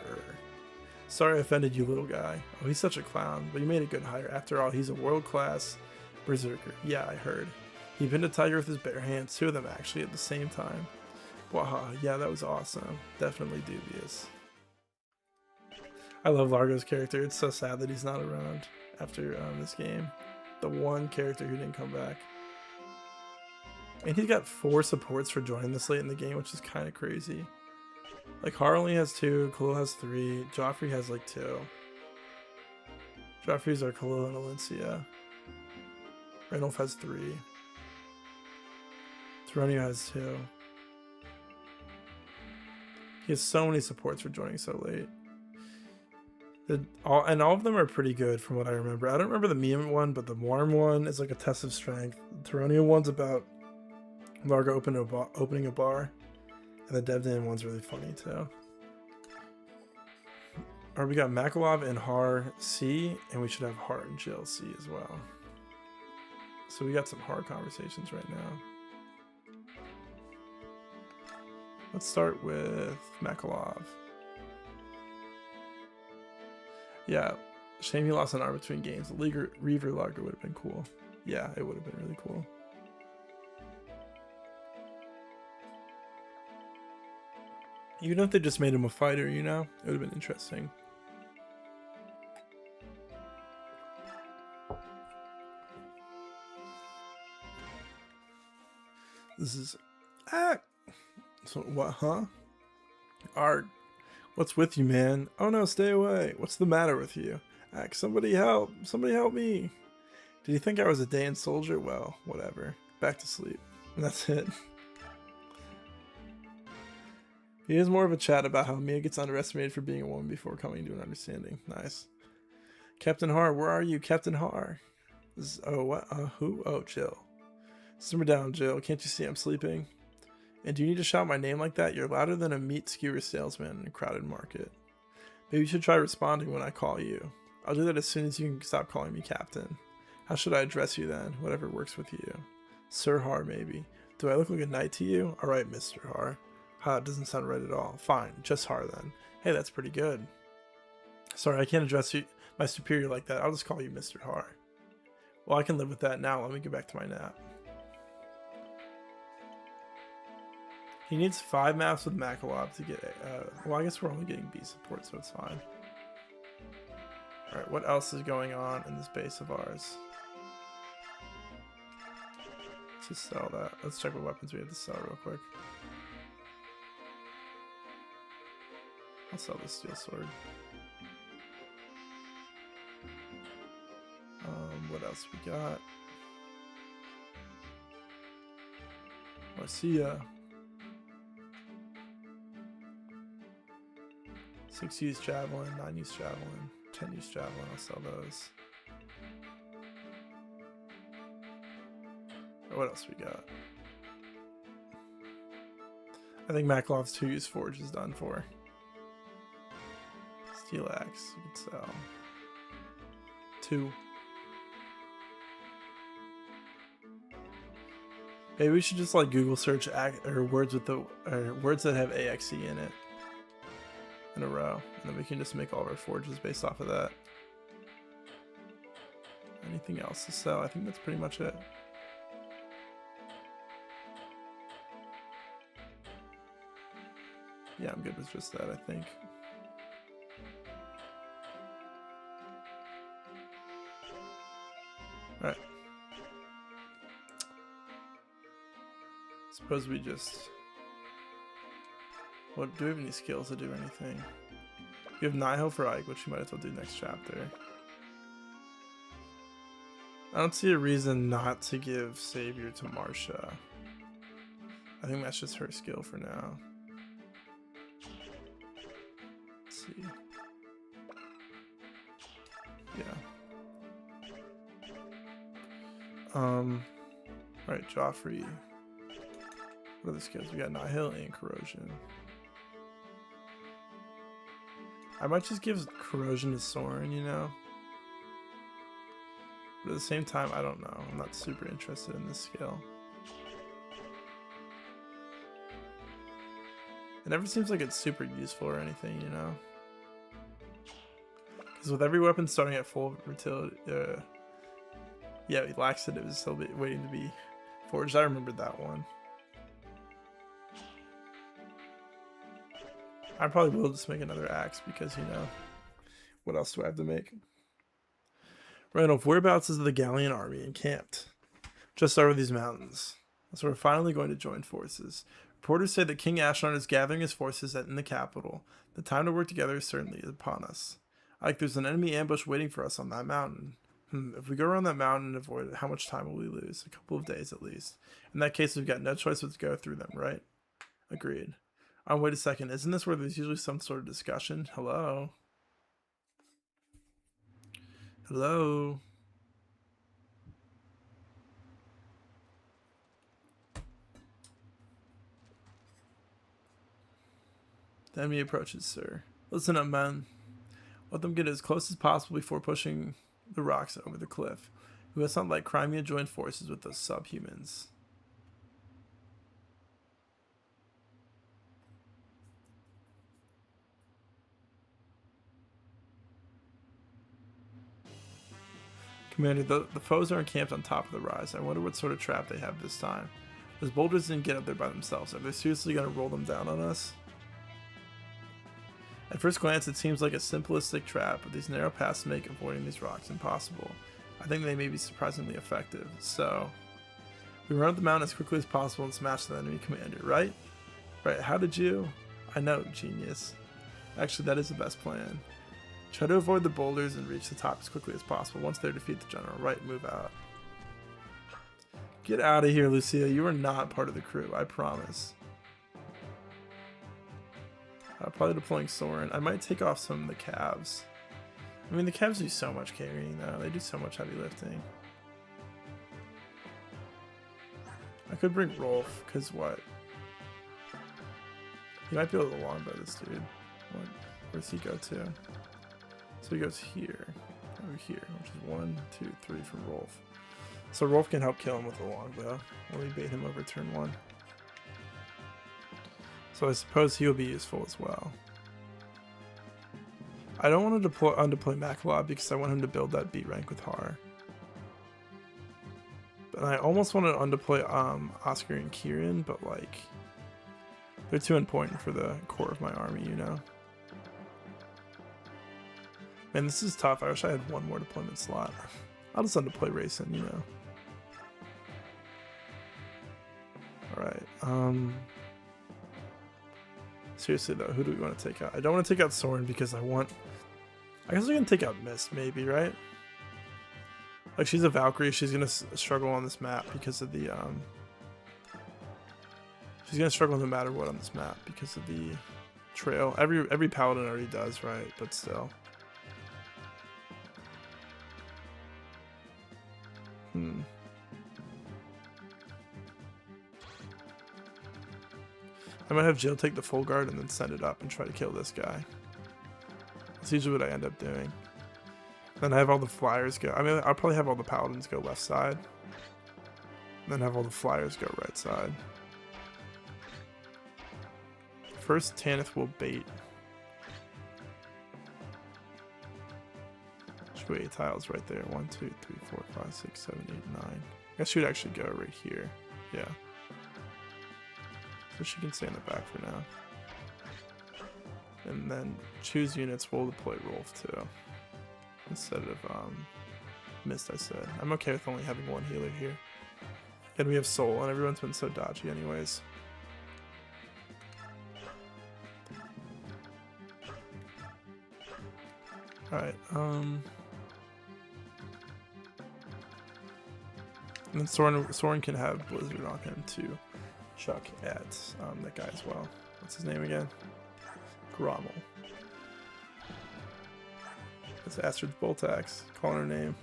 [SPEAKER 1] Sorry I offended you, little guy. Oh, he's such a clown, but you made a good hire. After all, he's a world-class berserker. Yeah, I heard. He pinned a tiger with his bare hands, 2 of them actually at the same time. Waha, yeah, that was awesome. Definitely dubious. I love Largo's character. It's so sad that he's not around after this game. The one character who didn't come back. And he's got 4 supports for joining this late in the game, which is kind of crazy. Like, Har only has 2, Khalil has 3, Joffrey has like 2. Joffrey's our Khalil and Alencia. Ranulf has 3. Tyronio has 2. He has so many supports for joining so late. All of them are pretty good from what I remember. I don't remember the meme one, but the Warm one is like a test of strength. The Tyronio one's about Largo opening a bar. And the Devdan one's really funny too. Alright, we got Makalov and Har C, and we should have Har and Jill C as well. So we got some Har conversations right now. Let's start with Makalov. Yeah, shame he lost an arm between games. Reaver Largo would have been cool. Yeah, it would have been really cool. Even if they just made him a fighter, you know? It would have been interesting. This is... Ah! So, what, huh? Art. What's with you, man? Oh no, stay away. What's the matter with you? Ack, somebody help. Somebody help me. Did you think I was a Daean soldier? Well, whatever. Back to sleep. And that's it. He is more of a chat about how Mia gets underestimated for being a woman before coming to an understanding. Nice. Captain Har, where are you? Captain Har. Oh, what? Who? Oh, Jill. Simmer down, Jill. Can't you see I'm sleeping? And do you need to shout my name like that? You're louder than a meat skewer salesman in a crowded market. Maybe you should try responding when I call you. I'll do that as soon as you can stop calling me Captain. How should I address you then? Whatever works with you. Sir Har, maybe. Do I look like a knight to you? Alright, Mr. Har. Ha, it doesn't sound right at all. Fine, just Har then. Hey, that's pretty good. Sorry, I can't address you, my superior like that. I'll just call you Mr. Har. Well, I can live with that now. Let me get back to my nap. He needs 5 maps with Makalov to get well, I guess we're only getting B support, so it's fine. Alright, what else is going on in this base of ours? Let's just sell that. Let's check what weapons we have to sell real quick. I'll sell this steel sword. What else we got? Marcia. 6 use javelin, 9 use javelin, 10 use javelin. I'll sell those. What else we got? I think Makalov's 2 use forge is done for. Steel axe, you could sell. 2. Maybe we should just like Google search words that have AXE in it in a row, and then we can just make all of our forges based off of that. Anything else to sell? I think that's pretty much it. Yeah, I'm good with just that, I think. Alright. Suppose we just... What, do we have any skills to do anything? You have Nihil for Ike, which you might as well do next chapter. I don't see a reason not to give Savior to Marcia. I think that's just her skill for now. Let's see. Yeah. Alright, Joffrey. What are the skills? We got Nihil and Corrosion. I might just give Corrosion to Soren, you know? But at the same time, I don't know. I'm not super interested in this skill. It never seems like it's super useful or anything, you know? Because with every weapon starting at full utility, yeah, laxative is still waiting to be forged. I remembered that one. I probably will just make another axe because, you know, what else do I have to make? Randolph, whereabouts is the Galleon army encamped? Just over these mountains. So we're finally going to join forces. Reporters say that King Ashnard is gathering his forces in the capital. The time to work together is certainly upon us. Like there's an enemy ambush waiting for us on that mountain. If we go around that mountain and avoid it, how much time will we lose? A couple of days at least. In that case, we've got no choice but to go through them, right? Agreed. Oh, wait a second. Isn't this where there's usually some sort of discussion? Hello? Hello? The enemy approaches, sir. Listen up, men. Let them get as close as possible before pushing the rocks over the cliff. We must not let Crimea join forces with those subhumans. Commander, the foes are encamped on top of the rise. I wonder what sort of trap they have this time. Those boulders didn't get up there by themselves. Are they seriously going to roll them down on us? At first glance, it seems like a simplistic trap, but these narrow paths make avoiding these rocks impossible. I think they may be surprisingly effective, so... We run up the mountain as quickly as possible and smash the enemy commander, right? Right, how did you... I know, genius. Actually, that is the best plan. Try to avoid the boulders and reach the top as quickly as possible. Once they defeat the general, right, move out. Get out of here, Lucia. You are not part of the crew, I promise. Probably deploying Soren. I might take off some of the calves. I mean, the calves do so much carrying, though. They do so much heavy lifting. I could bring Rolf, because what? He might be able to longbow this dude. What? Where does he go to? So he goes here, over here, which is 1, 2, 3 for Rolf. So Rolf can help kill him with a longbow. Or we bait him over turn 1. So I suppose he'll be useful as well. I don't want to undeploy Makalov because I want him to build that beat rank with Har. But I almost want to undeploy Oscar and Kieran, but like they're too important for the core of my army, you know. Man, this is tough. I wish I had one more deployment slot. I'll just undeploy Rayson, you know. Alright, seriously though, who do we want to take out? I don't want to take out Soren because I guess we can take out Mist, maybe, right? Like, she's a Valkyrie, she's gonna struggle on this map because of the, she's gonna struggle no matter what on this map because of the trail. Every paladin already does, right? But still. I might have Jill take the full guard and then send it up and try to kill this guy. That's usually what I end up doing. Then I have all the flyers go. I mean, I'll probably have all the paladins go left side. And then have all the flyers go right side. First, Tanith will bait. Should go 8 tiles right there. 1, 2, 3, 4, 5, 6, 7, 8, 9. I guess she would actually go right here. Yeah. So she can stay in the back for now. And then choose units, we'll deploy Rolf too. Instead of Mist, I said. I'm okay with only having one healer here. And we have Soul, and everyone's been so dodgy anyways. Alright, and then Soren can have Blizzard on him to chuck at that guy as well. What's his name again? Grommel. That's Astrid's Boltax. Calling her name.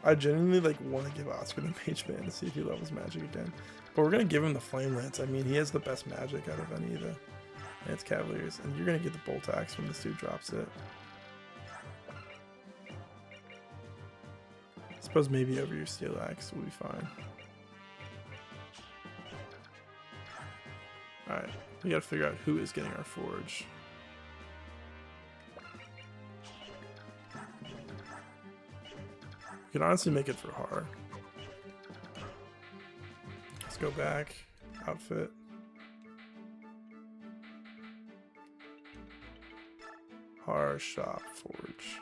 [SPEAKER 1] I genuinely like want to give Oscar the Mage Band to see if he levels magic again. But we're gonna give him the Flame Lance. I mean, he has the best magic out of any of the Lance Cavaliers, and you're gonna get the Bolt Axe when this dude drops it. I suppose maybe over your Steel Axe will be fine. Alright, we gotta figure out who is getting our Forge. We could honestly make it for Har. Let's go back. Outfit. Har, shop, forge.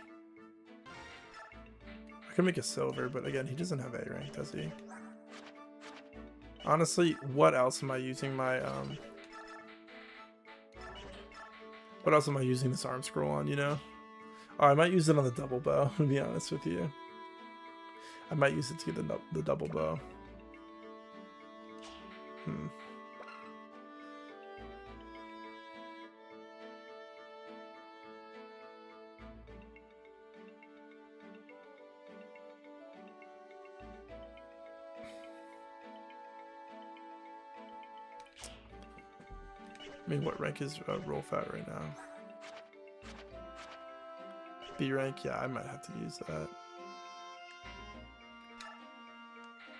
[SPEAKER 1] I could make a silver, but again, he doesn't have A rank, does he? Honestly, what else am I using my what else am I using this arm scroll on, you know? Oh, I might use it on the double bow, to be honest with you. I might use it to get the double bow. I mean, what rank is Rolf at right now? B rank? Yeah, I might have to use that.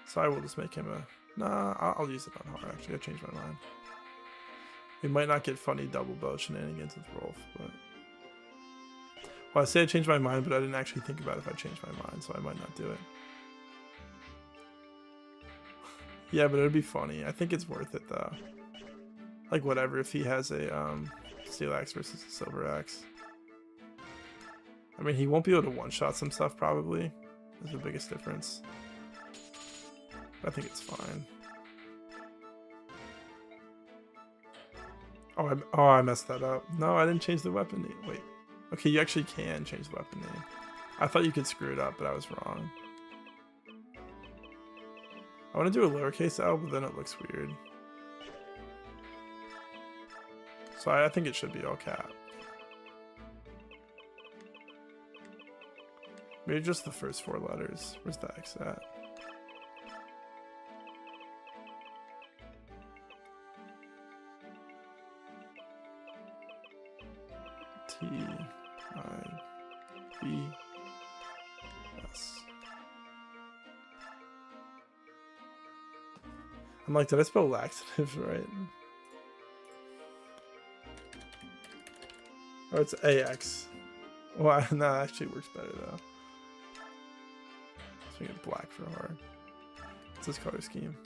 [SPEAKER 1] So I will just make him a... Nah, I'll use it on Har, actually. I changed my mind. We might not get funny double bow shenanigans with Rolf, but... Well, I say I changed my mind, but I didn't actually think about if I changed my mind, so I might not do it. Yeah, but it'd be funny. I think it's worth it, though. Like, whatever, if he has a Steel Axe versus a Silver Axe. I mean, he won't be able to one-shot some stuff, probably. That's the biggest difference. I think it's fine. Oh, I messed that up. No, I didn't change the weapon name. Wait. Okay, you actually can change the weapon name. I thought you could screw it up, but I was wrong. I want to do a lowercase L, but then it looks weird. So I think it should be all cap. Maybe just the first 4 letters. Where's the X at? T-I-V-S. I'm like, did I spell laxative right? Oh, it's AX. Well, no, that actually works better though. Let's make it black for Har. What's this color scheme?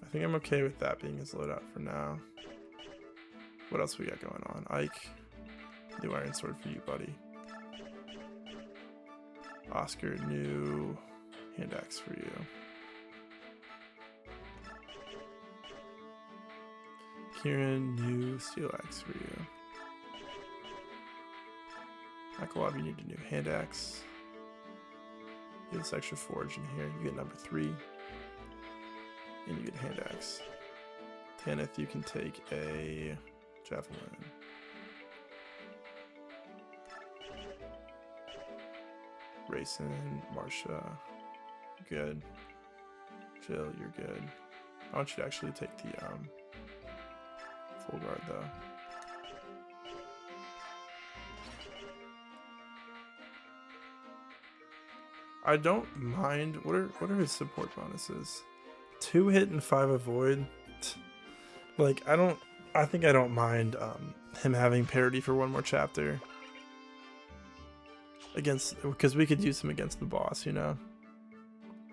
[SPEAKER 1] I think I'm okay with that being his loadout for now. What else we got going on? Ike. New Iron Sword for you, buddy. Oscar, new hand axe for you. Kieran, new Steel Axe for you. Akalab, you need a new hand axe. You have this extra forge in here. You get number 3. And you get a hand axe. Tanith, you can take a javelin. Rayson, Marsha, good. Jill, you're good. I want you to actually take the full guard though. I don't mind. What are his support bonuses? 2 hit and 5 avoid. Like I think I don't mind him having parity for 1 more chapter. Because we could use him against the boss, you know.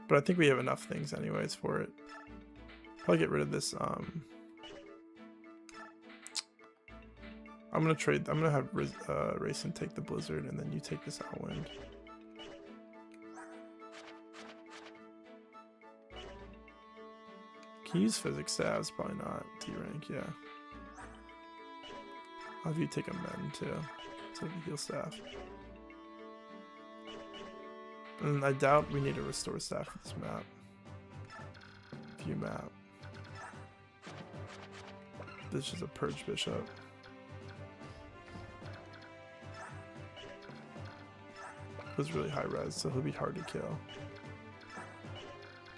[SPEAKER 1] But I think we have enough things anyways for it. I'll get rid of this. I'm gonna have Rayson take the Blizzard, and then you take this Outwind. Can you use Physics Stabs? Probably not. D rank, yeah. I'll have you take a Mend too. So the heal staff. And I doubt we need a restore staff for this map. View map. This is a purge bishop. was really high res, so he'll be hard to kill.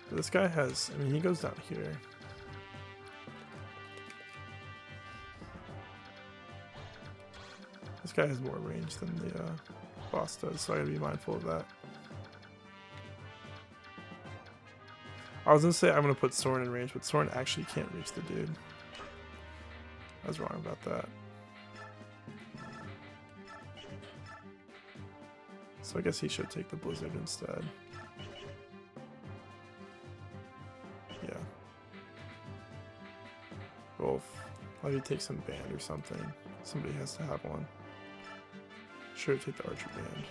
[SPEAKER 1] But this guy has, I mean, he goes down here. This guy has more range than the boss does, so I gotta be mindful of that. I was gonna say I'm gonna put Soren in range, but Soren actually can't reach the dude. I was wrong about that. So I guess he should take the blizzard instead. Yeah. Wolf. Why do you take some band or something? Somebody has to have one. Sure, take the archer band.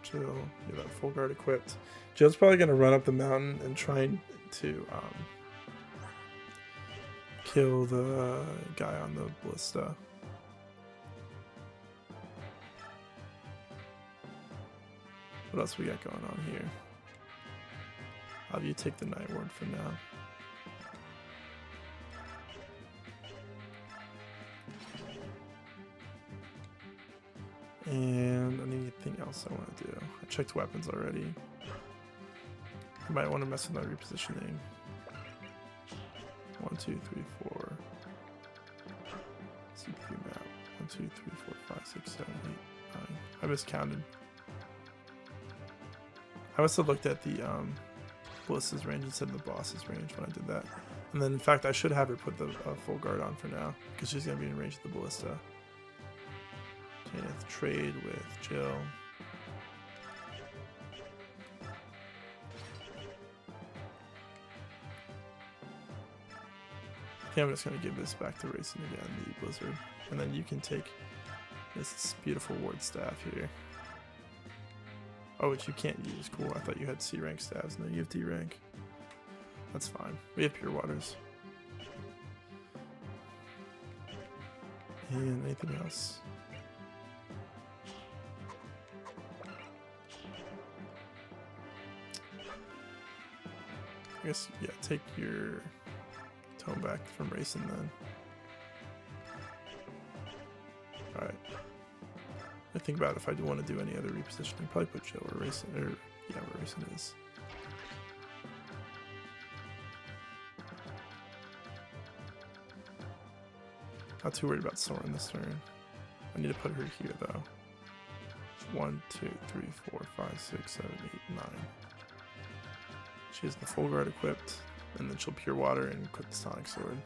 [SPEAKER 1] Jill, you have full guard equipped. Jill's probably gonna run up the mountain and try to kill the guy on the ballista. What else we got going on here? How do you take the Night Ward for now? And anything else I want to do? I checked weapons already. I might want to mess with my repositioning. 1, 2, 3, 4. CPU map. 1, 2, 3, 4, 5, 6, 7, 8, 9. I miscounted. I must have looked at the ballista's range instead of the boss's range when I did that. And then, in fact, I should have her put the full guard on for now, because she's going to be in range of the ballista. Tanith trade with Jill. I think I'm just going to give this back to Racing again, the blizzard. And then you can take this beautiful ward staff here. Oh, which you can't use. Cool. I thought you had C rank staves. No, you have D rank. That's fine. We have pure waters. And anything else? I guess, yeah, take your tone back from racing then. Alright. I think about if I do want to do any other repositioning. Probably put Jill where racing, or yeah, where racing is. Not too worried about Soren this turn. I need to put her here though. 1, 2, 3, 4, 5, 6, 7, 8, 9. She has the full guard equipped, and then she'll pure water and equip the Sonic Sword.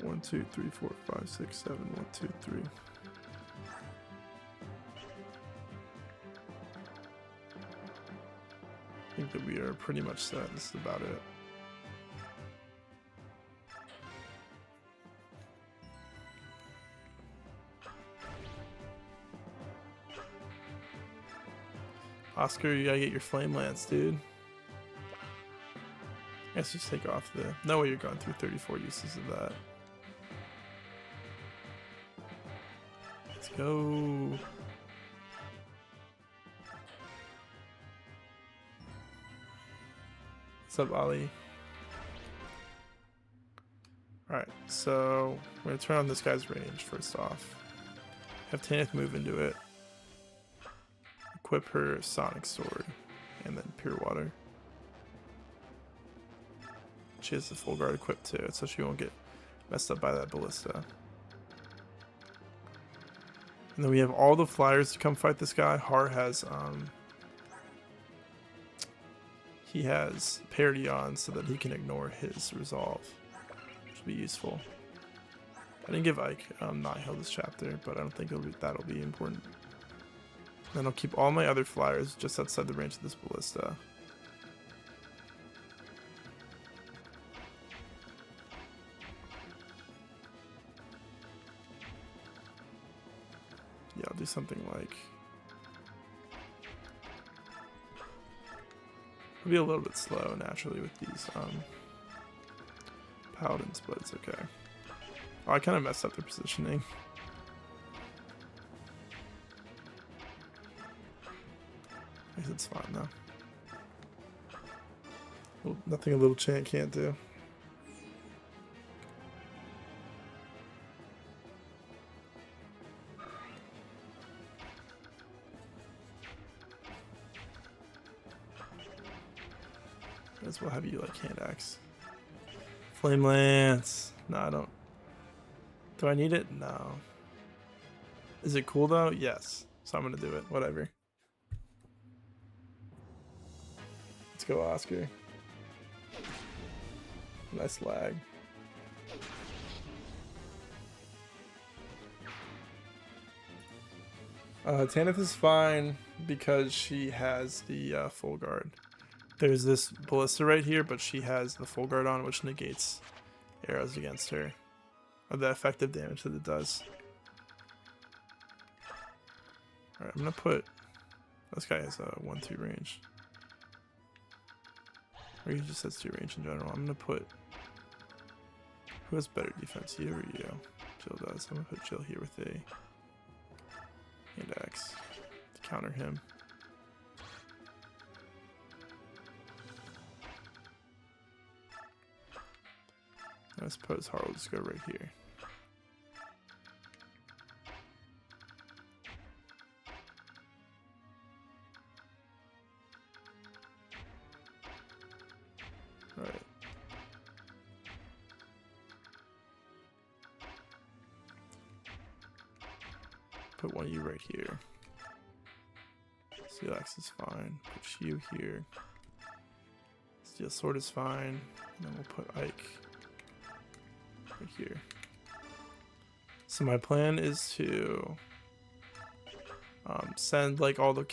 [SPEAKER 1] One, 2, 3, 4, 5, 6, 7, 1, 2, 3. I think that we are pretty much set. This is about it. Oscar, you gotta get your Flame Lance, dude. I guess just take off the... No way you're going through 34 uses of that. Let's go. What's up, Ali? Alright, so we're gonna turn on this guy's range first off. Have Tanith move into it. Equip her Sonic Sword, and then Pure Water. She has the full guard equipped too, so she won't get messed up by that ballista. And then we have all the flyers to come fight this guy. Har has he has parity on so that he can ignore his resolve, which will be useful. I didn't give Ike Nihil this chapter, but I don't think that'll be important. Then I'll keep all my other flyers just outside the range of this ballista. Yeah, I'll do something like... I'll be a little bit slow naturally with these paladins, but it's okay. Oh, I kind of messed up their positioning. guess it's fine though. Well, nothing a little chant can't do. As well have you like hand axe. Flame lance. No, I don't. Do I need it? No. Is it cool though? Yes. So I'm gonna do it. Whatever. Let's go, Oscar. Nice lag. Tanith is fine because she has the full guard. There's this ballista right here, but she has the full guard on, which negates arrows against her. Or the effective damage that it does. Alright, I'm gonna put... This guy has a 1-2 range. Or he just has 2 range in general. I'm gonna put... Who has better defense, you or you? Jill does. I'm gonna put Jill here with a hand axe to counter him. I suppose Har will just go right here. Alright. Put one of you right here. Steel axe is fine. Put you here. Steel sword is fine. And then we'll put Ike right here. So my plan is to send like all the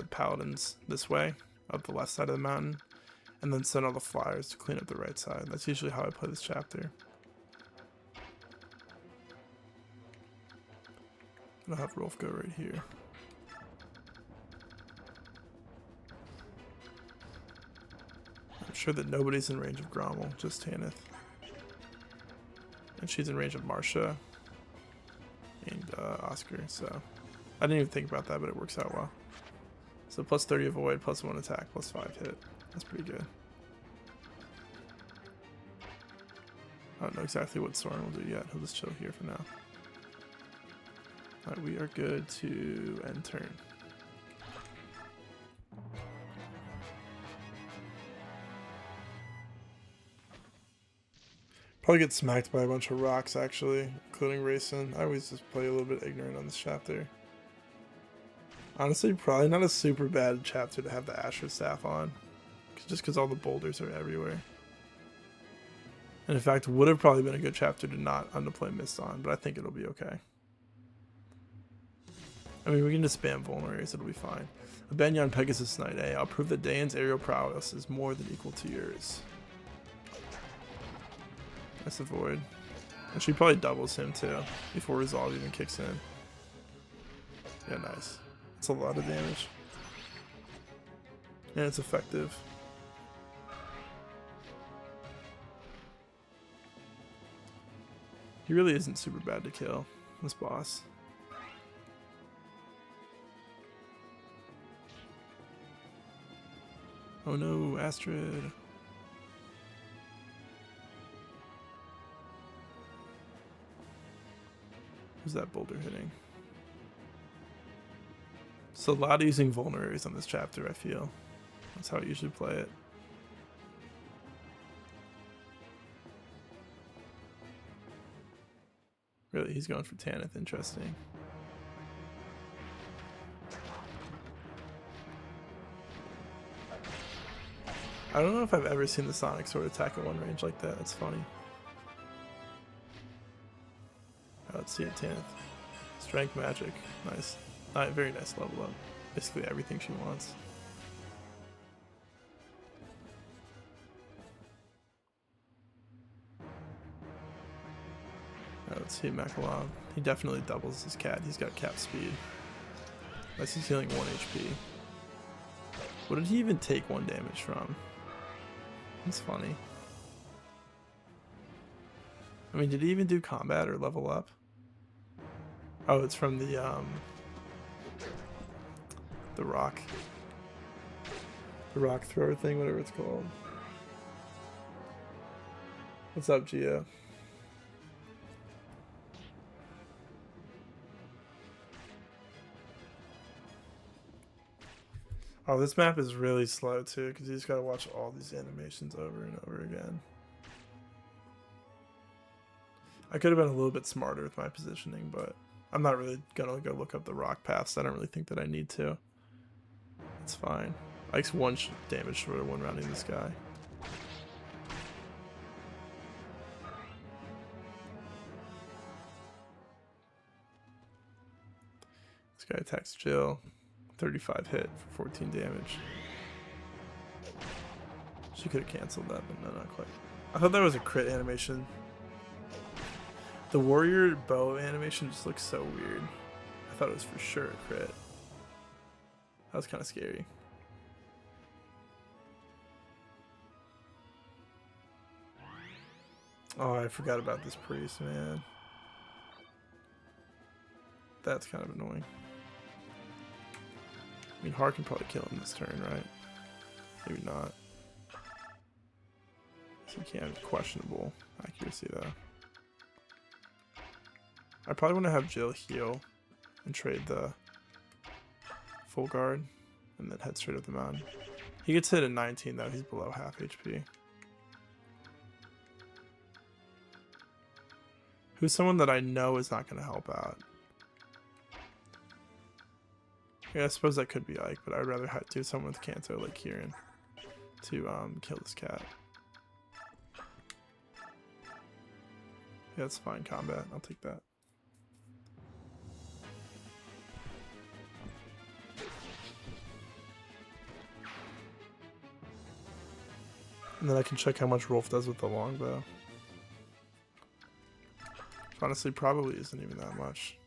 [SPEAKER 1] paladins this way, up the left side of the mountain, and then send all the flyers to clean up the right side. That's usually how I play this chapter. I'll have Rolf go right here. I'm sure that nobody's in range of Grommel, just Tanith. And she's in range of Marsha and Oscar, so I didn't even think about that, but it works out well. So plus 30 avoid, plus 1 attack, plus 5 hit. That's pretty good. I don't know exactly what Soren will do yet. He'll just chill here for now. Alright, we are good to end turn. Probably get smacked by a bunch of rocks, actually, including Rayson. I always just play a little bit ignorant on this chapter. Honestly, probably not a super bad chapter to have the Asher staff on. Just because all the boulders are everywhere. And in fact, would have probably been a good chapter to not underplay Mist on, but I think it'll be okay. I mean, we can just spam vulneraries, it'll be fine. A Banyan Pegasus Knight, hey, I'll prove that Dane's aerial prowess is more than equal to yours. Nice avoid. And she probably doubles him too, before Resolve even kicks in. Yeah, nice. That's a lot of damage. And it's effective. He really isn't super bad to kill, this boss. Oh no, Astrid. Who's that boulder hitting? So a lot of using vulneraries on this chapter, I feel. That's how I usually play it. Really, he's going for Tanith, interesting. I don't know if I've ever seen the Sonic Sword attack at one range like that. That's funny. Let's see it, Tanith. Strength magic. Nice. Very nice level up. Basically everything she wants. Let's see Makalov. He definitely doubles his cat. He's got cap speed. Unless he's healing 1 HP. What did he even take 1 damage from? That's funny. I mean, did he even do combat or level up? Oh, it's from the rock. The rock thrower thing, whatever it's called. What's up, Gia? Oh, this map is really slow too, because you just gotta watch all these animations over and over again. I could have been a little bit smarter with my positioning, but I'm not really gonna go look up the rock paths. I don't really think that I need to. It's fine. Ike's one damage short of one rounding this guy. This guy attacks Jill. 35 hit for 14 damage. She could have canceled that, but no, not quite. I thought that was a crit animation. The warrior bow animation just looks so weird. I thought it was for sure a crit. That was kind of scary. Oh, I forgot about this priest, man. That's kind of annoying. I mean, Har can probably kill him this turn, right? Maybe not. He can. Questionable accuracy, though. I probably want to have Jill heal and trade the full guard and then head straight up the mountain. He gets hit at 19, though. He's below half HP. Who's someone that I know is not going to help out? Yeah, I suppose that could be Ike, but I'd rather do someone with Kanto like Kieran to kill this cat. Yeah, that's fine combat. I'll take that. And then I can check how much Rolf does with the longbow. Which honestly probably isn't even that much.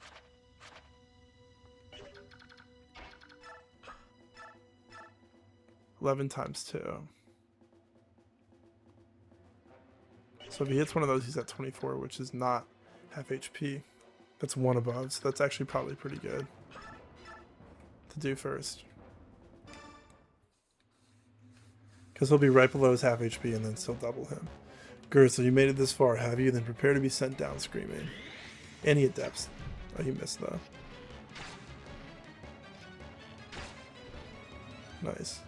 [SPEAKER 1] $11 times 2. So if he hits one of those, he's at 24, which is not half HP. That's one above, so that's actually probably pretty good to do first. Because he'll be right below his half HP and then still double him. Gur, so you made it this far, have you? Then prepare to be sent down screaming. And he adapts. Oh, he missed though. Nice.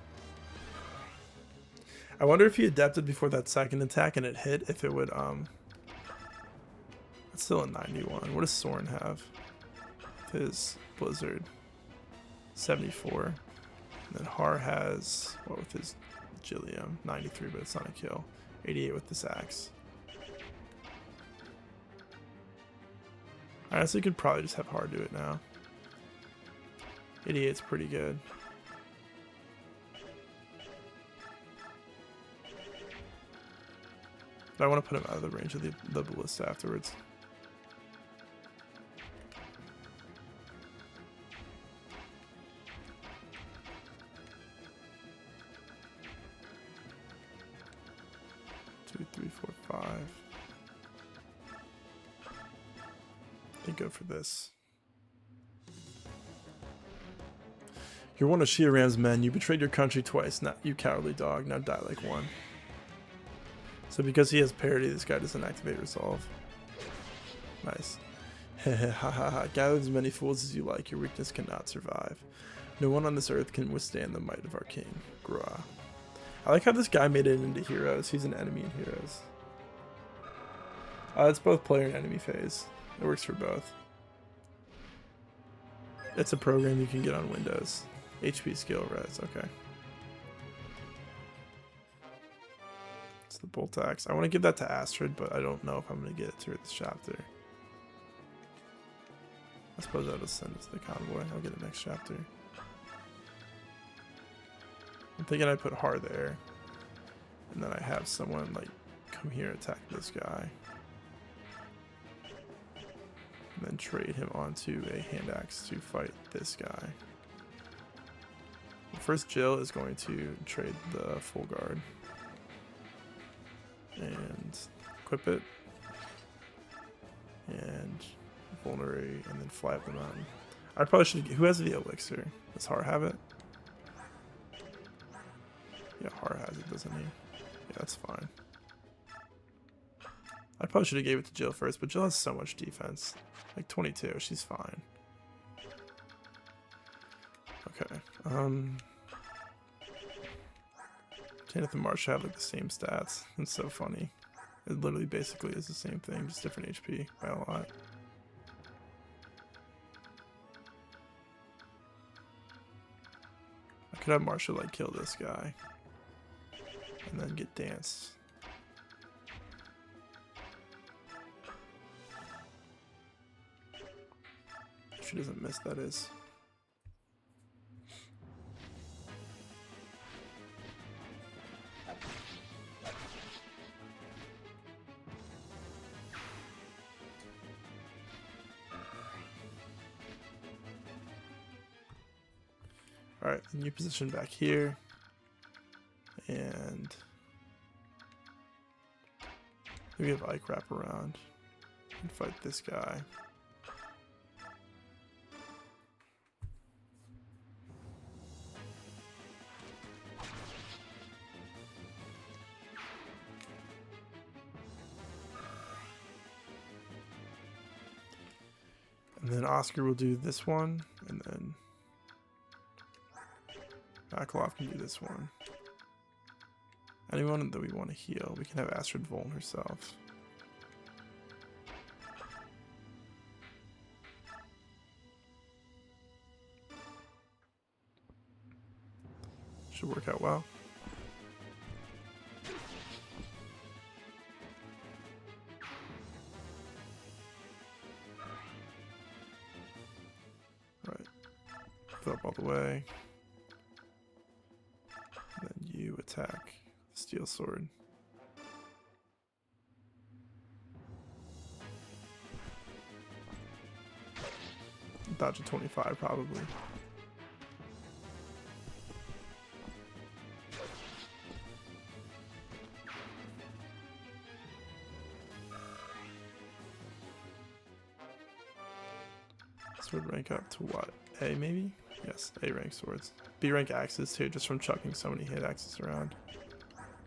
[SPEAKER 1] I wonder if he adapted before that second attack and it hit, if it would, It's still a 91. What does Soren have? His Blizzard. 74. And then Har has, what with his Gilliam? 93, but it's not a kill. 88 with this axe. I honestly could probably just have Har do it now. 88's pretty good. But I want to put him out of the range of the ballista afterwards. Two, three, four, five. I think go for this. You're one of Shiram's men. You betrayed your country twice. Not you, cowardly dog. Now die like one. So because he has parity, this guy doesn't activate Resolve. Nice. Hahaha. Gather as many fools as you like. Your weakness cannot survive. No one on this earth can withstand the might of our king. Grah. I like how this guy made it into Heroes. He's an enemy in Heroes. It's both player and enemy phase. It works for both. It's a program you can get on Windows. HP skill res. Okay. The bolt axe. I want to give that to Astrid, but I don't know if I'm going to get it to her this chapter. I suppose I'll just send it to the convoy. I'll get it next chapter. I'm thinking I put Har there, and then I have someone like come here attack this guy, and then trade him onto a hand axe to fight this guy. First, Jill is going to trade the full guard. And equip it, and vulnerate, and then fly up the mountain. I probably should. Who has the elixir? Does Har have it? Yeah, Har has it, doesn't he? Yeah, that's fine. I probably should have gave it to Jill first, but Jill has so much defense. Like 22, she's fine. Okay. Kenneth and Marsha have like the same stats. It's so funny. It literally basically is the same thing, just different HP by a lot. I could have Marsha like kill this guy and then get danced. She doesn't miss, that is. Alright, new position back here. And we have Ike wrap around and fight this guy. And then Oscar will do this one, and then Aklov can do this one. Anyone that we want to heal, we can have Astrid Voln herself. Should work out well. Right. Fill up all the way. And then you attack the steel sword. Dodge a 25 probably. Sword rank up to what? A maybe? Yes, A rank swords. B rank axes too, just from chucking so many hit axes around.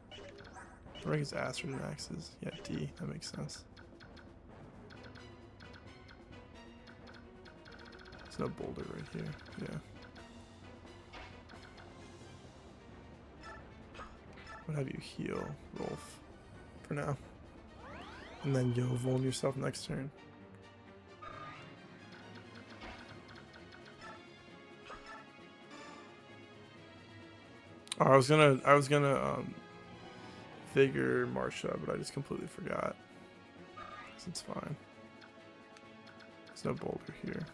[SPEAKER 1] What rank is Astrid in axes? Yeah, D, that makes sense. There's no boulder right here, yeah. What have you heal, Rolf, for now. And then you'll Voln yourself next turn. Oh, I was gonna figure Marsha, but I just completely forgot. So it's fine. There's no boulder here.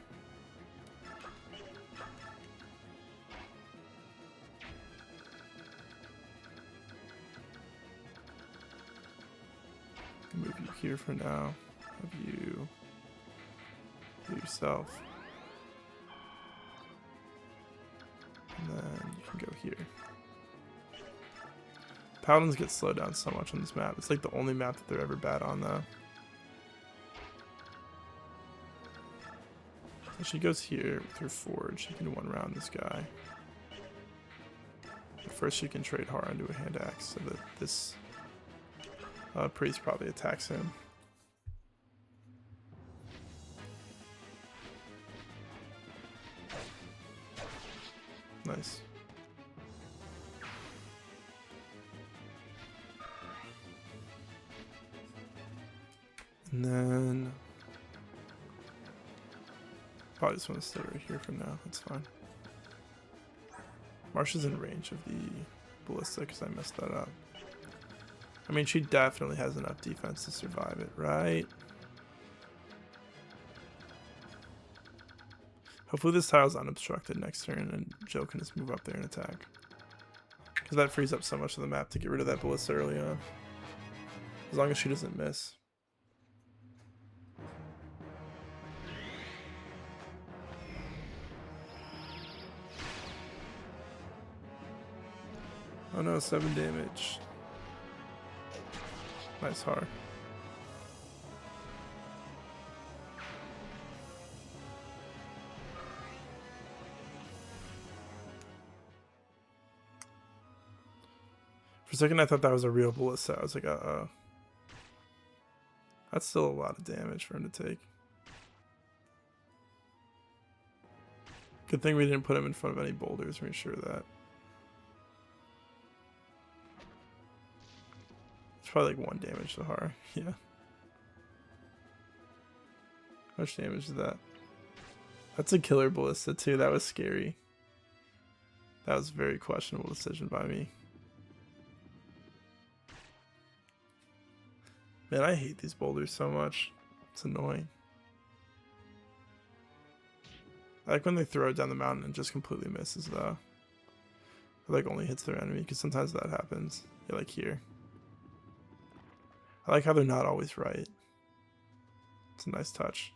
[SPEAKER 1] Move you here for now. Have you do yourself. And then you can go here. Paladins get slowed down so much on this map. It's like the only map that they're ever bad on, though. So she goes here with her forge. She can one round this guy. But first she can trade Har into a hand axe so that this priest probably attacks him. Nice. And then probably just want to stay right here for now. That's fine. Marsha's in range of the ballista because I messed that up. I mean, she definitely has enough defense to survive it, right? Hopefully this tile's unobstructed next turn and Joe can just move up there and attack. Because that frees up so much of the map to get rid of that ballista early on. As long as she doesn't miss. Oh no, 7 damage. Nice Har. a second, I thought that was a real ballista. I was like, uh-oh. That's still a lot of damage for him to take. Good thing we didn't put him in front of any boulders. Make sure of that. It's probably like 1 damage to Har. Yeah. How much damage is that? That's a killer ballista too. That was scary. That was a very questionable decision by me. Man, I hate these boulders so much. It's annoying. I like when they throw it down the mountain and just completely misses though. Or like only hits their enemy, because sometimes that happens. Yeah, like here. I like how they're not always right. It's a nice touch.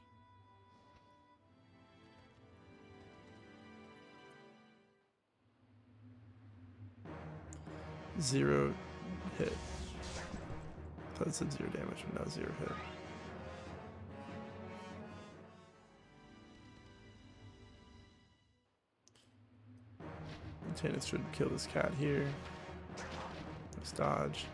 [SPEAKER 1] Zero hit. I thought it said 0 damage, but no, 0 hit. Tannis should kill this cat here. Let's dodge.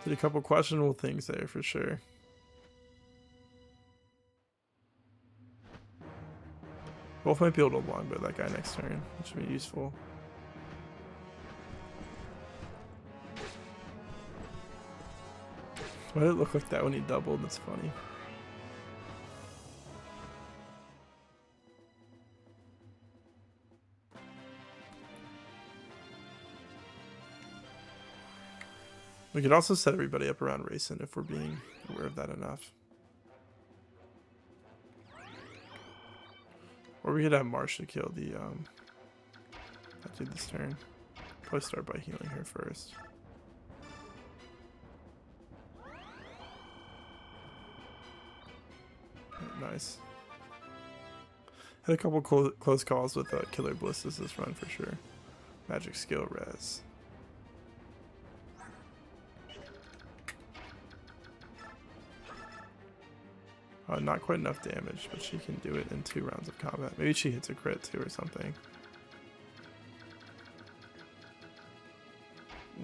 [SPEAKER 1] Did a couple questionable things there for sure. Both might be able to longbow that guy next turn, which would be useful. Why did it look like that when he doubled? That's funny. We could also set everybody up around racing if we're being aware of that enough. Or we could have Marsha kill the that dude this turn. Probably start by healing her first. Nice. Had a couple close calls with killer ballistas this run for sure. Magic skill res. Not quite enough damage, but she can do it in 2 rounds of combat. Maybe she hits a crit too or something.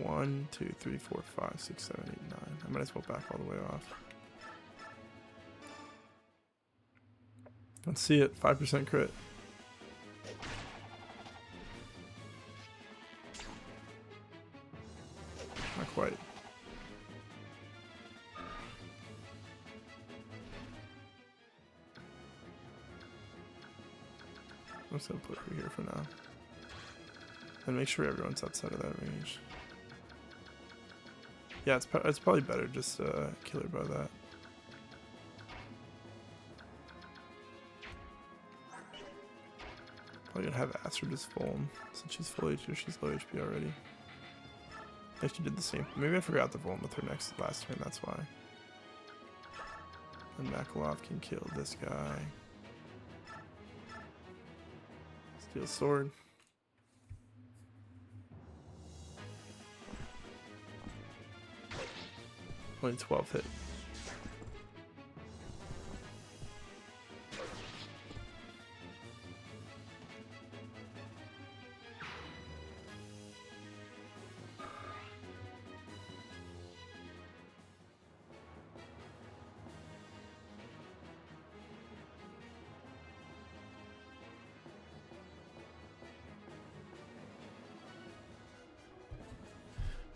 [SPEAKER 1] 1, 2, 3, 4, 5, 6, 7, 8, 9. I might as well back all the way off. Let's see it. 5% crit. Not quite. I'm just gonna put her here for now. And make sure everyone's outside of that range. Yeah, it's probably better just to kill her by that. Probably gonna have Aster just full him, since she's full HP, she's low HP already. I actually did the same. Maybe I forgot to full him with her last turn, that's why. And Makalov can kill this guy. Steal sword. Only 12 hit.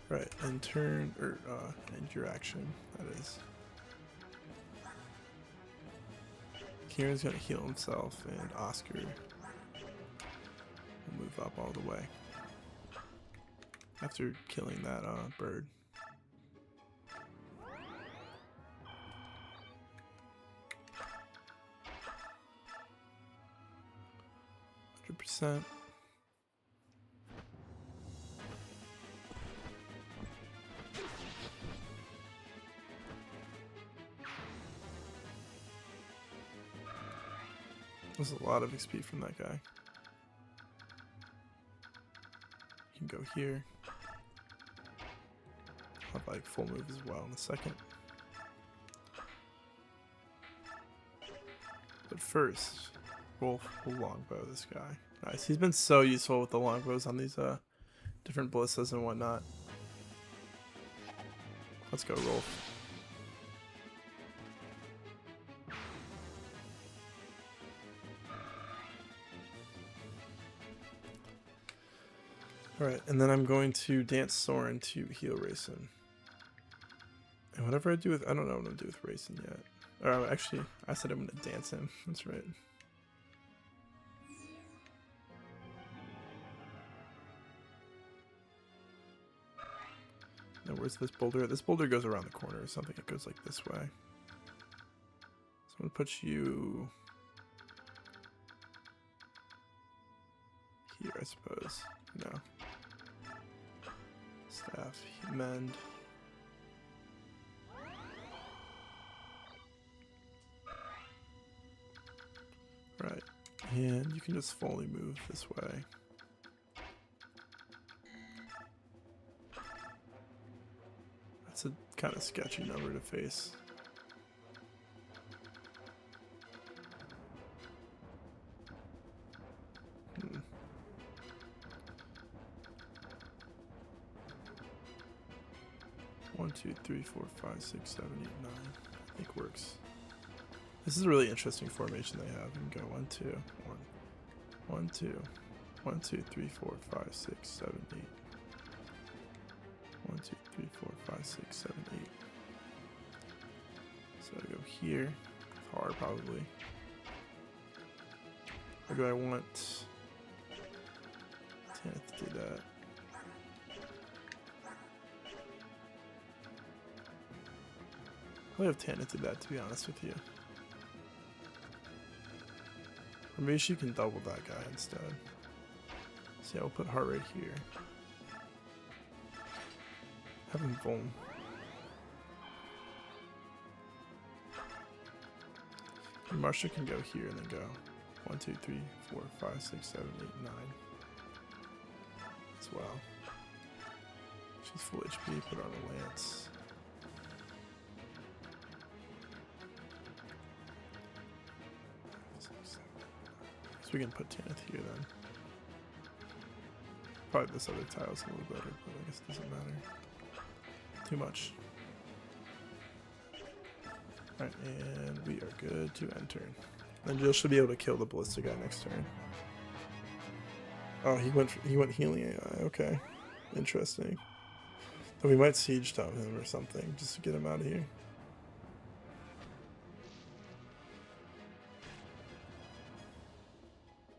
[SPEAKER 1] Right, and turn, or end your action, that is. Kieran's gonna heal himself, and Oscar will move up all the way. After killing that bird. %. There's a lot of XP from that guy. You can go here. I'll have like full move as well in a second. But first, we'll longbow this guy. Nice. He's been so useful with the longbows on these different ballistas and whatnot. Let's go, Rolf. Alright, and then I'm going to dance Soren to heal Rayson. And whatever I do with, I don't know what I'm going to do with Rayson yet. Or actually, I said I'm going to dance him. That's right. Now where's this boulder? This boulder goes around the corner or something. It goes like this way. So I'm going to put you here, I suppose. No. Staff, mend. Right. And you can just fully move this way. That's a kind of sketchy number to face. One, 2, 3, 4, 5, 6, 7, 8, 9. I think works. This is a really interesting formation they have. You can go 1, 2, 1, 1, 2, 1, 2, 3, 4, 5, 6, 7, 8. 1, 2, 3, 4, 5, 6, 7, 8. So I go here. Hard probably. Or do I want Tanith to do that? I'll have Tanith do that, to be honest with you. Or maybe she can double that guy instead. So yeah, we'll put heart rate here. Have him boom. And Marsha can go here and then go 1, 2, 3, 4, 5, 6, 7, 8, 9. As well. She's full HP, put her on a lance. We can put Tanith here then. Probably this other tile's a little better, but I guess it doesn't matter too much. Alright, and we are good to end turn. Then Jill should be able to kill the ballista guy next turn. Oh, he went healing AI. Okay, interesting. But we might siege top him or something just to get him out of here.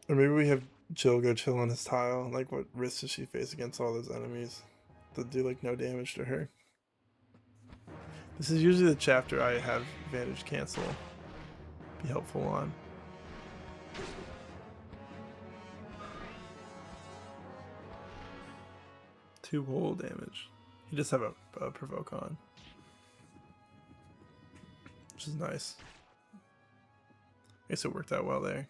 [SPEAKER 1] Or maybe we have Jill go chill on his tile. Like, what risks does she face against all those enemies that do, like, no damage to her? This is usually the chapter I have advantage cancel be helpful on. 2 whole damage. You just have a provoke on. Which is nice. I guess it worked out well there.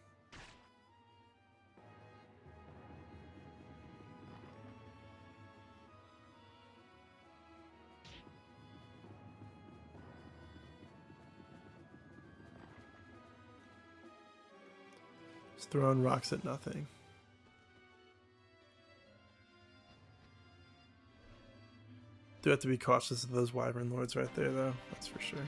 [SPEAKER 1] Throwing rocks at nothing. Do have to be cautious of those wyvern lords right there, though. That's for sure.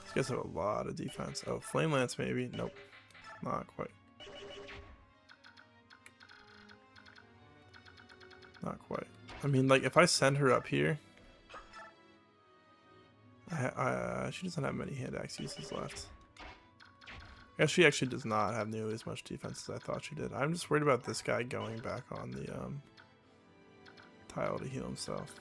[SPEAKER 1] These guys have a lot of defense. Oh, flame lance maybe. Nope, not quite. Not quite. I mean, like, if I send her up here, she doesn't have many hand axe uses left. I guess she actually does not have nearly as much defense as I thought she did. I'm just worried about this guy going back on the tile to heal himself.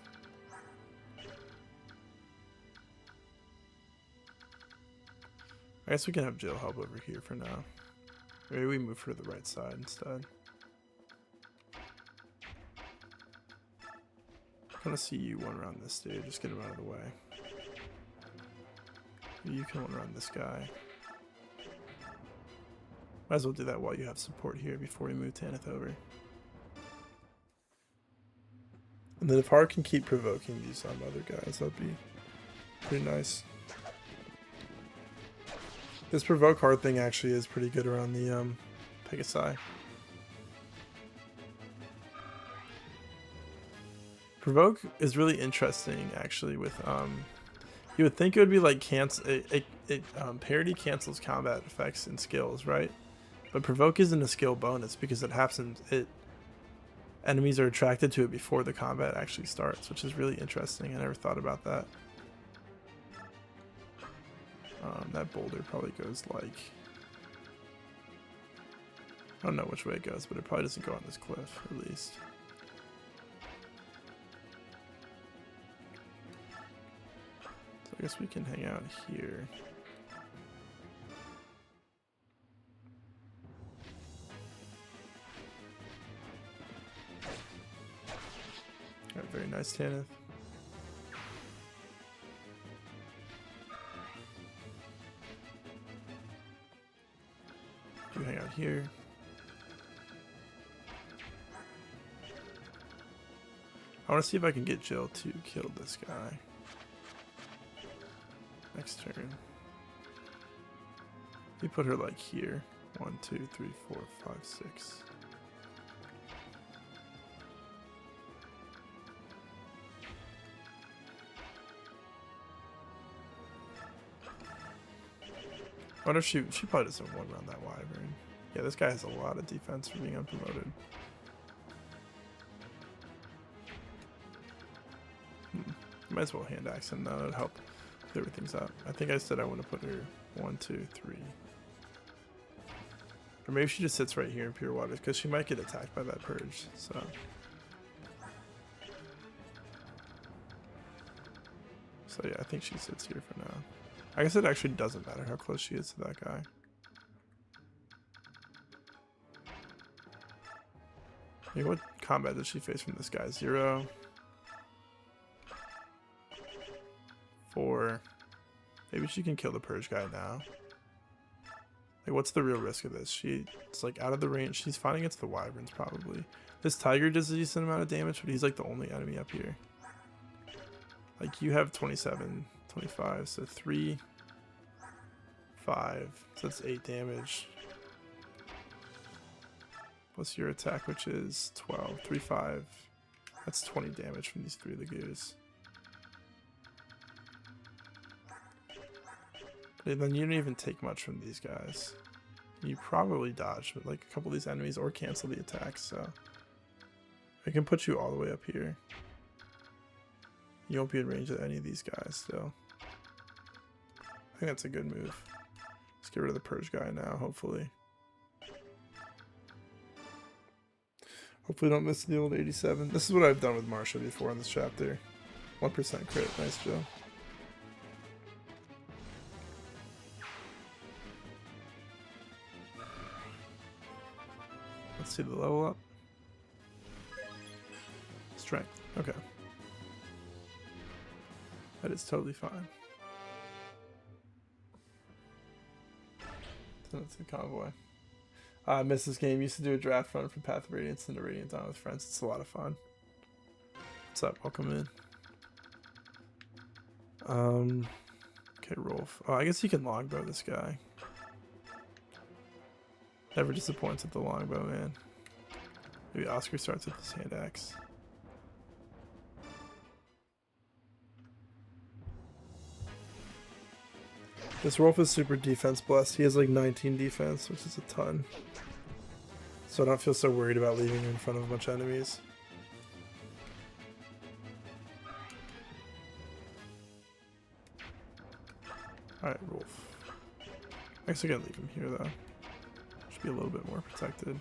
[SPEAKER 1] I guess we can have Jill help over here for now. Maybe we move her to the right side instead. I'm gonna see you one around this dude. Just get him out of the way. You can one around this guy. Might as well do that while you have support here before we move Tanith over. And then if Hart can keep provoking these other guys, that'd be pretty nice. This provoke hard thing actually is pretty good around the Pegasi. Provoke is really interesting actually with you would think it would be like cancel it parity cancels combat effects and skills, right? But provoke isn't a skill bonus because it happens enemies are attracted to it before the combat actually starts, which is really interesting. I never thought about that. That boulder probably goes like, I don't know which way it goes, but it probably doesn't go on this cliff at least. So I guess we can hang out here. Got very nice Tanith. You hang out here. I want to see if I can get Jill to kill this guy next turn. We put her like here. 1, 2, 3, 4, 5, 6. I wonder if she probably doesn't one round that wyvern. Yeah, this guy has a lot of defense for being unpromoted. Might as well hand axe him. That would help clear things up. I think I said I want to put her 1, 2, 3. Or maybe she just sits right here in pure water because she might get attacked by that purge. So yeah, I think she sits here for now. I guess it actually doesn't matter how close she is to that guy. I mean, what combat does she face from this guy? 0, 4. Maybe she can kill the purge guy now. Like, what's the real risk of this? It's like out of the range. She's fighting against the wyverns probably. This tiger does a decent amount of damage, but he's like the only enemy up here. Like, you have 27, 25, so 3, 5, so that's 8 damage. Plus your attack, which is 12, 3, 5. That's 20 damage from these 3 Lagoos. And then you don't even take much from these guys. You probably dodge with like a couple of these enemies or cancel the attacks, so I can put you all the way up here. You won't be in range of any of these guys still. I think that's a good move. Let's get rid of the purge guy now, hopefully. Hopefully don't miss the old 87. This is what I've done with Marsha before in this chapter. 1% crit. Nice, Joe. Let's see the level up. Strength. Okay. That is totally fine. Send it to the convoy. I miss this game. Used to do a draft run from Path of Radiance into Radiant Dawn with friends. It's a lot of fun. What's up? Welcome in. Okay, Rolf. Oh, I guess you can longbow this guy. Never disappoints at the longbow, man. Maybe Oscar starts with his hand axe. This Rolf is super defense blessed. He has like 19 defense, which is a ton. So I don't feel so worried about leaving him in front of a bunch of enemies. Alright, Rolf. I guess I gotta leave him here though. Should be a little bit more protected.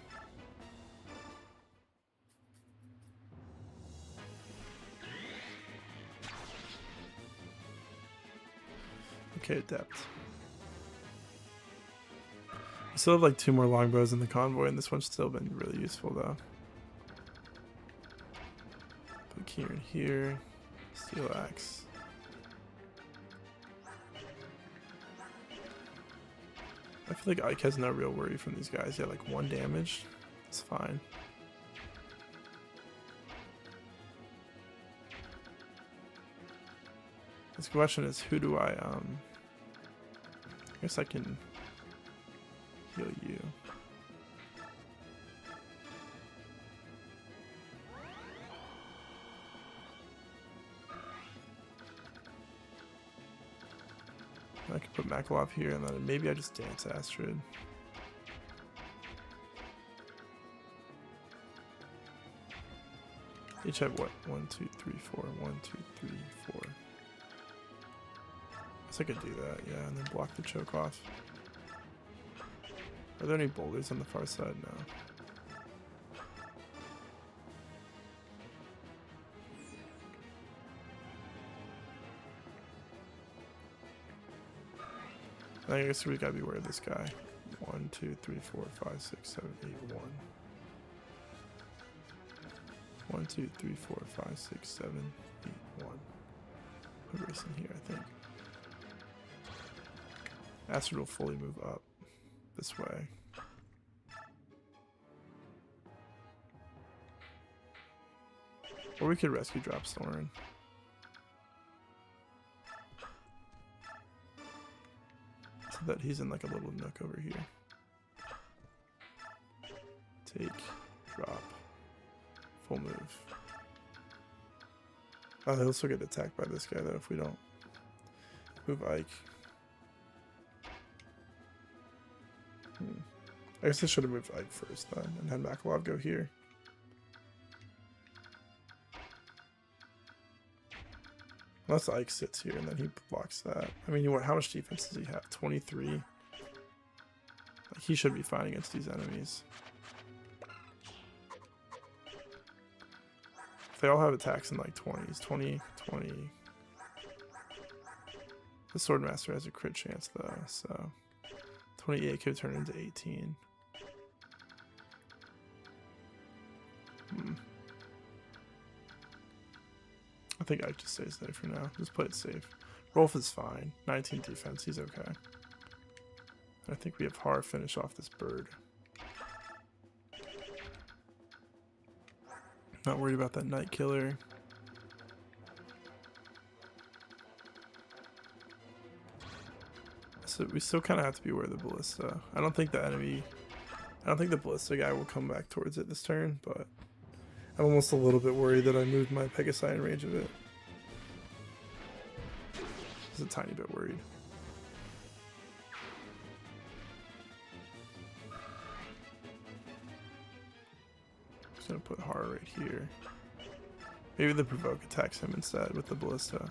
[SPEAKER 1] Okay, Adept. We still have like 2 more longbows in the convoy, and this one's still been really useful though. Put Kieran here. Steel axe. I feel like Ike has no real worry from these guys. Yeah, like 1 damage. It's fine. This question is, who do I guess I can heal you. I could put Makalov here, and then maybe I just dance Astrid. Each have what? 1, 2, 3, 4. 1, 2, 3, 4. Guess I could do that, yeah, and then block the choke off. Are there any boulders on the far side? No. I guess we gotta be aware of this guy. 1, 2, 3, 4, 5, 6, 7, 8, 1. 1, 2, 3, 4, 5, 6, 7, 8, 1. We're racing here, I think. Astrid will fully move up this way. Or we could rescue drop Soren. So that he's in like a little nook over here. Take, drop, full move. Oh, he'll still get attacked by this guy though if we don't move Ike. I guess I should have moved Ike first then and had Makalov go here. Unless Ike sits here and then he blocks that. I mean, how much defense does he have? 23? Like, he should be fine against these enemies. They all have attacks in like 20s. 20, 20. The Swordmaster has a crit chance though, so 28 could turn into 18. I think Ike just stays there for now. Just play it safe. Rolf is fine. 19 defense, he's okay. I think we have Har finish off this bird. Not worried about that Night Killer. So we still kind of have to be aware of the Ballista. I don't think the Ballista guy will come back towards it this turn, but I'm almost a little bit worried that I moved my Pegasi in range of it. Just a tiny bit worried. Just gonna put Har right here. Maybe the Provoke attacks him instead with the Ballista.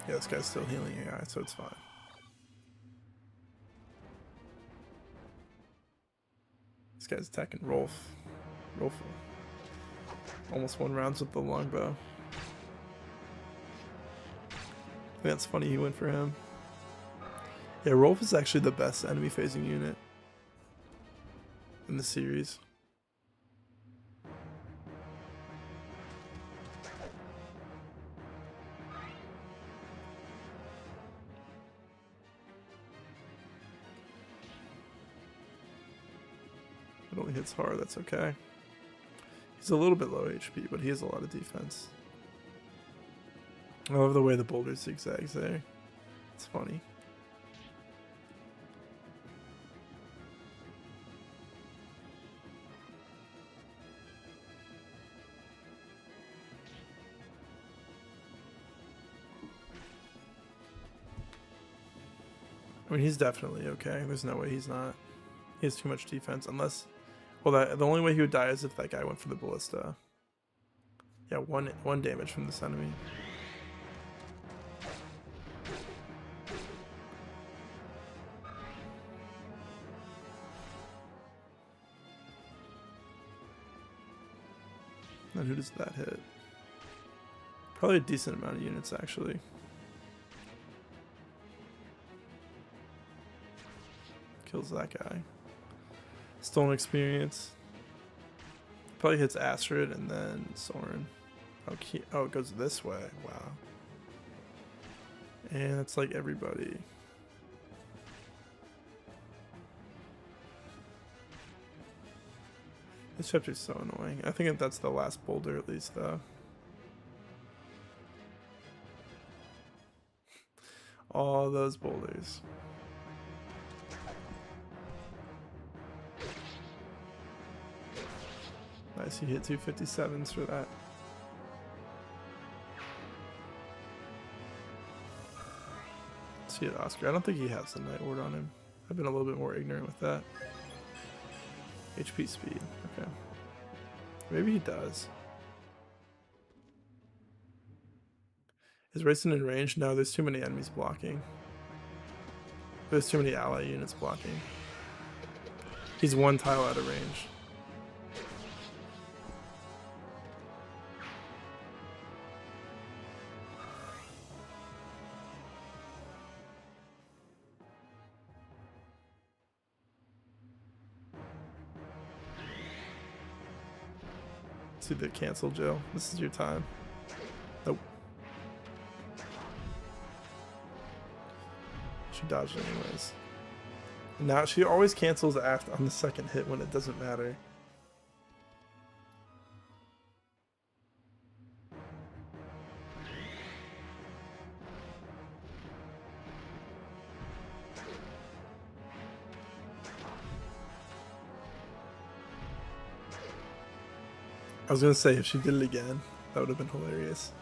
[SPEAKER 1] Yeah, this guy's still healing AI, so it's fine. This guy's attacking Rolf. Rolf almost won rounds with the longbow. I think that's funny he went for him. Yeah, Rolf is actually the best enemy phasing unit in the series. It only hits hard, that's okay. He's a little bit low HP, but he has a lot of defense. I love the way the boulder zigzags there. It's funny. I mean, he's definitely okay. There's no way he's not. He has too much defense, unless... Well, the only way he would die is if that guy went for the Ballista. Yeah, one damage from this enemy. And who does that hit? Probably a decent amount of units, actually. Kills that guy. Stolen experience. Probably hits Astrid and then Soren. Oh, it goes this way. Wow. And it's like everybody. This chapter is so annoying. I think that's the last boulder at least, though. All those boulders. Nice, he hit 257s for that. Let's see it, Oscar. I don't think he has the Night Ward on him. I've been a little bit more ignorant with that. HP speed, okay. Maybe he does. Is Rayson in range? No, there's too many enemies blocking. There's too many ally units blocking. He's one tile out of range. See the cancel, Jill. This is your time. Nope. She dodged it anyways. Now she always cancels after on the second hit when it doesn't matter. I was gonna say if she did it again, that would have been hilarious.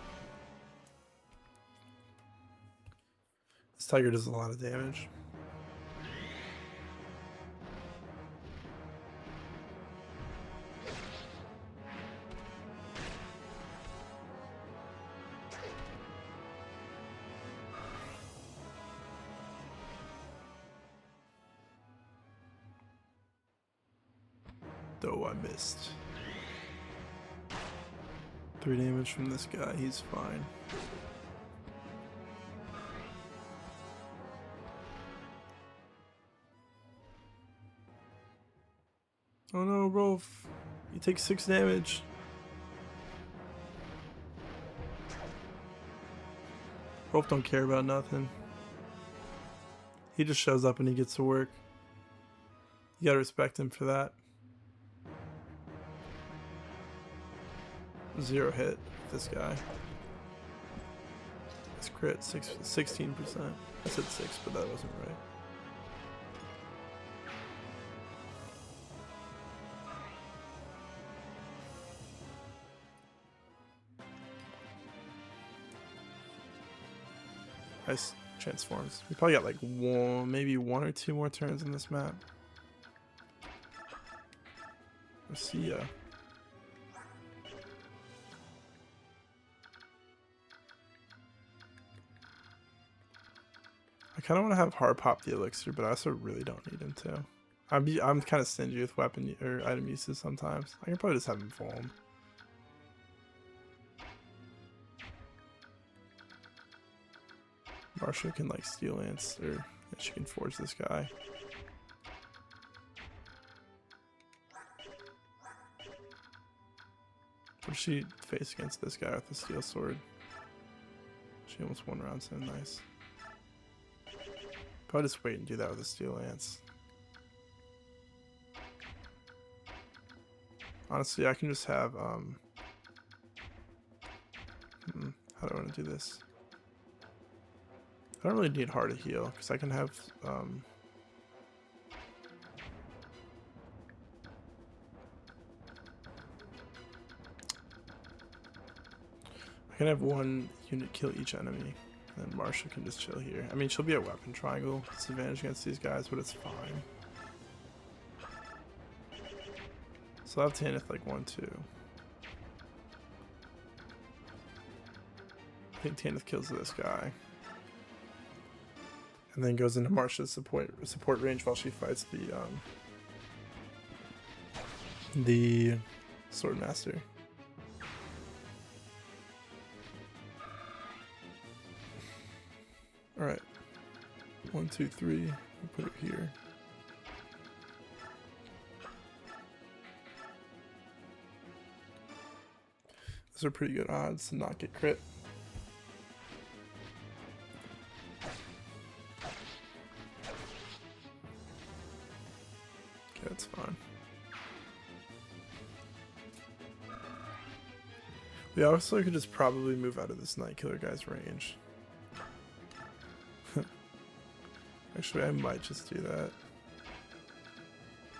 [SPEAKER 1] This tiger does a lot of damage. Though I missed. 3 damage from this guy, he's fine. Oh no, Rolf. You take 6 damage. Rolf don't care about nothing. He just shows up and he gets to work. You gotta respect him for that. 0 hit with this guy. This crit, 16%. I said 6, but that wasn't right. Nice transforms. We probably got like maybe 1 or 2 more turns in this map. Let's see ya. I kind of want to have hard pop the elixir, but I also really don't need him to. I'm kind of stingy with weapon or item uses sometimes. I can probably just have him foam. Marsha can like steel lance, or she can forge this guy. What does she face against this guy with the steel sword? She almost 1 round, so nice. Probably just wait and do that with a steel lance. Honestly, I can just have how do I want to do this? I don't really need hard to heal because I can have I can have 1 unit kill each enemy. And then Marsha can just chill here. I mean, she'll be a weapon triangle disadvantage against these guys, but it's fine. So I'll have Tanith like 1, 2. I think Tanith kills this guy. And then goes into Marsha's support range while she fights the Swordmaster. Alright. 1, 2, 3. We'll put it here. Those are pretty good odds to not get crit. Okay, that's fine. We also could just probably move out of this Night Killer guy's range. Actually, I might just do that.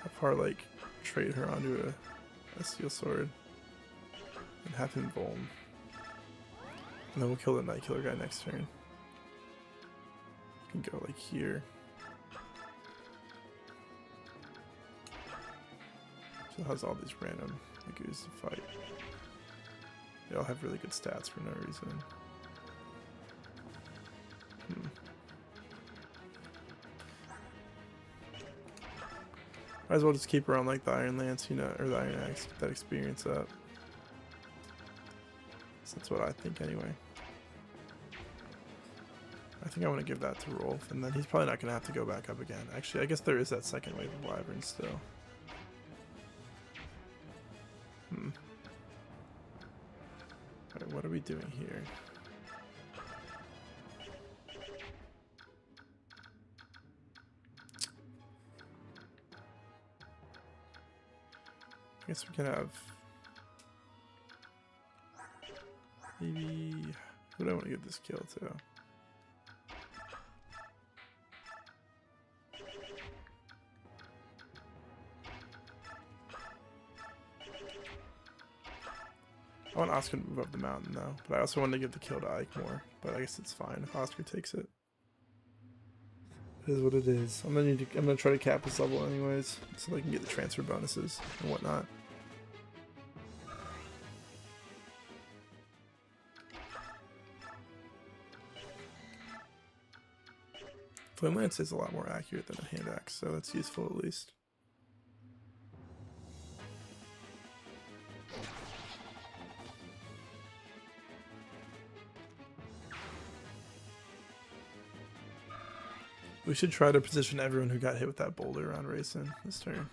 [SPEAKER 1] Have her, like, trade her onto a steel sword. And have him vuln. And then we'll kill the Night Killer guy next turn. You can go, like, here. So it has all these random Magoos to fight. They all have really good stats for no reason. Might as well just keep her on like the Iron Lance, you know, or the Iron Axe, get that experience up. So that's what I think anyway. I think I want to give that to Rolf, and then he's probably not going to have to go back up again. Actually, I guess there is that second wave of Wyverns still. Alright, what are we doing here? I guess we can have maybe, who do I want to give this kill to? I want Oscar to move up the mountain though, but I also wanted to give the kill to Ike more, but I guess it's fine if Oscar takes it. It is what it is. I'm gonna try to cap this level anyways, so I can get the transfer bonuses and whatnot. Flame Lance is a lot more accurate than a hand axe, so that's useful at least. We should try to position everyone who got hit with that boulder around Rayson this turn.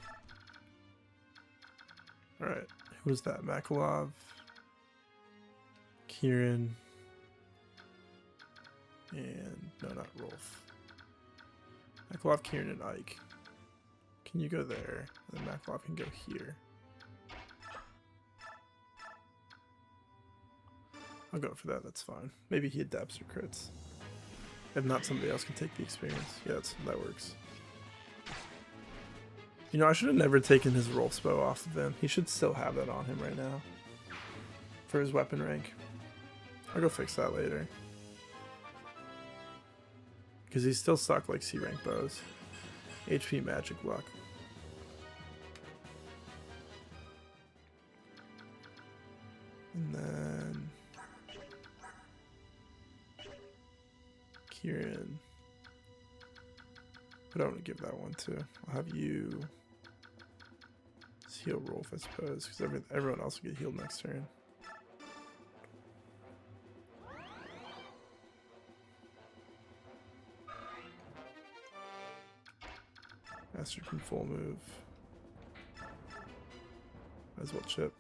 [SPEAKER 1] Alright, who was that? Makalov, Kieran, and no, not Rolf. Makalov, Kieran, and Ike. Can you go there? And then Makalov can go here. I'll go for that, that's fine. Maybe he adapts or crits. If not, somebody else can take the experience. Yeah, that works. You know, I should have never taken his Rolf's bow off of him. He should still have that on him right now. For his weapon rank. I'll go fix that later. Because he's still stuck like C rank bows. HP magic luck. And then Kieran. But I don't want to give that one to. I'll have you heal Rolf, I suppose, because everyone else will get healed next turn. Master can full move. Might as well chip.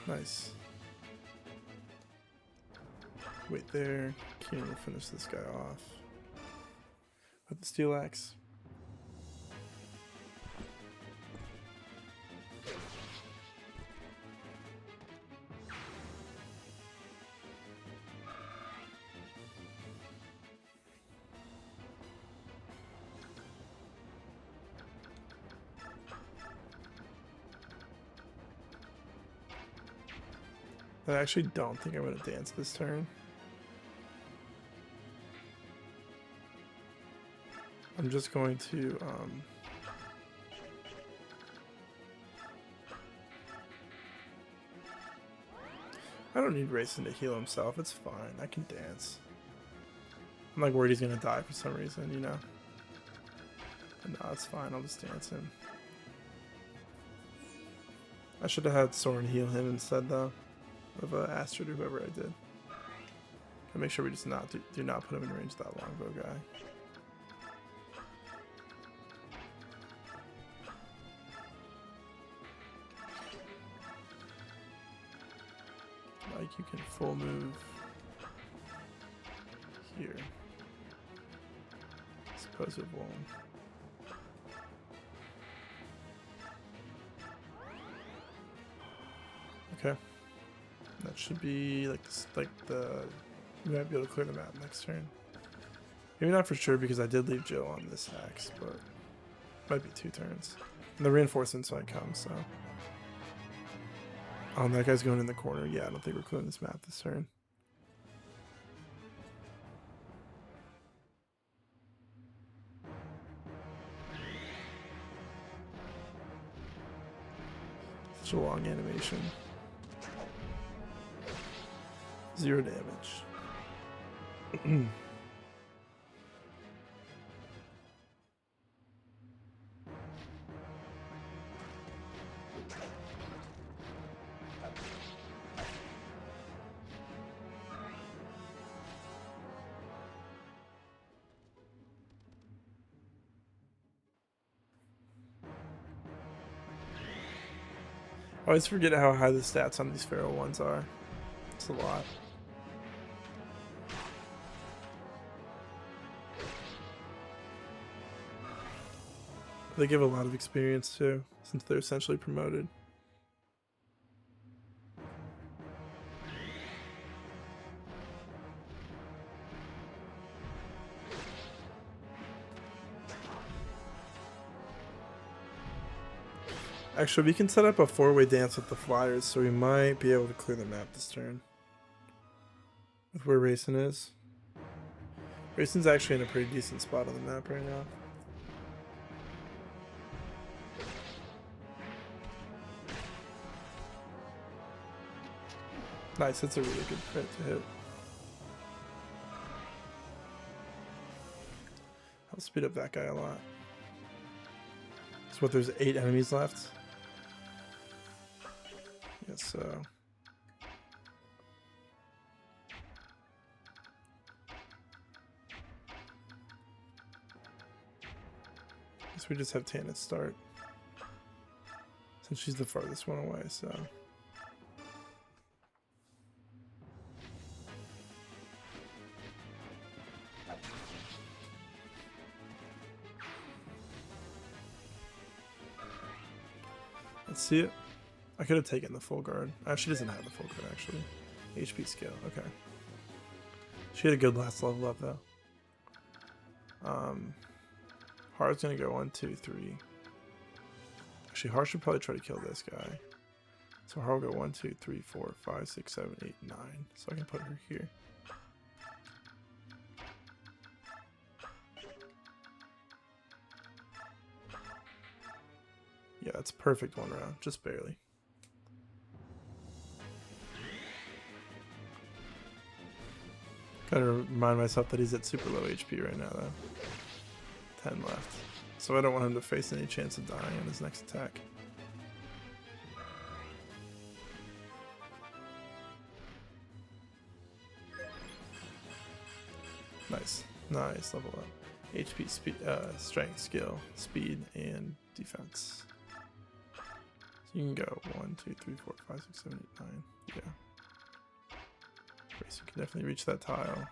[SPEAKER 1] Nice. Wait there. Keenan will finish this guy off with the steel axe. I actually don't think I'm going to dance this turn. I'm just going to I don't need Rayson to heal himself, it's fine, I can dance. I'm like worried he's going to die for some reason, you know. But no, it's fine, I'll just dance him. I should have had Soren heal him instead though. Of Astrid or whoever I did. And make sure we just do not put him in range of that longbow guy. Like you can full move here. I suppose it won't. Okay. That should be like this, like we might be able to clear the map next turn. Maybe not for sure because I did leave Jill on this axe, but might be 2 turns. And the reinforcements might come, so. Oh, and that guy's going in the corner. Yeah, I don't think we're clearing this map this turn. Such a long animation. 0 damage. I always forget how high the stats on these feral ones are. It's a lot. They give a lot of experience too, since they're essentially promoted. Actually, we can set up a 4-way dance with the Flyers, so we might be able to clear the map this turn. With where Racing is. Racing's actually in a pretty decent spot on the map right now. Nice, that's a really good crit to hit. I'll speed up that guy a lot. So what, there's 8 enemies left? Yes, so. Guess we just have Tana start. Since she's the farthest one away, so. Let's see it. I could have taken the full guard. She doesn't have the full guard, actually. HP scale, okay. She had a good last level up, though. Har's gonna go 1, 2, 3. Actually, Har should probably try to kill this guy. So Har will go 1, 2, 3, 4, 5, 6, 7, 8, 9. So I can put her here. Yeah, it's perfect 1 round, just barely. Gotta remind myself that he's at super low HP right now, though. 10 left. So I don't want him to face any chance of dying on his next attack. Nice. Nice, level up. HP, speed, strength, skill, speed, and defense. So you can go 1, 2, 3, 4, 5, 6, 7, 8, 9. Yeah. So you can definitely reach that tile.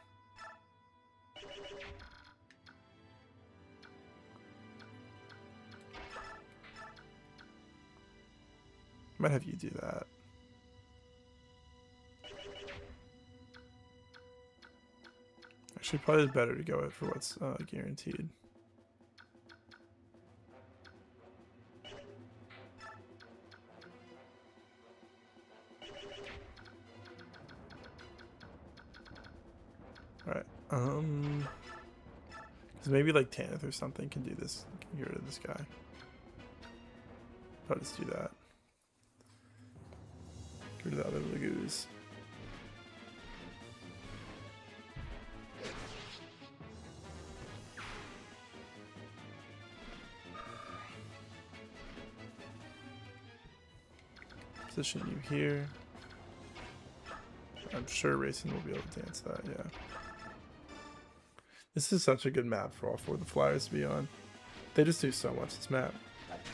[SPEAKER 1] Might have you do that. Actually, probably better to go for what's guaranteed. Alright, because maybe like Tanith or something can do this, can get rid of this guy. I'll just do that. Get rid of the other Lagoos. Position you here. I'm sure Racing will be able to dance that, yeah. This is such a good map for all 4 of the Flyers to be on. They just do so much this map.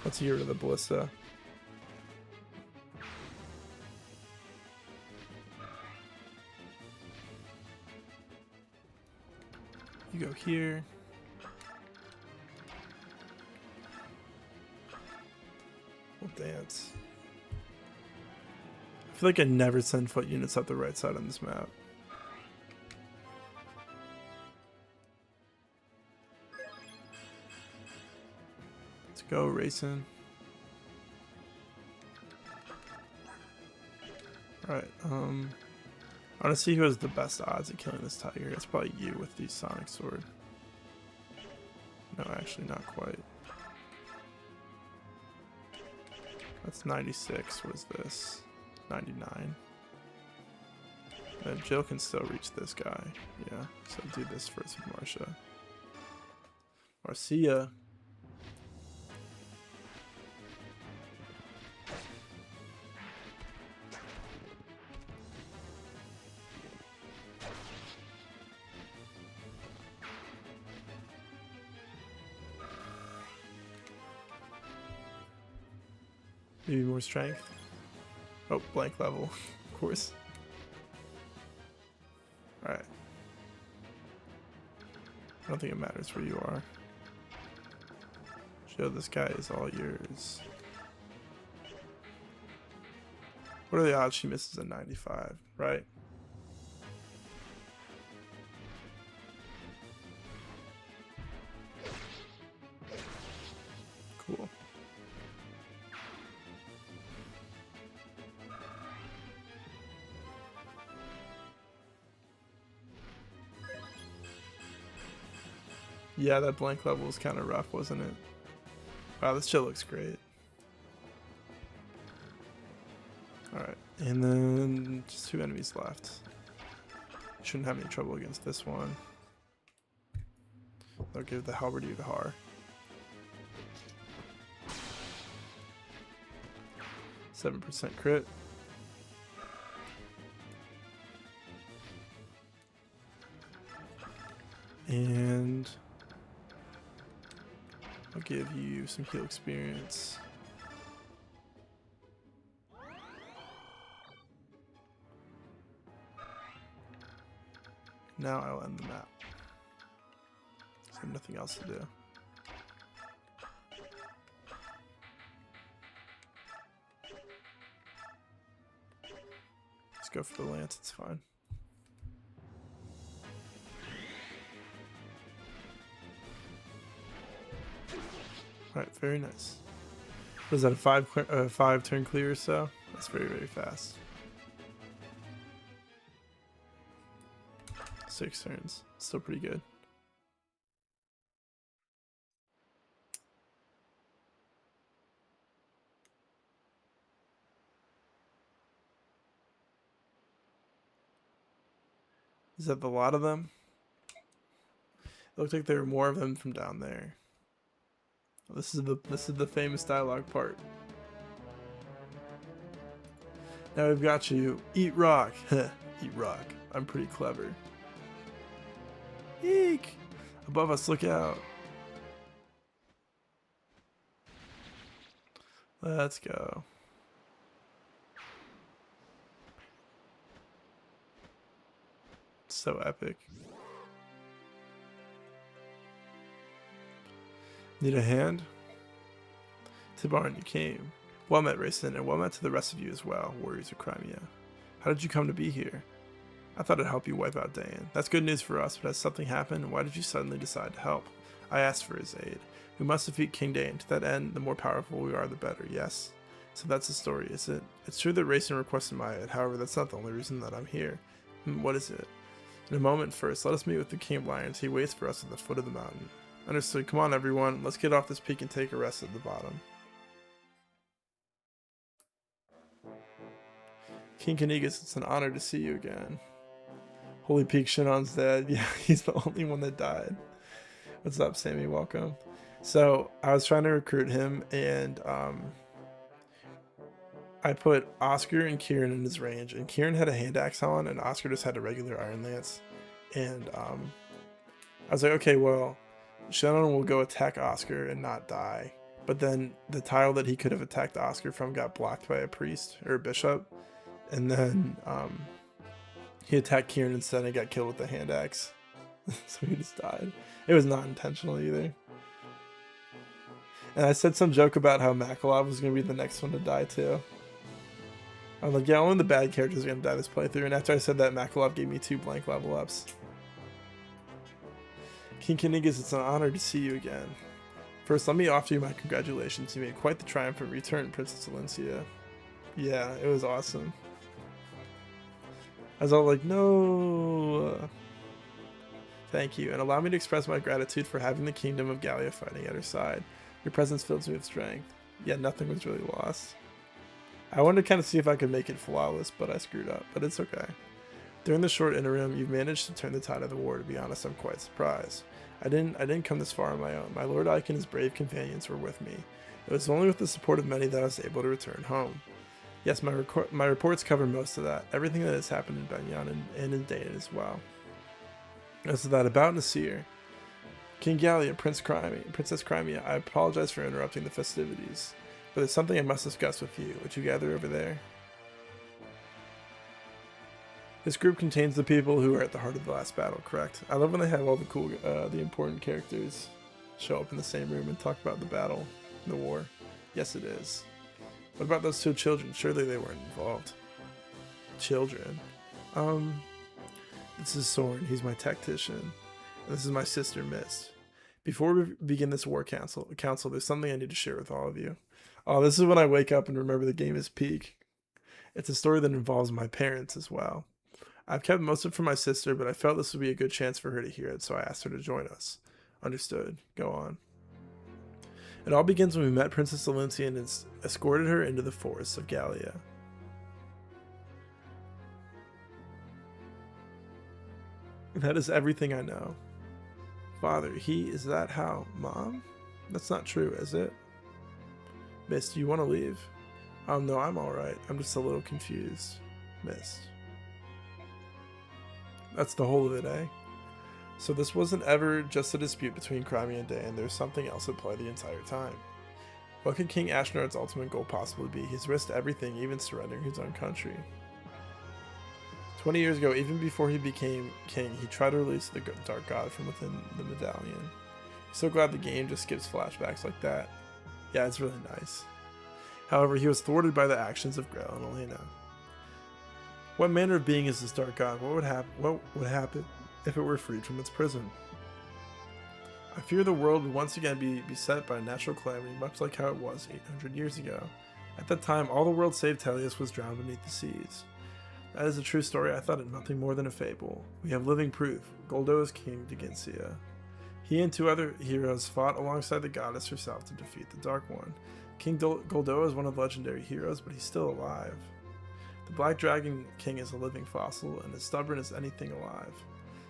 [SPEAKER 1] Let's get rid of the Ballista. You go here. We'll dance. I feel like I never send foot units up the right side on this map. Let's go racing. Alright, I want to see who has the best odds at killing this tiger. It's probably you with the Sonic Sword. No, actually not quite. That's 96, what is this? 99. And Jill can still reach this guy. Yeah, so do this first with Marcia. Marcia. Maybe more strength. Oh, blank level, of course. Alright. I don't think it matters where you are. Joe, this guy is all yours. What are the odds she misses a 95, right? Cool. Yeah, that blank level was kind of rough, wasn't it? Wow, this shit looks great. Alright, and then just 2 enemies left. Shouldn't have any trouble against this one. They'll give the halberdier to Har. %7 crit. And I'll give you some heal experience. Now I'll end the map. So nothing else to do. Let's go for the lance, it's fine. Alright, very nice. Was that a 5 turn clear or so? That's very, very fast. 6 turns. Still pretty good. Is that the lot of them? It looked like there were more of them from down there. This is the famous dialogue part. Now we've got you. Eat rock. Eat rock. I'm pretty clever. Eek! Above us, look out. Let's go. So epic. Need a hand? Tibarn, you came. Well met, Rayson, and well met to the rest of you as well, warriors of Crimea. How did you come to be here? I thought I'd help you wipe out Dayan. That's good news for us, but has something happened? Why did you suddenly decide to help? I asked for his aid. We must defeat King Dayan. To that end, the more powerful we are, the better, yes? So that's the story, is it? It's true that Rayson requested my aid, however, that's not the only reason that I'm here. What is it? In a moment, first, let us meet with the King of Lions. He waits for us at the foot of the mountain. Understood. Come on, everyone. Let's get off this peak and take a rest at the bottom. King Kanigas, it's an honor to see you again. Holy Peak, Shanon's dead. Yeah, he's the only one that died. What's up, Sammy? Welcome. So, I was trying to recruit him, and I put Oscar and Kieran in his range, and Kieran had a hand axe on, and Oscar just had a regular Iron Lance. And I was like, okay, well, Shannon will go attack Oscar and not die. But then the tile that he could have attacked Oscar from got blocked by a priest or a bishop. And then he attacked Kieran instead and got killed with the hand axe. So he just died. It was not intentional either. And I said some joke about how Makalov was going to be the next one to die too. I'm like, yeah, only the bad characters are gonna die this playthrough. And after I said that, Makalov gave me 2 blank level ups. King Kinigas, it's an honor to see you again. First, let me offer you my congratulations. You made quite the triumphant return, Princess Valencia. Yeah, it was awesome. I was all like, no. Thank you, and allow me to express my gratitude for having the kingdom of Gallia fighting at her side. Your presence fills me with strength. Yeah, nothing was really lost. I wanted to kind of see if I could make it flawless, but I screwed up. But it's okay. During the short interim, you've managed to turn the tide of the war. To be honest, I'm quite surprised. I didn't come this far on my own. My Lord Ike and his brave companions were with me. It was only with the support of many that I was able to return home. Yes, my reports cover most of that. Everything that has happened in Benyon and in Dayton as well. As to that about Nasir, King Gallia, Princess Crimea, I apologize for interrupting the festivities, but there's something I must discuss with you. Would you gather over there? This group contains the people who are at the heart of the last battle, correct? I love when they have all the cool, the important characters show up in the same room and talk about the battle, the war. Yes, it is. What about those 2 children? Surely they weren't involved. Children? This is Soren. He's my tactician. And this is my sister, Mist. Before we begin this war council, there's something I need to share with all of you. Oh, this is when I wake up and remember the game is peak. It's a story that involves my parents as well. I've kept most of it from my sister, but I felt this would be a good chance for her to hear it, so I asked her to join us. Understood. Go on. It all begins when we met Princess Valencia and escorted her into the forests of Gallia. That is everything I know. Father, is that how? Mom? That's not true, is it? Mist, do you want to leave? No, I'm alright. I'm just a little confused. Mist. That's the whole of it, eh? So this wasn't ever just a dispute between Crimea and Dayan. There's something else at play the entire time. What could King Ashnard's ultimate goal possibly be? He's risked everything, even surrendering his own country. 20 years ago, even before he became king, he tried to release the Dark God from within the medallion. I'm so glad the game just skips flashbacks like that. Yeah, it's really nice. However, he was thwarted by the actions of Grell and Elena. What manner of being is this Dark God? What would happen if it were freed from its prison? I fear the world would once again be beset by a natural calamity, much like how it was 800 years ago. At that time, all the world save Tellius was drowned beneath the seas. That is a true story. I thought it nothing more than a fable. We have living proof. Goldo is King Deginsia. He and 2 other heroes fought alongside the goddess herself to defeat the Dark One. King Goldo is one of the legendary heroes, but he's still alive. The Black Dragon King is a living fossil and as stubborn as anything alive.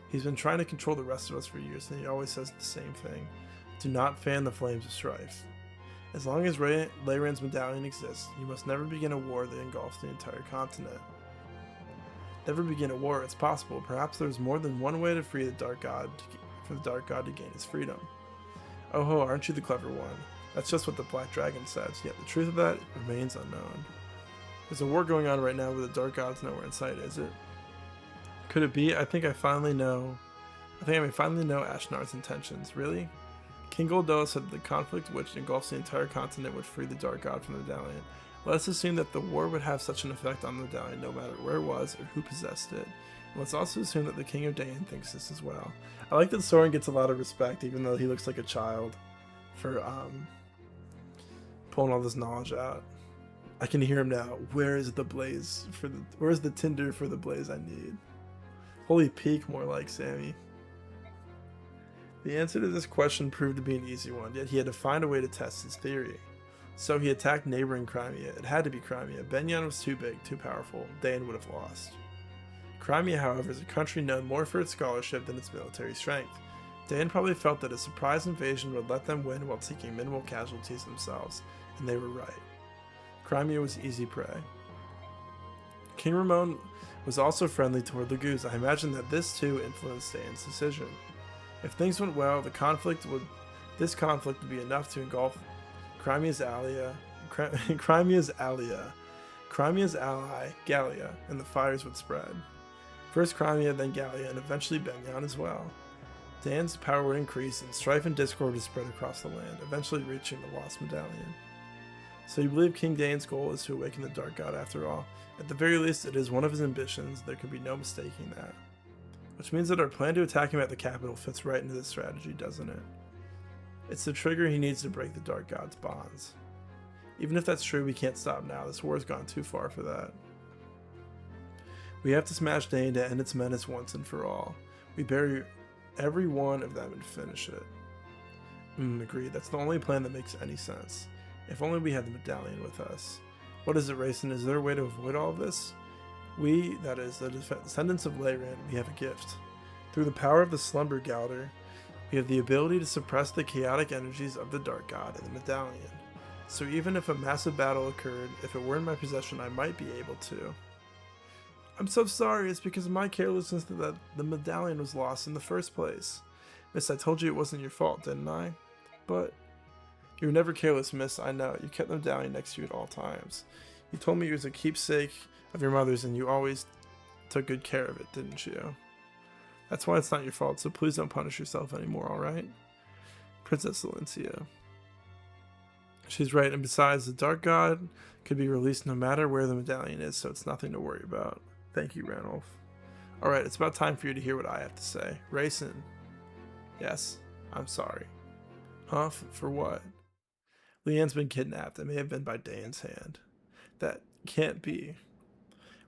[SPEAKER 1] He's been trying to control the rest of us for years, and he always says the same thing. Do not fan the flames of strife. As long as Leyran's medallion exists, you must never begin a war that engulfs the entire continent. Never begin a war, it's possible. Perhaps there's more than one way to free the Dark God, for the Dark God to gain his freedom. Oh ho, aren't you the clever one? That's just what the Black Dragon says, yet the truth of that remains unknown. There's a war going on right now where the Dark God's nowhere in sight, is it? Could it be? I think I may finally know Ashnar's intentions. Really? King Goldo said that the conflict which engulfs the entire continent would free the Dark God from the medallion. Let us assume that the war would have such an effect on the medallion no matter where it was or who possessed it. And let's also assume that the King of Dayan thinks this as well. I like that Soren gets a lot of respect even though he looks like a child for pulling all this knowledge out. I can hear him now. Where's the tinder for the blaze I need? Holy peak, more like Sammy. The answer to this question proved to be an easy one, yet he had to find a way to test his theory. So he attacked neighboring Crimea. It had to be Crimea. Benyon was too big, too powerful. Dayan would have lost. Crimea, however, is a country known more for its scholarship than its military strength. Dayan probably felt that a surprise invasion would let them win while taking minimal casualties themselves, and they were right. Crimea was easy prey. King Ramon was also friendly toward the Goose. I imagine that this too influenced Dayan's decision. If things went well, this conflict would be enough to engulf Crimea's ally, Gallia, and the fires would spread. First Crimea, then Gallia, and eventually Benyon as well. Dayan's power would increase, and strife and discord would spread across the land, eventually reaching the lost medallion. So you believe King Dane's goal is to awaken the Dark God after all? At the very least, it is one of his ambitions. There can be no mistaking that. Which means that our plan to attack him at the capital fits right into this strategy, doesn't it? It's the trigger he needs to break the Dark God's bonds. Even if that's true, we can't stop now. This war has gone too far for that. We have to smash Dane to end its menace once and for all. We bury every one of them and finish it. Agreed. That's the only plan that makes any sense. If only we had the medallion with us. What is it, Rayson? Is there a way to avoid all of this? We, that is, the descendants of Leyran, we have a gift. Through the power of the Slumber Gouter, we have the ability to suppress the chaotic energies of the Dark God in the medallion. So even if a massive battle occurred, if it were in my possession, I might be able to. I'm so sorry, it's because of my carelessness that the medallion was lost in the first place. Miss, I told you it wasn't your fault, didn't I? But you were never careless, miss, I know. You kept the medallion next to you at all times. You told me it was a keepsake of your mother's and you always took good care of it, didn't you? That's why it's not your fault, so please don't punish yourself anymore, alright? Princess Valencia. She's right, and besides, the Dark God could be released no matter where the medallion is, so it's nothing to worry about. Thank you, Ranulph. Alright, it's about time for you to hear what I have to say. Rayson. Yes, I'm sorry. Huh? For what? Leanne's been kidnapped. It may have been by Dane's hand. That can't be.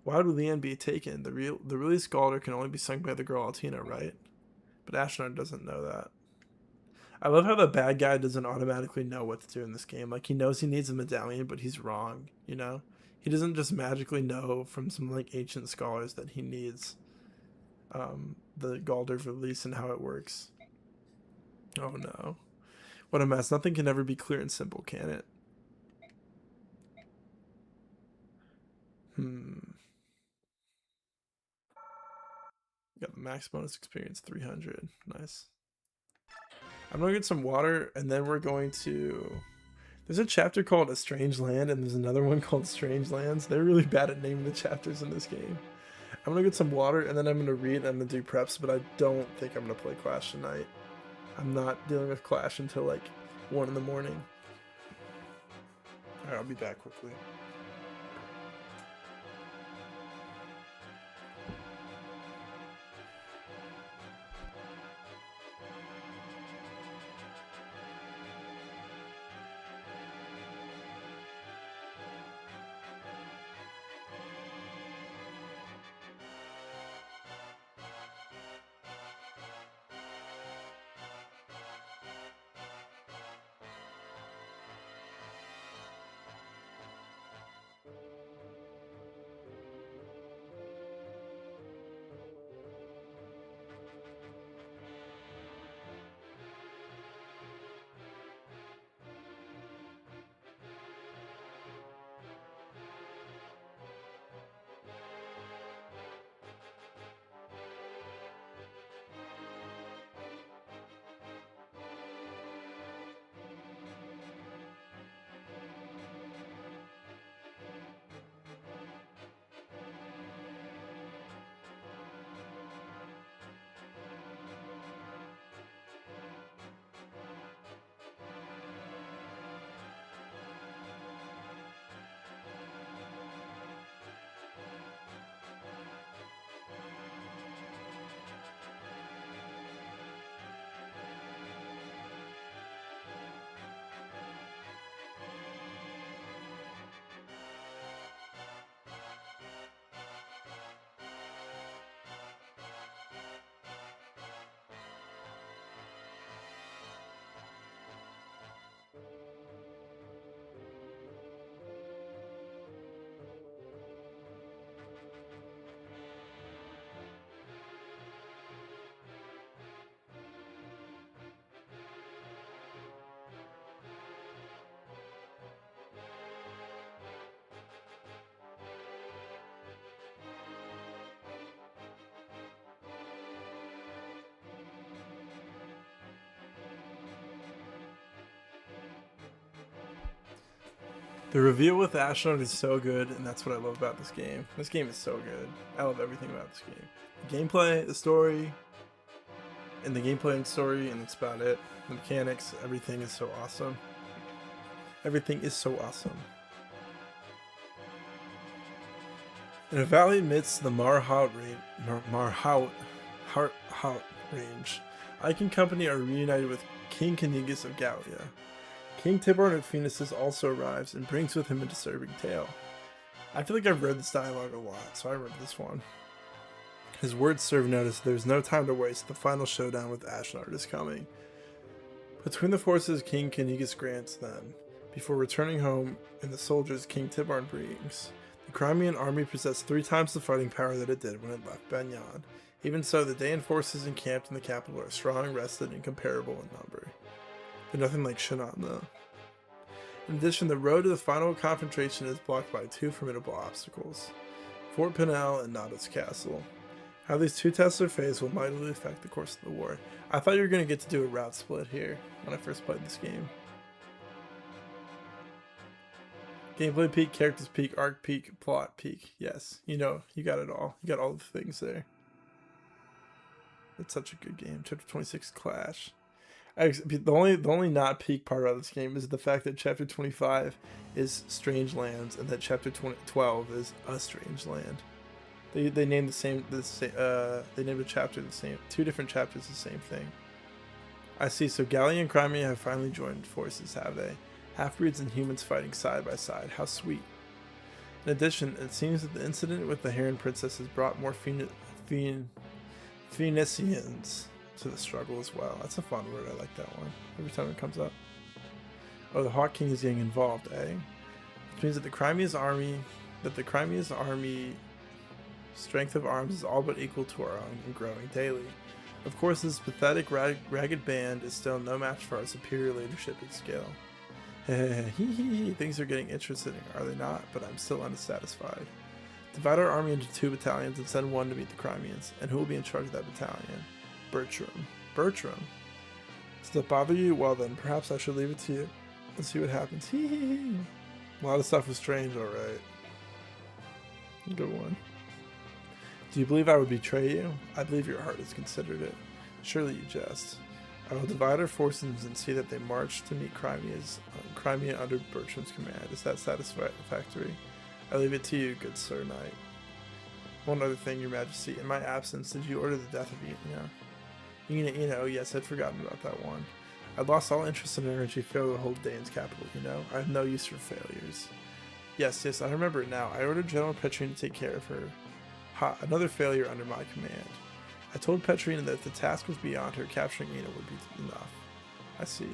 [SPEAKER 1] Why would Leanne be taken? The really Scalder can only be sung by the girl Altina, right? But Ashnard doesn't know that. I love how the bad guy doesn't automatically know what to do in this game. Like, he knows he needs a medallion, but he's wrong, you know? He doesn't just magically know from some, like, ancient scholars that he needs the Galder release and how it works. Oh, no. What a mess. Nothing can ever be clear and simple, can it? Got the max bonus experience 300. Nice. I'm gonna get some water and then we're going to... There's a chapter called A Strange Land and there's another one called Strange Lands. They're really bad at naming the chapters in this game. I'm gonna get some water and then I'm gonna read and I'm gonna do preps, but I don't think I'm gonna play Clash tonight. I'm not dealing with Clash until like 1 in the morning. Alright, I'll be back quickly. The reveal with Ashnard is so good, and that's what I love about this game. This game is so good. I love everything about this game. The gameplay, the story, and the gameplay and story, and that's about it. The mechanics, everything is so awesome. Everything is so awesome. In a valley amidst the Marhaut range, Ike and company are reunited with King Canigus of Gallia. King Tiborn of Phoenix also arrives and brings with him a disturbing tale. I feel like I've read this dialogue a lot, so I read this one. His words serve notice there's no time to waste. The final showdown with Ashnard is coming. Between the forces King Canigus grants them, before returning home, and the soldiers King Tiborn brings, the Crimean army possessed 3 times the fighting power that it did when it left Benyon. Even so, the Daean forces encamped in the capital are strong, rested, and comparable in number. They're nothing like Shannon, though. In addition, the road to the final confrontation is blocked by 2 formidable obstacles: Fort Pinel and Nados Castle. How these 2 tests are faced will mightily affect the course of the war. I thought you were going to get to do a route split here when I first played this game. Gameplay peak, characters peak, arc peak, plot peak. Yes, you know, you got it all. You got all the things there. It's such a good game. Chapter 26 Clash. The only not peak part of this game is the fact that Chapter 25 is Strange Lands and that Chapter 12 is A Strange Land. They named they named a chapter the same. 2 different chapters the same thing. I see. So Gallia and Crimea have finally joined forces, have they? Half-breeds and humans fighting side by side. How sweet. In addition, it seems that the incident with the Heron Princess has brought more Phoenicians to the struggle as well. That's a fun word. I like that one. Every time it comes up. Oh, the Hawk King is getting involved, eh? Which means that the Crimea's army strength of arms is all but equal to our own and growing daily. Of course, this pathetic, ragged band is still no match for our superior leadership and skill. Things are getting interesting, are they not? But I'm still unsatisfied. Divide our army into 2 battalions and send 1 to meet the Crimeans. And who will be in charge of that battalion? Bertram. Bertram? Does that bother you? Well then, perhaps I should leave it to you and see what happens. A lot of stuff was strange, alright. Good one. Do you believe I would betray you? I believe your heart has considered it. Surely you jest. I will divide our forces and see that they march to meet Crimea under Bertram's command. Is that satisfactory? I leave it to you, good Sir Knight. One other thing, Your Majesty. In my absence, did you order the death of Ina? Ina, oh yes, I'd forgotten about that one. I lost all interest and energy failing to hold Dane's capital, you know? I have no use for failures. Yes, I remember it now. I ordered General Petrine to take care of her. Ha, another failure under my command. I told Petrina that if the task was beyond her, capturing Ina would be enough. I see.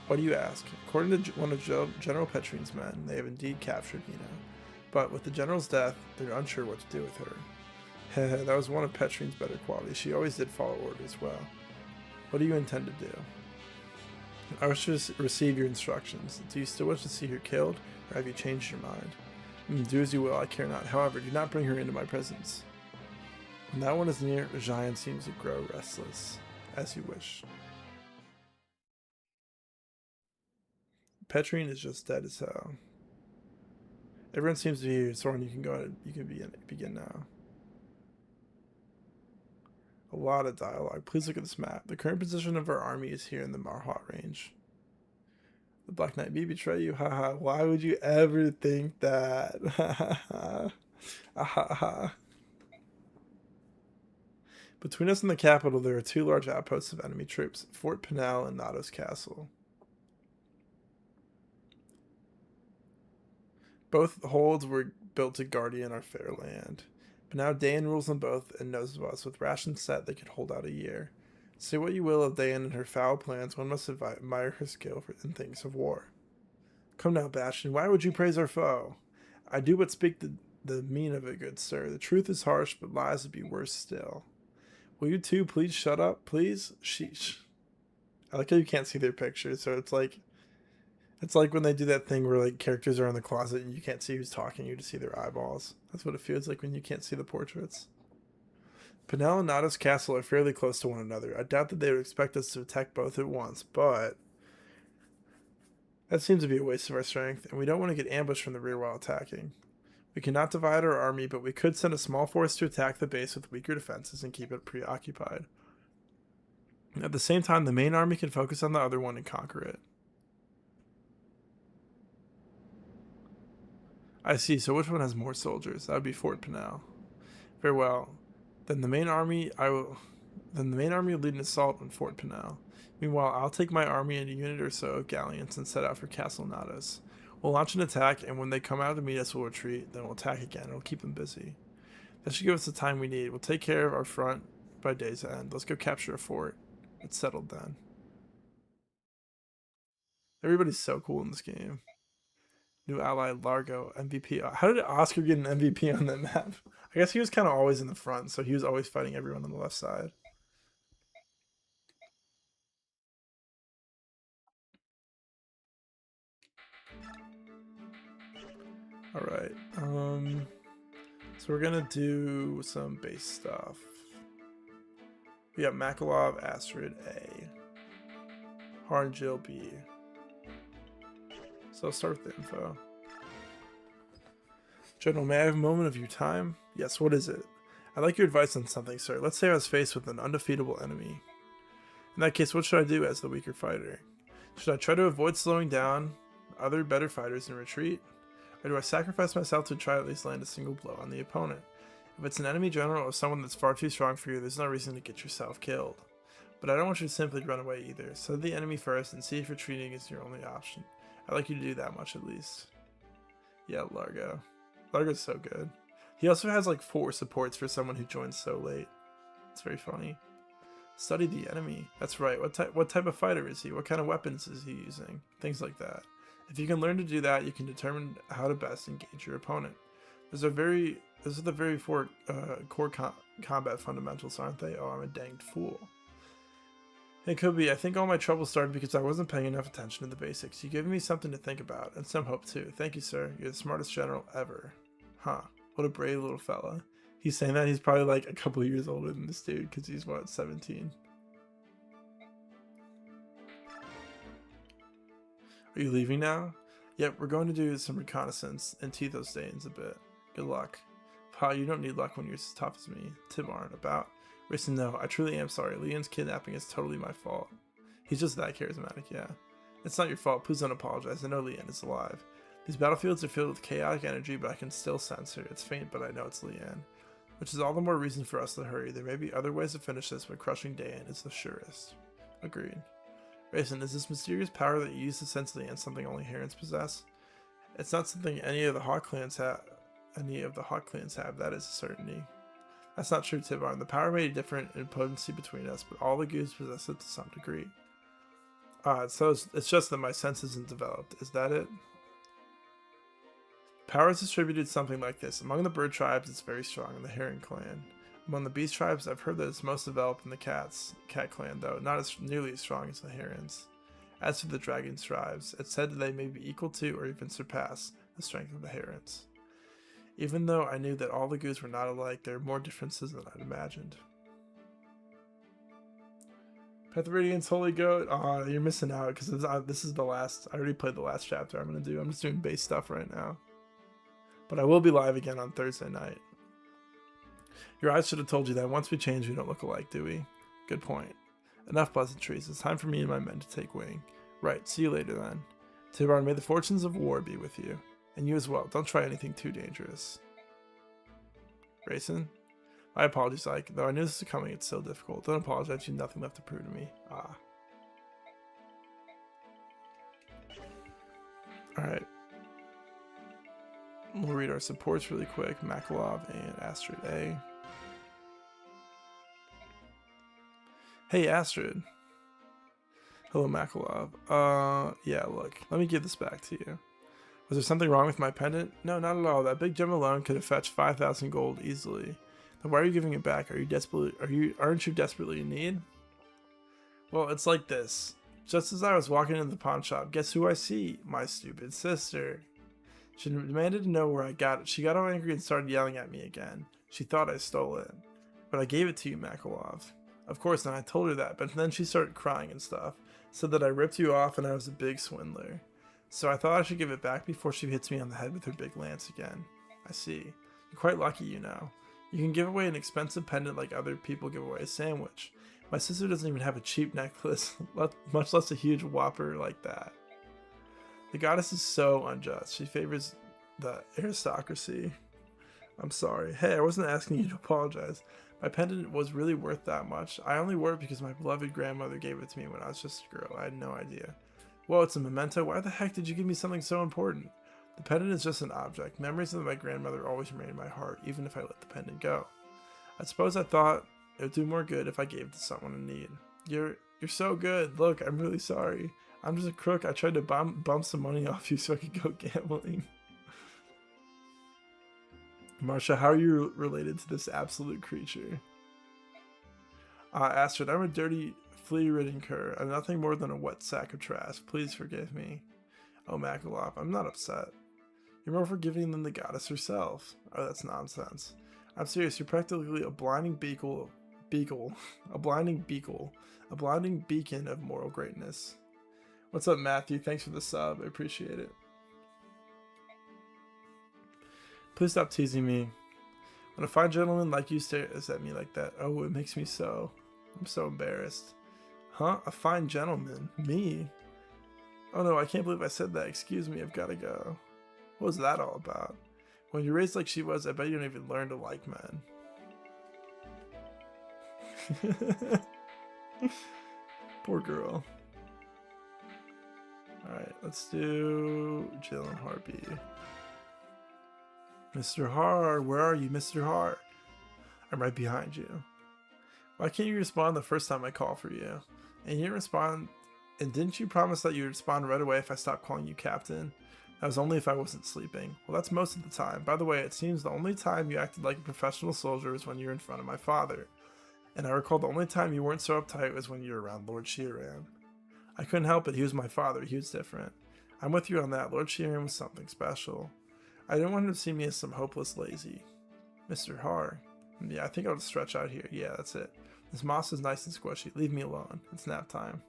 [SPEAKER 1] What do you ask? According to one of General Petrine's men, they have indeed captured Ina. But with the general's death, they're unsure what to do with her. That was one of Petrine's better qualities. She always did follow orders well. What do you intend to do? I wish to receive your instructions. Do you still wish to see her killed, or have you changed your mind? Do as you will, I care not. However, do not bring her into my presence. When that one is near, Rajayan seems to grow restless. As you wish. Petrine is just dead as hell. Everyone seems to be here. Soren, you can go ahead. You can begin now. A lot of dialogue. Please look at this map. The current position of our army is here in the Marhaut range. The Black Knight may betray you. Haha. Why would you ever think that? Between us and the capital, there are 2 large outposts of enemy troops, Fort Pinel and Nados Castle. Both holds were built to guardian our fair land. But now Dayan rules them both and knows of us. With rations set, they could hold out a year. Say what you will of Dayan and her foul plans, one must admire her skill in things of war. Come now, Bastion, why would you praise our foe? I do but speak the mean of it, good sir. The truth is harsh, but lies would be worse still. Will you two please shut up, please? Sheesh. I like how you can't see their pictures, so it's like when they do that thing where like characters are in the closet and you can't see who's talking, you just see their eyeballs. That's what it feels like when you can't see the portraits. Pinel and Nados Castle are fairly close to one another. I doubt that they would expect us to attack both at once, but that seems to be a waste of our strength, and we don't want to get ambushed from the rear while attacking. We cannot divide our army, but we could send a small force to attack the base with weaker defenses and keep it preoccupied. At the same time, the main army can focus on the other one and conquer it. I see. So which one has more soldiers? That would be Fort Pinel. Very well. Then the main army will lead an assault on Fort Pinel. Meanwhile, I'll take my army and a unit or so of galleons and set out for Castle Nadas. We'll launch an attack, and when they come out to meet us, we'll retreat. Then we'll attack again. It'll keep them busy. That should give us the time we need. We'll take care of our front by day's end. Let's go capture a fort. It's settled then. Everybody's so cool in this game. New ally Largo MVP. How did Oscar get an MVP on that map? I guess he was kind of always in the front, so he was always fighting everyone on the left side. All right. So we're gonna do some base stuff. We got Makalov, Astrid A, Harnjill B. So I'll start with the info. General, may I have a moment of your time? Yes, what is it? I'd like your advice on something, sir. Let's say I was faced with an undefeatable enemy. In that case, what should I do as the weaker fighter? Should I try to avoid slowing down other better fighters and retreat? Or do I sacrifice myself to try at least land a single blow on the opponent? If it's an enemy general or someone that's far too strong for you, there's no reason to get yourself killed. But I don't want you to simply run away either. Study the enemy first and see if retreating is your only option. I'd like you to do that much at least. Yeah, Largo. Largo's so good. He also has like 4 supports for someone who joins so late. It's very funny. Study the enemy. That's right. What type of fighter is he? What kind of weapons is he using? Things like that. If you can learn to do that, you can determine how to best engage your opponent. Those are the very 4 core combat fundamentals, aren't they? Oh, I'm a danged fool. It could be. I think all my trouble started because I wasn't paying enough attention to the basics. You gave me something to think about, and some hope too. Thank you, sir. You're the smartest general ever. Huh. What a brave little fella. He's saying that he's probably like a couple years older than this dude because he's, what, 17? Are you leaving now? Yep, we're going to do some reconnaissance and teeth those Danes a bit. Good luck. Pa, you don't need luck when you're as tough as me. Tim aren't about. Rayson, no, I truly am sorry. Leon's kidnapping is totally my fault. He's just that charismatic, yeah. It's not your fault. Please don't apologize. I know Leanne is alive. These battlefields are filled with chaotic energy, but I can still sense her. It's faint, but I know it's Leanne. Which is all the more reason for us to hurry. There may be other ways to finish this, but crushing Dayan is the surest. Agreed. Rayson, is this mysterious power that you use to sense Leanne something only Herons possess? It's not something any of the Hawk clans have. That is a certainty. That's not true, Tibarn. The power may be different in potency between us, but all the goons possess it to some degree. So it's just that my sense isn't developed. Is that it? Power is distributed something like this. Among the bird tribes, it's very strong in the Heron clan. Among the beast tribes, I've heard that it's most developed in the cat clan, though not as nearly as strong as the herons. As for the dragon tribes, it's said that they may be equal to or even surpass the strength of the herons. Even though I knew that all the goos were not alike, there are more differences than I'd imagined. Path of Radiance, Holy Goat. Aw, you're missing out because this is the last. I already played the last chapter I'm going to do. I'm just doing base stuff right now. But I will be live again on Thursday night. Your eyes should have told you that once we change, we don't look alike, do we? Good point. Enough pleasantries. It's time for me and my men to take wing. Right, see you later then. Tibarn, may the fortunes of war be with you. And you as well. Don't try anything too dangerous. Rayson? My apologies, Ike. Though I knew this was coming, it's so difficult. Don't apologize. You have nothing left to prove to me. Ah. Alright. We'll read our supports really quick. Makalov and Astrid A. Hey, Astrid. Hello, Makalov. Yeah, look. Let me give this back to you. Was there something wrong with my pendant? No, not at all. That big gem alone could have fetched 5,000 gold easily. Then why are you giving it back? Aren't you desperately in need? Well, it's like this. Just as I was walking into the pawn shop, guess who I see? My stupid sister. She demanded to know where I got it. She got all angry and started yelling at me again. She thought I stole it. But I gave it to you, Makalov. Of course, and I told her that, but then she started crying and stuff. Said that I ripped you off and I was a big swindler. So I thought I should give it back before she hits me on the head with her big lance again. I see. You're quite lucky, you know. You can give away an expensive pendant like other people give away a sandwich. My sister doesn't even have a cheap necklace, much less a huge whopper like that. The goddess is so unjust. She favors The aristocracy. I'm sorry. Hey, I wasn't asking you to apologize. My pendant was really worth that much. I only wore it because my beloved grandmother gave it to me when I was just a girl. I had no idea. Well, it's a memento. Why the heck did you give me something so important? The pendant is just an object. Memories of my grandmother always remain in my heart, even if I let the pendant go. I suppose I thought it would do more good if I gave it to someone in need. You're so good. Look, I'm really sorry. I'm just a crook. I tried to bump some money off you so I could go gambling. Marsha, how are you related to this absolute creature? Astrid, I'm a dirty, flea-ridden cur. I'm nothing more than a wet sack of trash. Please forgive me. Oh, Makalop, I'm not upset. You're more forgiving than the goddess herself. Oh, that's nonsense. I'm serious, you're practically a blinding a blinding beacon of moral greatness. What's up, Matthew? Thanks for the sub. I appreciate it. Please stop teasing me. When a fine gentleman like you stares at me like that, oh, it makes me so... I'm so embarrassed. Huh? A fine gentleman? Me? Oh no, I can't believe I said that. Excuse me, I've gotta go. What was that all about? When you're raised like she was, I bet you don't even learn to like men. Poor girl. Alright, let's do Jalen Harpy. Mr. Har, where are you, Mr. Har? I'm right behind you. Why can't you respond the first time I call for you? And you didn't respond, and didn't you promise that you'd respond right away if I stopped calling you Captain? That was only if I wasn't sleeping. Well, that's most of the time. By the way, it seems the only time you acted like a professional soldier was when you were in front of my father. And I recall the only time you weren't so uptight was when you were around Lord Sheeran. I couldn't help it, he was my father, he was different. I'm with you on that, Lord Sheeran was something special. I didn't want him to see me as some hopeless lazy. Mr. Har. Yeah, I think I'll just stretch out here. Yeah, that's it. This moss is nice and squishy. Leave me alone. It's nap time.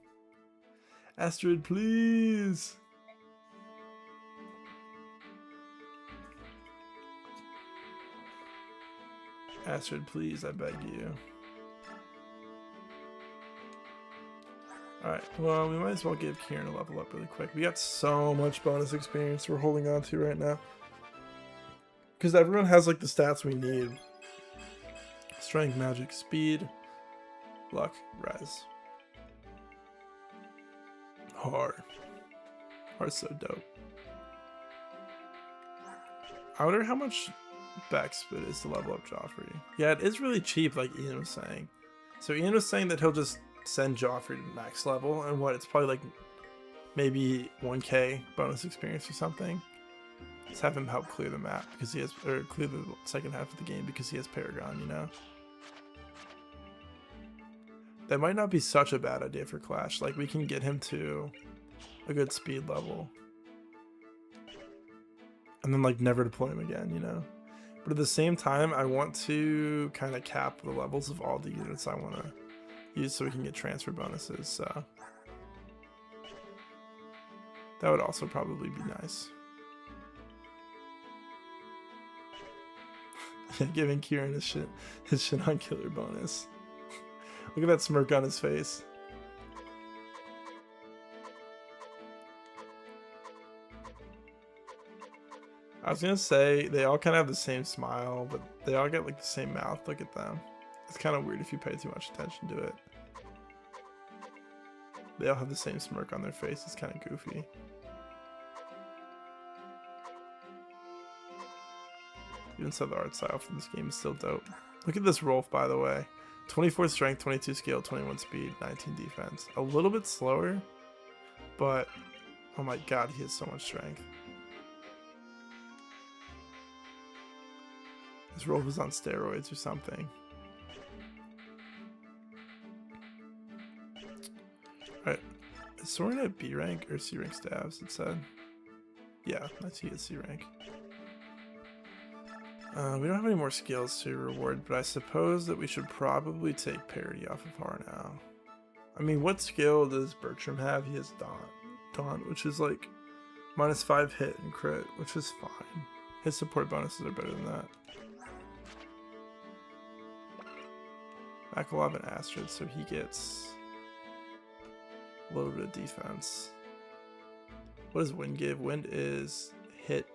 [SPEAKER 1] Astrid, please! Astrid, please, I beg you. Alright, well, we might as well give Kieran a level up really quick. We got so much bonus experience we're holding on to right now. Because everyone has, like, the stats we need. Strength, magic, speed, luck, res. Hard. Hard's so dope. I wonder how much Bex it is to level up Joffrey. Yeah, it is really cheap, like Ian was saying. So Ian was saying that he'll just send Joffrey to max level, and what, it's probably like maybe 1k bonus experience or something. Just have him help clear the map because he has, or clear the second half of the game because he has Paragon, you know? That might not be such a bad idea for Clash. Like, we can get him to a good speed level. And then, like, never deploy him again, you know? But at the same time, I want to kind of cap the levels of all the units I want to use so we can get transfer bonuses, so... that would also probably be nice. Giving Kieran his shit on killer bonus. Look at that smirk on his face. I was gonna say, they all kind of have the same smile, but they all get like the same mouth. Look at them. It's kind of weird if you pay too much attention to it. They all have the same smirk on their face. It's kind of goofy. Even so, the art style for this game is still dope. Look at this Rolf, by the way. 24 strength, 22 skill, 21 speed, 19 defense. A little bit slower, but oh my god, he has so much strength. This Rolf is on steroids or something. Alright, is Soren at B rank or C rank stabs, it said? Yeah, I see it's C rank. We don't have any more skills to reward, but I suppose that we should probably take parity off of Har now. I mean, what skill does Bertram have? He has Daunt, which is like -5 hit and crit, which is fine. His support bonuses are better than that. Makalov and Astrid, so he gets a little bit of defense. What does Wind give? Wind is hit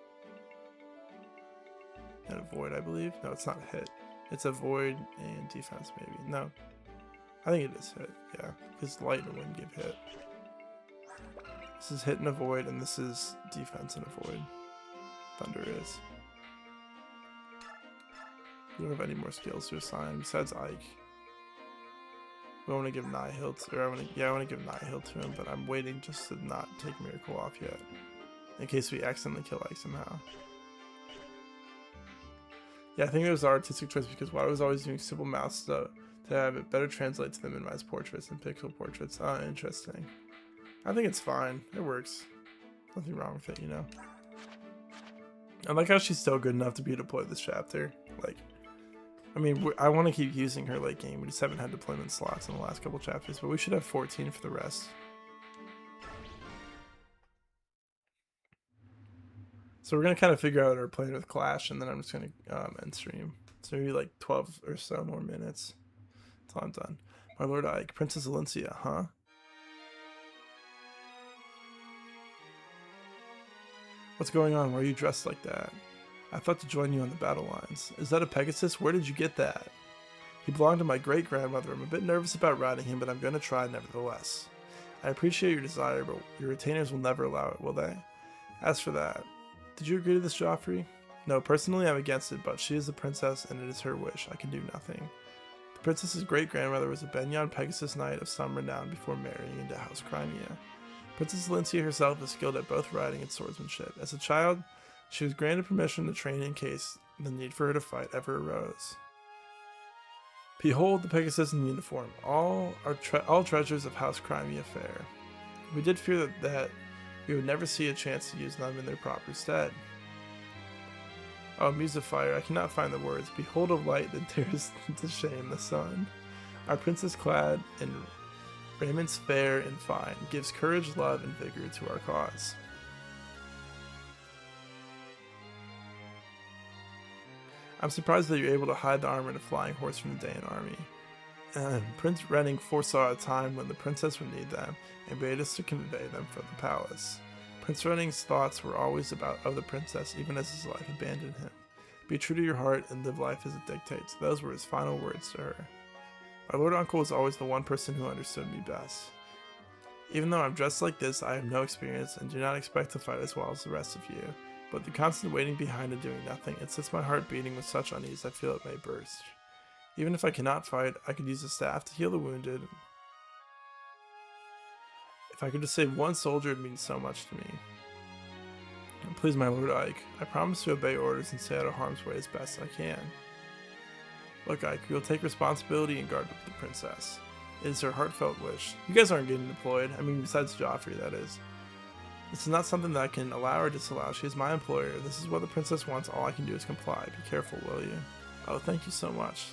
[SPEAKER 1] and a void, I believe. No, it's not a hit. It's a void and defense, maybe. No, I think it is hit. Yeah, because light and wind give hit. This is hit and a void, and this is defense and a void. Thunder is. We don't have any more skills to assign besides Ike. We want to give Nihil to, or I want to give Nihil to him, but I'm waiting just to not take Miracle off yet, in case we accidentally kill Ike somehow. Yeah, I think it was our artistic choice because Wada was always doing simple mouse stuff to have it better translate to the minimized portraits and pixel portraits. Interesting. I think it's fine. It works. Nothing wrong with it, you know. I like how she's still good enough to be deployed this chapter. Like, I mean, I want to keep using her late game. We just haven't had deployment slots in the last couple chapters, but we should have 14 for the rest. So we're going to kind of figure out our plan with Clash, and then I'm just going to end stream. So maybe like 12 or so more minutes until I'm done. My Lord Ike, Princess Valencia, huh? What's going on? Why are you dressed like that? I thought to join you on the battle lines. Is that a Pegasus? Where did you get that? He belonged to my great-grandmother. I'm a bit nervous about riding him, but I'm going to try nevertheless. I appreciate your desire, but your retainers will never allow it, will they? As for that, did you agree to this, Joffrey? No, personally I'm against it, but she is the princess, and it is her wish. I can do nothing. The princess's great-grandmother was a Benyon Pegasus knight of some renown before marrying into House Crimea. Princess Valencia herself is skilled at both riding and swordsmanship. As a child, she was granted permission to train in case the need for her to fight ever arose. Behold the Pegasus in uniform, all treasures of House Crimea fair. We did fear that we would never see a chance to use them in their proper stead. Oh, muse of fire, I cannot find the words. Behold a light that dares to shame the sun. Our princess clad in raiments fair and fine gives courage, love, and vigor to our cause. I'm surprised that you're able to hide the armor in a flying horse from the Dayan army. Prince Renning foresaw a time when the princess would need them and bade us to convey them from the palace. Prince Renning's thoughts were always of the princess, even as his life abandoned him. Be true to your heart and live life as it dictates. Those were his final words to her. My Lord Uncle was always the one person who understood me best. Even though I'm dressed like this, I have no experience and do not expect to fight as well as the rest of you. But the constant waiting behind and doing nothing, it sets my heart beating with such unease I feel it may burst. Even if I cannot fight, I could use a staff to heal the wounded. If I could just save one soldier, it means so much to me. And please, my Lord Ike, I promise to obey orders and stay out of harm's way as best I can. Look, Ike, we will take responsibility and guard the princess. It is her heartfelt wish. You guys aren't getting deployed. I mean, besides Joffrey, that is. This is not something that I can allow or disallow. She is my employer. This is what the princess wants. All I can do is comply. Be careful, will you? Oh, thank you so much.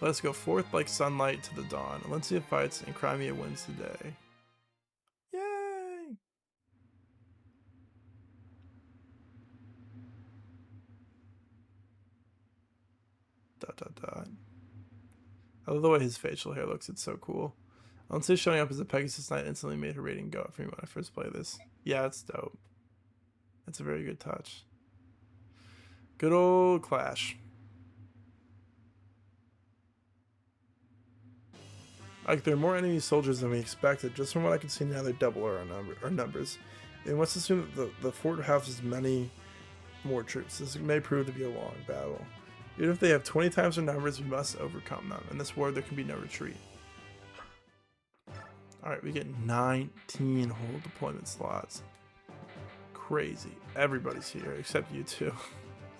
[SPEAKER 1] Let us go forth like sunlight to the dawn. Valencia fights and Crimea wins the day. Yay! Dot dot dot. I love the way his facial hair looks. It's so cool. Valencia showing up as a Pegasus Knight instantly made her rating go up for me when I first played this. Yeah, it's dope. It's a very good touch. Good old Clash. Like, there are more enemy soldiers than we expected. Just from what I can see now, they double our numbers. And let's assume that the fort houses many more troops. This may prove to be a long battle. Even if they have 20 times our numbers, we must overcome them. In this war, there can be no retreat. Alright, we get 19 whole deployment slots. Crazy. Everybody's here, except you two.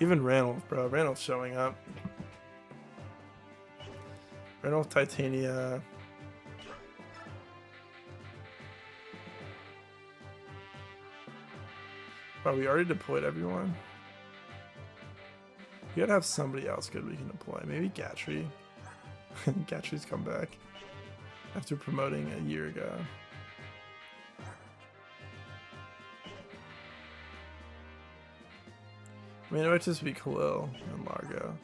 [SPEAKER 1] Even Ranulph, bro. Ranulph's showing up. Ranulph, Titania. Wow, we already deployed everyone? We gotta have somebody else good we can deploy. Maybe Gatry. Gatry's come back after promoting a year ago. I mean, it might just be Khalil and Largo.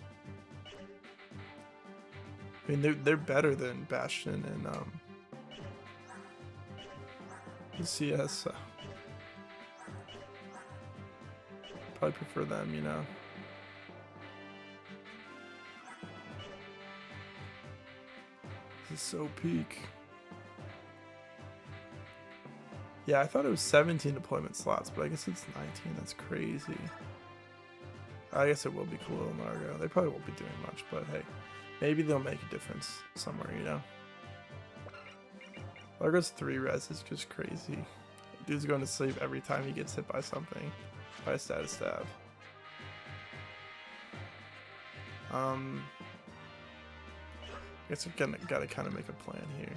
[SPEAKER 1] I mean, they're better than Bastion and CS. So probably prefer them, you know. is so peak. Yeah, I thought it was 17 deployment slots, but I guess it's 19. That's crazy. I guess it will be cool in Largo. They probably won't be doing much, but hey, maybe they'll make a difference somewhere, you know? Largo's 3 res is just crazy. Dude's going to sleep every time he gets hit by something. By a status stab. I guess we're gotta kind of make a plan here.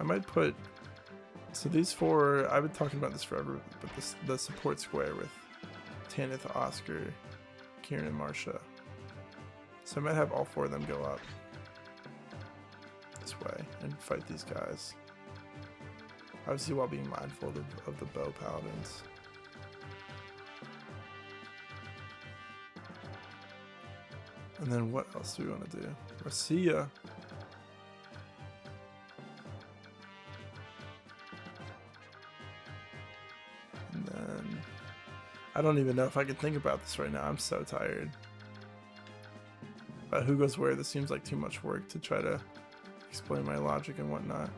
[SPEAKER 1] I might put, so these 4, I've been talking about this forever, but the support square with Tanith, Oscar, Kieran, and Marsha. So I might have all 4 of them go up this way and fight these guys. Obviously while being mindful of the bow paladins. And then what else do we want to do? Rasia. And then I don't even know if I can think about this right now. I'm so tired. But who goes where? This seems like too much work to try to explain my logic and whatnot.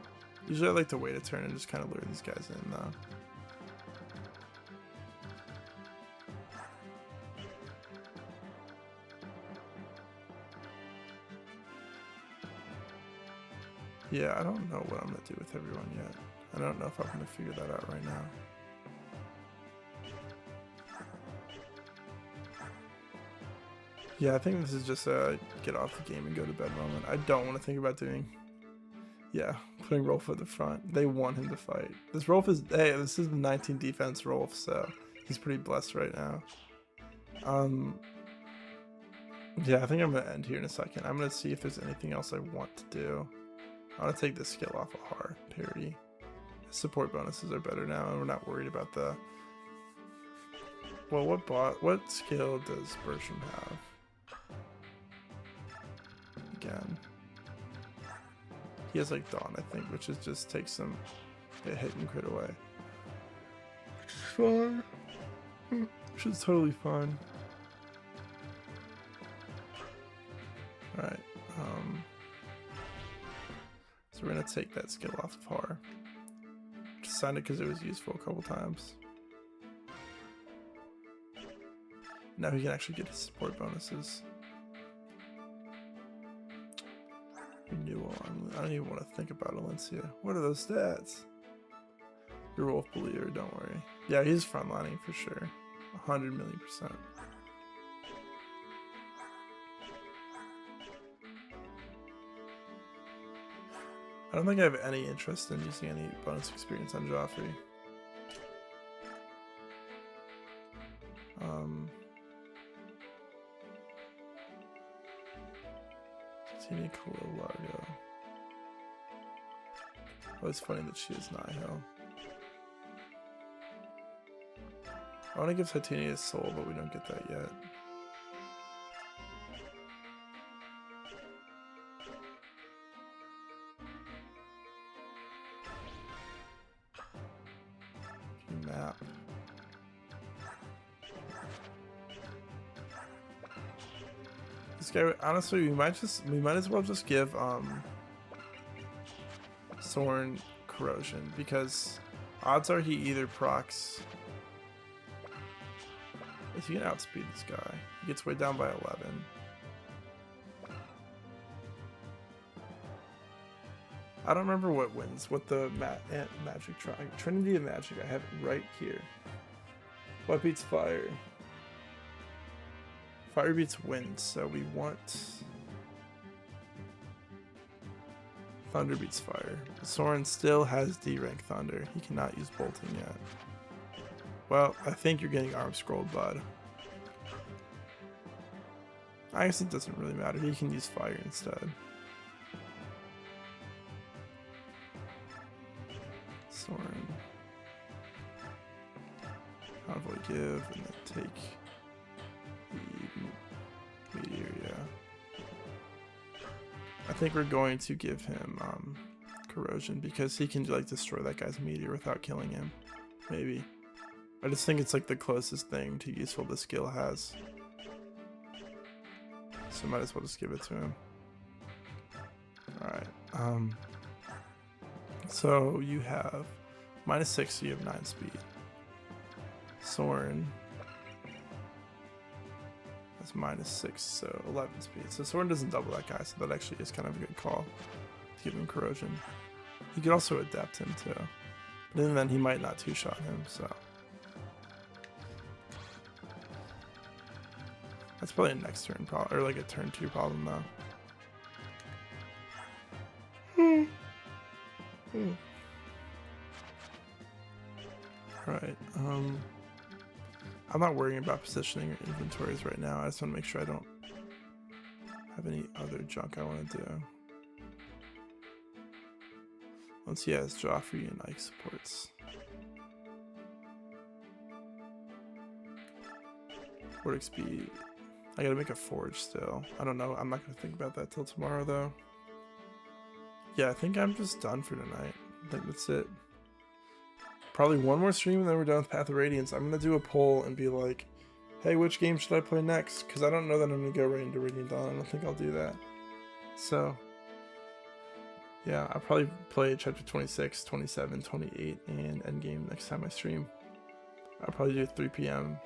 [SPEAKER 1] Usually I like to wait a turn and just kind of lure these guys in though. Yeah, I don't know what I'm going to do with everyone yet. I don't know if I'm going to figure that out right now. Yeah, I think this is just a get off the game and go to bed moment. I don't want to think about doing... Yeah, putting Rolf at the front. They want him to fight. This Rolf is... Hey, this is the 19 defense Rolf, so he's pretty blessed right now. Yeah, I think I'm going to end here in a second. I'm going to see if there's anything else I want to do. I want to take this skill off of Har parity. Support bonuses are better now, and we're not worried about the... Well, what skill does Bertram have? Again. He has like Dawn, I think, which is just takes some hit and crit away. Which is fine. Which is totally fine. Alright, so we're gonna take that skill off of Har. Just signed it because it was useful a couple times. Now he can actually get his support bonuses. Renewal. I don't even want to think about Alencia. What are those stats? You're a Wolf Believer, don't worry. Yeah, he's frontlining for sure. 100,000,000%. I don't think I have any interest in using any bonus experience on Joffrey. Cool Largo. Oh, it's funny that she is Nihil. I want to give Titania a soul, but we don't get that yet. Map. This guy, honestly, we might as well just give Soren Corrosion, because odds are he either procs. Is he gonna outspeed this guy? He gets way down by 11. I don't remember what wins, what the magic Trinity of Magic. I have it right here. What beats fire? Fire beats wind, so we want thunder beats fire. Soren still has D rank thunder. He cannot use bolting yet. Well, I think you're getting arm scrolled, bud. I guess it doesn't really matter. He can use fire instead. Soren. Convoy give, and then take the meteor, yeah. I think we're going to give him corrosion because he can like destroy that guy's meteor without killing him. Maybe. I just think it's like the closest thing to useful the skill has. So might as well just give it to him. Alright. So you have -6, so you have 9 speed. Soren has -6, so 11 speed. So Soren doesn't double that guy, so that actually is kind of a good call to give him corrosion. He could also adapt him too. But even then he might not two-shot him, so. That's probably a next turn problem, or like a turn 2 problem though. Alright, I'm not worrying about positioning or inventories right now. I just want to make sure I don't have any other junk I want to do. Once he has Joffrey and Ike supports. Fort XP. I gotta make a forge still. I don't know. I'm not gonna think about that till tomorrow though. Yeah, I think I'm just done for tonight. I think that's it. Probably one more stream and then we're done with Path of Radiance. I'm gonna do a poll and be like, hey, which game should I play next? Because I don't know that I'm gonna go right into Radiant Dawn. I don't think I'll do that. So, yeah, I'll probably play chapter 26, 27, 28, and Endgame next time I stream. I'll probably do 3 p.m.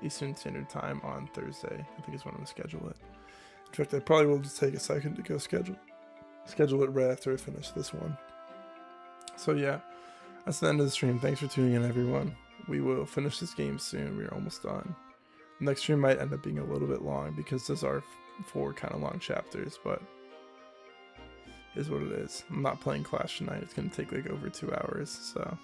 [SPEAKER 1] Eastern Standard Time on Thursday. I think is when I'm gonna schedule it. In fact, I probably will just take a second to go schedule it right after I finish this one. So yeah, that's the end of the stream. Thanks for tuning in, everyone. We will finish this game soon. We're almost done. The next stream might end up being a little bit long because those are 4 kind of long chapters, but it is what it is. I'm not playing Clash tonight. It's gonna take like over 2 hours, so